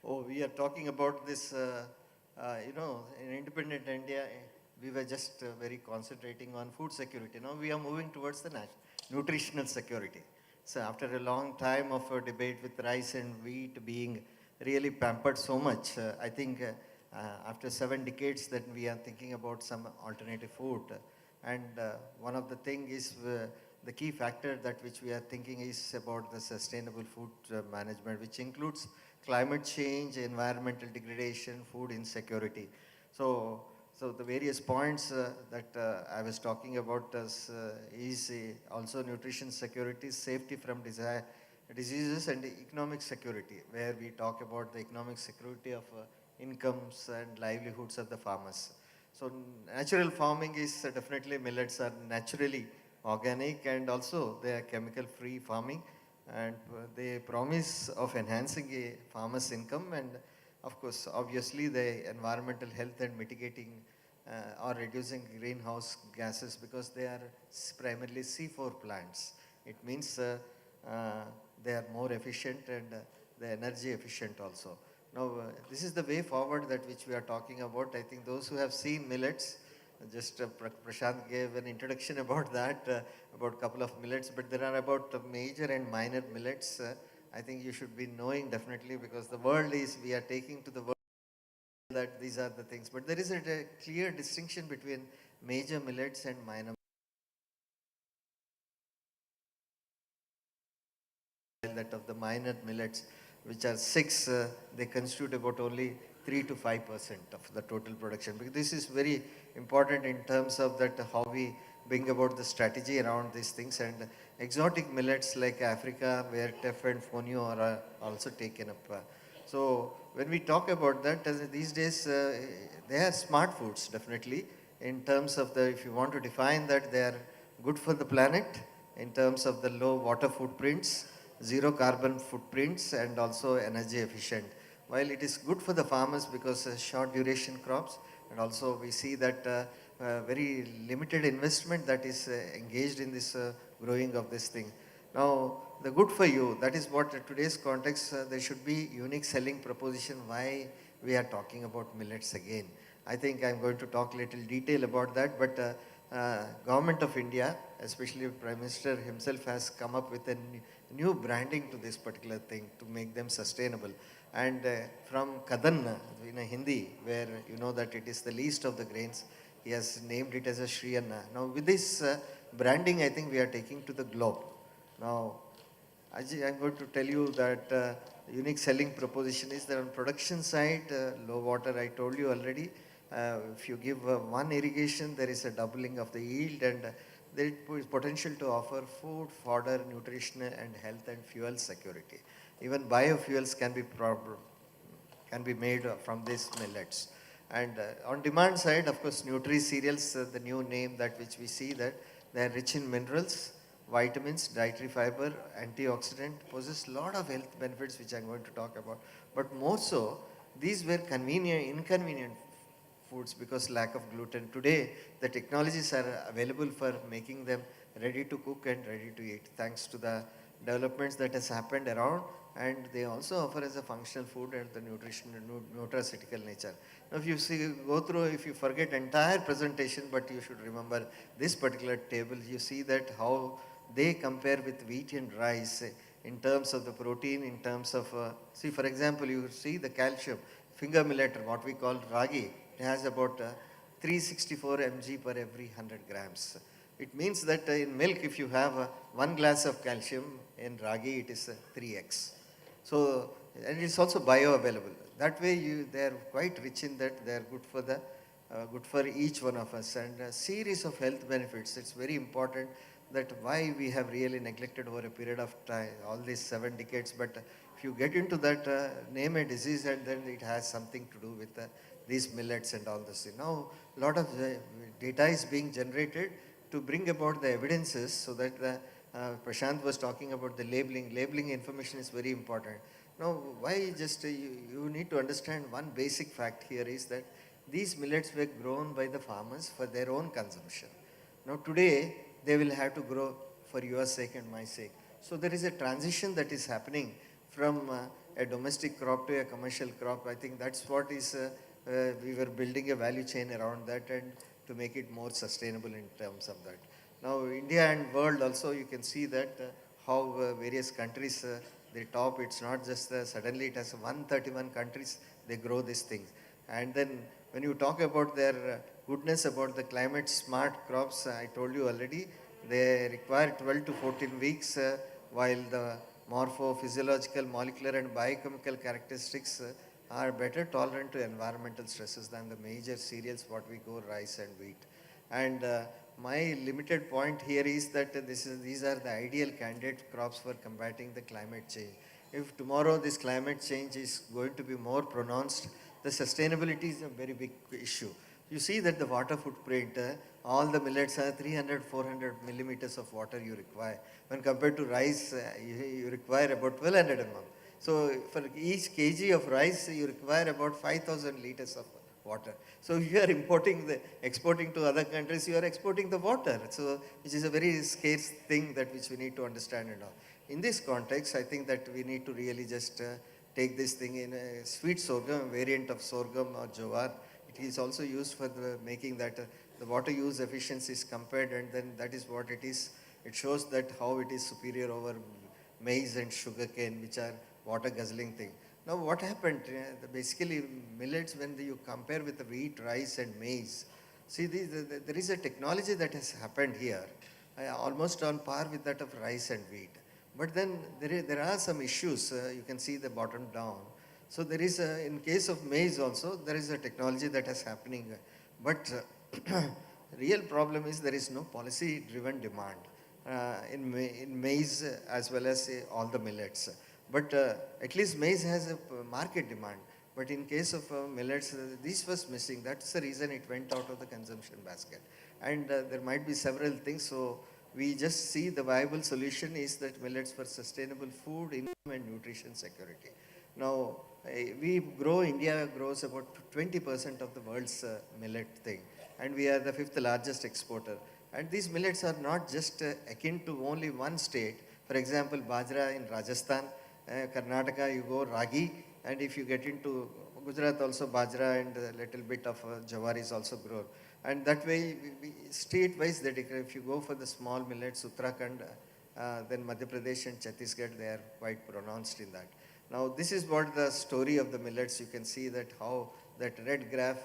Oh, we are talking about this, in independent India, we were just very concentrating on food security. Now we are moving towards the nutritional security. So after a long time of a debate with rice and wheat being really pampered so much, I think after 7 decades that we are thinking about some alternative food. And one of the things is the key factor that which we are thinking is about the sustainable food management, which includes climate change, environmental degradation, food insecurity. So the various points that I was talking about is also nutrition security, safety from diseases, and economic security, where we talk about the economic security of incomes and livelihoods of the farmers. So natural farming is definitely, millets are naturally organic, and also they are chemical-free farming, and they promise of enhancing a farmer's income, and of course, obviously, the environmental health and mitigating or reducing greenhouse gases, because they are primarily C4 plants. It means they are more efficient and the energy efficient also. Now, this is the way forward that which we are talking about. I think those who have seen millets, just Prashant gave an introduction about that, about a couple of millets, but there are about major and minor millets. I think you should be knowing definitely, because the world is, we are taking to the world that these are the things. But there is a clear distinction between major millets and minor millets. That of the minor millets, which are 6, they constitute about only 3 to 5% of the total production. Because this is very important in terms of that how we bring about the strategy around these things. And exotic millets like Africa, where teff and fonio are also taken up. So when we talk about that, these days they are smart foods definitely, in terms of the, if you want to define that, they are good for the planet in terms of the low water footprints, zero carbon footprints, and also energy efficient. While it is good for the farmers because short duration crops, and also we see that very limited investment that is engaged in this growing of this thing. Now, the good for you, that is what today's context, there should be unique selling proposition why we are talking about millets again. I think I'm going to talk little detail about that, but Government of India, especially Prime Minister himself, has come up with a new branding to this particular thing to make them sustainable. And from Kadan in Hindi, where you know that it is the least of the grains, he has named it as a Shri Anna. Now with this branding, I think we are taking to the globe. Now, Ajay, I'm going to tell you that unique selling proposition is that on production side, low water, I told you already, if you give one irrigation, there is a doubling of the yield, and there is potential to offer food, fodder, nutrition, and health and fuel security. Even biofuels can be made from these millets. And on demand side, of course, Nutri cereals, the new name that which we see that they are rich in minerals, vitamins, dietary fiber, antioxidant, possess a lot of health benefits which I'm going to talk about. But more so, these were inconvenient foods because lack of gluten. Today, the technologies are available for making them ready to cook and ready to eat, thanks to the developments that has happened around, and they also offer as a functional food and the nutraceutical nature. Now, if you go through, if you forget entire presentation, but you should remember this particular table, you see that how they compare with wheat and rice in terms of the protein, in terms of, see for example, you see the calcium, finger millet, what we call ragi, it has about 364 mg per every 100 grams. It means that in milk, if you have 1 glass of calcium, in ragi it is 3x. So, and it's also bioavailable. That way they are quite rich in that, they are good for each one of us, and a series of health benefits. It's very important that why we have really neglected over a period of time, all these 7 decades, but if you get into that, name a disease and then it has something to do with these millets and all this. Now, a lot of data is being generated to bring about the evidences so that Prashant was talking about the labeling. Labeling information is very important. Now, why just you need to understand one basic fact here is that these millets were grown by the farmers for their own consumption. Now, today, they will have to grow for your sake and my sake. So, there is a transition that is happening from a domestic crop to a commercial crop. I think that's what is, we were building a value chain around that and to make it more sustainable in terms of that. Now, India and world also, you can see that how various countries, they top, it's not just suddenly it has 131 countries, they grow these things. And then when you talk about their goodness about the climate smart crops, I told you already, they require 12 to 14 weeks, while the morpho-physiological, molecular and biochemical characteristics are better tolerant to environmental stresses than the major cereals, what we go rice and wheat. And my limited point here is that these are the ideal candidate crops for combating the climate change. If tomorrow this climate change is going to be more pronounced, the sustainability is a very big issue. You see that the water footprint, all the millets are 300, 400 millimeters of water you require. When compared to rice, you require about 1200 mm. So for each kg of rice, you require about 5,000 liters of water. So if you are exporting to other countries, you are exporting the water. So which is a very scarce thing that which we need to understand and all. In this context, I think that we need to really just take this thing in a sweet sorghum, a variant of sorghum or jowar. It is also used for making that the water use efficiency is compared, and then that is what it is. It shows that how it is superior over maize and sugarcane, which are water guzzling thing. Now what happened, basically millets, when you compare with the wheat, rice and maize, see there is a technology that has happened here, almost on par with that of rice and wheat. But then there are some issues, you can see the bottom down. So there is, in case of maize also, there is a technology that is happening. But real problem is there is no policy driven demand in maize as well as all the millets. But at least maize has a market demand. But in case of millets, this was missing. That's the reason it went out of the consumption basket. And there might be several things. So we just see the viable solution is that millets for sustainable food, income and nutrition security. Now, India grows about 20% of the world's millet thing. And we are the 5th largest exporter. And these millets are not just akin to only one state. For example, bajra in Rajasthan, Karnataka, you go ragi, and if you get into Gujarat also bajra and a little bit of jawar is also grown. And that way, state-wise, if you go for the small millets, Uttarakhand, then Madhya Pradesh and Chhattisgarh, they are quite pronounced in that. Now, this is what the story of the millets. You can see that how that red graph,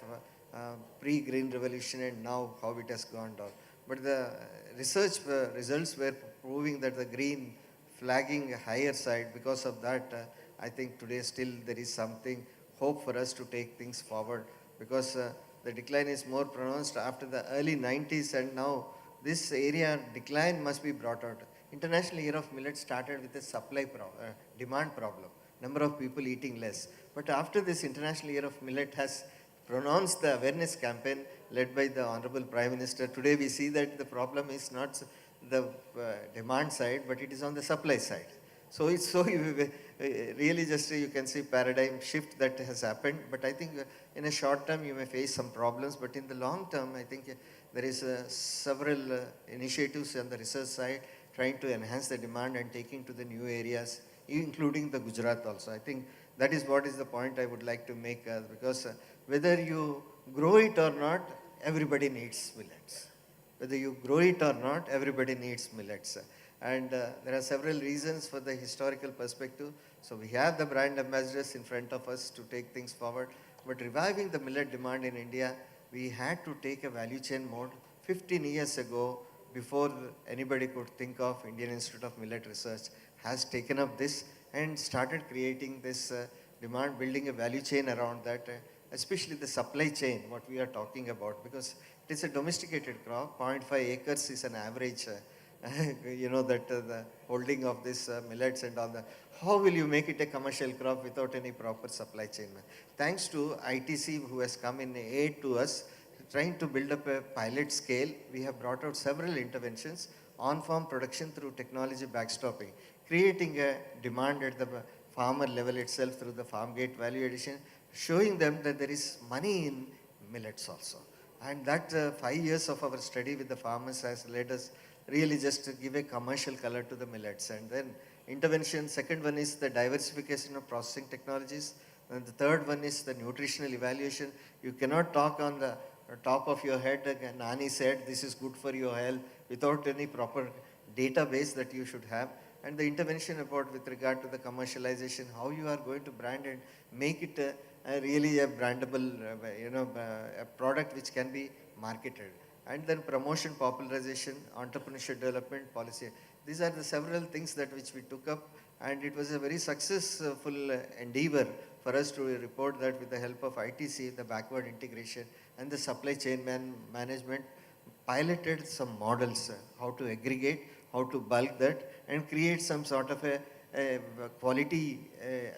pre-green revolution and now how it has gone down. But the research results were proving that the green flagging higher side. Because of that, I think today still there is something hope for us to take things forward, because the decline is more pronounced after the early 90s, and now this area decline must be brought out. International Year of Millet started with a demand problem, number of people eating less. But after this International Year of Millet has pronounced the awareness campaign led by the Honorable Prime Minister. Today we see that the problem is not the demand side, but it is on the supply side. So it's so really just you can see paradigm shift that has happened. But I think in a short term you may face some problems, but in the long term I think there is several initiatives on the research side trying to enhance the demand and taking to the new areas, including the Gujarat also. I think that is what is the point I would like to make because whether you grow it or not, everybody needs millets. Whether you grow it or not, everybody needs millets. And there are several reasons for the historical perspective. So we have the brand ambassadors in front of us to take things forward. But reviving the millet demand in India, we had to take a value chain mode 15 years ago, before anybody could think of. Indian Institute of Millet Research has taken up this and started creating this demand, building a value chain around that, especially the supply chain, what we are talking about, because it is a domesticated crop. 0.5 acres is an average, the holding of this millets and all that. How will you make it a commercial crop without any proper supply chain? Thanks to ITC, who has come in aid to us, trying to build up a pilot scale, we have brought out several interventions, on-farm production through technology backstopping, creating a demand at the farmer level itself through the farm gate value addition, showing them that there is money in millets also. And that 5 years of our study with the farmers has led us really just to give a commercial color to the millets. And then intervention, second one is the diversification of processing technologies. And the third one is the nutritional evaluation. You cannot talk on the top of your head, Nani said, this is good for your health, without any proper database that you should have. And the intervention about with regard to the commercialization, how you are going to brand and make it really a brandable, a product which can be marketed. And then promotion, popularization, entrepreneurship development policy. These are the several things that which we took up, and it was a very successful endeavor for us to report that with the help of ITC, the backward integration and the supply chain management, piloted some models, how to aggregate, how to bulk that, and create some sort of a quality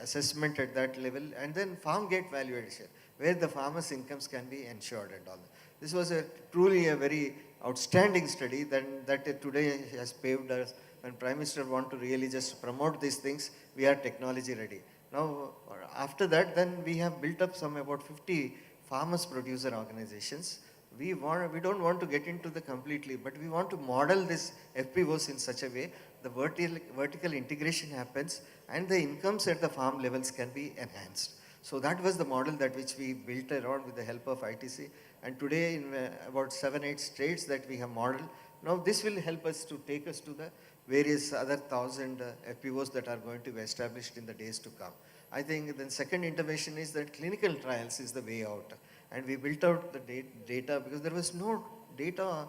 assessment at that level, and then farm gate value addition, where the farmers' incomes can be ensured and all. This was truly a very outstanding study that today has paved us. When Prime Minister want to really just promote these things, we are technology ready. Now, after that, then we have built up some about 50 farmers producer organizations. We don't want to get into the completely, but we want to model this FPOs in such a way the vertical integration happens and the incomes at the farm levels can be enhanced. So that was the model that which we built around with the help of ITC. And today in about 7-8 states that we have modeled. Now this will help us to take us to the various other 1,000 FPOs that are going to be established in the days to come. I think the second intervention is that clinical trials is the way out. And we built out the data because there was no data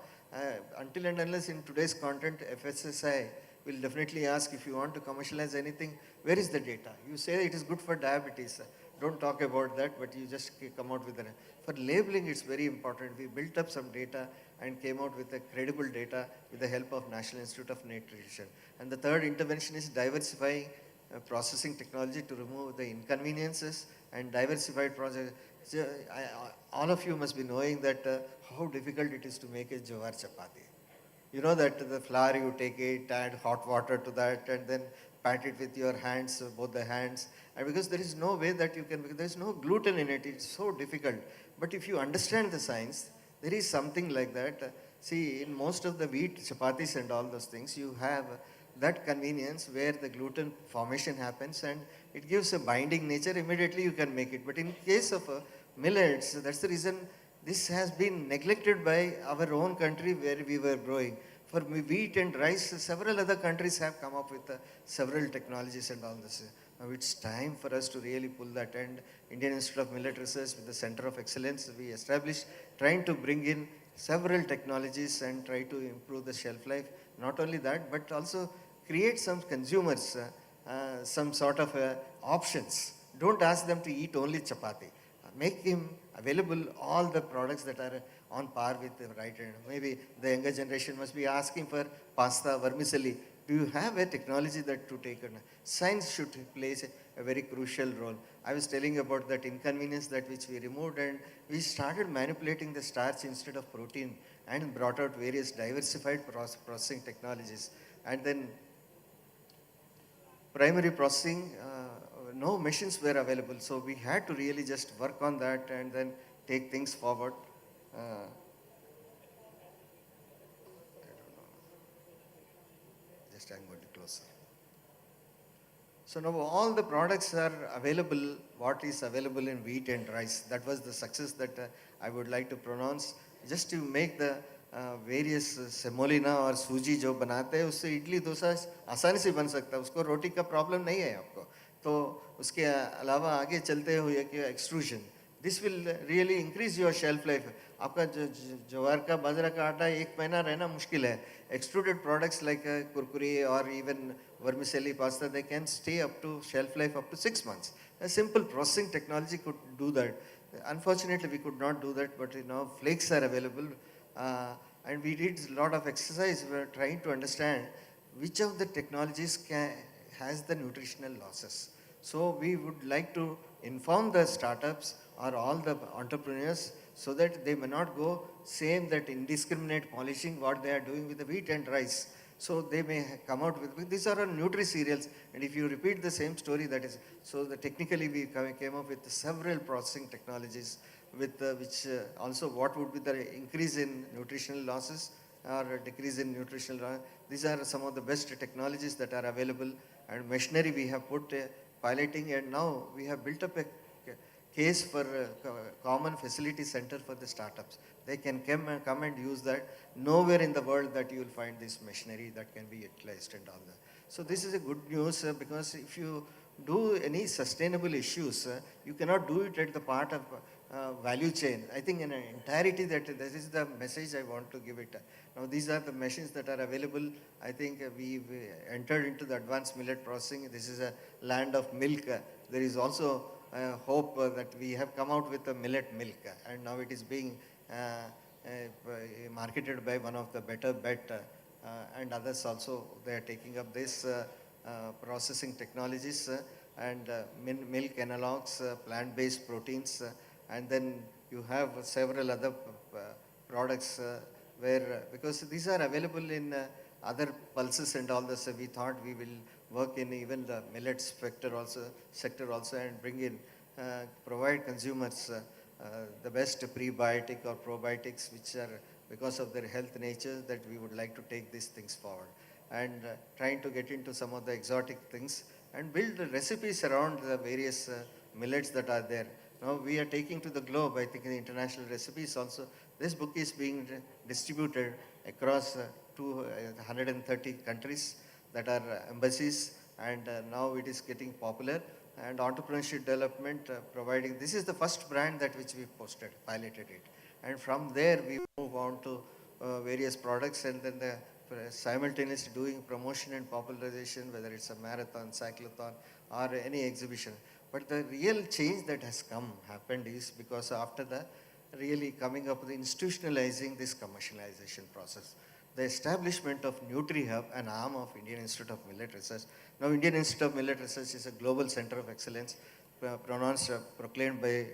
until and unless in today's content, FSSI will definitely ask if you want to commercialize anything, where is the data? You say it is good for diabetes. Don't talk about that, but you just come out with it. For labeling, it's very important. We built up some data and came out with a credible data with the help of National Institute of Nutrition. And the third intervention is diversifying processing technology to remove the inconveniences and diversified project. All of you must be knowing that how difficult it is to make a jowar chapati. You know that the flour you take it, add hot water to that and then pat it with your hands, both the hands. And because there is no way that you can, because there is no gluten in it, it's so difficult. But if you understand the science, there is something like that. See, in most of the wheat chapatis and all those things, you have that convenience where the gluten formation happens and it gives a binding nature, immediately you can make it. But in case of millets, that's the reason this has been neglected by our own country where we were growing. For wheat and rice, several other countries have come up with several technologies and all this. Now it's time for us to really pull that, and Indian Institute of Millet Research with the Center of Excellence we established, trying to bring in several technologies and try to improve the shelf life. Not only that, but also create some consumers, some sort of options. Don't ask them to eat only chapati. Make him available all the products that are on par with the right hand. Maybe the younger generation must be asking for pasta, vermicelli. do you have a technology that to take on? Science should play a very crucial role. I was telling about that inconvenience that which we removed, and we started manipulating the starch instead of protein and brought out various diversified processing technologies. And then primary processing, no machines were available. So we had to really just work on that and then take things forward. Just I'm going to close. So now all the products are available, what is available in wheat and rice. That was the success that I would like to pronounce. Just to make the various semolina और सूजी जो बनाते हैं उससे इडली डोसा आसानी से बन सकता है, उसको रोटी का प्रॉब्लम नहीं है आपको. तो उसके अलावा आगे चलते हुए कि extrusion, this will really increase your shelf life. आपका ज्वार का बाजरा का आटा 1 महीना रहना मुश्किल है. Extruded products like kurkure or even vermicelli pasta, they can stay up to shelf life up to 6 months. A simple processing technology could do that. Unfortunately, we could not do that, but flakes are available. And we did a lot of exercise. We were trying to understand which of the technologies has the nutritional losses. So we would like to inform the startups or all the entrepreneurs so that they may not go same that indiscriminate polishing what they are doing with the wheat and rice. So they may come out with, these are nutri-cereals, and if you repeat the same story, that is, so technically we came up with several processing technologies with which also what would be the increase in nutritional losses or decrease in nutritional losses. These are some of the best technologies that are available, and machinery we have put piloting, and now we have built up a case for common facility center for the startups. They can come and use that. Nowhere in the world that you will find this machinery that can be utilized and all that. So this is a good news because if you do any sustainable issues, you cannot do it at the part of value chain. I think in entirety that is the message I want to give it. Now these are the machines that are available. I think we entered into the advanced millet processing. This is a land of milk. There is also hope that we have come out with a millet milk, and now it is being marketed by one of the better bet and others also. They are taking up this processing technologies and milk analogs, plant-based proteins, and then you have several other products where, because these are available in other pulses and all this, we thought we will work in even the millet sector also and bring in, provide consumers the best prebiotic or probiotics which are because of their health nature, that we would like to take these things forward. And trying to get into some of the exotic things and build recipes around the various millets that are there. Now we are taking to the globe, I think, the international recipes also. This book is being distributed across 130 countries that are embassies, and now it is getting popular. And entrepreneurship development, providing, this is the first brand that which we posted, piloted it. And from there we move on to various products, and then the simultaneously doing promotion and popularization, whether it's a marathon, cyclothon, or any exhibition. But the real change that has happened is because after the really coming up with institutionalizing this commercialization process. The establishment of NutriHub, an arm of Indian Institute of Millet Research. Now Indian Institute of Millet Research is a global center of excellence proclaimed by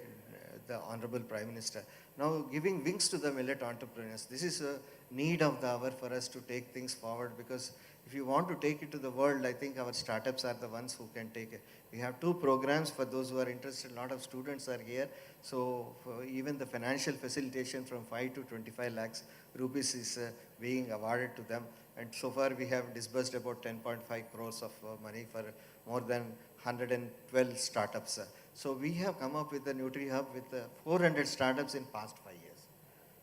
the Honorable Prime Minister. Now giving wings to the millet entrepreneurs. This is a need of the hour for us to take things forward, because if you want to take it to the world, I think our startups are the ones who can take it. We have 2 programs for those who are interested. A lot of students are here. So even the financial facilitation from 5 to 25 lakhs rupees is being awarded to them. And so far we have disbursed about 10.5 crores of money for more than 112 startups. So we have come up with the NutriHub with 400 startups in past 5 years.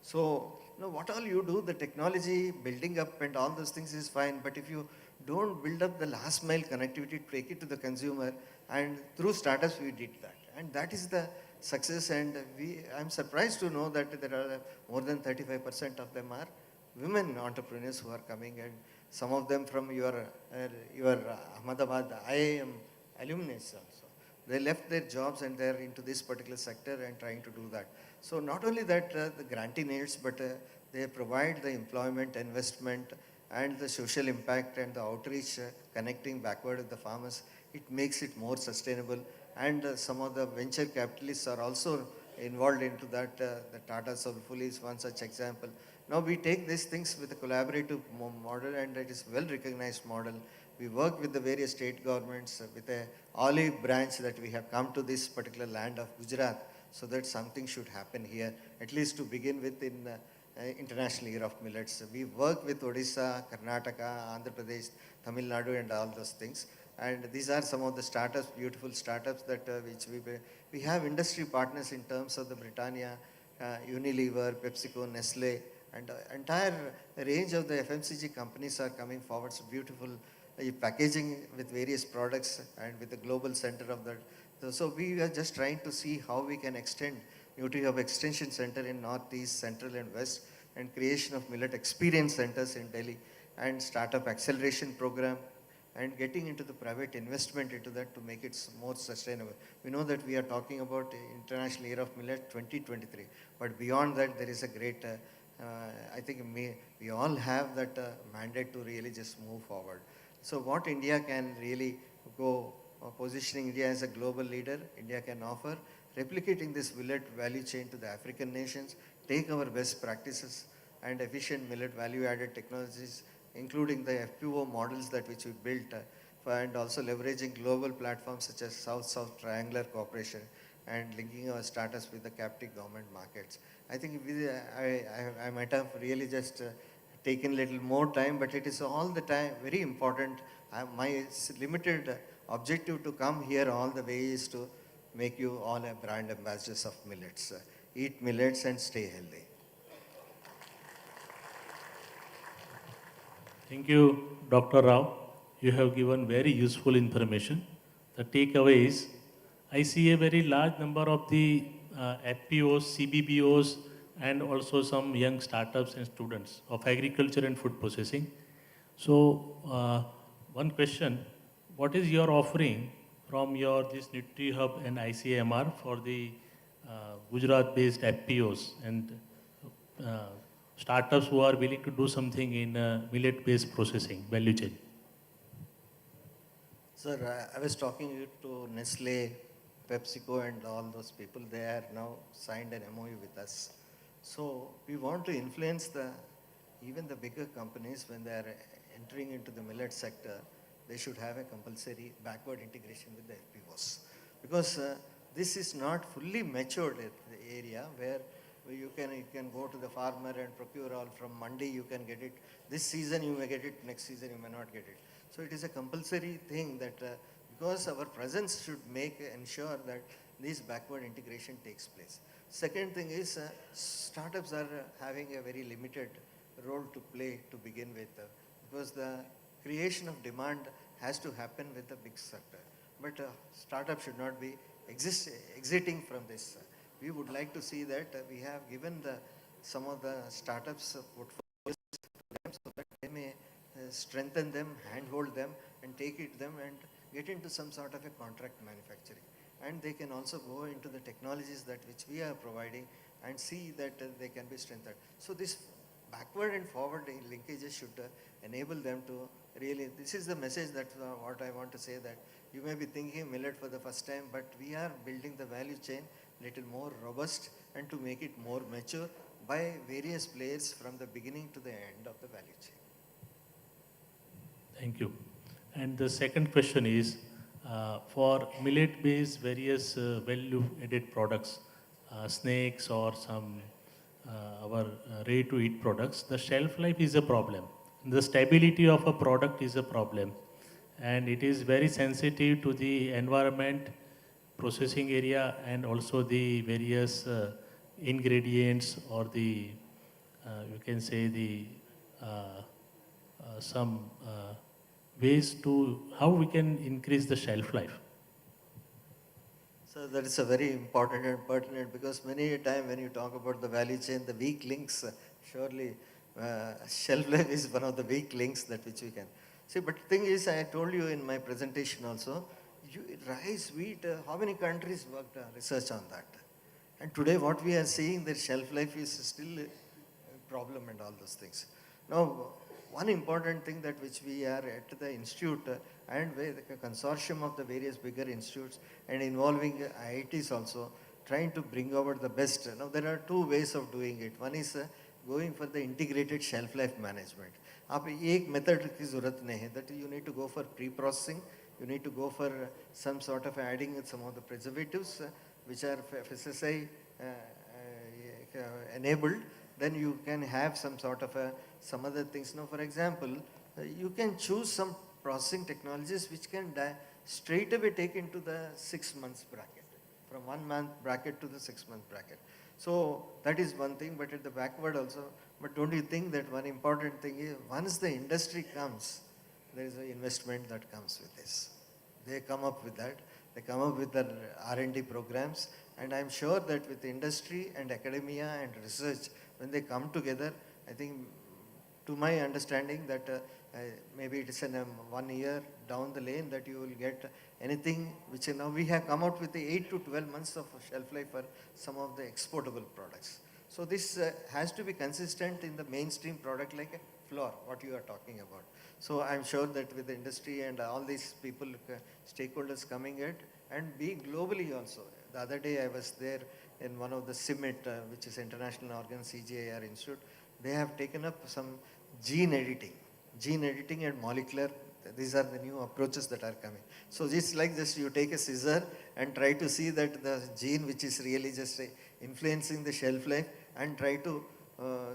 So what all you do, the technology building up and all those things is fine, but if you don't build up the last mile connectivity to take it to the consumer, and through startups we did that. And that is the success, and I'm surprised to know that there are more than 35% of them are women entrepreneurs who are coming, and some of them from your Ahmedabad IIM alumni also. They left their jobs and they're into this particular sector and trying to do that. So not only that, the grantee needs, but they provide the employment, investment, and the social impact and the outreach connecting backward with the farmers, it makes it more sustainable. And some of the venture capitalists are also involved into that. The Tata Soulful is one such example. Now we take these things with a collaborative model, and it is well recognized model. We work with the various state governments with a olive branch that we have come to this particular land of Gujarat, so that something should happen here, at least to begin with in International Year of Millets. We work with Odisha, Karnataka, Andhra Pradesh, Tamil Nadu and all those things. And these are some of the startups, beautiful startups that which we have industry partners in terms of the Britannia, Unilever, PepsiCo, Nestle, and entire range of the FMCG companies are coming forward. So beautiful packaging with various products and with the global center of that. So we are just trying to see how we can extend NutriHub Extension Center in Northeast, Central and West, and creation of millet experience centers in Delhi, and startup acceleration program, and getting into the private investment into that to make it more sustainable. We know that we are talking about International Year of Millet 2023, but beyond that there is a great, I think we all have that mandate to really just move forward. So what India can really go, positioning India as a global leader, India can offer, replicating this millet value chain to the African nations, take our best practices and efficient millet value-added technologies, including the FPO models that which we built, and also leveraging global platforms such as South-South Triangular Cooperation and linking our startups with the captive government markets. I think I might have really just taken a little more time, but it is all the time very important. My limited objective to come here all the way is to make you all a brand ambassadors of millets. Eat millets and stay healthy.
Thank you, Dr. Rao. You have given very useful information. The takeaway is, I see a very large number of the FPOs, CBBOs, and also some young startups and students of agriculture and food processing. So, one question, what is your offering from your this NutriHub and ICMR for the Gujarat-based FPOs and startups who are willing to do something in millet-based processing value chain?
Sir, I was talking to Nestle, PepsiCo and all those people. They are now signed an MOU with us. So we want to influence even the bigger companies when they are entering into the millet sector. They should have a compulsory backward integration with the FPOs. Because this is not fully matured area where you can go to the farmer and procure all from Mandi, you can get it. This season you may get it, next season you may not get it. So it is a compulsory thing that because our presence should ensure that this backward integration takes place. Second thing is startups are having a very limited role to play to begin with because the creation of demand has to happen with the big sector. But startup should not be exiting from this. We would like to see that we have given some of the startups portfolios to them so that they may strengthen them, handhold them, and take them and get into some sort of a contract manufacturing. And they can also go into the technologies that which we are providing and see that they can be strengthened. So this backward and forward linkages should enable them to really, this is the message that what I want to say, that you may be thinking millet for the first time, but we are building the value chain little more robust and to make it more mature by various players from the beginning to the end of the value chain.
Thank you. And the second question is, for millet-based various value-added products, snakes or some our ready-to-eat products, the shelf life is a problem. The stability of a product is a problem. And it is very sensitive to the environment, processing area, and also the various ingredients or the, you can say the, some ways to how we can increase the shelf life.
So that is a very important and pertinent, because many a time when you talk about the value chain, the weak links, surely shelf life is one of the weak links that which we can. See, but the thing is, I told you in my presentation also, rice, wheat, how many countries worked research on that? And today what we are seeing, that shelf life is still a problem and all those things. Now, one important thing that which we are at the institute and with the consortium of the various bigger institutes and involving IITs also, trying to bring over the best. Now there are two ways of doing it. One is going for the integrated shelf life management. आप एक method की ज़रूरत नहीं है, that you need to go for pre-processing, you need to go for some sort of adding some of the preservatives which are FSSAI enabled, then you can have some sort of some other things. Now, for example, you can choose some processing technologies which can straight away take into the 6 months bracket, from 1 month bracket to the 6 month bracket. So that is one thing, but at the backward also, but don't you think that one important thing is, once the industry comes, there is an investment that comes with this. They come up with that, they come up with their R&D programs, and I'm sure that with industry and academia and research, when they come together, I think, to my understanding, that maybe it is in 1 year down the lane that you will get anything which now we have come out with the 8 to 12 months of shelf life for some of the exportable products. So this has to be consistent in the mainstream product like a flour, what you are talking about. So I'm sure that with the industry and all these people, stakeholders coming in, and be globally also. The other day I was there in one of the CIMIT, which is International Organ CGIAR Institute. They have taken up some gene editing and molecular. These are the new approaches that are coming. So it's like just you take a scissor and try to see that the gene which is really just influencing the shelf life, and try to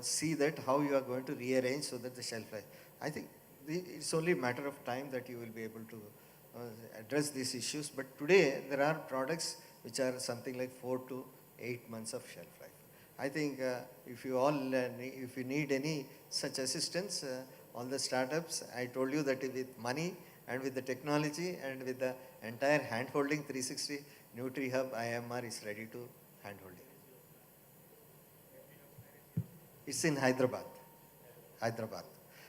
see that how you are going to rearrange so that the shelf life. I think it's only a matter of time that you will be able to address these issues. But today there are products which are something like 4 to 8 months of shelf life. I think if you need any such assistance, all the startups, I told you that with money and with the technology and with the entire hand-holding 360, NutriHub IMR is ready to hand-hold it. It's in Hyderabad.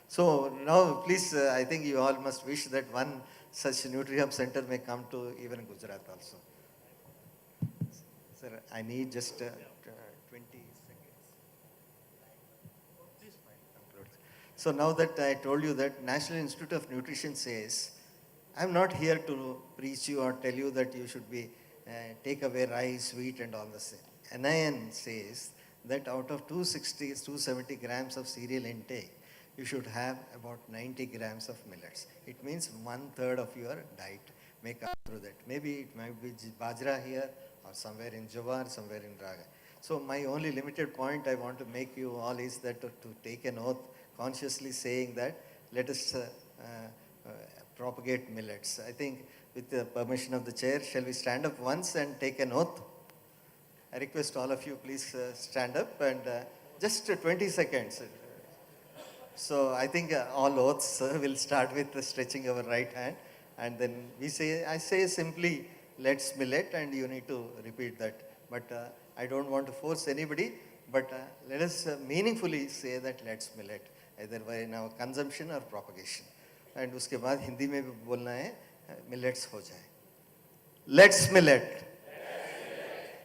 So now please, I think you all must wish that one such NutriHub center may come to even Gujarat also. Sir, I need just 20 seconds. So now that I told you that National Institute of Nutrition says, I'm not here to preach you or tell you that you should be take away rice, wheat and all the same. NIN says that out of 270 grams of cereal intake, you should have about 90 grams of millets. It means 1/3 of your diet may come through that. Maybe it might be bajra here or somewhere in jawar, somewhere in raga. So my only limited point I want to make you all is that to take an oath, consciously saying that let us propagate millets. I think with the permission of the chair, shall we stand up once and take an oath? I request all of you, please stand up and just 20 seconds. So I think all oaths will start with stretching our right hand, and then I say simply, let's millet, and you need to repeat that. But I don't want to force anybody, but let us meaningfully say that let's millet, either by in our consumption or propagation. And उसके बाद हिंदी में भी बोलना है, millets हो जाए. Let's millet.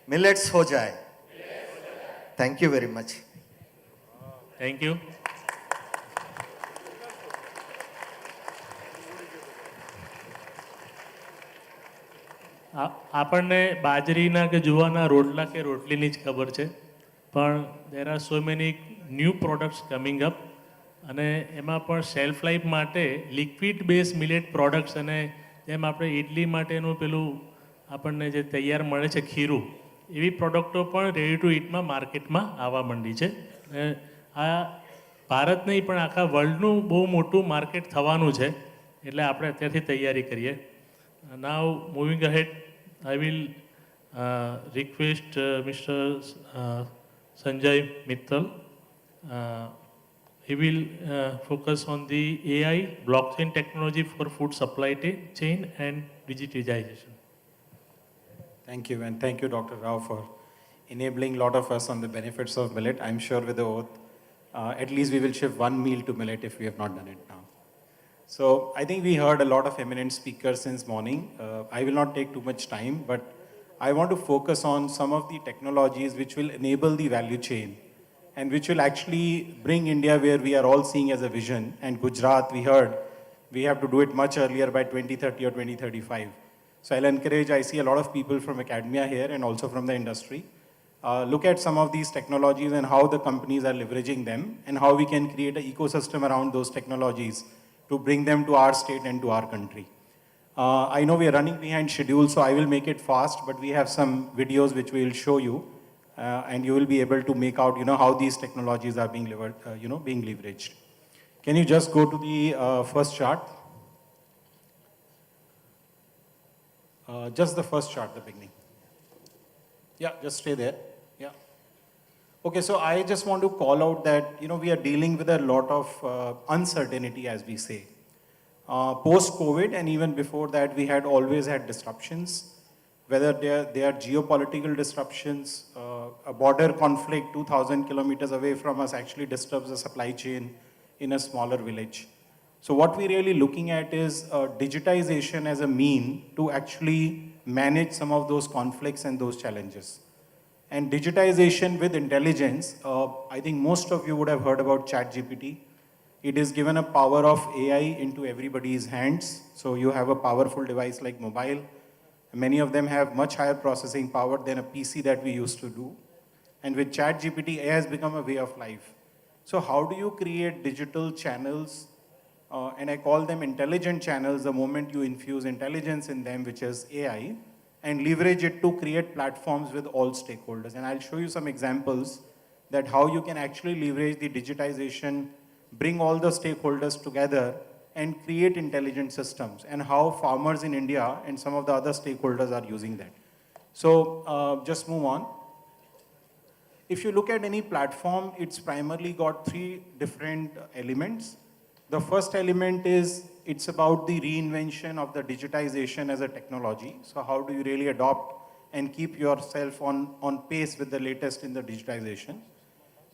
Millets हो जाए. Thank you very much.
Thank you. આપણને બાજરીના કે જુવારના રોટલા કે રોટલીની જ ખબર છે, પણ there are so many new products coming up, અને એમાં પણ શેલ્ફ લાઈફ માટે લિક્વિડ બેઝ મિલેટ પ્રોડક્ટ્સ, અને જેમ આપણે ઇડલી માટેનું પેલું આપણને જે તૈયાર મળે છે ખીરું, એવી પ્રોડક્ટો પણ રેડી ટુ ઇટમાં માર્કેટમાં આવવા માંડી છે. આ ભારત નહીં પણ આખા વર્લ્ડનું બહુ મોટું માર્કેટ થવાનું છે, એટલે આપણે અત્યારથી તૈયારી કરીએ. Now moving ahead, I will request Mr. Sanjay Mittal. He will focus on the AI, blockchain technology for food supply chain and digitization.
Thank you, and thank you, Dr. Rao, for enabling a lot of us on the benefits of millet. I'm sure with the oath, at least we will shift one meal to millet if we have not done it now. So I think we heard a lot of eminent speakers since morning. I will not take too much time, but I want to focus on some of the technologies which will enable the value chain and which will actually bring India where we are all seeing as a vision. And Gujarat, we heard, we have to do it much earlier by 2030 or 2035. So I'll encourage, I see a lot of people from academia here and also from the industry. Look at some of these technologies and how the companies are leveraging them and how we can create an ecosystem around those technologies to bring them to our state and to our country. I know we are running behind schedule, so I will make it fast, but we have some videos which we will show you, and you will be able to make out, how these technologies are being leveraged. Can you just go to the first chart? Just the first chart, the beginning. Yeah, just stay there. Yeah. Okay, so I just want to call out that, we are dealing with a lot of uncertainty, as we say. Post-COVID and even before that, we had always had disruptions, whether they are geopolitical disruptions, a border conflict 2,000 kilometers away from us actually disturbs the supply chain in a smaller village. So what we're really looking at is digitization as a mean to actually manage some of those conflicts and those challenges. And digitization with intelligence, I think most of you would have heard about ChatGPT. It is given a power of AI into everybody's hands. So you have a powerful device like mobile. Many of them have much higher processing power than a PC that we used to do. And with ChatGPT, AI has become a way of life. So how do you create digital channels? And I call them intelligent channels the moment you infuse intelligence in them, which is AI, and leverage it to create platforms with all stakeholders. And I'll show you some examples that how you can actually leverage the digitization, bring all the stakeholders together and create intelligent systems, and how farmers in India and some of the other stakeholders are using that. So just move on. If you look at any platform, it's primarily got three different elements. The first element is it's about the reinvention of the digitization as a technology. So how do you really adopt and keep yourself on pace with the latest in the digitization?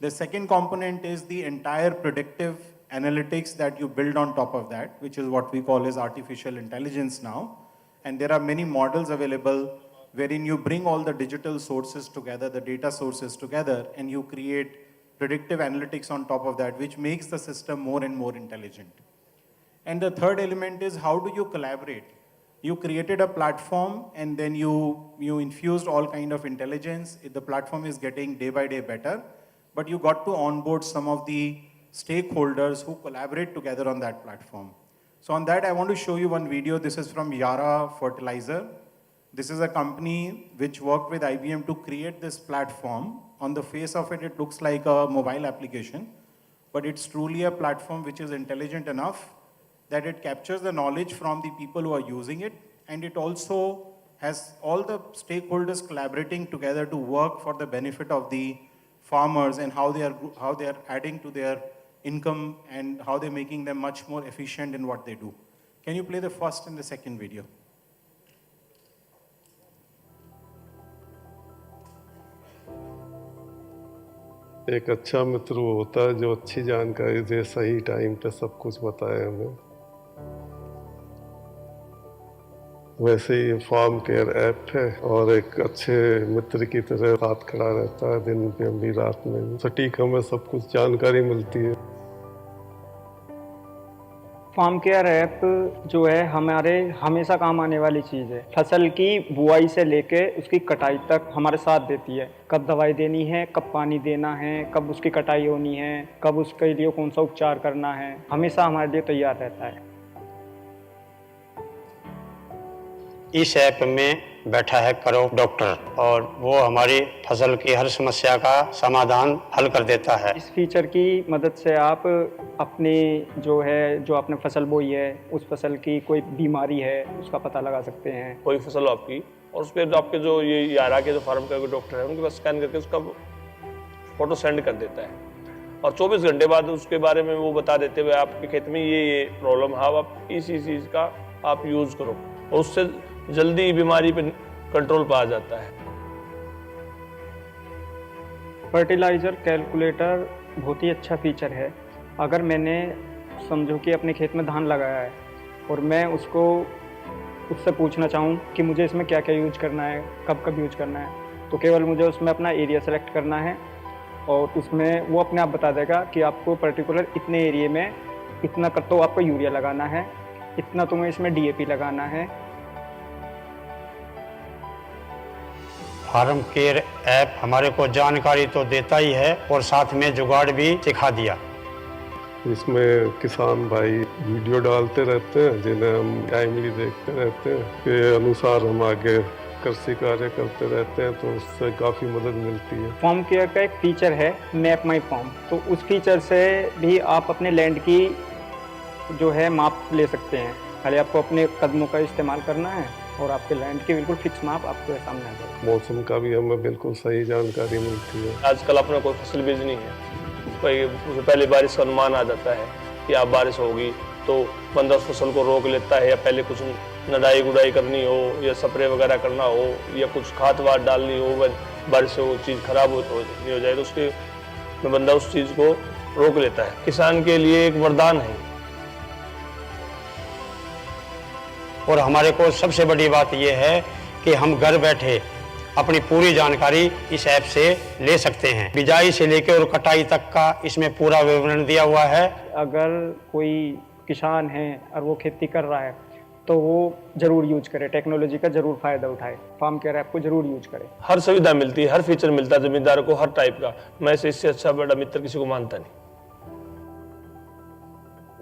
The second component is the entire predictive analytics that you build on top of that, which is what we call as artificial intelligence now. And there are many models available wherein you bring all the digital sources together, the data sources together, and you create predictive analytics on top of that, which makes the system more and more intelligent. And the third element is how do you collaborate? You created a platform and then you infused all kind of intelligence. The platform is getting day by day better, but you got to onboard some of the stakeholders who collaborate together on that platform. So on that, I want to show you one video. This is from Yara Fertilizer. This is a company which worked with IBM to create this platform. On the face of it, it looks like a mobile application, but it's truly a platform which is intelligent enough that it captures the knowledge from the people who are using it, and it also has all the stakeholders collaborating together to work for the benefit of the farmers and how they are adding to their income and how they're making them much more efficient in what they do. Can you play the first and the second video?
एक अच्छा मित्र वो होता है जो अच्छी जानकारी दे, सही time पे सब कुछ बताए हमें। वैसे ही फार्म केयर ऐप है और एक अच्छे मित्र की तरह साथ खड़ा रहता है, दिन में भी रात में भी। सटीक हमें सब कुछ जानकारी मिलती है।
फार्म केयर ऐप जो है हमारे हमेशा काम आने वाली चीज़ है। फसल की बुआई से लेके उसकी कटाई तक हमारे साथ देती है। कब दवाई देनी है, कब पानी देना है, कब उसकी कटाई होनी है, कब उसके लिए कौन सा उपचार करना है, हमेशा हमारे लिए तैयार रहता है।
इस ऐप में बैठा है करो डॉक्टर और वो हमारी फसल की हर समस्या का समाधान हल कर देता है।
इस फीचर की मदद से आप अपनी जो आपने फसल बोई है उस फसल की कोई बीमारी है उसका पता लगा सकते हैं।
कोई फसल आपकी और उसके आपके जो ये यारा के जो फार्म का डॉक्टर है उनके पास स्कैन करके उसका फोटो सेंड कर देता है और 24 घंटे बाद उसके बारे में वो बता देते हुए आपके खेत में ये प्रॉब्लम है, आप इस चीज़ का आप यूज़ करो और उससे जल्दी बीमारी पे कंट्रोल पाया जाता है।
फर्टिलाइज़र कैलकुलेटर बहुत ही अच्छा फीचर है। अगर मैंने समझो कि अपने खेत में धान लगाया है और मैं उससे पूछना चाहूँ कि मुझे इसमें क्या क्या यूज करना है, कब कब यूज करना है, तो केवल मुझे उसमें अपना एरिया सेलेक्ट करना है और उसमें वो अपने आप बता देगा कि आपको पर्टिकुलर इतने एरिया में इतना कर तो आपको यूरिया लगाना है, इतना तुम्हें इसमें डीएपी लगाना है।
फार्म केयर ऐप हमारे को जानकारी तो देता ही है और साथ में जुगाड़ भी सिखा दिया।
इसमें किसान भाई वीडियो डालते रहते हैं जिन्हें हम टाइमली देखते रहते हैं, के अनुसार हम आगे कृषि कार्य करते रहते हैं, तो उससे काफ़ी मदद मिलती है।
फार्म केयर का एक फीचर है मैप माई फार्म, तो उस फीचर से भी आप अपने लैंड की जो है माप ले सकते हैं। खाली आपको अपने कदमों का इस्तेमाल करना है और आपके लैंड की बिल्कुल फिक्स माप आपके सामने आ जाएगी।
मौसम का भी हमें बिल्कुल सही जानकारी मिलती है।
आजकल अपने कोई फसल बीजनी है, कोई उससे पहले बारिश का अनुमान आ जाता है कि अब बारिश होगी, तो बंदा उस फसल को रोक लेता है, या पहले कुछ नडाई गुडाई करनी हो या स्प्रे वगैरह करना हो या कुछ खाद वाद डालनी हो, बारिश से वो चीज़ खराब नहीं हो जाए, तो उसके में बंदा उस चीज़ को रोक लेता है। किसान के लिए एक वरदान है।
और हमारे को सबसे बड़ी बात यह है कि हम घर बैठे अपनी पूरी जानकारी इस ऐप से ले सकते हैं। बिजाई से लेकर और कटाई तक का इसमें पूरा विवरण दिया हुआ है।
अगर कोई किसान है और वो खेती कर रहा है तो वो जरूर यूज करे, टेक्नोलॉजी का जरूर फायदा उठाए, फार्म केयर ऐप को जरूर यूज करे।
हर सुविधा मिलती है, हर फीचर मिलता है जमींदार को, हर टाइप का। मैं इससे अच्छा बड़ा मित्र किसी को मानता नहीं।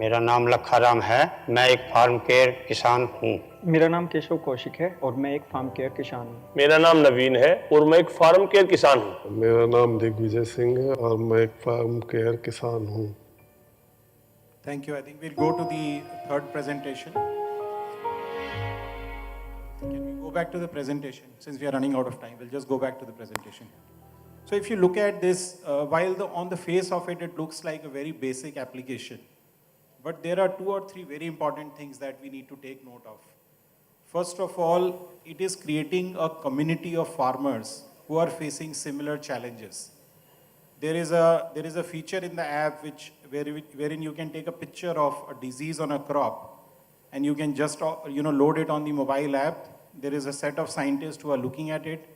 मेरा नाम लखाराम है, मैं एक फार्म केयर किसान हूँ।
मेरा नाम केशव कौशिक है और मैं एक फार्म केयर किसान हूँ।
मेरा नाम नवीन है और मैं एक फार्म केयर किसान हूँ।
मेरा नाम दिग्विजय सिंह है और मैं एक फार्म केयर किसान हूँ।
Thank you. I think we'll go to the third presentation. Can we go back to the presentation? Since we are running out of time, we'll just go back to the presentation. So if you look at this, while on the face of it, it looks like a very basic application. But there are 2 or 3 very important things that we need to take note of. First of all, it is creating a community of farmers who are facing similar challenges. There is a feature in the app wherein you can take a picture of a disease on a crop, and you can just load it on the mobile app. There is a set of scientists who are looking at it.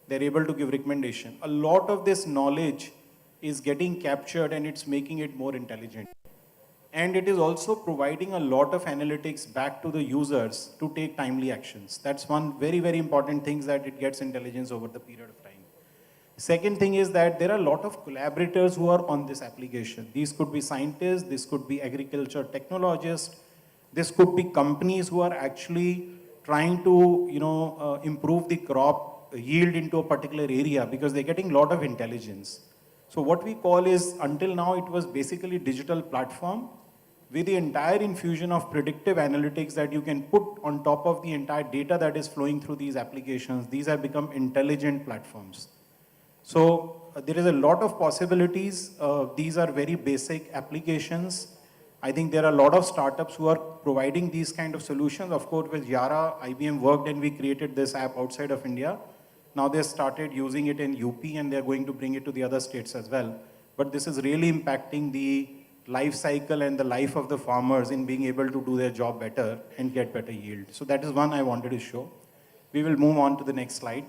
They're able to give recommendation. A lot of this knowledge is getting captured and it's making it more intelligent. And it is also providing a lot of analytics back to the users to take timely actions. That's one very, very important thing, that it gets intelligence over the period of time. Second thing is that there are a lot of collaborators who are on this application. These could be scientists, this could be agriculture technologists, this could be companies who are actually trying to improve the crop yield into a particular area because they're getting a lot of intelligence. So what we call is, until now it was basically digital platform with the entire infusion of predictive analytics that you can put on top of the entire data that is flowing through these applications. These have become intelligent platforms. So there is a lot of possibilities. These are very basic applications. I think there are a lot of startups who are providing these kind of solutions. Of course, with Yara, IBM worked and we created this app outside of India. Now they started using it in UP and they're going to bring it to the other states as well. But this is really impacting the life cycle and the life of the farmers in being able to do their job better and get better yield. So that is one I wanted to show. We will move on to the next slide.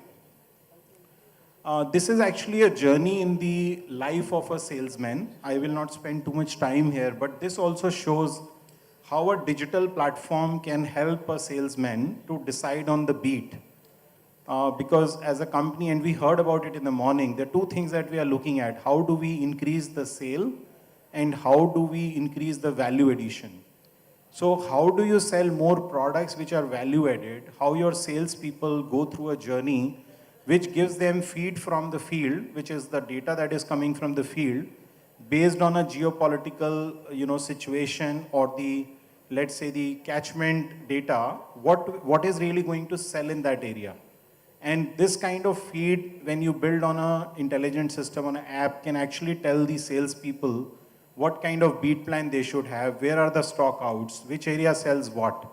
This is actually a journey in the life of a salesman. I will not spend too much time here, but this also shows how a digital platform can help a salesman to decide on the beat. Because as a company, and we heard about it in the morning, there are 2 things that we are looking at. How do we increase the sale and how do we increase the value addition? So how do you sell more products which are value added? How your salespeople go through a journey which gives them feed from the field, which is the data that is coming from the field, based on a geopolitical situation or the, let's say, the catchment data, what is really going to sell in that area. And this kind of feed, when you build on an intelligent system, on an app, can actually tell the salespeople what kind of beat plan they should have, where are the stock outs, which area sells what.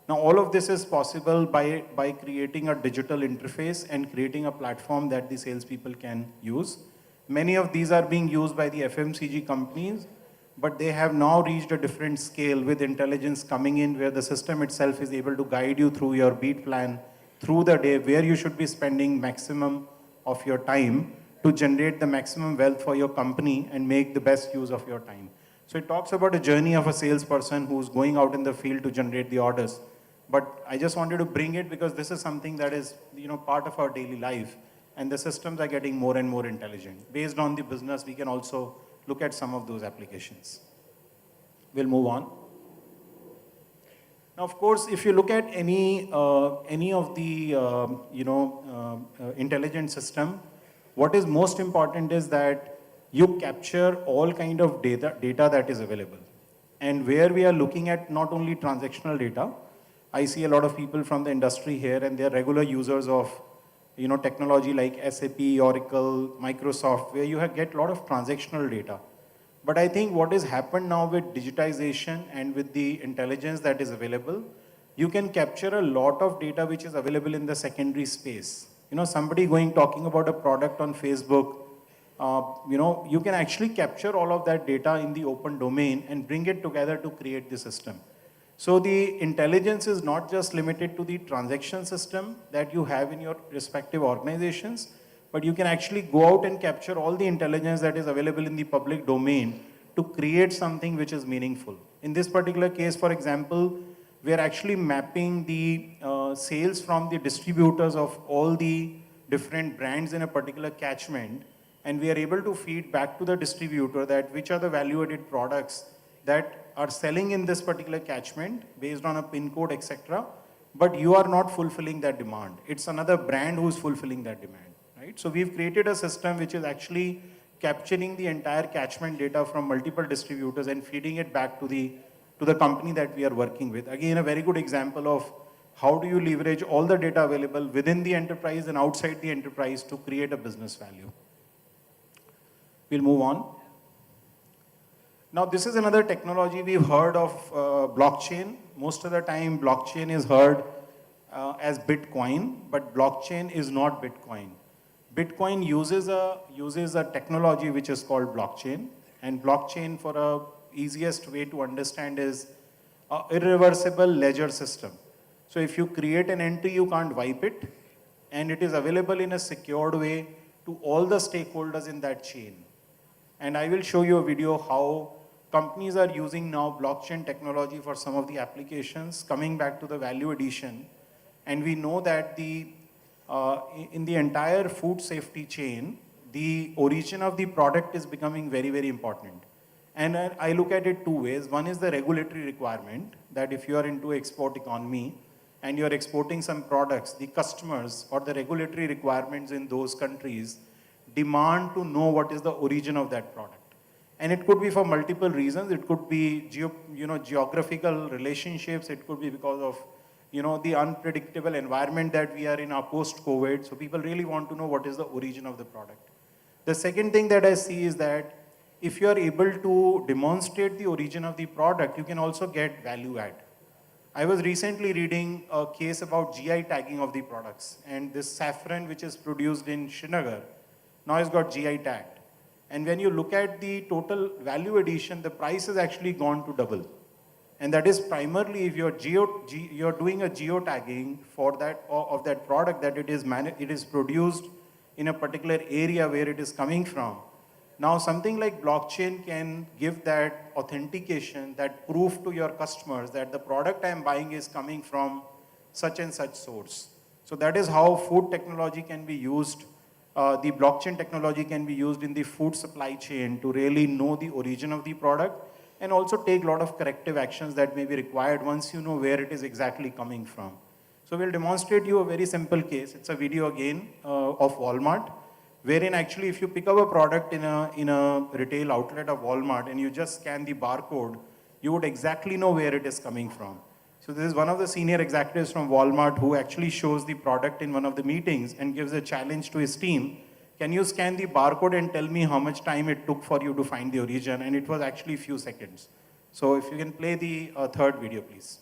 Now, all of this is possible by creating a digital interface and creating a platform that the salespeople can use. Many of these are being used by the FMCG companies, but they have now reached a different scale with intelligence coming in where the system itself is able to guide you through your beat plan, through the day, where you should be spending maximum of your time to generate the maximum wealth for your company and make the best use of your time. So it talks about a journey of a salesperson who's going out in the field to generate the orders. But I just wanted to bring it because this is something that is, part of our daily life. And the systems are getting more and more intelligent. Based on the business, we can also look at some of those applications. We'll move on. Now, of course, if you look at any of the, intelligent system, what is most important is that you capture all kind of data that is available. And where we are looking at not only transactional data, I see a lot of people from the industry here and they're regular users of technology like SAP, Oracle, Microsoft, where you get a lot of transactional data. But I think what has happened now with digitization and with the intelligence that is available, you can capture a lot of data which is available in the secondary space. Somebody talking about a product on Facebook, you can actually capture all of that data in the open domain and bring it together to create the system. So the intelligence is not just limited to the transaction system that you have in your respective organizations, but you can actually go out and capture all the intelligence that is available in the public domain to create something which is meaningful. In this particular case, for example, we are actually mapping the sales from the distributors of all the different brands in a particular catchment, and we are able to feed back to the distributor that which are the value-added products that are selling in this particular catchment based on a pin code, etc. But you are not fulfilling that demand. It's another brand who is fulfilling that demand, right? So we've created a system which is actually capturing the entire catchment data from multiple distributors and feeding it back to the company that we are working with. Again, a very good example of how do you leverage all the data available within the enterprise and outside the enterprise to create a business value. We'll move on. Now, this is another technology we've heard of, blockchain. Most of the time, blockchain is heard as Bitcoin, but blockchain is not Bitcoin. Bitcoin uses a technology which is called blockchain, and blockchain, for a easiest way to understand, is an irreversible ledger system. So if you create an entry, you can't wipe it, and it is available in a secured way to all the stakeholders in that chain. And I will show you a video how companies are using now blockchain technology for some of the applications, coming back to the value addition. And we know that in the entire food safety chain, the origin of the product is becoming very, very important. And I look at it two ways. One is the regulatory requirement, that if you are into export economy and you're exporting some products, the customers or the regulatory requirements in those countries demand to know what is the origin of that product. And it could be for multiple reasons. It could be geographical relationships. It could be because of the unpredictable environment that we are in post-COVID. So people really want to know what is the origin of the product. The second thing that I see is that if you are able to demonstrate the origin of the product, you can also get value add. I was recently reading a case about GI tagging of the products, and this saffron which is produced in Srinagar now has got GI tagged. And when you look at the total value addition, the price has actually gone to double. And that is primarily if you're doing a geo-tagging for of that product, that it is produced in a particular area where it is coming from. Now something like blockchain can give that authentication, that proof to your customers that the product I'm buying is coming from such and such source. So that is how food technology can be used. The blockchain technology can be used in the food supply chain to really know the origin of the product and also take a lot of corrective actions that may be required once you know where it is exactly coming from. So we'll demonstrate you a very simple case. It's a video again of Walmart, wherein actually if you pick up a product in a retail outlet of Walmart and you just scan the barcode, you would exactly know where it is coming from. So this is one of the senior executives from Walmart who actually shows the product in one of the meetings and gives a challenge to his team. Can you scan the barcode and tell me how much time it took for you to find the origin? And it was actually a few seconds. So if you can play the third video, please.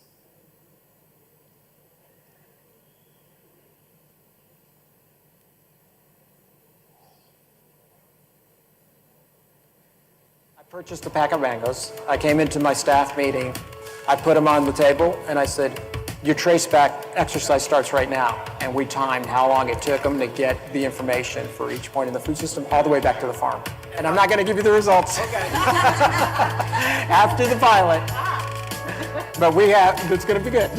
I purchased a pack of mangoes. I came into my staff meeting. I put them on the table and I said, Your traceback exercise starts right now, and we timed how long it took them to get the information for each point in the food system all the way back to the farm. And I'm not going to give you the results after the pilot, but it's going to be good.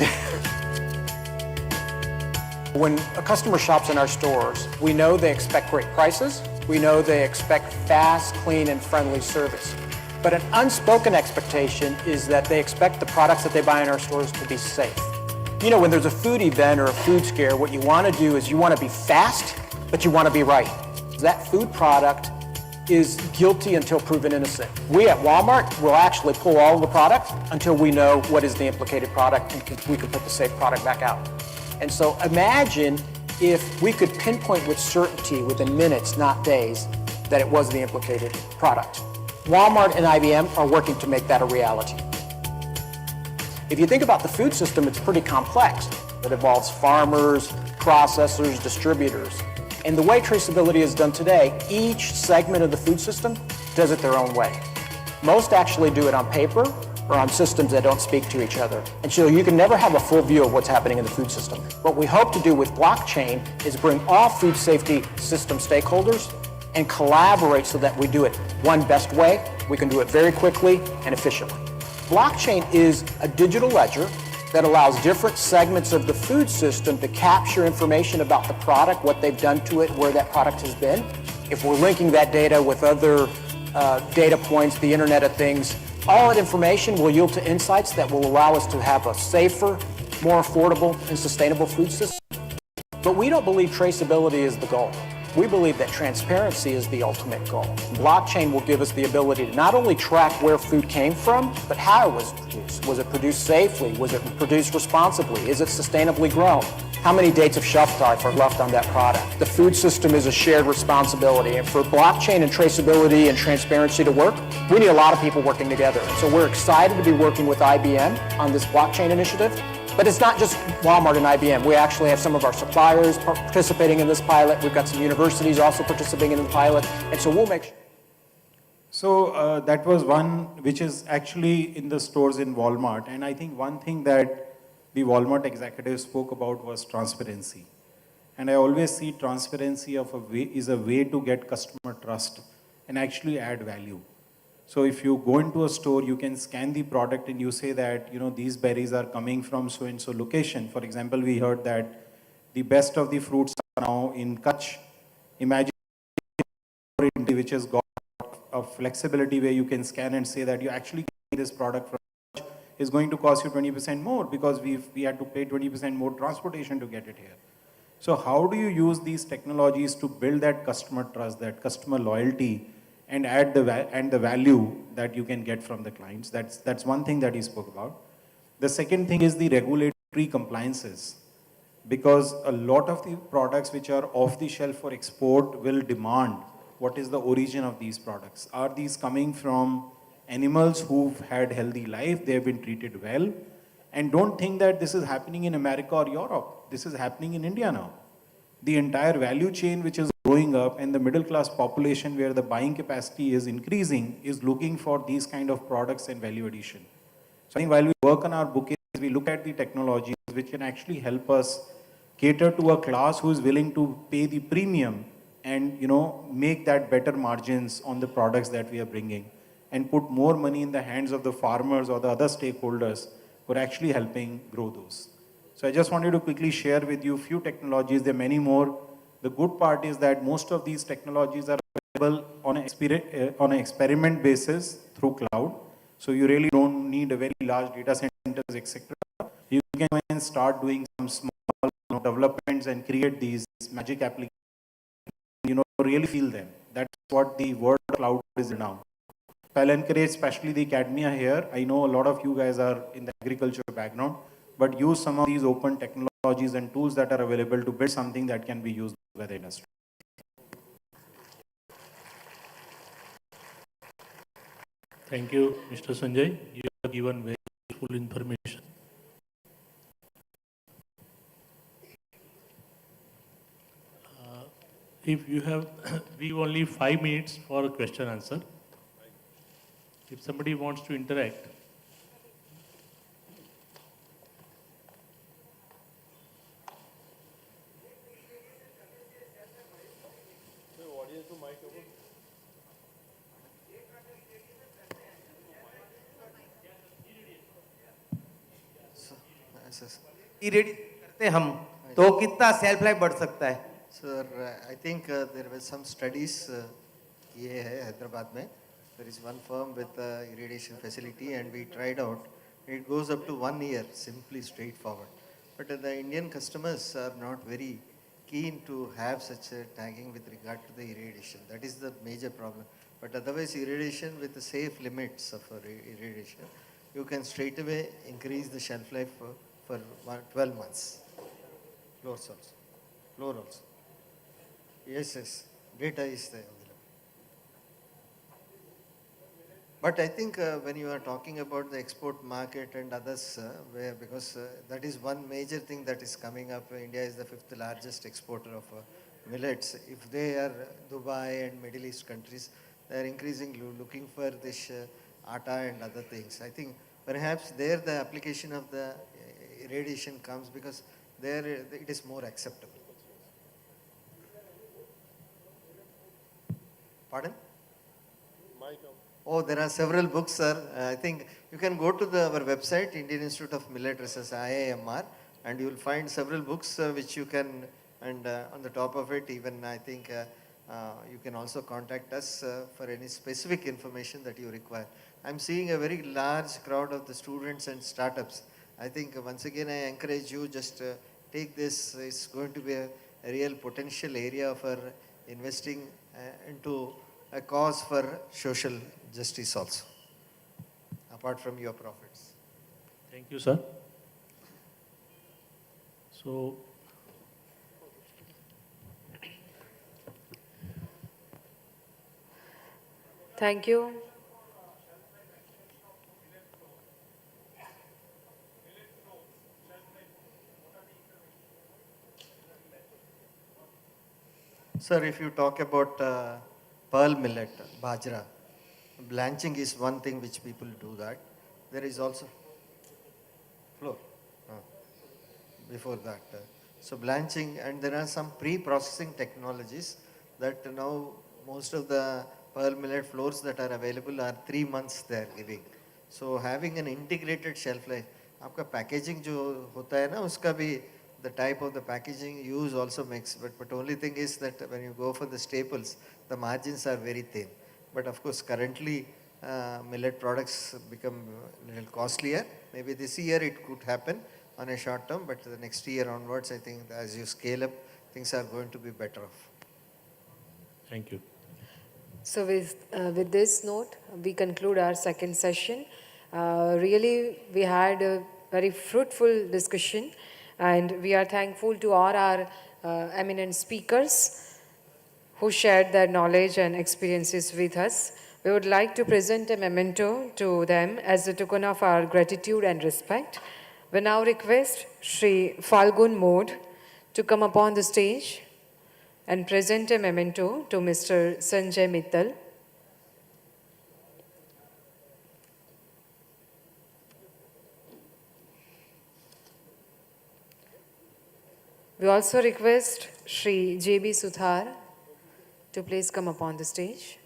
When a customer shops in our stores, we know they expect great prices. We know they expect fast, clean, and friendly service. But an unspoken expectation is that they expect the products that they buy in our stores to be safe. You know, when there's a food event or a food scare, what you want to do is you want to be fast, but you want to be right. That food product is guilty until proven innocent. We at Walmart will actually pull all of the product until we know what is the implicated product and we can put the safe product back out. And so imagine if we could pinpoint with certainty within minutes, not days, that it was the implicated product. Walmart and IBM are working to make that a reality. If you think about the food system, it's pretty complex. It involves farmers, processors, distributors. And the way traceability is done today, each segment of the food system does it their own way. Most actually do it on paper or on systems that don't speak to each other. And so you can never have a full view of what's happening in the food system. What we hope to do with blockchain is bring all food safety system stakeholders and collaborate so that we do it one best way. We can do it very quickly and efficiently. Blockchain is a digital ledger that allows different segments of the food system to capture information about the product, what they've done to it, where that product has been. If we're linking that data with other data points, the Internet of Things, all that information will yield to insights that will allow us to have a safer, more affordable, and sustainable food system. But we don't believe traceability is the goal. We believe that transparency is the ultimate goal. Blockchain will give us the ability to not only track where food came from, but how it was produced. Was it produced safely? Was it produced responsibly? Is it sustainably grown? How many dates of shelf life are left on that product? The food system is a shared responsibility, and for blockchain and traceability and transparency to work, we need a lot of people working together. And so we're excited to be working with IBM on this blockchain initiative. But it's not just Walmart and IBM. We actually have some of our suppliers participating in this pilot. We've got some universities also participating in the pilot. And so we'll make sure.
So that was one which is actually in the stores in Walmart. And I think one thing that the Walmart executives spoke about was transparency. And I always see transparency is a way to get customer trust and actually add value. So if you go into a store, you can scan the product and you say that, you know, these berries are coming from so-and-so location. For example, we heard that the best of the fruits are now in Kutch. Imagine which has got a flexibility where you can scan and say that you actually get this product from Kutch is going to cost you 20% more because we had to pay 20% more transportation to get it here. So how do you use these technologies to build that customer trust, that customer loyalty, and add the value that you can get from the clients? That's one thing that he spoke about. The second thing is the regulatory compliances, because a lot of the products which are off the shelf for export will demand what is the origin of these products. Are these coming from animals who've had healthy life, they've been treated well? And don't think that this is happening in America or Europe. This is happening in India now. The entire value chain which is growing up and the middle class population where the buying capacity is increasing is looking for these kind of products and value addition. So I think while we work on our bouquets, we look at the technologies which can actually help us cater to a class who is willing to pay the premium and, you know, make that better margins on the products that we are bringing and put more money in the hands of the farmers or the other stakeholders who are actually helping grow those. So I just wanted to quickly share with you a few technologies. There are many more. The good part is that most of these technologies are available on an experiment basis through cloud. So you really don't need a very large data centers, etc. You can start doing some small developments and create these magic applications. You know, really feel them. That's what the word cloud is now. I'll encourage especially the academia here. I know a lot of you guys are in the agriculture background, but use some of these open technologies and tools that are available to build something that can be used by the industry.
Thank you, Mr. Sanjay. You have given very useful information. If you have, we have only 5 minutes for question answer. If somebody wants to interact.
करते हम तो कितना self life बढ़ सकता है?
Sir, I think there were some studies किए हैं हैदराबाद में. There is one firm with irrigation facility and we tried out. It goes up to 1 year, simply straightforward. But the Indian customers are not very keen to have such a tagging with regard to the irrigation. That is the major problem. But otherwise, irrigation with the safe limits of irrigation, you can straight away increase the shelf life for 12 months. Floors also. Floor also. Yes, yes. Data is there. But I think when you are talking about the export market and others, because that is one major thing that is coming up. India is the 5th largest exporter of millets. If they are Dubai and Middle East countries, they are increasingly looking for this atta and other things. I think perhaps there the application of the irradiation comes because there it is more acceptable. Pardon? Oh, there are several books, sir. I think you can go to our website, Indian Institute of Millet Research, IIMR, and you will find several books which you can, and on the top of it, even I think you can also contact us for any specific information that you require. I'm seeing a very large crowd of the students and startups. I think once again I encourage you just take this. It's going to be a real potential area for investing into a cause for social justice also, apart from your profits.
Thank you, sir. So,
thank you.
Sir, if you talk about pearl millet, bajra, blanching is one thing which people do that. There is also flour before that. So blanching, and there are some pre-processing technologies that now most of the pearl millet flours that are available are 3 months they are giving. So having an integrated shelf life, आपका packaging जो होता है ना उसका भी the type of the packaging use also makes, but only thing is that when you go for the staples, the margins are very thin. But of course, currently millet products become a little costlier. Maybe this year it could happen on a short term, but the next year onwards, I think as you scale up, things are going to be better off.
thank you.
So with this note, we conclude our second session. Really, we had a very fruitful discussion, and we are thankful to all our eminent speakers who shared their knowledge and experiences with us. We would like to present a memento to them as a token of our gratitude and respect. We now request Shri Falgun Mode to come upon the stage and present a memento to Mr. Sanjay Mittal. We also request Shri J.B. Suthar to please come upon the stage.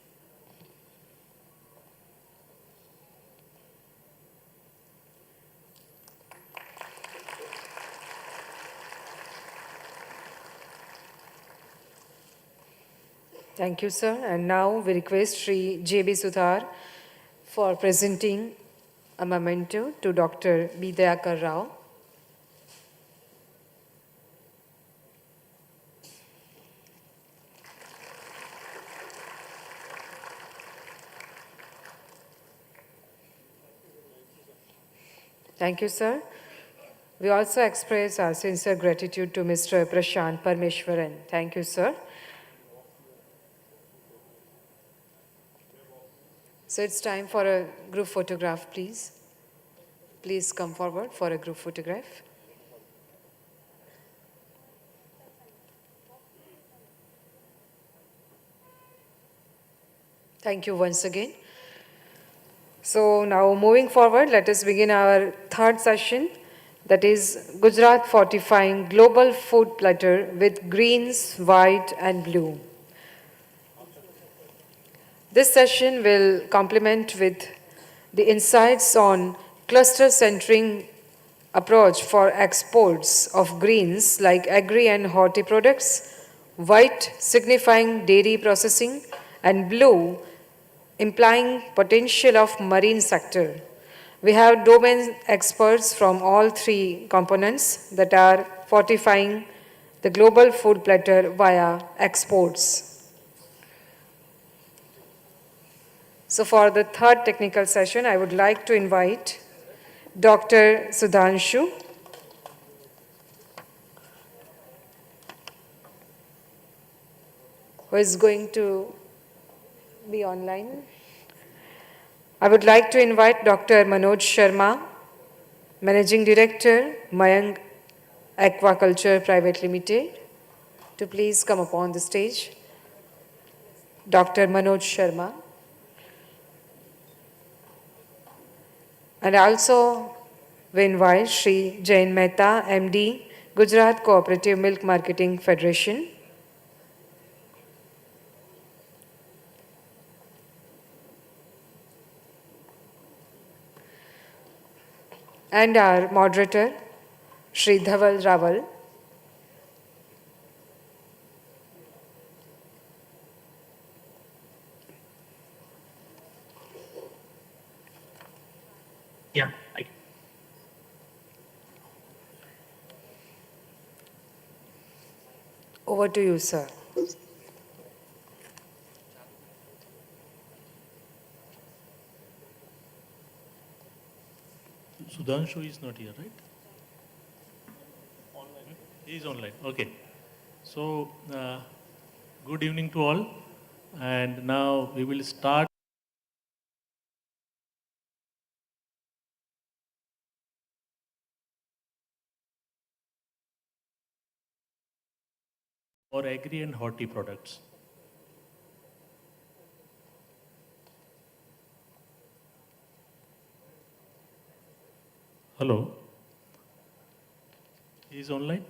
Thank you, sir. And now we request Shri J.B. Suthar for presenting a memento to Dr. B. Dayakar Rao. Thank you, sir. We also express our sincere gratitude to Mr. Prashant Parmeshwaran. Thank you, sir. So it's time for a group photograph, please. Please come forward for a group photograph. Thank you once again. So now moving forward, let us begin our third session, that is Gujarat fortifying global food platter with greens, white and blue. This session will complement with the insights on cluster-centering approach for exports of greens like agri and horti products, white signifying dairy processing, and blue implying potential of marine sector. We have domain experts from all three components that are fortifying the global food platter via exports. So for the third technical session, I would like to invite Dr. Sudhanshu, who is going to be online. I would like to invite Dr. Manoj Sharma, Managing Director, Mayank Aquaculture Private Limited, to please come upon the stage. Dr. Manoj Sharma. And also we invite Shri Jain Mehta, MD, Gujarat Cooperative Milk Marketing Federation. And our moderator, Shri Dhaval Rawal.
Yeah.
Over to you, sir.
Sudhanshu is not here, right? Online. He is online. Okay. So, good evening to all. And now we will start for agri and horti products. Hello. He is online?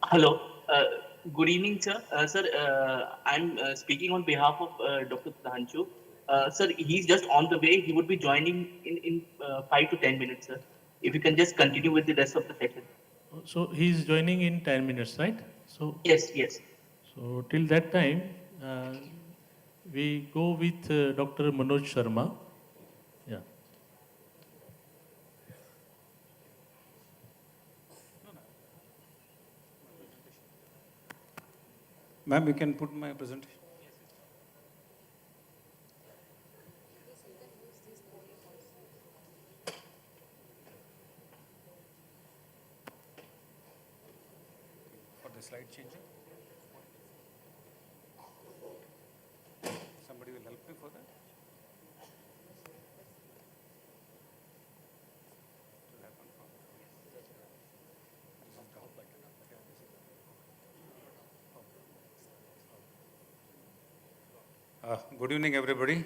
Hello. Good evening, sir. Sir, I'm speaking on behalf of Dr. Sudhanshu. Sir, he's just on the way. He would be joining in 5 to 10 minutes, sir. If you can just continue with the rest of the session.
So he is joining in 10 minutes, right? So
Yes, yes.
So till that time, we go with Dr. Manoj Sharma. Yeah.
Ma'am, you can put my presentation. For the slide changing. Somebody will help me for that. Good evening, everybody.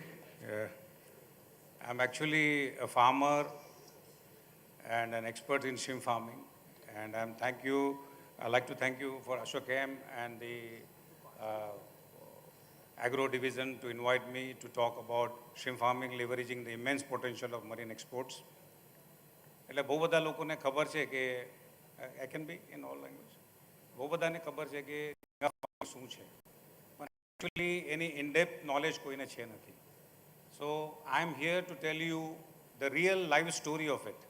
I'm actually a farmer and an expert in shrimp farming, and I'd like to thank you for Ashok M and the Agro division to invite me to talk about shrimp farming leveraging the immense potential of marine exports. એટલે બહુ બધા લોકોને ખબર છે કે I can be in all language. બહુ બધાને ખબર છે કે શું છે. Actually, any in-depth knowledge કોઈને છે નથી. So I am here to tell you the real live story of it,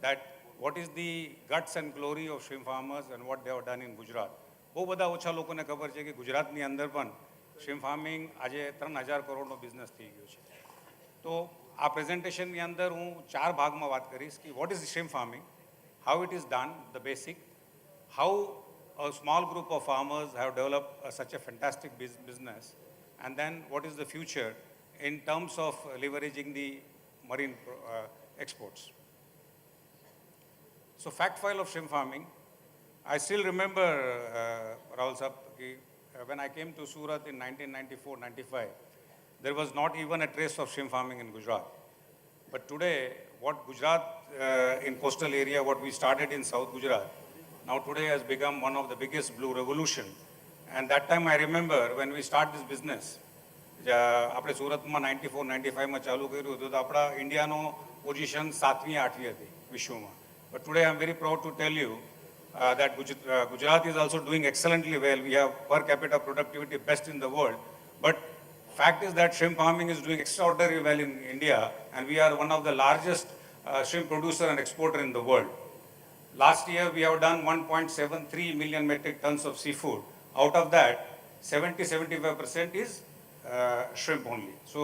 that what is the guts and glory of shrimp farmers and what they have done in Gujarat. બહુ બધા ઓછા લોકોને ખબર છે કે ગુજરાતની અંદર પણ shrimp farming આજે 3,000 કરોડનો બિઝનેસ થઈ ગયો છે. તો આ પ્રેઝન્ટેશનની અંદર હું 4 ભાગમાં વાત કરીશ કે what is shrimp farming, how it is done, the basic, how a small group of farmers have developed such a fantastic business, and then what is the future in terms of leveraging the marine exports. So fact file of shrimp farming, I still remember, Rahul Sahab, when I came to Surat in 1994-95, there was not even a trace of shrimp farming in Gujarat. But today, what Gujarat in coastal area, what we started in South Gujarat, now today has become one of the biggest blue revolution
And that time I remember when we start this business, આપણે સુરતમાં 94-95માં ચાલુ કર્યું હતું તો આપણા ઇન્ડિયાનો position 7મી 8મી હતી વિશ્વમાં. But today I'm very proud to tell you that Gujarat is also doing excellently well. We have per capita productivity best in the world. But fact is that shrimp farming is doing extraordinarily well in India, and we are one of the largest shrimp producer and exporter in the world. Last year we have done 1.73 million metric tons of seafood. Out of that, 70-75% is shrimp only. So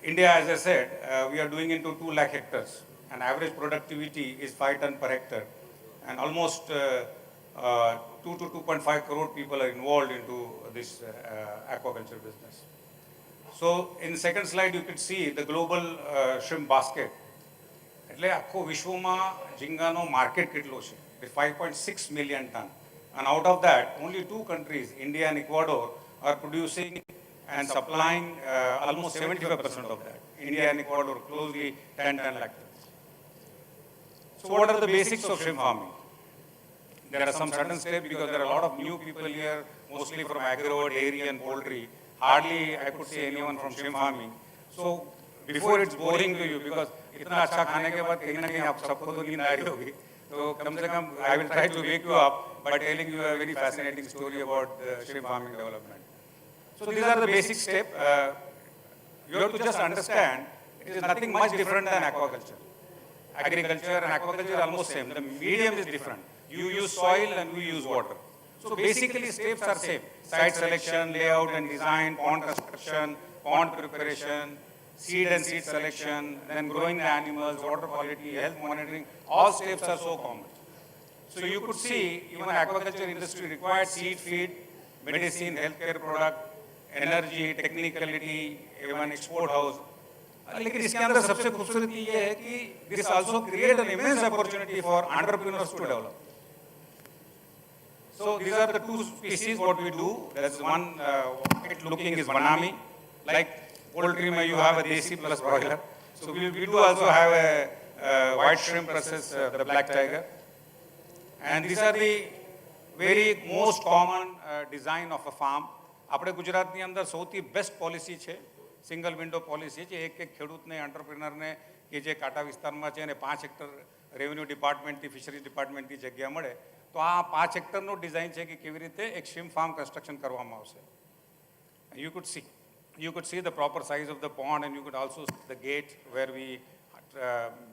India, as I said, we are doing into 2 lakh hectares, and average productivity is 5 ton per hectare, and almost 2 to 2.5 crore people are involved into this aquaculture business. So in the second slide you could see the global shrimp basket. એટલે આખો વિશ્વમાં ઝીંગાનો market કેટલો છે? 5.6 million ton. And out of that, only 2 countries, India and Ecuador, are producing and supplying almost 75% of that. India and Ecuador closely 10 lakh tons. So what are the basics of shrimp farming? There are some certain steps because there are a lot of new people here, mostly from agro, dairy and poultry. Hardly I could say anyone from shrimp farming. So before it's boring to you, because इतना अच्छा खाने के बाद कहीं ना कहीं आप सबको तो नींद आ रही होगी, तो कम से कम I will try to wake you up by telling you a very fascinating story about shrimp farming development. So these are the basic steps. You have to just understand it is nothing much different than aquaculture. Agriculture and aquaculture are almost same. The medium is different. You use soil and we use water. So basically steps are same. Site selection, layout and design, pond construction, pond preparation, seed and seed selection, then growing the animals, water quality, health monitoring, all steps are so common. So you could see even aquaculture industry requires seed feed, medicine, healthcare product, energy, technicality, even export house. लेकिन इसके अंदर सबसे खूबसूरती ये है कि this also create an immense opportunity for entrepreneurs to develop. So these are the 2 species what we do. There's one it looking is banami, like poultry mein you have a desi plus broiler. So we do also have a white shrimp versus the black tiger. And these are the very most common design of a farm. આપણે ગુજરાતની અંદર સૌથી best policy છે single window policy છે. એક ખેડૂતને એન્ટરપ્રિનરને કે જે કાંઠા વિસ્તારમાં છે એને 5 હેક્ટર રેવન્યુ ડિપાર્ટમેન્ટથી ફિશરીઝ ડિપાર્ટમેન્ટથી જગ્યા મળે તો આ 5 હેક્ટરનો ડિઝાઇન છે કે કેવી રીતે એક શ્રીમ્પ ફાર્મ કન્સ્ટ્રક્શન કરવામાં આવશે. You could see the proper size of the pond, and you could also see the gate where we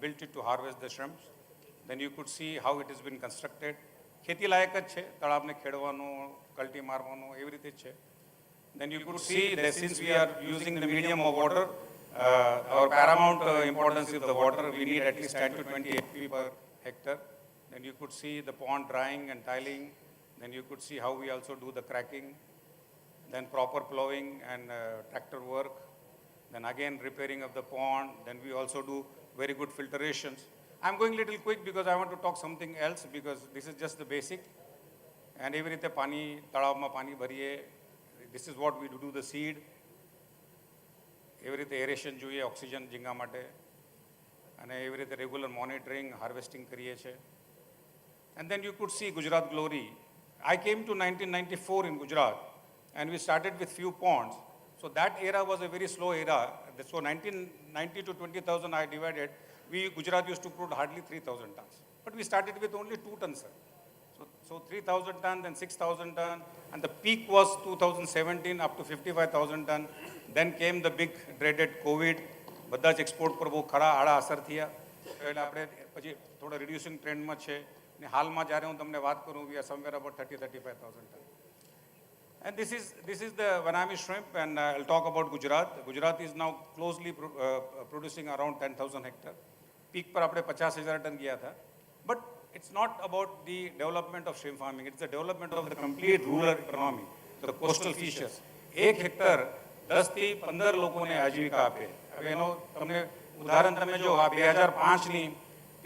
built it to harvest the shrimps. Then you could see how it has been constructed. ખેતી લાયક જ છે, તળાવને ખેડવાનું, કલ્ટી મારવાનું એવી રીતે જ છે. Then you could see that since we are using the medium of water, our paramount importance is the water. We need at least 10 to 20 HP per hectare. Then you could see the pond drying and tiling. Then you could see how we also do the cracking. Then proper plowing and tractor work. Then again repairing of the pond. Then we also do very good filtrations. I'm going a little quick because I want to talk something else, because this is just the basic. And every રીતે પાણી તળાવમાં પાણી ભરીએ. This is what we do the seed. એવી રીતે aeration જોઈએ oxygen ઝીંગા માટે, અને એવી રીતે રેગ્યુલર મોનિટરિંગ હાર્વેસ્ટિંગ કરીએ છીએ. And then you could see Gujarat glory. I came to 1994 in Gujarat, and we started with few ponds. So that era was a very slow era. So 1990 to 20,000 I divided. Gujarat used to produce hardly 3,000 tons. But we started with only 2 tons, sir. So 3,000 tons, then 6,000 tons, and the peak was 2017 up to 55,000 tons. Then came the big dreaded COVID. બધા જ export પર બહુ ખરા આડા અસર થયા, એટલે આપણે પછી થોડો રિડ્યુસિંગ ટ્રેન્ડમાં છે. ને હાલમાં જ્યારે હું તમને વાત કરું, we are somewhere about 30-35,000 tons. And this is the Vanami shrimp, and I'll talk about Gujarat. Gujarat is now closely producing around 10,000 hectares. Peak पर આપણે 50,000 टन गया था. But it's not about the development of shrimp farming. It's the development of the complete rural economy, the coastal fisheries. 1 hectare 10 થી 15 લોકોને આજીવિકા આપે. હવે એનો તમને ઉદાહરણ તમે જો, આ 2005ની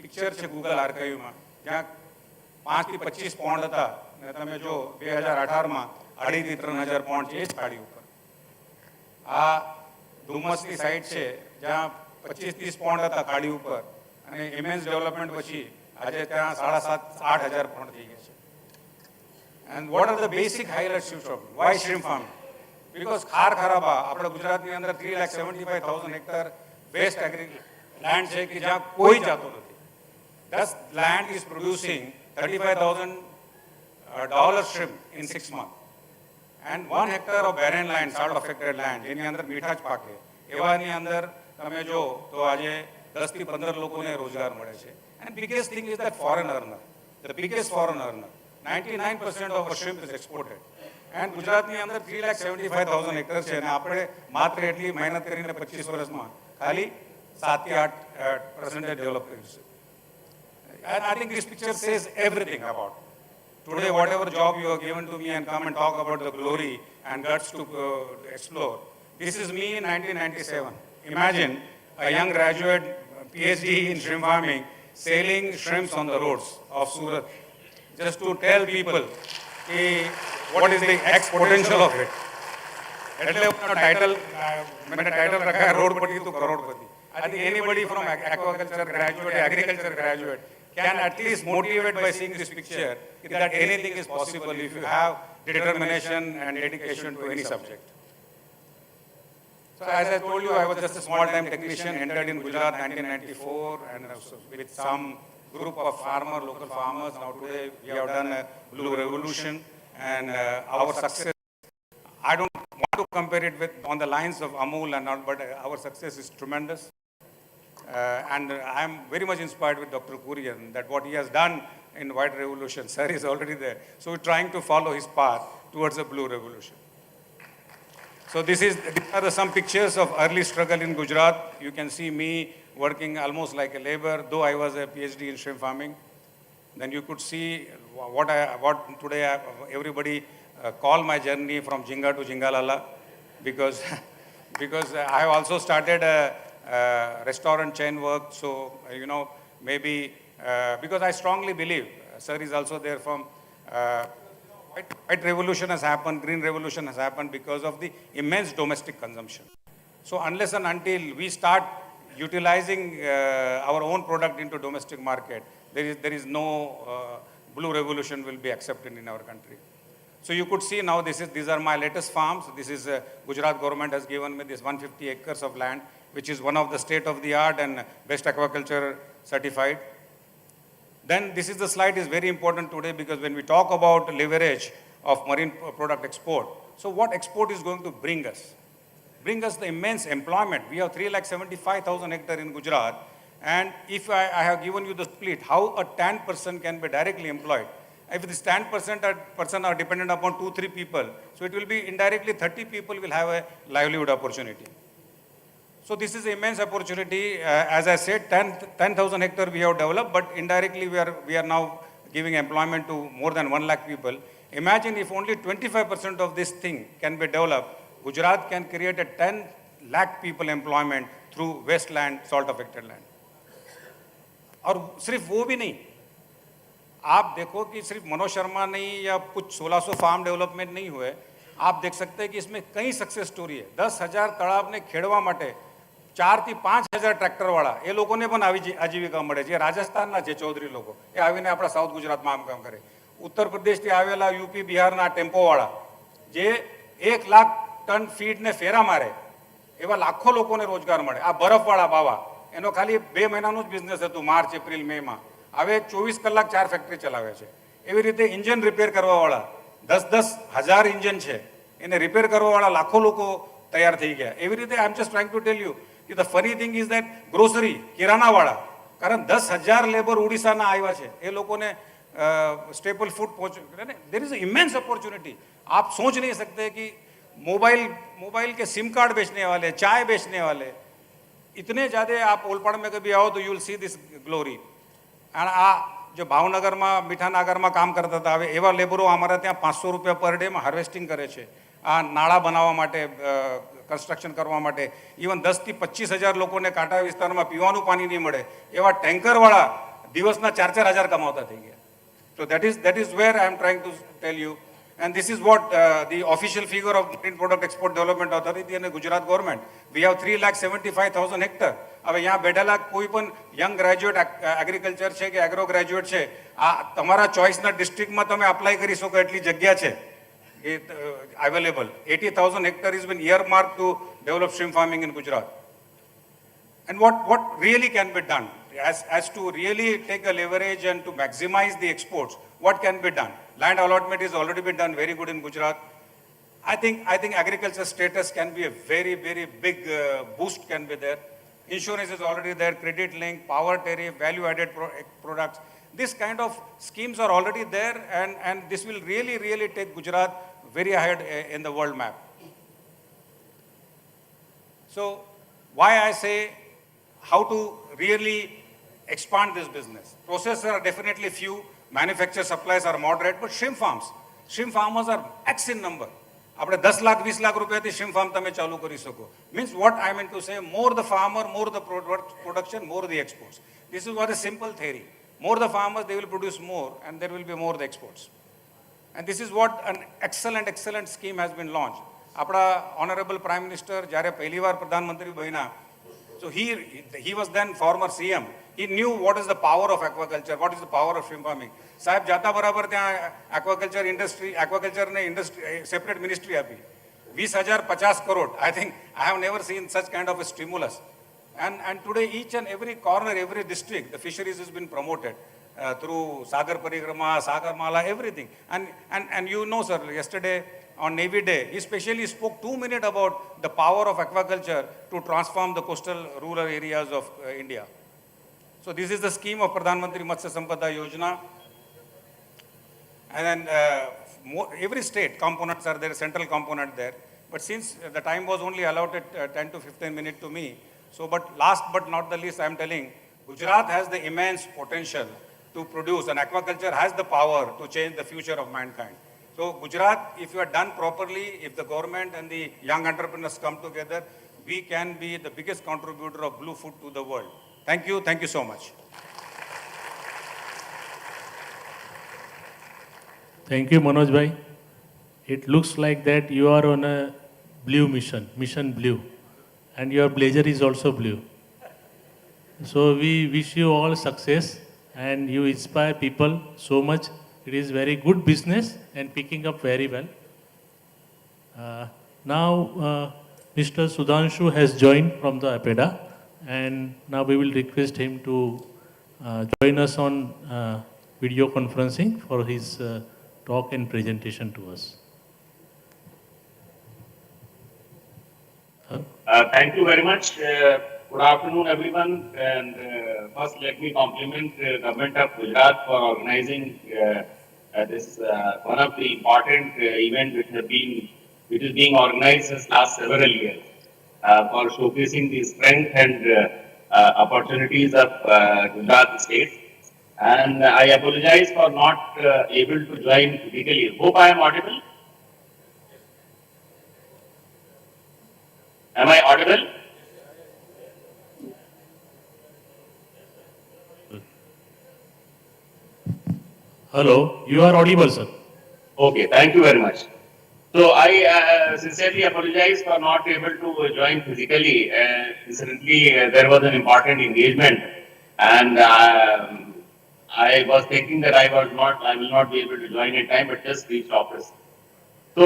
પિક્ચર છે ગૂગલ આર્કાઇવમાં, જ્યાં 5 થી 25 પોન્ડ હતા, અને તમે જો 2018માં 2,500 થી 3,000 પોન્ડ છે એ જ ખાડી ઉપર. આ ડુમસની સાઇડ છે જ્યાં 25-30 પોન્ડ હતા ખાડી ઉપર, અને ઇમેન્સ ડેવલપમેન્ટ પછી આજે ત્યાં 7,500-8,000 પોન્ડ થઈ ગયા છે. And what are the basic highlights of shrimp? Why shrimp farming? Because ખાર ખરાબા આપણા ગુજરાતની અંદર 3,75,000 હેક્ટર વેસ્ટ land છે કે જ્યાં કોઈ જાતો નથી. Thus land is producing $35,000 shrimp in 6 months. And 1 hectare of barren land, salt affected land, જેની અંદર મીઠા જ પાકે, એવાની અંદર તમે જો તો આજે 10 થી 15 લોકોને રોજગાર મળે છે. And biggest thing is that foreign earner, the biggest foreign earner. 99% of our shrimp is exported. And ગુજરાતની અંદર 3,75,000 હેક્ટર છે અને આપણે માત્ર એટલી મહેનત કરીને 25 વર્ષમાં ખાલી 7 થી 8% ડેવલપ કર્યું છે. And I think this picture says everything about it. Today, whatever job you have given to me and come and talk about the glory and guts to explore, this is me in 1997. Imagine a young graduate, PhD in shrimp farming, selling shrimps on the roads of Surat, just to tell people what is the X potential of it. એટલે title, मैंने title रखा है रोडपति तो करोड़पति. I think anybody from aquaculture graduate, agriculture graduate can at least motivate by seeing this picture that anything is possible if you have determination and dedication to any subject. So as I told you, I was just a small-time technician, entered in Gujarat 1994 and with some group of local farmers. Now today we have done a blue revolution and our success, I don't want to compare it with on the lines of Amul and all, but our success is tremendous. And I am very much inspired with Dr. Kurian that what he has done in White Revolution, sir is already there. So we're trying to follow his path towards a blue revolution. So these are some pictures of early struggle in Gujarat. You can see me working almost like a labor, though I was a PhD in shrimp farming. Then you could see what today everybody call my journey from Jinga to Jingalala, because I have also started a restaurant chain work. So maybe because I strongly believe, sir is also there from White revolution has happened, green revolution has happened because of the immense domestic consumption. So unless and until we start utilizing our own product into domestic market, there is no blue revolution will be accepted in our country. So you could see now these are my latest farms. This is Gujarat government has given me this 150 acres of land, which is one of the state of the art and best aquaculture certified. Then this is the slide is very important today because when we talk about leverage of marine product export, so what export is going to bring us? Bring us the immense employment. We have 3,75,000 hectare in Gujarat, and if I have given you the split, how a 10% can be directly employed. If this 10% are dependent upon 2-3 people, so it will be indirectly 30 people will have a livelihood opportunity. So this is an immense opportunity. As I said, 10,000 hectare we have developed, but indirectly we are now giving employment to more than 1 lakh people. Imagine if only 25% of this thing can be developed, Gujarat can create a 10 lakh people employment through wasteland, salt affected land. और सिर्फ वो भी नहीं, आप देखो कि सिर्फ मनोज शर्मा नहीं या कुछ 1600 फार्म डेवलपमेंट नहीं हुए, आप देख सकते हैं कि इसमें कई सक्सेस स्टोरी है. 10,000 તળાવ ને ખેડવા માટે 4 થી 5,000 ટ્રેક્ટરવાળા એ લોકોને પણ આજીવિકા મળે છે. રાજસ્થાનના છે ચૌધરી લોકો, એ આવીને આપણા સાઉથ ગુજરાતમાં આમ કામ કરે. ઉત્તર પ્રદેશથી આવેલા યુપી બિહારના ટેમ્પોવાળા જે 1 લાખ ટન ફીડને ફેરા મારે, એવા લાખો લોકોને રોજગાર મળે. આ બરફવાળા બાવા, એનો ખાલી 2 મહિનાનું જ બિઝનેસ હતું, માર્ચ એપ્રિલ મેમાં, હવે 24 કલાક 4 ફેક્ટરી ચલાવે છે. એવી રીતે ઇન્જિન રિપેર કરવાવાળા 10-10 હજાર ઇન્જિન છે, એને રિપેર કરવાવાળા લાખો લોકો તૈયાર થઈ ગયા. એવી રીતે I am just trying to tell you કે the funny thing is that grocery કિરાનાવાળા, કારણ 10,000 લેબર ઓડિશાના આવ્યા છે, એ લોકોને स्टेपल फूड पहुँच. There is immense opportunity. आप सोच नहीं सकते कि मोबाइल के सिम कार्ड बेचने वाले, चाय बेचने वाले, इतने ज़्यादा आप ओलपाड़ में कभी आओ तो you will see this glory. And uh जो भावनगर में मीठानगर में काम करता था, हवे एवा लेबरो अमरा त्यां 500 रुपया पर डे में हार्वेस्टिंग करे छे. आ नाळा बनावा माटे, कंस्ट्रक्शन करवा माटे. इवन 10 થી 25,000 लोकोने कांठा विस्तारमां पीवानुं पाणी नहीं मळे एवा टेंकरवाळा दिवसना 4-4 हज़ार कमावता थई गया. So that is where I am trying to tell you. And this is what the official figure of Marine Product Export Development Authority and the Gujarat government. We have 3,75,000 hectares. હવે यहाँ બેઠેલા કોઈ પણ યંગ ગ્રેજ્યુએટ એગ્રીકલ્ચર છે કે agro graduate છે, આ તમારા ચોઇસના ડિસ્ટ્રિક્ટમાં તમે અપ્લાય કરી શકો એટલી જગ્યા છે એ available. 80,000 hectares has been earmarked to develop shrimp farming in Gujarat. And what really can be done as to really take a leverage and to maximize the exports, what can be done? Land allotment is already been done very good in Gujarat. I think agriculture status can be a very, very big boost can be there. Insurance is already there, credit link, power tariff, value-added products. This kind of schemes are already there, and this will really, really take Gujarat very ahead in the world map. So why I say how to really expand this business. Processors are definitely few, manufacture supplies are moderate, but shrimp farmers are X in number. આપણે 10 લાખ 20 લાખ રૂપિયાથી shrimp farm તમે ચાલુ કરી શકો. Means what I mean to say, more the farmer, more the production, more the exports. This is what a simple theory. More the farmers, they will produce more, and there will be more the exports. And this is what an excellent scheme has been launched. આપણા honorable prime minister જ્યારે પહેલી વાર પ્રધાનમંત્રી બન્યા, so he was then former CM. He knew what is the power of aquaculture, what is the power of shrimp farming. સાહેબ જાતા બરાબર ત્યાં aquaculture ને industry separate ministry આપી. 20,050 crore. I think I have never seen such kind of a stimulus. And today each and every corner, every district, the fisheries has been promoted through Sagar Parikrama, Sagar Mala, everything. And you know, sir, yesterday on Navy Day, he specially spoke 2 minutes about the power of aquaculture to transform the coastal rural areas of India. So this is the scheme of Pradhan Mantri Matsya Sampada Yojana. And then every state components are there, central component there. But since the time was only allotted 10 to 15 minutes to me, so but last but not the least, I am telling, Gujarat has the immense potential to produce, and aquaculture has the power to change the future of mankind. So Gujarat, if you are done properly, if the government and the young entrepreneurs come together, we can be the biggest contributor of blue food to the world. Thank you so much.
Thank you, Manoj bhai. It looks like that you are on a blue mission blue, and your blazer is also blue. So we wish you all success, and you inspire people so much. It is very good business and picking up very well. Now, Mr. Sudhanshu has joined from the APEDA, and now we will request him to join us on video conferencing for his talk and presentation to us.
Thank you very much. Good afternoon, everyone. And first, let me compliment the government of Gujarat for organizing this one of the important events which is being organized since last several years for showcasing the strength and opportunities of Gujarat state. And I apologize for not able to join physically. Hope I am audible. Am I audible?
Hello, you are audible, sir.
Okay, thank you very much. So I sincerely apologize for not able to join physically. Incidentally, there was an important engagement, and I was thinking that I will not be able to join in time, but just reached office. So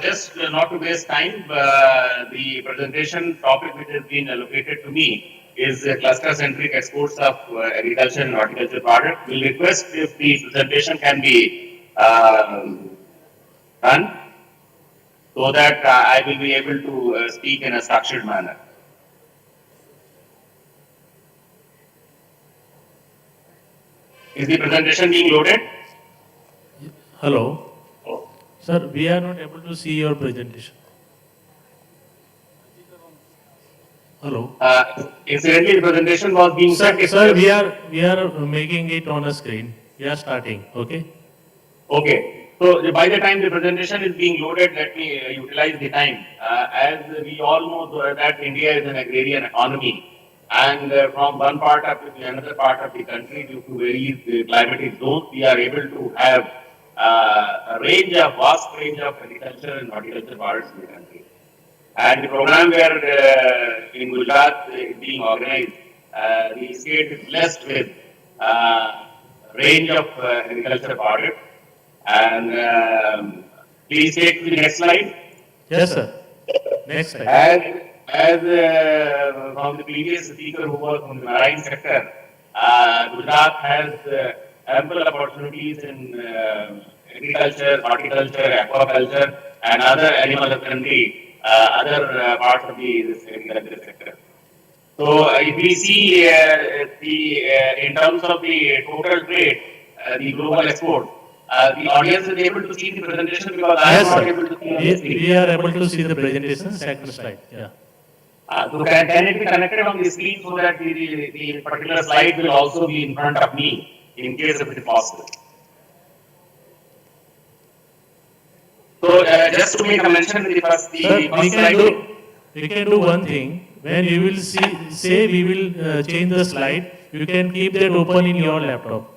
just not to waste time, the presentation topic which has been allocated to me is cluster-centric exports of agriculture and horticulture products. We'll request if the presentation can be done so that I will be able to speak in a structured manner. Is the presentation being loaded?
Hello. Sir, we are not able to see your presentation. Hello.
Incidentally, the presentation was being
Sir, we are making it on a screen. We are starting. Okay.
Okay. So by the time the presentation is being loaded, let me utilize the time. As we all know that India is an agrarian economy, and from one part of the another part of the country, due to various climatic zones, we are able to have a range of vast range of agriculture and horticulture products in the country. And the program where in Gujarat being organized, the state is blessed with range of agriculture products. And please take to the next slide.
Yes, sir. Next slide.
As from the previous speaker who was from the marine sector, Gujarat has ample opportunities in agriculture, horticulture, aquaculture, and other animal husbandry, other parts of this agriculture sector. So if we see in terms of the total trade, the global export, the audience is able to see the presentation because I am not able to see on the screen.
We are able to see the presentation. Second slide. Yeah.
So can it be connected on the screen so that the particular slide will also be in front of me in case if it is possible. So just to make a mention, the first slide.
We can do one thing. When you will say we will change the slide, you can keep that open in your laptop.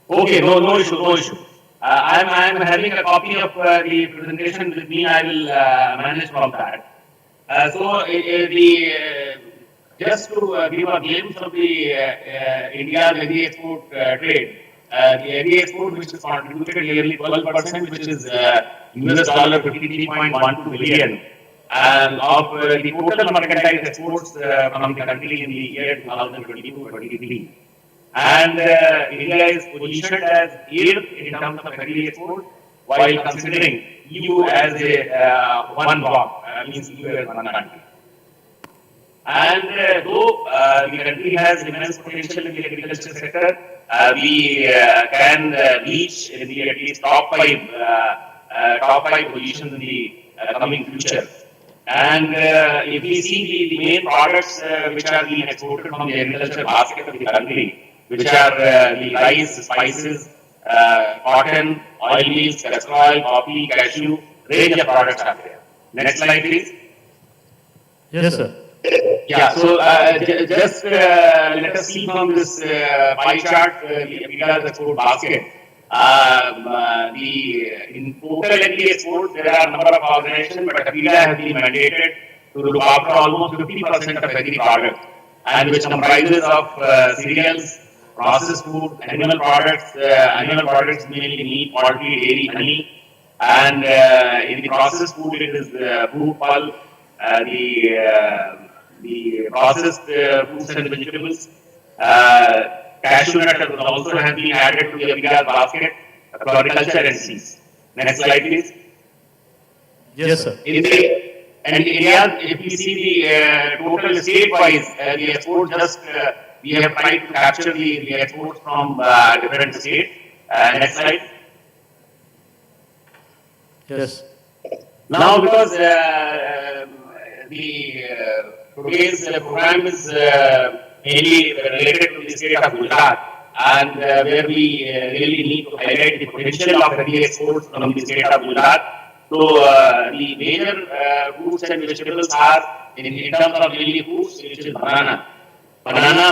Okay, no issue, no issue. I am having a copy of the presentation with me. I will manage from that. Just to give a glimpse of the India's agri export trade, the agri export which is contributed nearly 12%, which is US dollar 53.12 billion, and of the total mercantile exports from the country in the year 2022-23. And India is positioned as 8th in terms of agri export, while considering EU as a one block, means EU as one country. And though the country has immense potential in the agriculture sector, we can reach in the at least top five positions in the coming future. And if we see the main products which are being exported from the agriculture basket of the country, which are the rice, spices, cotton, oil meals, castor oil, coffee, cashew, range of products are there. Next slide, please.
Yes, sir.
Yeah, so just let us see from this pie chart, India's export basket. In total agri export, there are a number of organizations, but India has been mandated to look after almost 50% of agri products, and which comprises of cereals, processed food, animal products mainly meat, poultry, dairy, honey, and in the processed food it is fruit pulp, the processed fruits and vegetables. Cashew nut also has been added to the India's basket, floriculture and seeds. Next slide, please.
Yes, sir.
In India, if we see the total state-wise, the export we have tried to capture the exports from different states. Next slide.
Yes.
Now, because today's program is mainly related to the state of Gujarat, and where we really need to highlight the potential of agri exports from the state of Gujarat. So the major fruits and vegetables are in terms of mainly fruits, which is banana,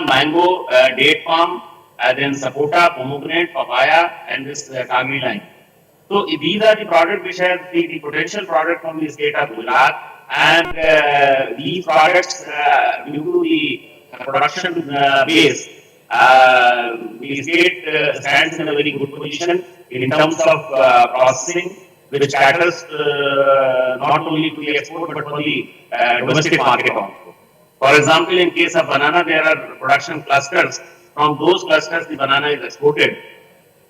mango, date palm, then sapota, pomegranate, papaya, and this kagri lime. So these are the products which have the potential product from the state of Gujarat, and these products, due to the production base, the state stands in a very good position in terms of processing, which caters not only to the export but for the domestic market also. For example, in case of banana, there are production clusters. From those clusters, the banana is exported.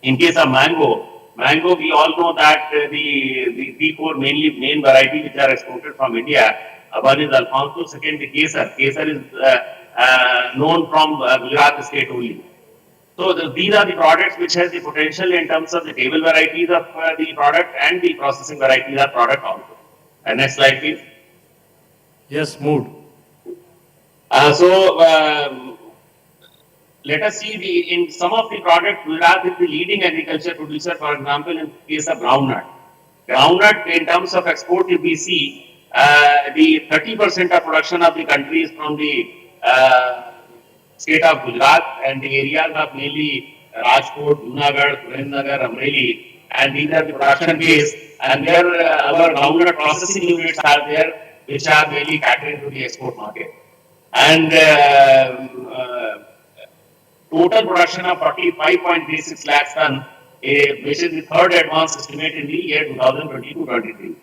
In case of mango, we all know that the 3-4 main varieties which are exported from India. One is Alfonso, second the Kesar. Kesar is known from Gujarat state only. So these are the products which has the potential in terms of the table varieties of the product and the processing varieties of product also. Next slide, please.
Yes, moved.
Let us see in some of the products, Gujarat is the leading agriculture producer. For example, in case of groundnut. Groundnut, in terms of export, if we see, the 30% of production of the country is from the state of Gujarat, and the areas of mainly Rajkot, Junagadh, Surendranagar, Amreli, and these are the production base, and where our groundnut processing units are there, which are mainly catering to the export market. And total production of 45.36 lakhs ton, which is the third advance estimate in the year 2022-23.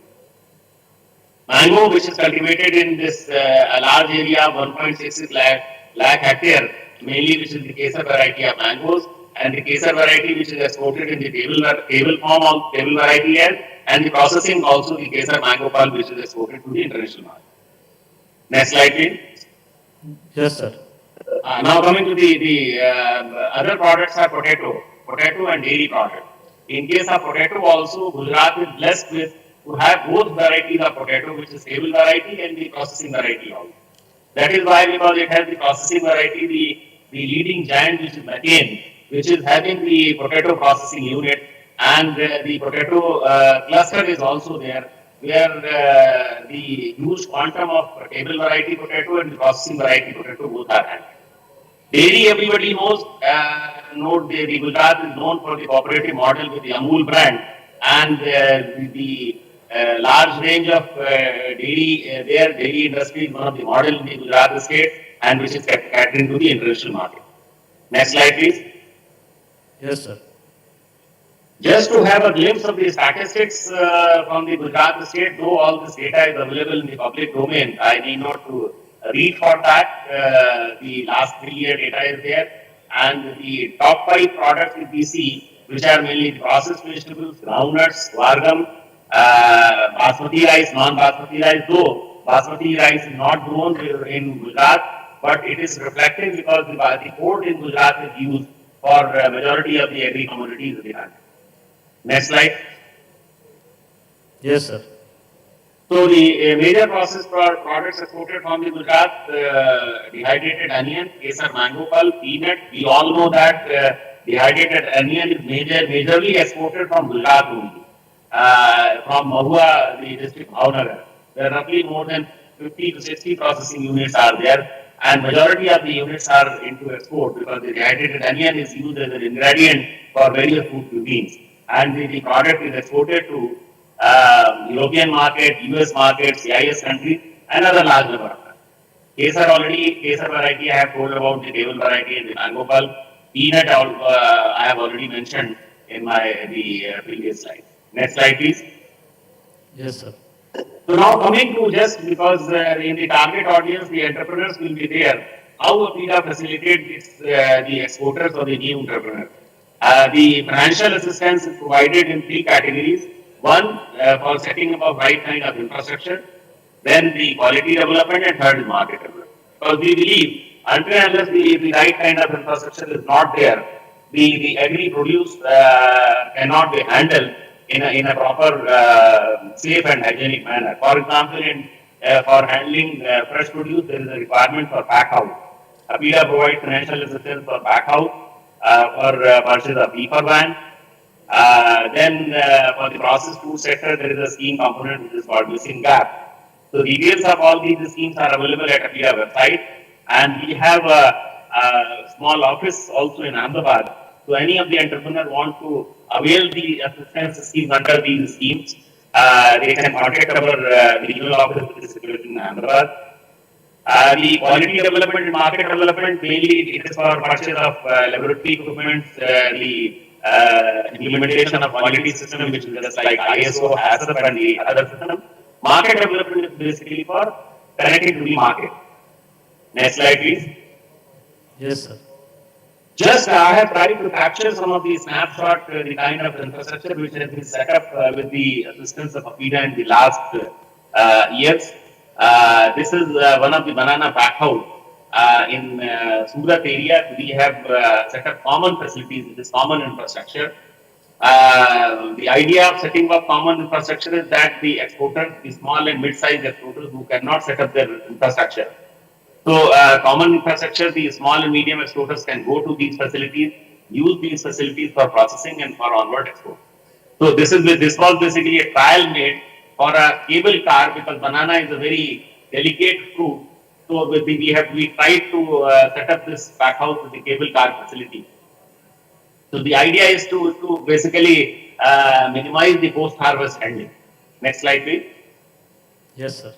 Mango, which is cultivated in this a large area, 1.66 lakh hectare, mainly which is the Kesar variety of mangoes, and the Kesar variety which is exported in the table form of table variety and the processing also the Kesar mango pulp which is exported to the international market. Next slide, please.
Yes, sir.
Now coming to the other products are potato and dairy product. In case of potato also, Gujarat is blessed with to have both varieties of potato, which is table variety and the processing variety also. That is why, because it has the processing variety, the leading giant which is McCain, which is having the potato processing unit, and the potato cluster is also there, where the huge quantum of table variety potato and the processing variety potato both are handled. Dairy, everybody knows, the Gujarat is known for the cooperative model with the Amul brand, and the large range of dairy, their dairy industry is one of the model in the Gujarat state, and which is catering to the international market. Next slide, please.
Yes, sir.
Just to have a glimpse of the statistics from the Gujarat state, though all this data is available in the public domain, I need not to read for that. The last 3-year data is there, and the top 5 products if we see, which are mainly processed vegetables, groundnuts, vargam, basmati rice, non-basmati rice, though basmati rice is not grown in Gujarat, but it is reflecting because the port in Gujarat is used for majority of the agri commodities in the country. Next slide.
Yes, sir.
So the major processed products exported from the Gujarat, dehydrated onion, kesar mango pulp, peanut. We all know that dehydrated onion is majorly exported from Gujarat only. From Mahua, the district of Bhavnagar. There are roughly more than 50 to 60 processing units are there, and majority of the units are into export because the dehydrated onion is used as an ingredient for various food cuisines, and the product is exported to European market, US market, CIS countries, and other large number of countries. Kesar variety I have told about, the table variety and the mango pulp. Peanut I have already mentioned in the previous slide. Next slide, please.
Yes, sir.
So now coming to just because in the target audience, the entrepreneurs will be there, how APIDA facilitates the exporters or the new entrepreneurs. The financial assistance is provided in 3 categories. One, for setting up of right kind of infrastructure, then the quality development, and third is market development. Because we believe until and unless the right kind of infrastructure is not there, the agri produce cannot be handled in a proper safe and hygienic manner. For example, for handling fresh produce, there is a requirement for pack house. APIDA provides financial assistance for pack house, for purchase of beeper van. Then for the processed food sector, there is a scheme component which is called missing gap. So details of all these schemes are available at APIDA website, and we have a small office also in Ahmedabad. So any of the entrepreneur want to avail the assistance schemes under these schemes, they can contact our regional office which is situated in Ahmedabad. The quality development and market development, mainly it is for purchase of laboratory equipment, the implementation of quality system, which is just like ISO, HACCP, and the other system. Market development is basically for connecting to the market. Next slide, please.
Yes, sir.
Just I have tried to capture some of the snapshot, the kind of infrastructure which has been set up with the assistance of APIDA in the last years. This is one of the banana pack house in Surat area. We have set up common facilities, this common infrastructure. The idea of setting up common infrastructure is that the exporters, the small and mid-sized exporters who cannot set up their infrastructure. So common infrastructure, the small and medium exporters can go to these facilities, use these facilities for processing and for onward export. So this was basically a trial made for a cable car because banana is a very delicate fruit. So we tried to set up this pack house with the cable car facility. So the idea is to basically minimize the post-harvest handling. Next slide, please.
Yes, sir.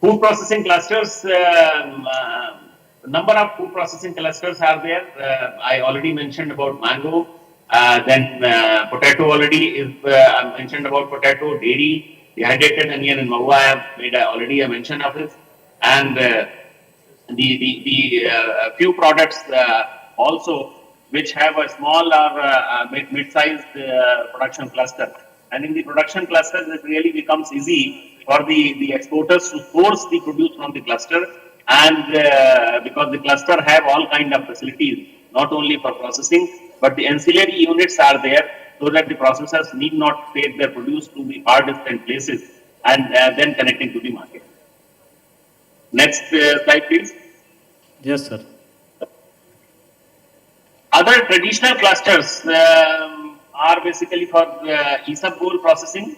Food processing clusters, number of food processing clusters are there. I already mentioned about mango. Then potato already is, I mentioned about potato, dairy, dehydrated onion and mahua, I have made already a mention of this. And the few products also which have a small or mid-sized production cluster. And in the production clusters, it really becomes easy for the exporters to source the produce from the cluster, and because the cluster have all kind of facilities, not only for processing, but the ancillary units are there so that the processors need not take their produce to the far distant places and then connecting to the market. Next slide, please.
Yes, sir.
Other traditional clusters are basically for isabgol processing,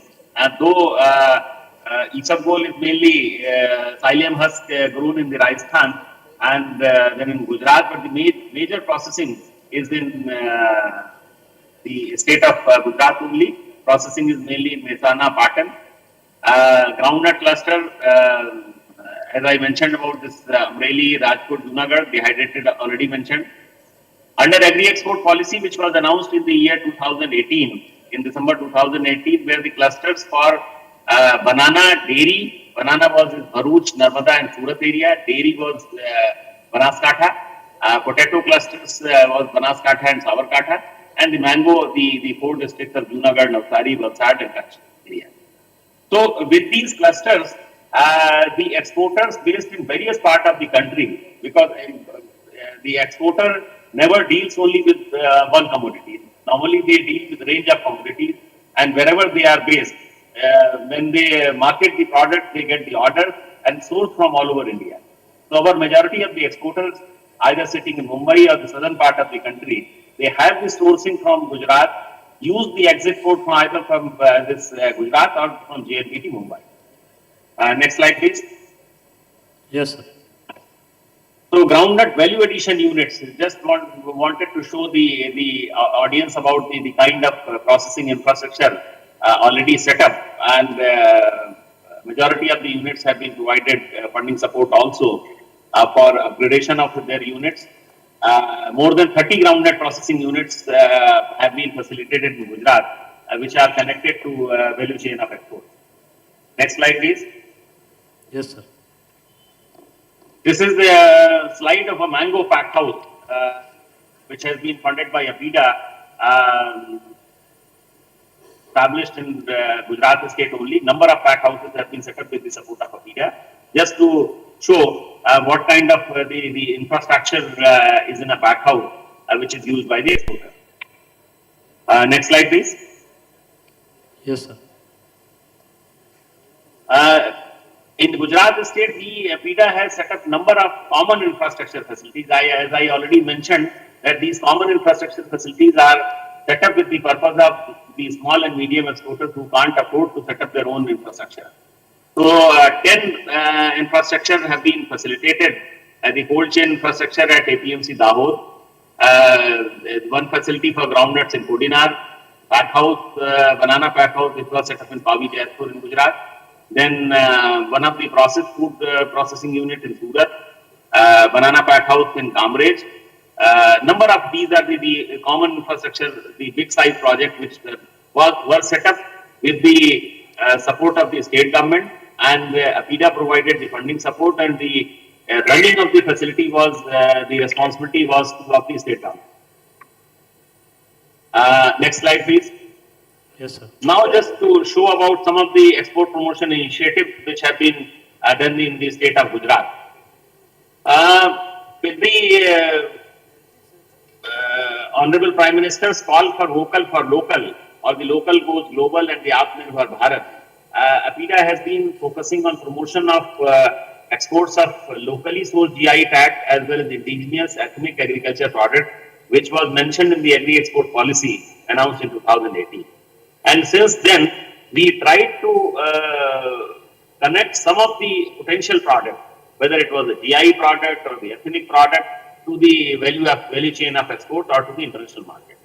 though isabgol is mainly psyllium husk grown in the Rajasthan and then in Gujarat, but the major processing is in the state of Gujarat only. Processing is mainly in Mehsana, Patan. Groundnut cluster, as I mentioned about this Amreli, Rajkot, Junagadh, dehydrated already mentioned. Under agri-export policy, which was announced in the year 2018, in December 2018, where the clusters for banana, dairy, banana was in Bharuch, Narmada and Surat area, dairy was Banaskantha, potato clusters was Banaskantha and Sabarkantha, and the mango, the four districts of Junagadh, Navsari, Valsad and Kutch area. So with these clusters, the exporters based in various parts of the country, because the exporter never deals only with one commodity. Normally they deal with range of commodities, and wherever they are based, when they market the product, they get the order and source from all over India. So our majority of the exporters, either sitting in Mumbai or the southern part of the country, they have the sourcing from Gujarat, use the exit port from either from this Gujarat or from JNPT Mumbai. Next slide, please.
Yes, sir.
So groundnut value addition units, just wanted to show the audience about the kind of processing infrastructure already set up, and majority of the units have been provided funding support also for upgradation of their units. More than 30 groundnut processing units have been facilitated in Gujarat, which are connected to value chain of export. Next slide, please.
Yes, sir.
This is the slide of a mango pack house, which has been funded by APIDA, established in Gujarat state only. Number of pack houses have been set up with the support of APIDA, just to show what kind of the infrastructure is in a pack house, which is used by the exporter. Next slide, please.
Yes, sir.
In Gujarat state, the APIDA has set up number of common infrastructure facilities. As I already mentioned, that these common infrastructure facilities are set up with the purpose of the small and medium exporters who can't afford to set up their own infrastructure. So 10 infrastructure have been facilitated. The cold chain infrastructure at APMC Dahod, one facility for groundnuts in Kodinar, pack house, banana pack house, which was set up in Pavi, Jaipur in Gujarat. Then one of the processed food processing unit in Surat, banana pack house in Kamrej. Number of these are the common infrastructure, the big size project which were set up with the support of the state government, and APIDA provided the funding support, and the running of the facility was the responsibility was of the state government. Next slide, please.
Yes, sir.
Now, just to show about some of the export promotion initiatives which have been done in the state of Gujarat. With the Honorable Prime Minister's call for vocal for local, or the local goes global and the Atmanirbhar Bharat, APIDA has been focusing on promotion of exports of locally sourced GI tag as well as indigenous ethnic agriculture product, which was mentioned in the agri-export policy announced in 2018. And since then, we tried to connect some of the potential products, whether it was a GI product or the ethnic product, to the value chain of export or to the international market.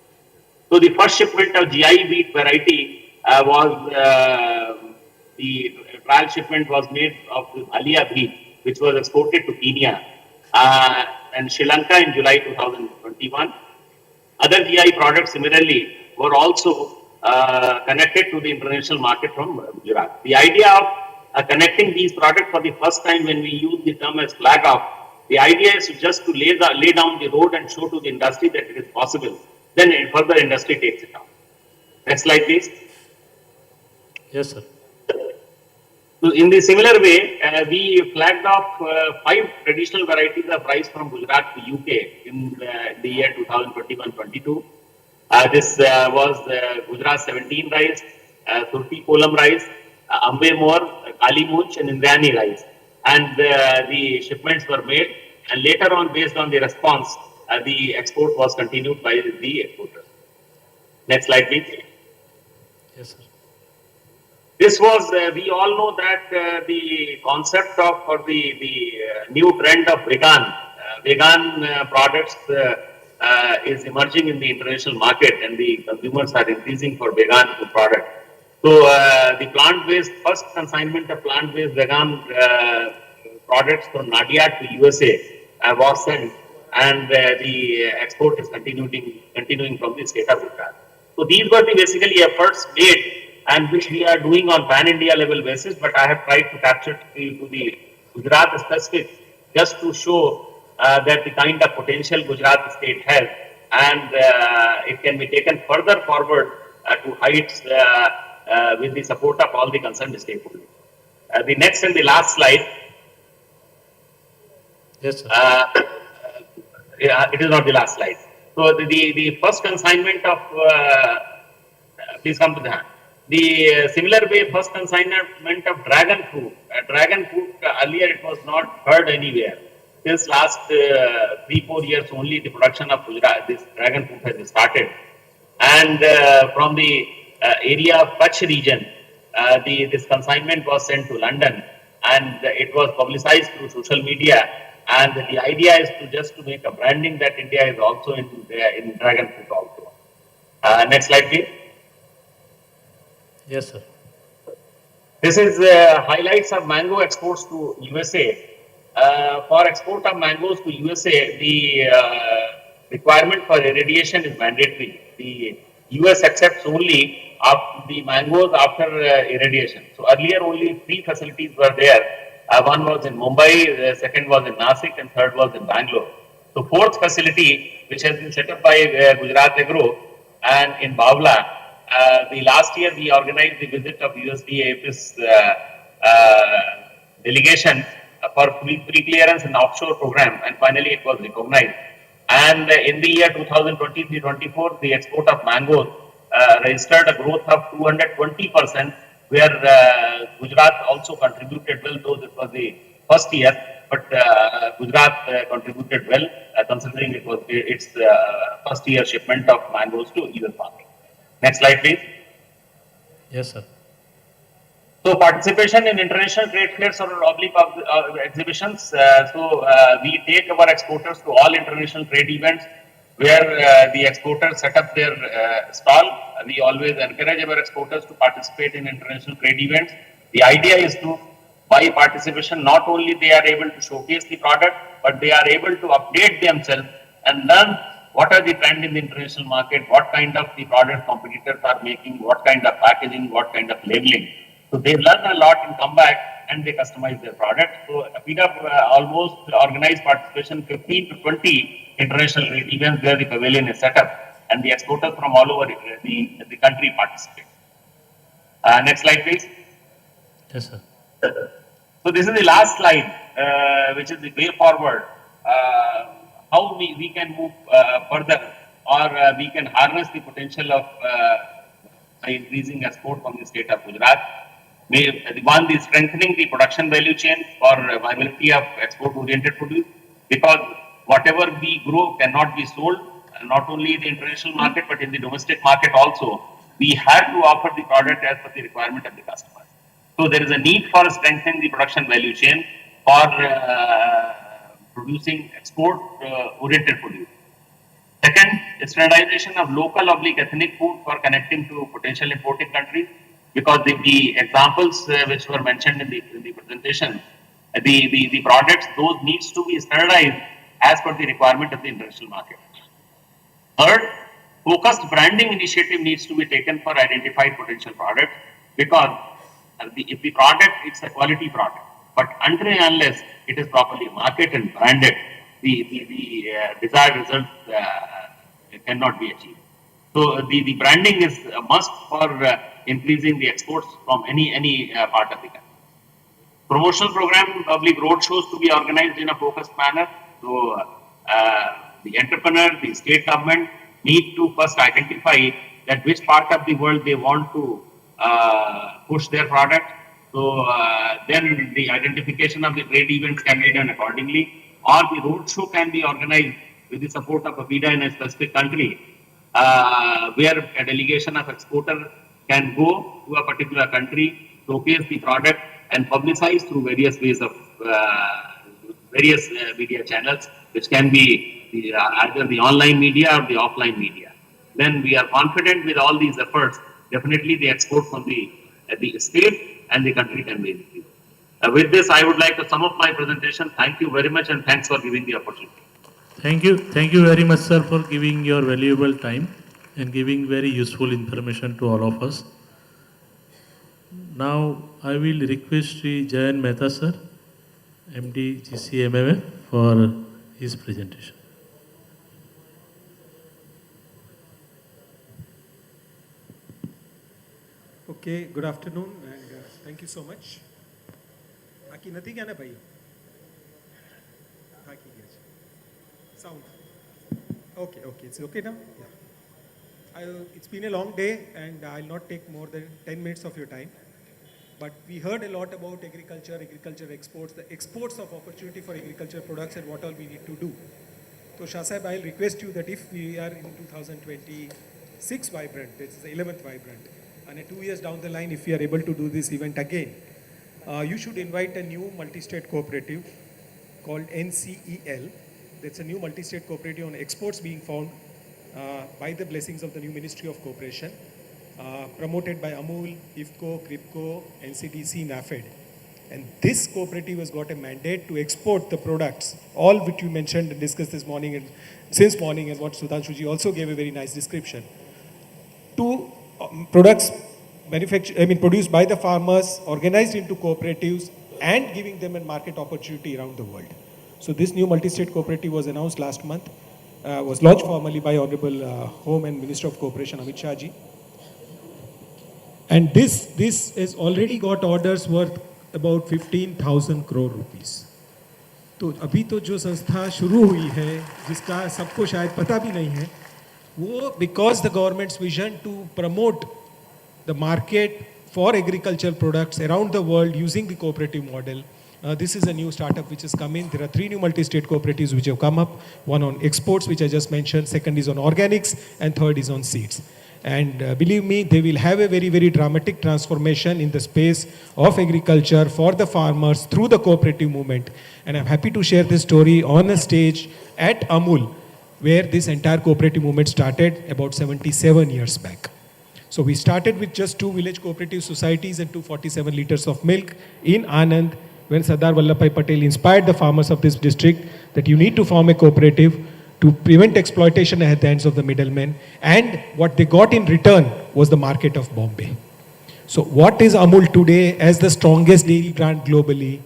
So the first shipment of GI wheat variety was the trial shipment was made of Alia wheat, which was exported to Kenya and Sri Lanka in July 2021. Other GI products similarly were also connected to the international market from Gujarat. The idea of connecting these products for the first time when we use the term as flag off, the idea is just to lay down the road and show to the industry that it is possible. Then further industry takes it up. Next slide, please.
Yes, sir.
So in the similar way, we flagged off 5 traditional varieties of rice from Gujarat to UK in the year 2021-22. This was Gujarat 17 rice, Surti Kolam rice, Ambe Mor, Kali Munch and Indrayani rice. And the shipments were made, and later on, based on the response, the export was continued by the exporter. Next slide, please.
Yes, sir.
This was, we all know that the concept of, or the new trend of vegan products is emerging in the international market, and the consumers are increasing for vegan food products. So the plant-based, first consignment of plant-based vegan products from Nadia to USA was sent, and the export is continuing from the state of Gujarat. So these were the basically efforts made and which we are doing on pan-India level basis, but I have tried to capture to the Gujarat specific just to show that the kind of potential Gujarat state has, and it can be taken further forward to heights with the support of all the concerned stakeholders. The next and the last slide.
Yes, sir.
It is not the last slide. So the first consignment of, please come to the hand. The similar way, first consignment of dragon fruit. Dragon fruit, earlier it was not heard anywhere. Since last 3-4 years only, the production of Gujarat, this dragon fruit has started. And from the area of Kutch region, this consignment was sent to London, and it was publicized through social media. And the idea is to make a branding that India is also in dragon fruit also. Next slide, please.
Yes, sir.
This is highlights of mango exports to USA. For export of mangoes to USA, the requirement for irradiation is mandatory. The US accepts only of the mangoes after irradiation. So earlier only 3 facilities were there. One was in Mumbai, the second was in Nasik, and third was in Bangalore. So 4th facility, which has been set up by Gujarat Agro and in Bavla, the last year we organized the visit of USDA APIS delegation for pre-clearance and offshore program, and finally it was recognized. And in the year 2023-24, the export of mangoes registered a growth of 220%, where Gujarat also contributed well, though this was the first year, but Gujarat contributed well, considering it was its first year shipment of mangoes to US market. Next slide, please.
Yes, sir.
So participation in international trade fairs or oblique exhibitions. We take our exporters to all international trade events where the exporters set up their stall. We always encourage our exporters to participate in international trade events. The idea is to, by participation, not only they are able to showcase the product, but they are able to update themselves and learn what are the trends in the international market, what kind of the product competitors are making, what kind of packaging, what kind of labeling. So they learn a lot and come back and they customize their product. So we have almost organized participation 15 to 20 international trade events where the pavilion is set up, and the exporters from all over the country participate. Next slide, please.
Yes, sir.
So this is the last slide, which is the way forward. How we can move further, or we can harness the potential of increasing export from the state of Gujarat. One is strengthening the production value chain for viability of export-oriented produce, because whatever we grow cannot be sold, not only in the international market, but in the domestic market also. We have to offer the product as per the requirement of the customer. So there is a need for strengthening the production value chain for producing export-oriented produce. Second, standardization of local oblique ethnic food for connecting to potential importing countries, because the examples which were mentioned in the presentation, the products, those needs to be standardized as per the requirement of the international market. Third, focused branding initiative needs to be taken for identified potential products, because if the product, it's a quality product, but until and unless it is properly marketed and branded, the desired result cannot be achieved. So the branding is a must for increasing the exports from any part of the country. Promotional program, public road shows to be organized in a focused manner. So the entrepreneur, the state government need to first identify that which part of the world they want to push their product. So then the identification of the trade events can be done accordingly, or the road show can be organized with the support of a BIDA in a specific country, where a delegation of exporter can go to a particular country, showcase the product and publicize through various ways of various media channels, which can be either the online media or the offline media. Then we are confident with all these efforts, definitely the export from the state and the country can be increased. With this, I would like to sum up my presentation. Thank you very much and thanks for giving the opportunity.
Thank you very much, sir, for giving your valuable time and giving very useful information to all of us. Now, I will request Sri Jayan Mehta, sir, MD GCMMF, for his presentation.
Okay, good afternoon and thank you so much. Baki nathi kya na bhai? Baki kya? Sound. Okay, it's okay now? Yeah. It's been a long day and I'll not take more than 10 minutes of your time. But we heard a lot about agriculture exports, the exports of opportunity for agriculture products and what all we need to do. So Shah Sahib, I'll request you that if we are in 2026 Vibrant, this is the 11th Vibrant, and 2 years down the line, if we are able to do this event again, you should invite a new multi-state cooperative called NCEL. That's a new multi-state cooperative on exports being formed by the blessings of the new Ministry of Cooperation, promoted by Amul, IFCO, CRIPCO, NCDC, NAFED. And this cooperative has got a mandate to export the products, all which you mentioned and discussed this morning and since morning, and what Sudhanshuji also gave a very nice description, to products produced by the farmers, organized into cooperatives and giving them a market opportunity around the world. So this new multi-state cooperative was announced last month, was launched formally by Honorable Home and Minister of Cooperation Amit Shah ji. And this has already got orders worth about 15,000 crore rupees. तो अभी तो जो संस्था शुरू हुई है, जिसका सबको शायद पता भी नहीं है, वो because the government's vision to promote the market for agricultural products around the world using the cooperative model. This is a new startup which has come in. There are 3 new multi-state cooperatives which have come up. One on exports, which I just mentioned. Second is on organics, and third is on seeds. And believe me, they will have a very, very dramatic transformation in the space of agriculture for the farmers through the cooperative movement. And I'm happy to share this story on a stage at Amul, where this entire cooperative movement started about 77 years back. So we started with just 2 village cooperative societies and 247 liters of milk in Anand, when Sardar Vallabhbhai Patel inspired the farmers of this district that you need to form a cooperative to prevent exploitation at the hands of the middlemen. And what they got in return was the market of Bombay. So what is Amul today as the strongest dairy brand globally,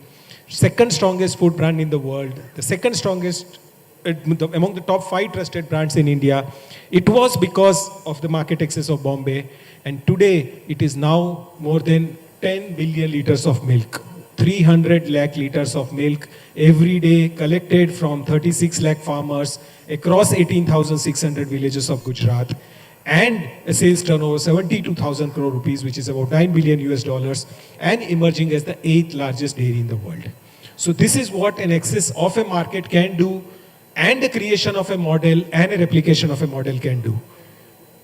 second strongest food brand in the world, the second strongest among the top 5 trusted brands in India? It was because of the market access of Bombay. And today it is now more than 10 billion liters of milk. 300 lakh liters of milk every day collected from 36 lakh farmers across 18,600 villages of Gujarat, and a sales turnover 72,000 crore rupees, which is about $9 billion US, and emerging as the 8th largest dairy in the world. So this is what an access of a market can do, and the creation of a model and a replication of a model can do.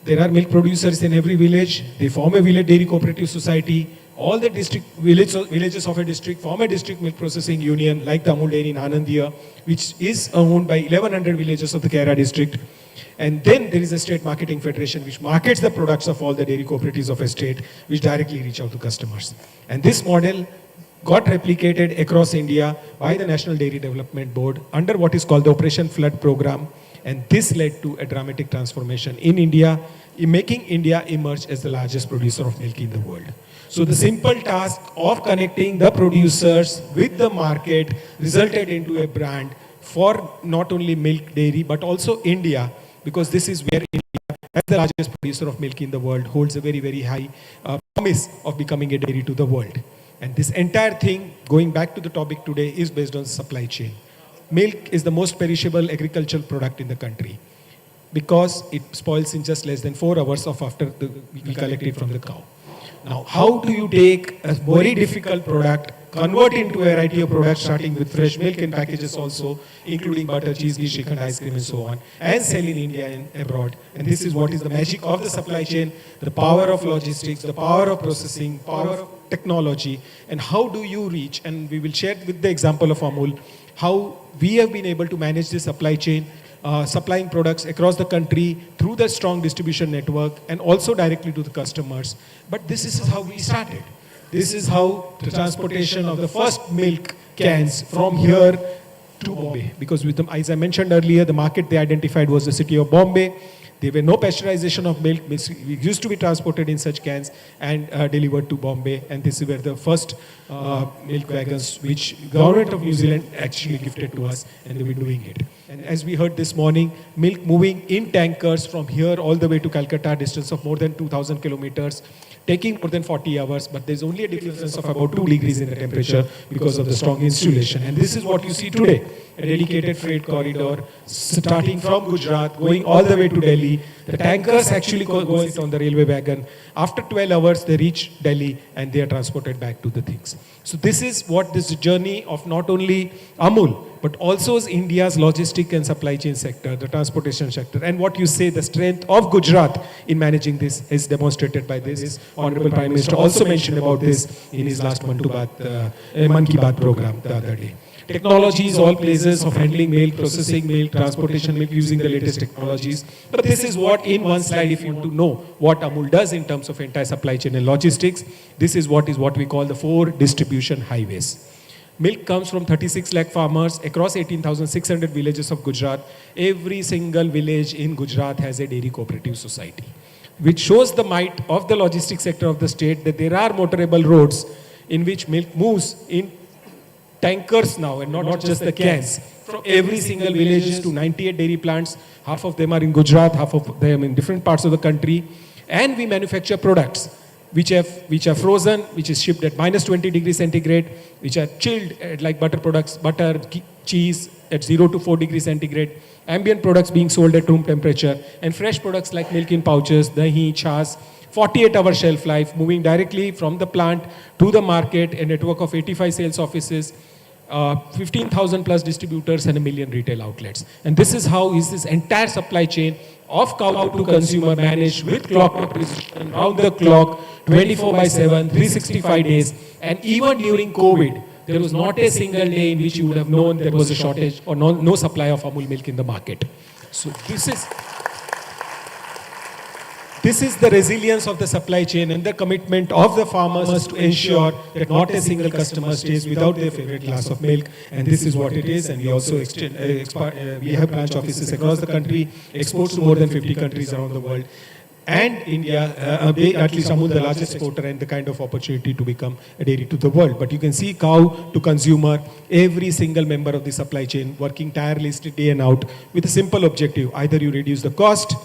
There are milk producers in every village. They form a village dairy cooperative society. All the villages of a district form a district milk processing union, like the Amul Dairy in Anand here, which is owned by 1100 villages of the Kaira district. And then there is a state marketing federation which markets the products of all the dairy cooperatives of a state, which directly reach out to customers. And this model got replicated across India by the National Dairy Development Board under what is called the Operation Flood program. And this led to a dramatic transformation in India, in making India emerge as the largest producer of milk in the world. So the simple task of connecting the producers with the market resulted into a brand for not only milk dairy, but also India, because this is where India, as the largest producer of milk in the world, holds a very, very high promise of becoming a dairy to the world. And this entire thing, going back to the topic today, is based on supply chain. Milk is the most perishable agricultural product in the country because it spoils in just less than 4 hours after we collect it from the cow. Now, how do you take a very difficult product, convert into a variety of products, starting with fresh milk and packages also, including butter, cheese, ghee, shrikhand, ice cream, and so on, and sell in India and abroad? And this is what is the magic of the supply chain, the power of logistics, the power of processing, power of technology, and how do you reach, and we will share with the example of Amul, how we have been able to manage the supply chain, supplying products across the country through the strong distribution network and also directly to the customers. But this is how we started. This is how the transportation of the first milk cans from here to Bombay, because with them, as I mentioned earlier, the market they identified was the city of Bombay. There were no pasteurization of milk. It used to be transported in such cans and delivered to Bombay. And this is where the first milk wagons, which government of New Zealand actually gifted to us, and they were doing it. And as we heard this morning, milk moving in tankers from here all the way to Calcutta, distance of more than 2,000 kilometers, taking more than 40 hours, but there's only a difference of about 2 degrees in the temperature because of the strong insulation. And this is what you see today, a dedicated freight corridor starting from Gujarat, going all the way to Delhi. The tankers actually go on the railway wagon. After 12 hours, they reach Delhi and they are transported back to the things. So this is what this journey of not only Amul, but also India's logistic and supply chain sector, the transportation sector. And what you say, the strength of Gujarat in managing this is demonstrated by this. Honorable Prime Minister also mentioned about this in his last Man Ki Baat program the other day. Technology is all places of handling milk, processing milk, transportation milk using the latest technologies. But this is what in one slide, if you want to know what Amul does in terms of entire supply chain and logistics, this is what we call the 4 distribution highways. Milk comes from 36 lakh farmers across 18,600 villages of Gujarat. Every single village in Gujarat has a dairy cooperative society, which shows the might of the logistics sector of the state, that there are motorable roads in which milk moves in tankers now, and not just the cans, from every single villages to 98 dairy plants. Half of them are in Gujarat, half of them in different parts of the country. And we manufacture products which are frozen, which is shipped at minus 20 degrees centigrade, which are chilled like butter products, butter, cheese at 0 to 4 degrees centigrade, ambient products being sold at room temperature, and fresh products like milk in pouches, dahi, chas, 48-hour shelf life, moving directly from the plant to the market, a network of 85 sales offices, 15,000 plus distributors and 1 million retail outlets. And this is how is this entire supply chain of cow to consumer managed with clock precision, round the clock, 24/7, 365 days. And even during COVID, there was not a single day in which you would have known there was a shortage or no supply of Amul milk in the market. So this is the resilience of the supply chain and the commitment of the farmers to ensure that not a single customer stays without their favorite glass of milk. And this is what it is. And we also we have branch offices across the country, exports to more than 50 countries around the world. And India, at least Amul, the largest exporter, and the kind of opportunity to become a dairy to the world. But you can see cow to consumer, every single member of the supply chain working tirelessly day and out with a simple objective. Either you reduce the cost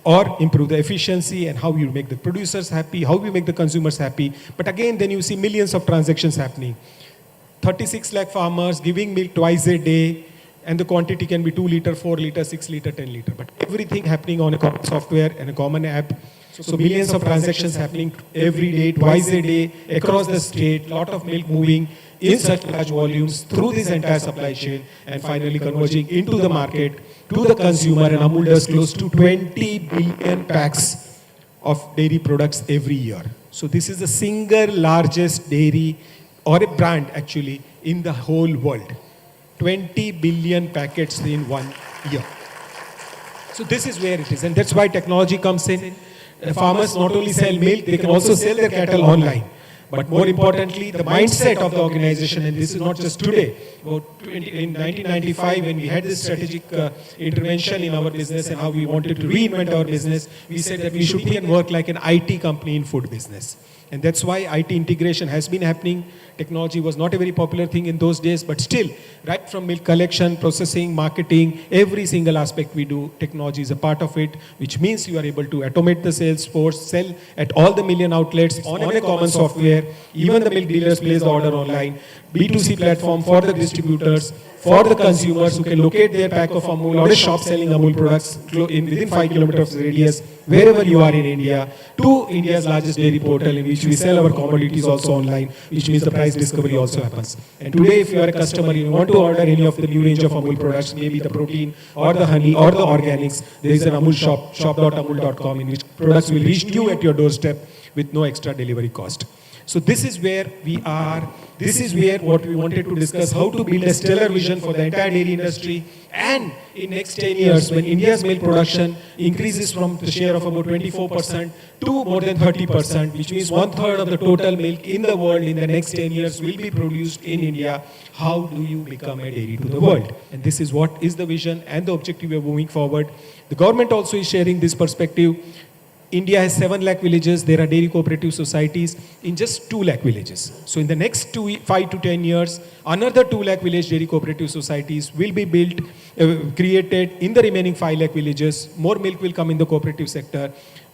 or improve the efficiency, and how you make the producers happy, how you make the consumers happy. But again, then you see millions of transactions happening. 36 lakh farmers giving milk twice a day, and the quantity can be 2 liter, 4 liter, 6 liter, 10 liter. But everything happening on a common software and a common app. So millions of transactions happening every day, twice a day, across the state, lot of milk moving in such large volumes through this entire supply chain, and finally converging into the market to the consumer. And Amul does close to 20 billion packs of dairy products every year. So this is the single largest dairy or a brand actually in the whole world. 20 billion packets in 1 year. So this is where it is, and that's why technology comes in. Farmers not only sell milk, they can also sell their cattle online. But more importantly, the mindset of the organization, and this is not just today, in 1995 when we had this strategic intervention in our business and how we wanted to reinvent our business, we said that we should be and work like an IT company in food business. And that's why IT integration has been happening. Technology was not a very popular thing in those days, but still, right from milk collection, processing, marketing, every single aspect we do, technology is a part of it, which means you are able to automate the sales force, sell at all the million outlets on a common software. Even the milk dealers place the order online. B2C platform for the distributors, for the consumers who can locate their pack of Amul or a shop selling Amul products within 5 kilometers radius, wherever you are in India, to India's largest dairy portal in which we sell our commodities also online, which means the price discovery also happens. And today, if you are a customer, you want to order any of the new range of Amul products, maybe the protein or the honey or the organics, there is an Amul shop, shop.amul.com, in which products will reach you at your doorstep with no extra delivery cost. So this is where we are. This is where what we wanted to discuss, how to build a stellar vision for the entire dairy industry. And in next 10 years, when India's milk production increases from the share of about 24% to more than 30%, which means 1/3 of the total milk in the world in the next 10 years will be produced in India, how do you become a dairy to the world? And this is what is the vision and the objective we are moving forward. The government also is sharing this perspective. India has 7 lakh villages. There are dairy cooperative societies in just 2 lakh villages. So in the next 5 to 10 years, another 2 lakh village dairy cooperative societies will be built, created in the remaining 5 lakh villages. More milk will come in the cooperative sector.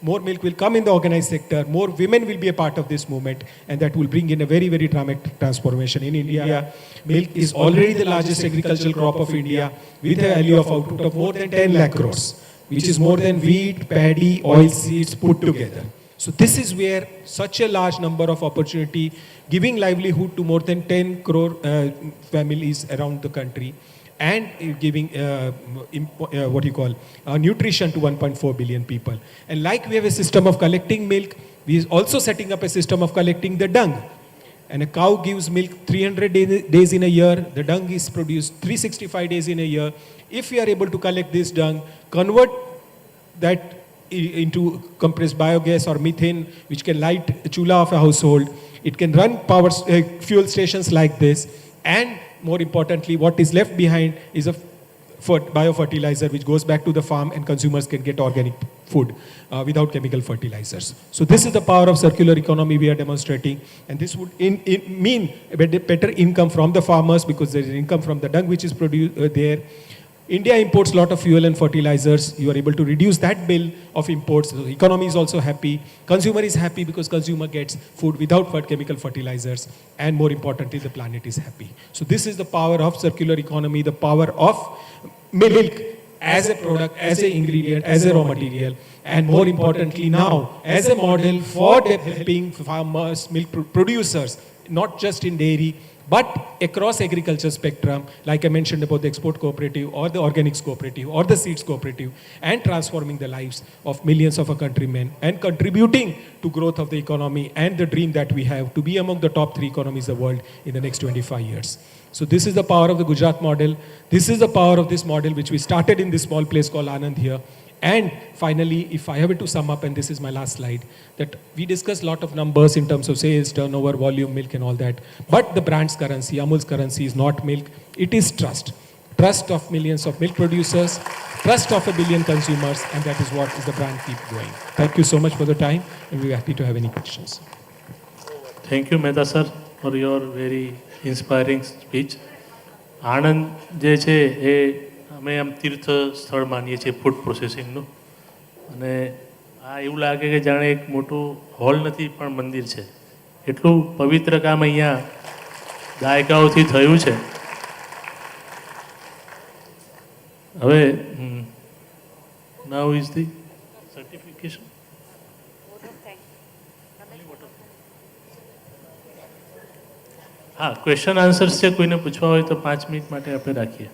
More milk will come in the organized sector. More women will be a part of this movement, and that will bring in a very, very dramatic transformation in India. Milk is already the largest agricultural crop of India with a value of output of more than 10 lakh crores. Which is more than wheat, paddy, oil seeds put together. So this is where such a large number of opportunity, giving livelihood to more than 10 crore families around the country, and giving nutrition to 1.4 billion people. And like we have a system of collecting milk, we are also setting up a system of collecting the dung. And a cow gives milk 300 days in a year. The dung is produced 365 days in a year. If we are able to collect this dung, convert that into compressed biogas or methane, which can light the chula of a household, it can run fuel stations like this. And more importantly, what is left behind is a biofertilizer which goes back to the farm, and consumers can get organic food without chemical fertilizers. So this is the power of circular economy we are demonstrating, and this would mean a better income from the farmers, because there is income from the dung which is produced there. India imports a lot of fuel and fertilizers. You are able to reduce that bill of imports. So the economy is also happy. Consumer is happy because consumer gets food without chemical fertilizers. And more importantly, the planet is happy. So this is the power of circular economy, the power of milk as a product, as an ingredient, as a raw material. And more importantly now, as a model for helping farmers, milk producers, not just in dairy, but across agriculture spectrum, like I mentioned about the export cooperative or the organics cooperative or the seeds cooperative, and transforming the lives of millions of our countrymen and contributing to growth of the economy and the dream that we have to be among the top 3 economies of the world in the next 25 years. So this is the power of the Gujarat model. This is the power of this model which we started in this small place called Anand here. And finally, if I have to sum up, and this is my last slide, that we discussed a lot of numbers in terms of sales, turnover, volume, milk and all that. But the brand's currency, Amul's currency is not milk, it is trust. Trust of millions of milk producers, trust of 1 billion consumers, and that is what is the brand keep going. Thank you so much for the time, and we're happy to have any questions.
Thank you, Mehta sir, for your very inspiring speech. Anand જે છે એ અમે આમ તીર્થ સ્થળ માનીએ છીએ food પ્રોસેસિંગનું, અને આ એવું લાગે કે જાણે એક મોટું હોલ નથી પણ મંદિર છે. એટલું પવિત્ર કામ અહીંયા દાયકાઓથી થયું છે. હવે નાઉ ઇઝ ધી સર્ટિફિકેશન. હા, ક્વેશ્ચન આન્સર્સ છે, કોઈને પૂછવા હોય તો 5 મિનિટ માટે આપણે રાખીએ.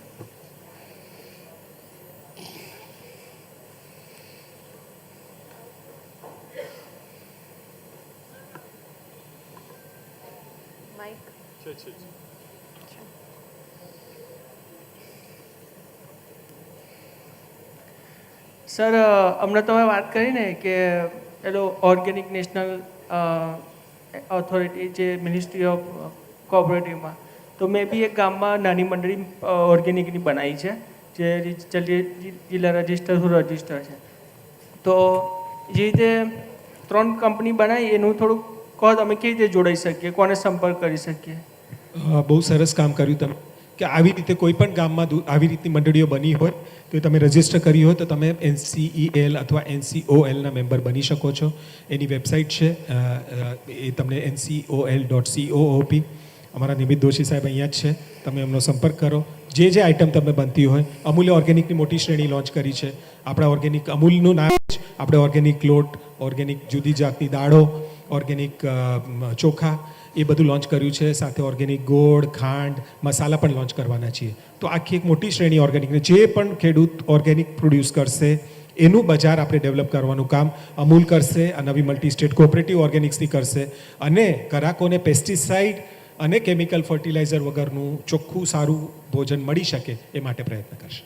સર, હમણાં તમે વાત કરી ને કે પેલો ઓર્ગેનિક નેશનલ ઓથોરિટી જે મિનિસ્ટ્રી ઓફ કોઓપરેટિવમાં, તો મેં બી એક ગામમાં નાની મંડળી ઓર્ગેનિકની બનાવી છે જે જિલ્લા રજિસ્ટર રજિસ્ટર છે. તો જે રીતે 3 કંપની બનાવી એનું થોડુંક કહો, તમે કેવી રીતે જોડાઈ શકીએ, કોને સંપર્ક કરી શકીએ?
બહુ સરસ કામ કર્યું તમે કે આવી રીતે કોઈ પણ ગામમાં આવી રીતની મંડળીઓ બની હોય તો તમે રજિસ્ટર કરી હોય તો તમે NCEL અથવા NCOLના મેમ્બર બની શકો છો. એની વેબસાઇટ છે, એ તમને ncol.coop. અમારા નિમિત દોશી સાહેબ અહીંયા જ છે, તમે એમનો સંપર્ક કરો. જે આઇટમ તમે બનતી હોય, અમૂલે ઓર્ગેનિકની મોટી શ્રેણી લોન્ચ કરી છે. આપણા ઓર્ગેનિક અમૂલનું નામ જ આપણે ઓર્ગેનિક લોટ, ઓર્ગેનિક જુદી જાતની દાળો, ઓર્ગેનિક ચોખા એ બધું લોન્ચ કર્યું છે. સાથે ઓર્ગેનિક ગોળ, ખાંડ, મસાલા પણ લોન્ચ કરવાના છીએ. તો આખી એક મોટી શ્રેણી ઓર્ગેનિકની જે પણ ખેડૂત ઓર્ગેનિક પ્રોડ્યુસ કરશે એનું બજાર આપણે ડેવલપ કરવાનું કામ અમૂલ કરશે. આ નવી મલ્ટી સ્ટેટ કોઓપરેટિવ ઓર્ગેનિક્સની કરશે અને ગ્રાહકોને પેસ્ટિસાઇડ અને કેમિકલ ફર્ટિલાઇઝર વગરનું ચોખ્ખું સારું ભોજન મળી શકે એ માટે પ્રયત્ન કરશે.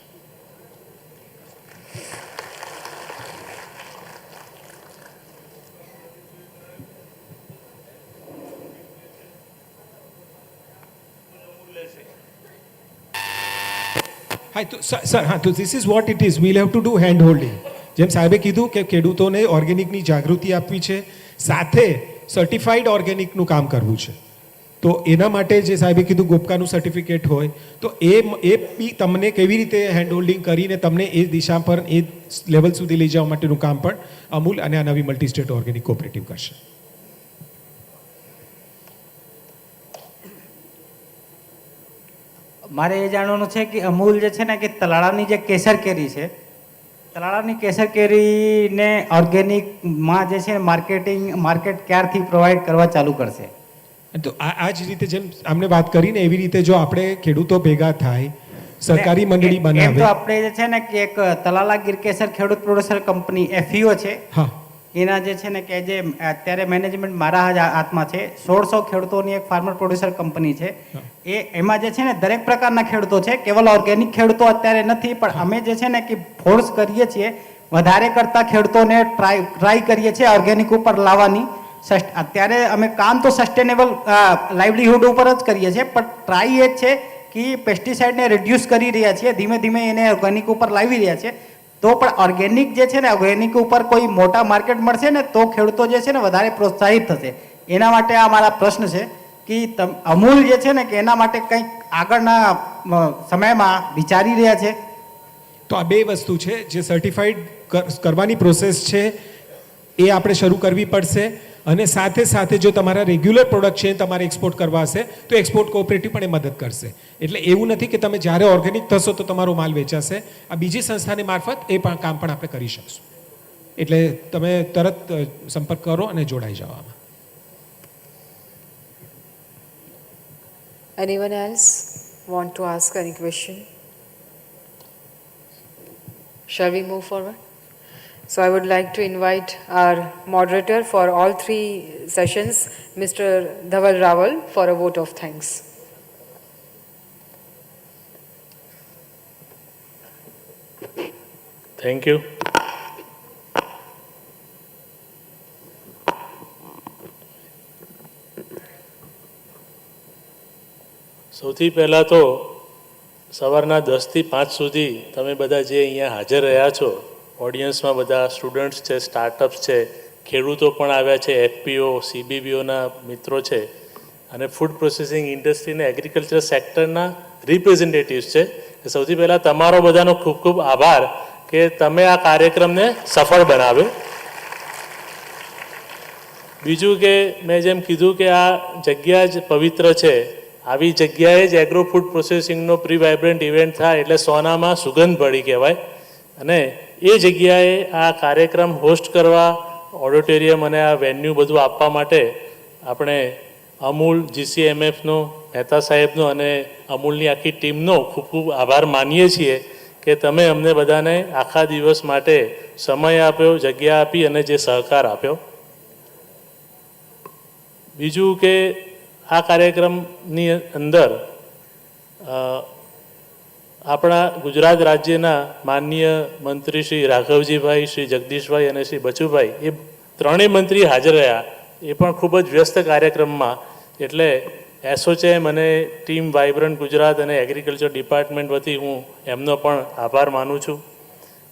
હા તો સર, હા તો this is what it is. We'll have to do hand holding. જેમ સાહેબે કીધું કે ખેડૂતોને ઓર્ગેનિકની જાગૃતિ આપવી છે, સાથે સર્ટિફાઈડ ઓર્ગેનિકનું કામ કરવું છે. તો એના માટે જે સાહેબે કીધું ગોપકાનું સર્ટિફિકેટ હોય તો એ બી તમને કેવી રીતે હેન્ડ હોલ્ડિંગ કરીને તમને એ દિશા પર એ લેવલ સુધી લઈ જવા માટેનું કામ પણ અમૂલ અને આ નવી મલ્ટી સ્ટેટ ઓર્ગેનિક કોઓપરેટિવ કરશે.
મારે એ જાણવાનું છે કે અમૂલ જે છે ને કે તલાળાની જે કેસર કેરી છે, તલાળાની કેસર કેરીને ઓર્ગેનિકમાં જે છે માર્કેટ ક્યારથી પ્રોવાઈડ કરવા ચાલુ કરશે?
તો આ જ રીતે જેમ અમને વાત કરીને એવી રીતે જો આપણે ખેડૂતો ભેગા થાય, સરકારી મંડળી બનાવે.
એમ તો આપણે જે છે ને કે એક તલાલા ગીરકેસર ખેડૂત પ્રોડ્યુસર કંપની FPO છે, એના જે છે ને કે જે અત્યારે મેનેજમેન્ટ મારા હાથમાં છે, 1600 ખેડૂતોની એક ફાર્મર પ્રોડ્યુસર કંપની છે. એમાં જે છે ને દરેક પ્રકારના ખેડૂતો છે, કેવલ ઓર્ગેનિક ખેડૂતો અત્યારે નથી, પણ અમે જે છે ને કે ફોર્સ કરીએ છીએ વધારે કરતા ખેડૂતોને ટ્રાય કરીએ છીએ ઓર્ગેનિક ઉપર લાવવાની. અત્યારે અમે કામ તો સસ્ટેનેબલ લાઇવલીહુડ ઉપર જ કરીએ છીએ, પણ ટ્રાય એ જ છે કે પેસ્ટિસાઇડને રિડ્યુસ કરી રહ્યા છીએ, ધીમે ધીમે એને ઓર્ગેનિક ઉપર લાવી રહ્યા છે. તો પણ ઓર્ગેનિક જે છે ને ઓર્ગેનિક ઉપર કોઈ મોટા માર્કેટ મળશે ને તો ખેડૂતો જે છે ને વધારે પ્રોત્સાહિત થશે. એના માટે આ મારા પ્રશ્ન છે કે અમૂલ જે છે ને કે એના માટે કંઈક આગળના સમયમાં વિચારી રહ્યા છે?
તો આ બે વસ્તુ છે જે સર્ટિફાઈડ કરવાની પ્રોસેસ છે એ આપણે શરૂ કરવી પડશે. અને સાથે સાથે જો તમારા રેગ્યુલર પ્રોડક્ટ છે તમારે એક્સપોર્ટ કરવા હશે તો એક્સપોર્ટ કોઓપરેટિવ પણ એ મદદ કરશે. એટલે એવું નથી કે તમે જ્યારે ઓર્ગેનિક થશો તો તમારો માલ વેચાશે. આ બીજી સંસ્થાની મારફત એ પણ કામ પણ આપણે કરી શકશું. એટલે તમે તરત સંપર્ક કરો અને જોડાઈ જાઓ આમાં.
Anyone else want to ask any question? Shall we move forward? So I would like to invite our moderator for all 3 sessions, Mr. Dhaval Rawal, for a vote of thanks.
Thank you. સૌથી પહેલાં તો સવારના 10 થી 5 સુધી તમે બધા જે અહીંયા હાજર રહ્યા છો, ઓડિયન્સમાં બધા સ્ટુડન્ટ્સ છે, સ્ટાર્ટઅપ્સ છે, ખેડૂતો પણ આવ્યા છે, FPO, CBBOના મિત્રો છે અને ફૂડ પ્રોસેસિંગ ઇન્ડસ્ટ્રી અને એગ્રીકલ્ચર સેક્ટરના રિપ્રેઝેન્ટેટિવ્સ છે. સૌથી પહેલાં તમારો બધાનો ખૂબ ખૂબ આભાર કે તમે આ કાર્યક્રમને સફળ બનાવ્યો. બીજું કે મેં જેમ કીધું કે આ જગ્યા જ પવિત્ર છે આવી જગ્યાએ જ એગ્રો ફૂડ પ્રોસેસિંગનો પ્રી વાઇબ્રન્ટ ઇવેન્ટ થાય એટલે સોનામાં સુગંધ પડી કહેવાય. અને એ જગ્યાએ આ કાર્યક્રમ હોસ્ટ કરવા, ઓડિટોરિયમ અને આ વેન્યુ બધું આપવા માટે આપણે અમૂલ, GCMFનો, મહેતા સાહેબનો અને અમૂલની આખી ટીમનો ખૂબ ખૂબ આભાર માનીએ છીએ કે તમે અમને બધાને આખા દિવસ માટે સમય આપ્યો, જગ્યા આપી અને જે સહકાર આપ્યો. બીજું કે આ કાર્યક્રમની અંદર આપણા ગુજરાત રાજ્યના માનનીય મંત્રી શ્રી રાઘવજીભાઈ, શ્રી જગદીશભાઈ અને શ્રી બચુભાઈ એ ત્રણેય મંત્રી હાજર રહ્યા. એ પણ ખૂબ જ વ્યસ્ત કાર્યક્રમમાં. એટલે એસોચેમ અને ટીમ વાઇબ્રન્ટ ગુજરાત અને એગ્રીકલ્ચર ડિપાર્ટમેન્ટ વતી હું એમનો પણ આભાર માનું છું.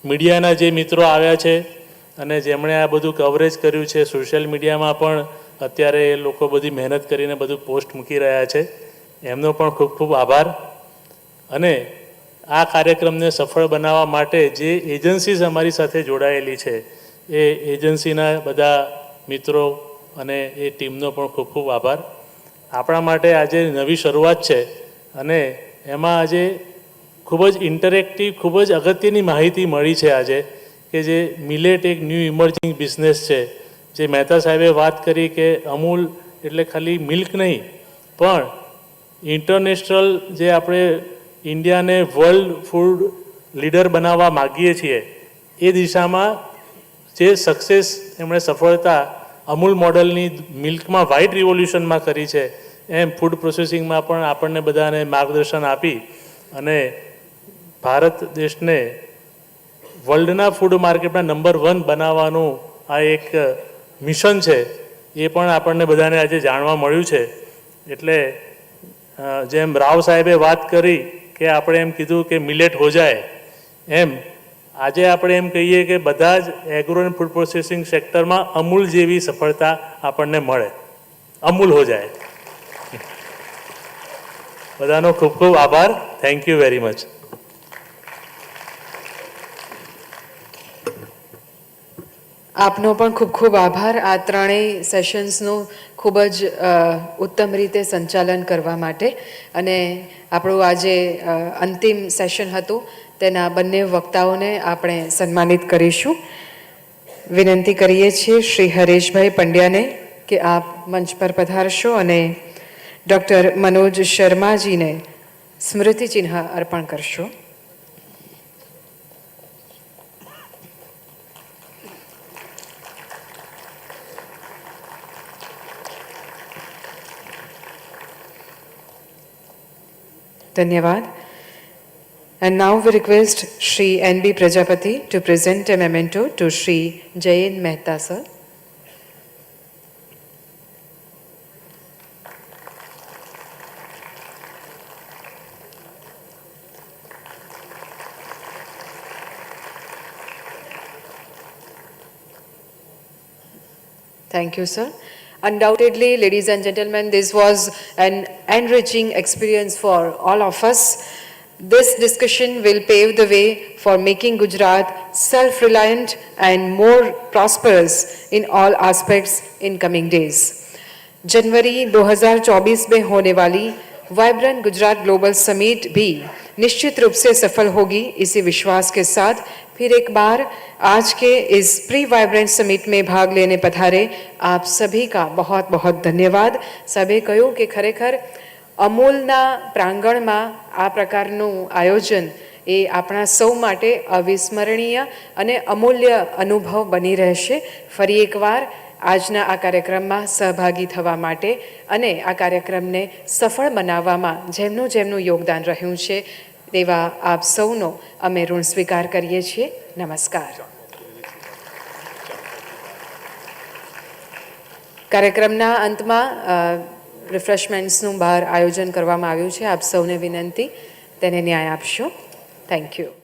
મીડિયાના જે મિત્રો આવ્યા છે અને જેમણે આ બધું કવરેજ કર્યું છે, સોશિયલ મીડિયામાં પણ અત્યારે એ લોકો બધી મહેનત કરીને બધું પોસ્ટ મૂકી રહ્યા છે, એમનો પણ ખૂબ ખૂબ આભાર. અને આ કાર્યક્રમને સફળ બનાવવા માટે જે એજન્સીઝ અમારી સાથે જોડાયેલી છે એ એજન્સીના બધા મિત્રો અને એ ટીમનો પણ ખૂબ ખૂબ આભાર. આપણા માટે આજે નવી શરૂઆત છે અને એમાં આજે ખૂબ જ ઇન્ટરેક્ટિવ, ખૂબ જ અગત્યની માહિતી મળી છે આજે કે જે મિલેટ એક ન્યૂ ઇમર્જિંગ બિઝનેસ છે. જે મહેતા સાહેબે વાત કરી કે અમૂલ એટલે ખાલી મિલ્ક નહીં પણ ઇન્ટરનેશનલ જે આપણે ઇન્ડિયાને વર્લ્ડ ફૂડ લીડર બનાવવા માગીએ છીએ એ દિશામાં જે સક્સેસ એમણે સફળતા અમૂલ મોડલની મિલ્કમાં વ્હાઇટ રિવોલ્યુશનમાં કરી છે એમ ફૂડ પ્રોસેસિંગમાં પણ આપણને બધાને માર્ગદર્શન આપી અને ભારત દેશને વર્લ્ડના ફૂડ માર્કેટમાં નંબર 1 બનાવવાનું આ એક મિશન છે એ પણ આપણને બધાને આજે જાણવા મળ્યું છે. એટલે જેમ રાવ સાહેબે વાત કરી કે આપણે એમ કીધું કે મિલેટ હો જાય, એમ આજે આપણે એમ કહીએ કે બધા જ એગ્રો એન્ડ ફૂડ પ્રોસેસિંગ સેક્ટરમાં અમૂલ જેવી સફળતા આપણને મળે, અમૂલ હો જાય. બધાનો ખૂબ ખૂબ આભાર. Thank you very much.
આપનો પણ ખૂબ ખૂબ આભાર આ ત્રણેય સેશન્સનું ખૂબ જ ઉત્તમ રીતે સંચાલન કરવા માટે. અને આપણું આજે અંતિમ સેશન હતું તેના બંને વક્તાઓને આપણે સન્માનિત કરીશું. વિનંતી કરીએ છીએ શ્રી હરેશભાઈ પંડ્યાને કે આપ મંચ પર પધારશો અને ડૉક્ટર મનોજ શર્માજીને સ્મૃતિચિહ્ન અર્પણ કરશો. ધન્યવાદ. And now we request Shri N.B. Prajapati to present a memento to Shri Jayen Mehta sir. Thank you, sir. Undoubtedly, ladies and gentlemen, this was an enriching experience for all of us. This discussion will pave the way for making Gujarat self-reliant and more prosperous in all aspects in coming days. जनवरी 2024 में होने वाली vibrant Gujarat global summit भी निश्चित रूप से सफल होगी, इसी विश्वास के साथ फिर एक बार आज के इस प्री वाइब्रेंट समिट में भाग लेने पधारे आप सभी का बहुत बहुत धन्यवाद. सभी कहूँ कि खरेखर અમૂલના પ્રાંગણમાં આ પ્રકારનું આયોજન એ આપણા સૌ માટે અવિસ્મરણીય અને અમૂલ્ય અનુભવ બની રહેશે. ફરી એકવાર આજના આ કાર્યક્રમમાં સહભાગી થવા માટે અને આ કાર્યક્રમને સફળ બનાવવામાં જેમનું જેમનું યોગદાન રહ્યું છે તેવા આપ સૌનો અમે ઋણ સ્વીકાર કરીએ છીએ. નમસ્કાર. કાર્યક્રમના અંતમાં રિફ્રેશમેન્ટ્સનું બહાર આયોજન કરવામાં આવ્યું છે. આપ સૌને વિનંતી તેને ન્યાય આપશો. Thank you.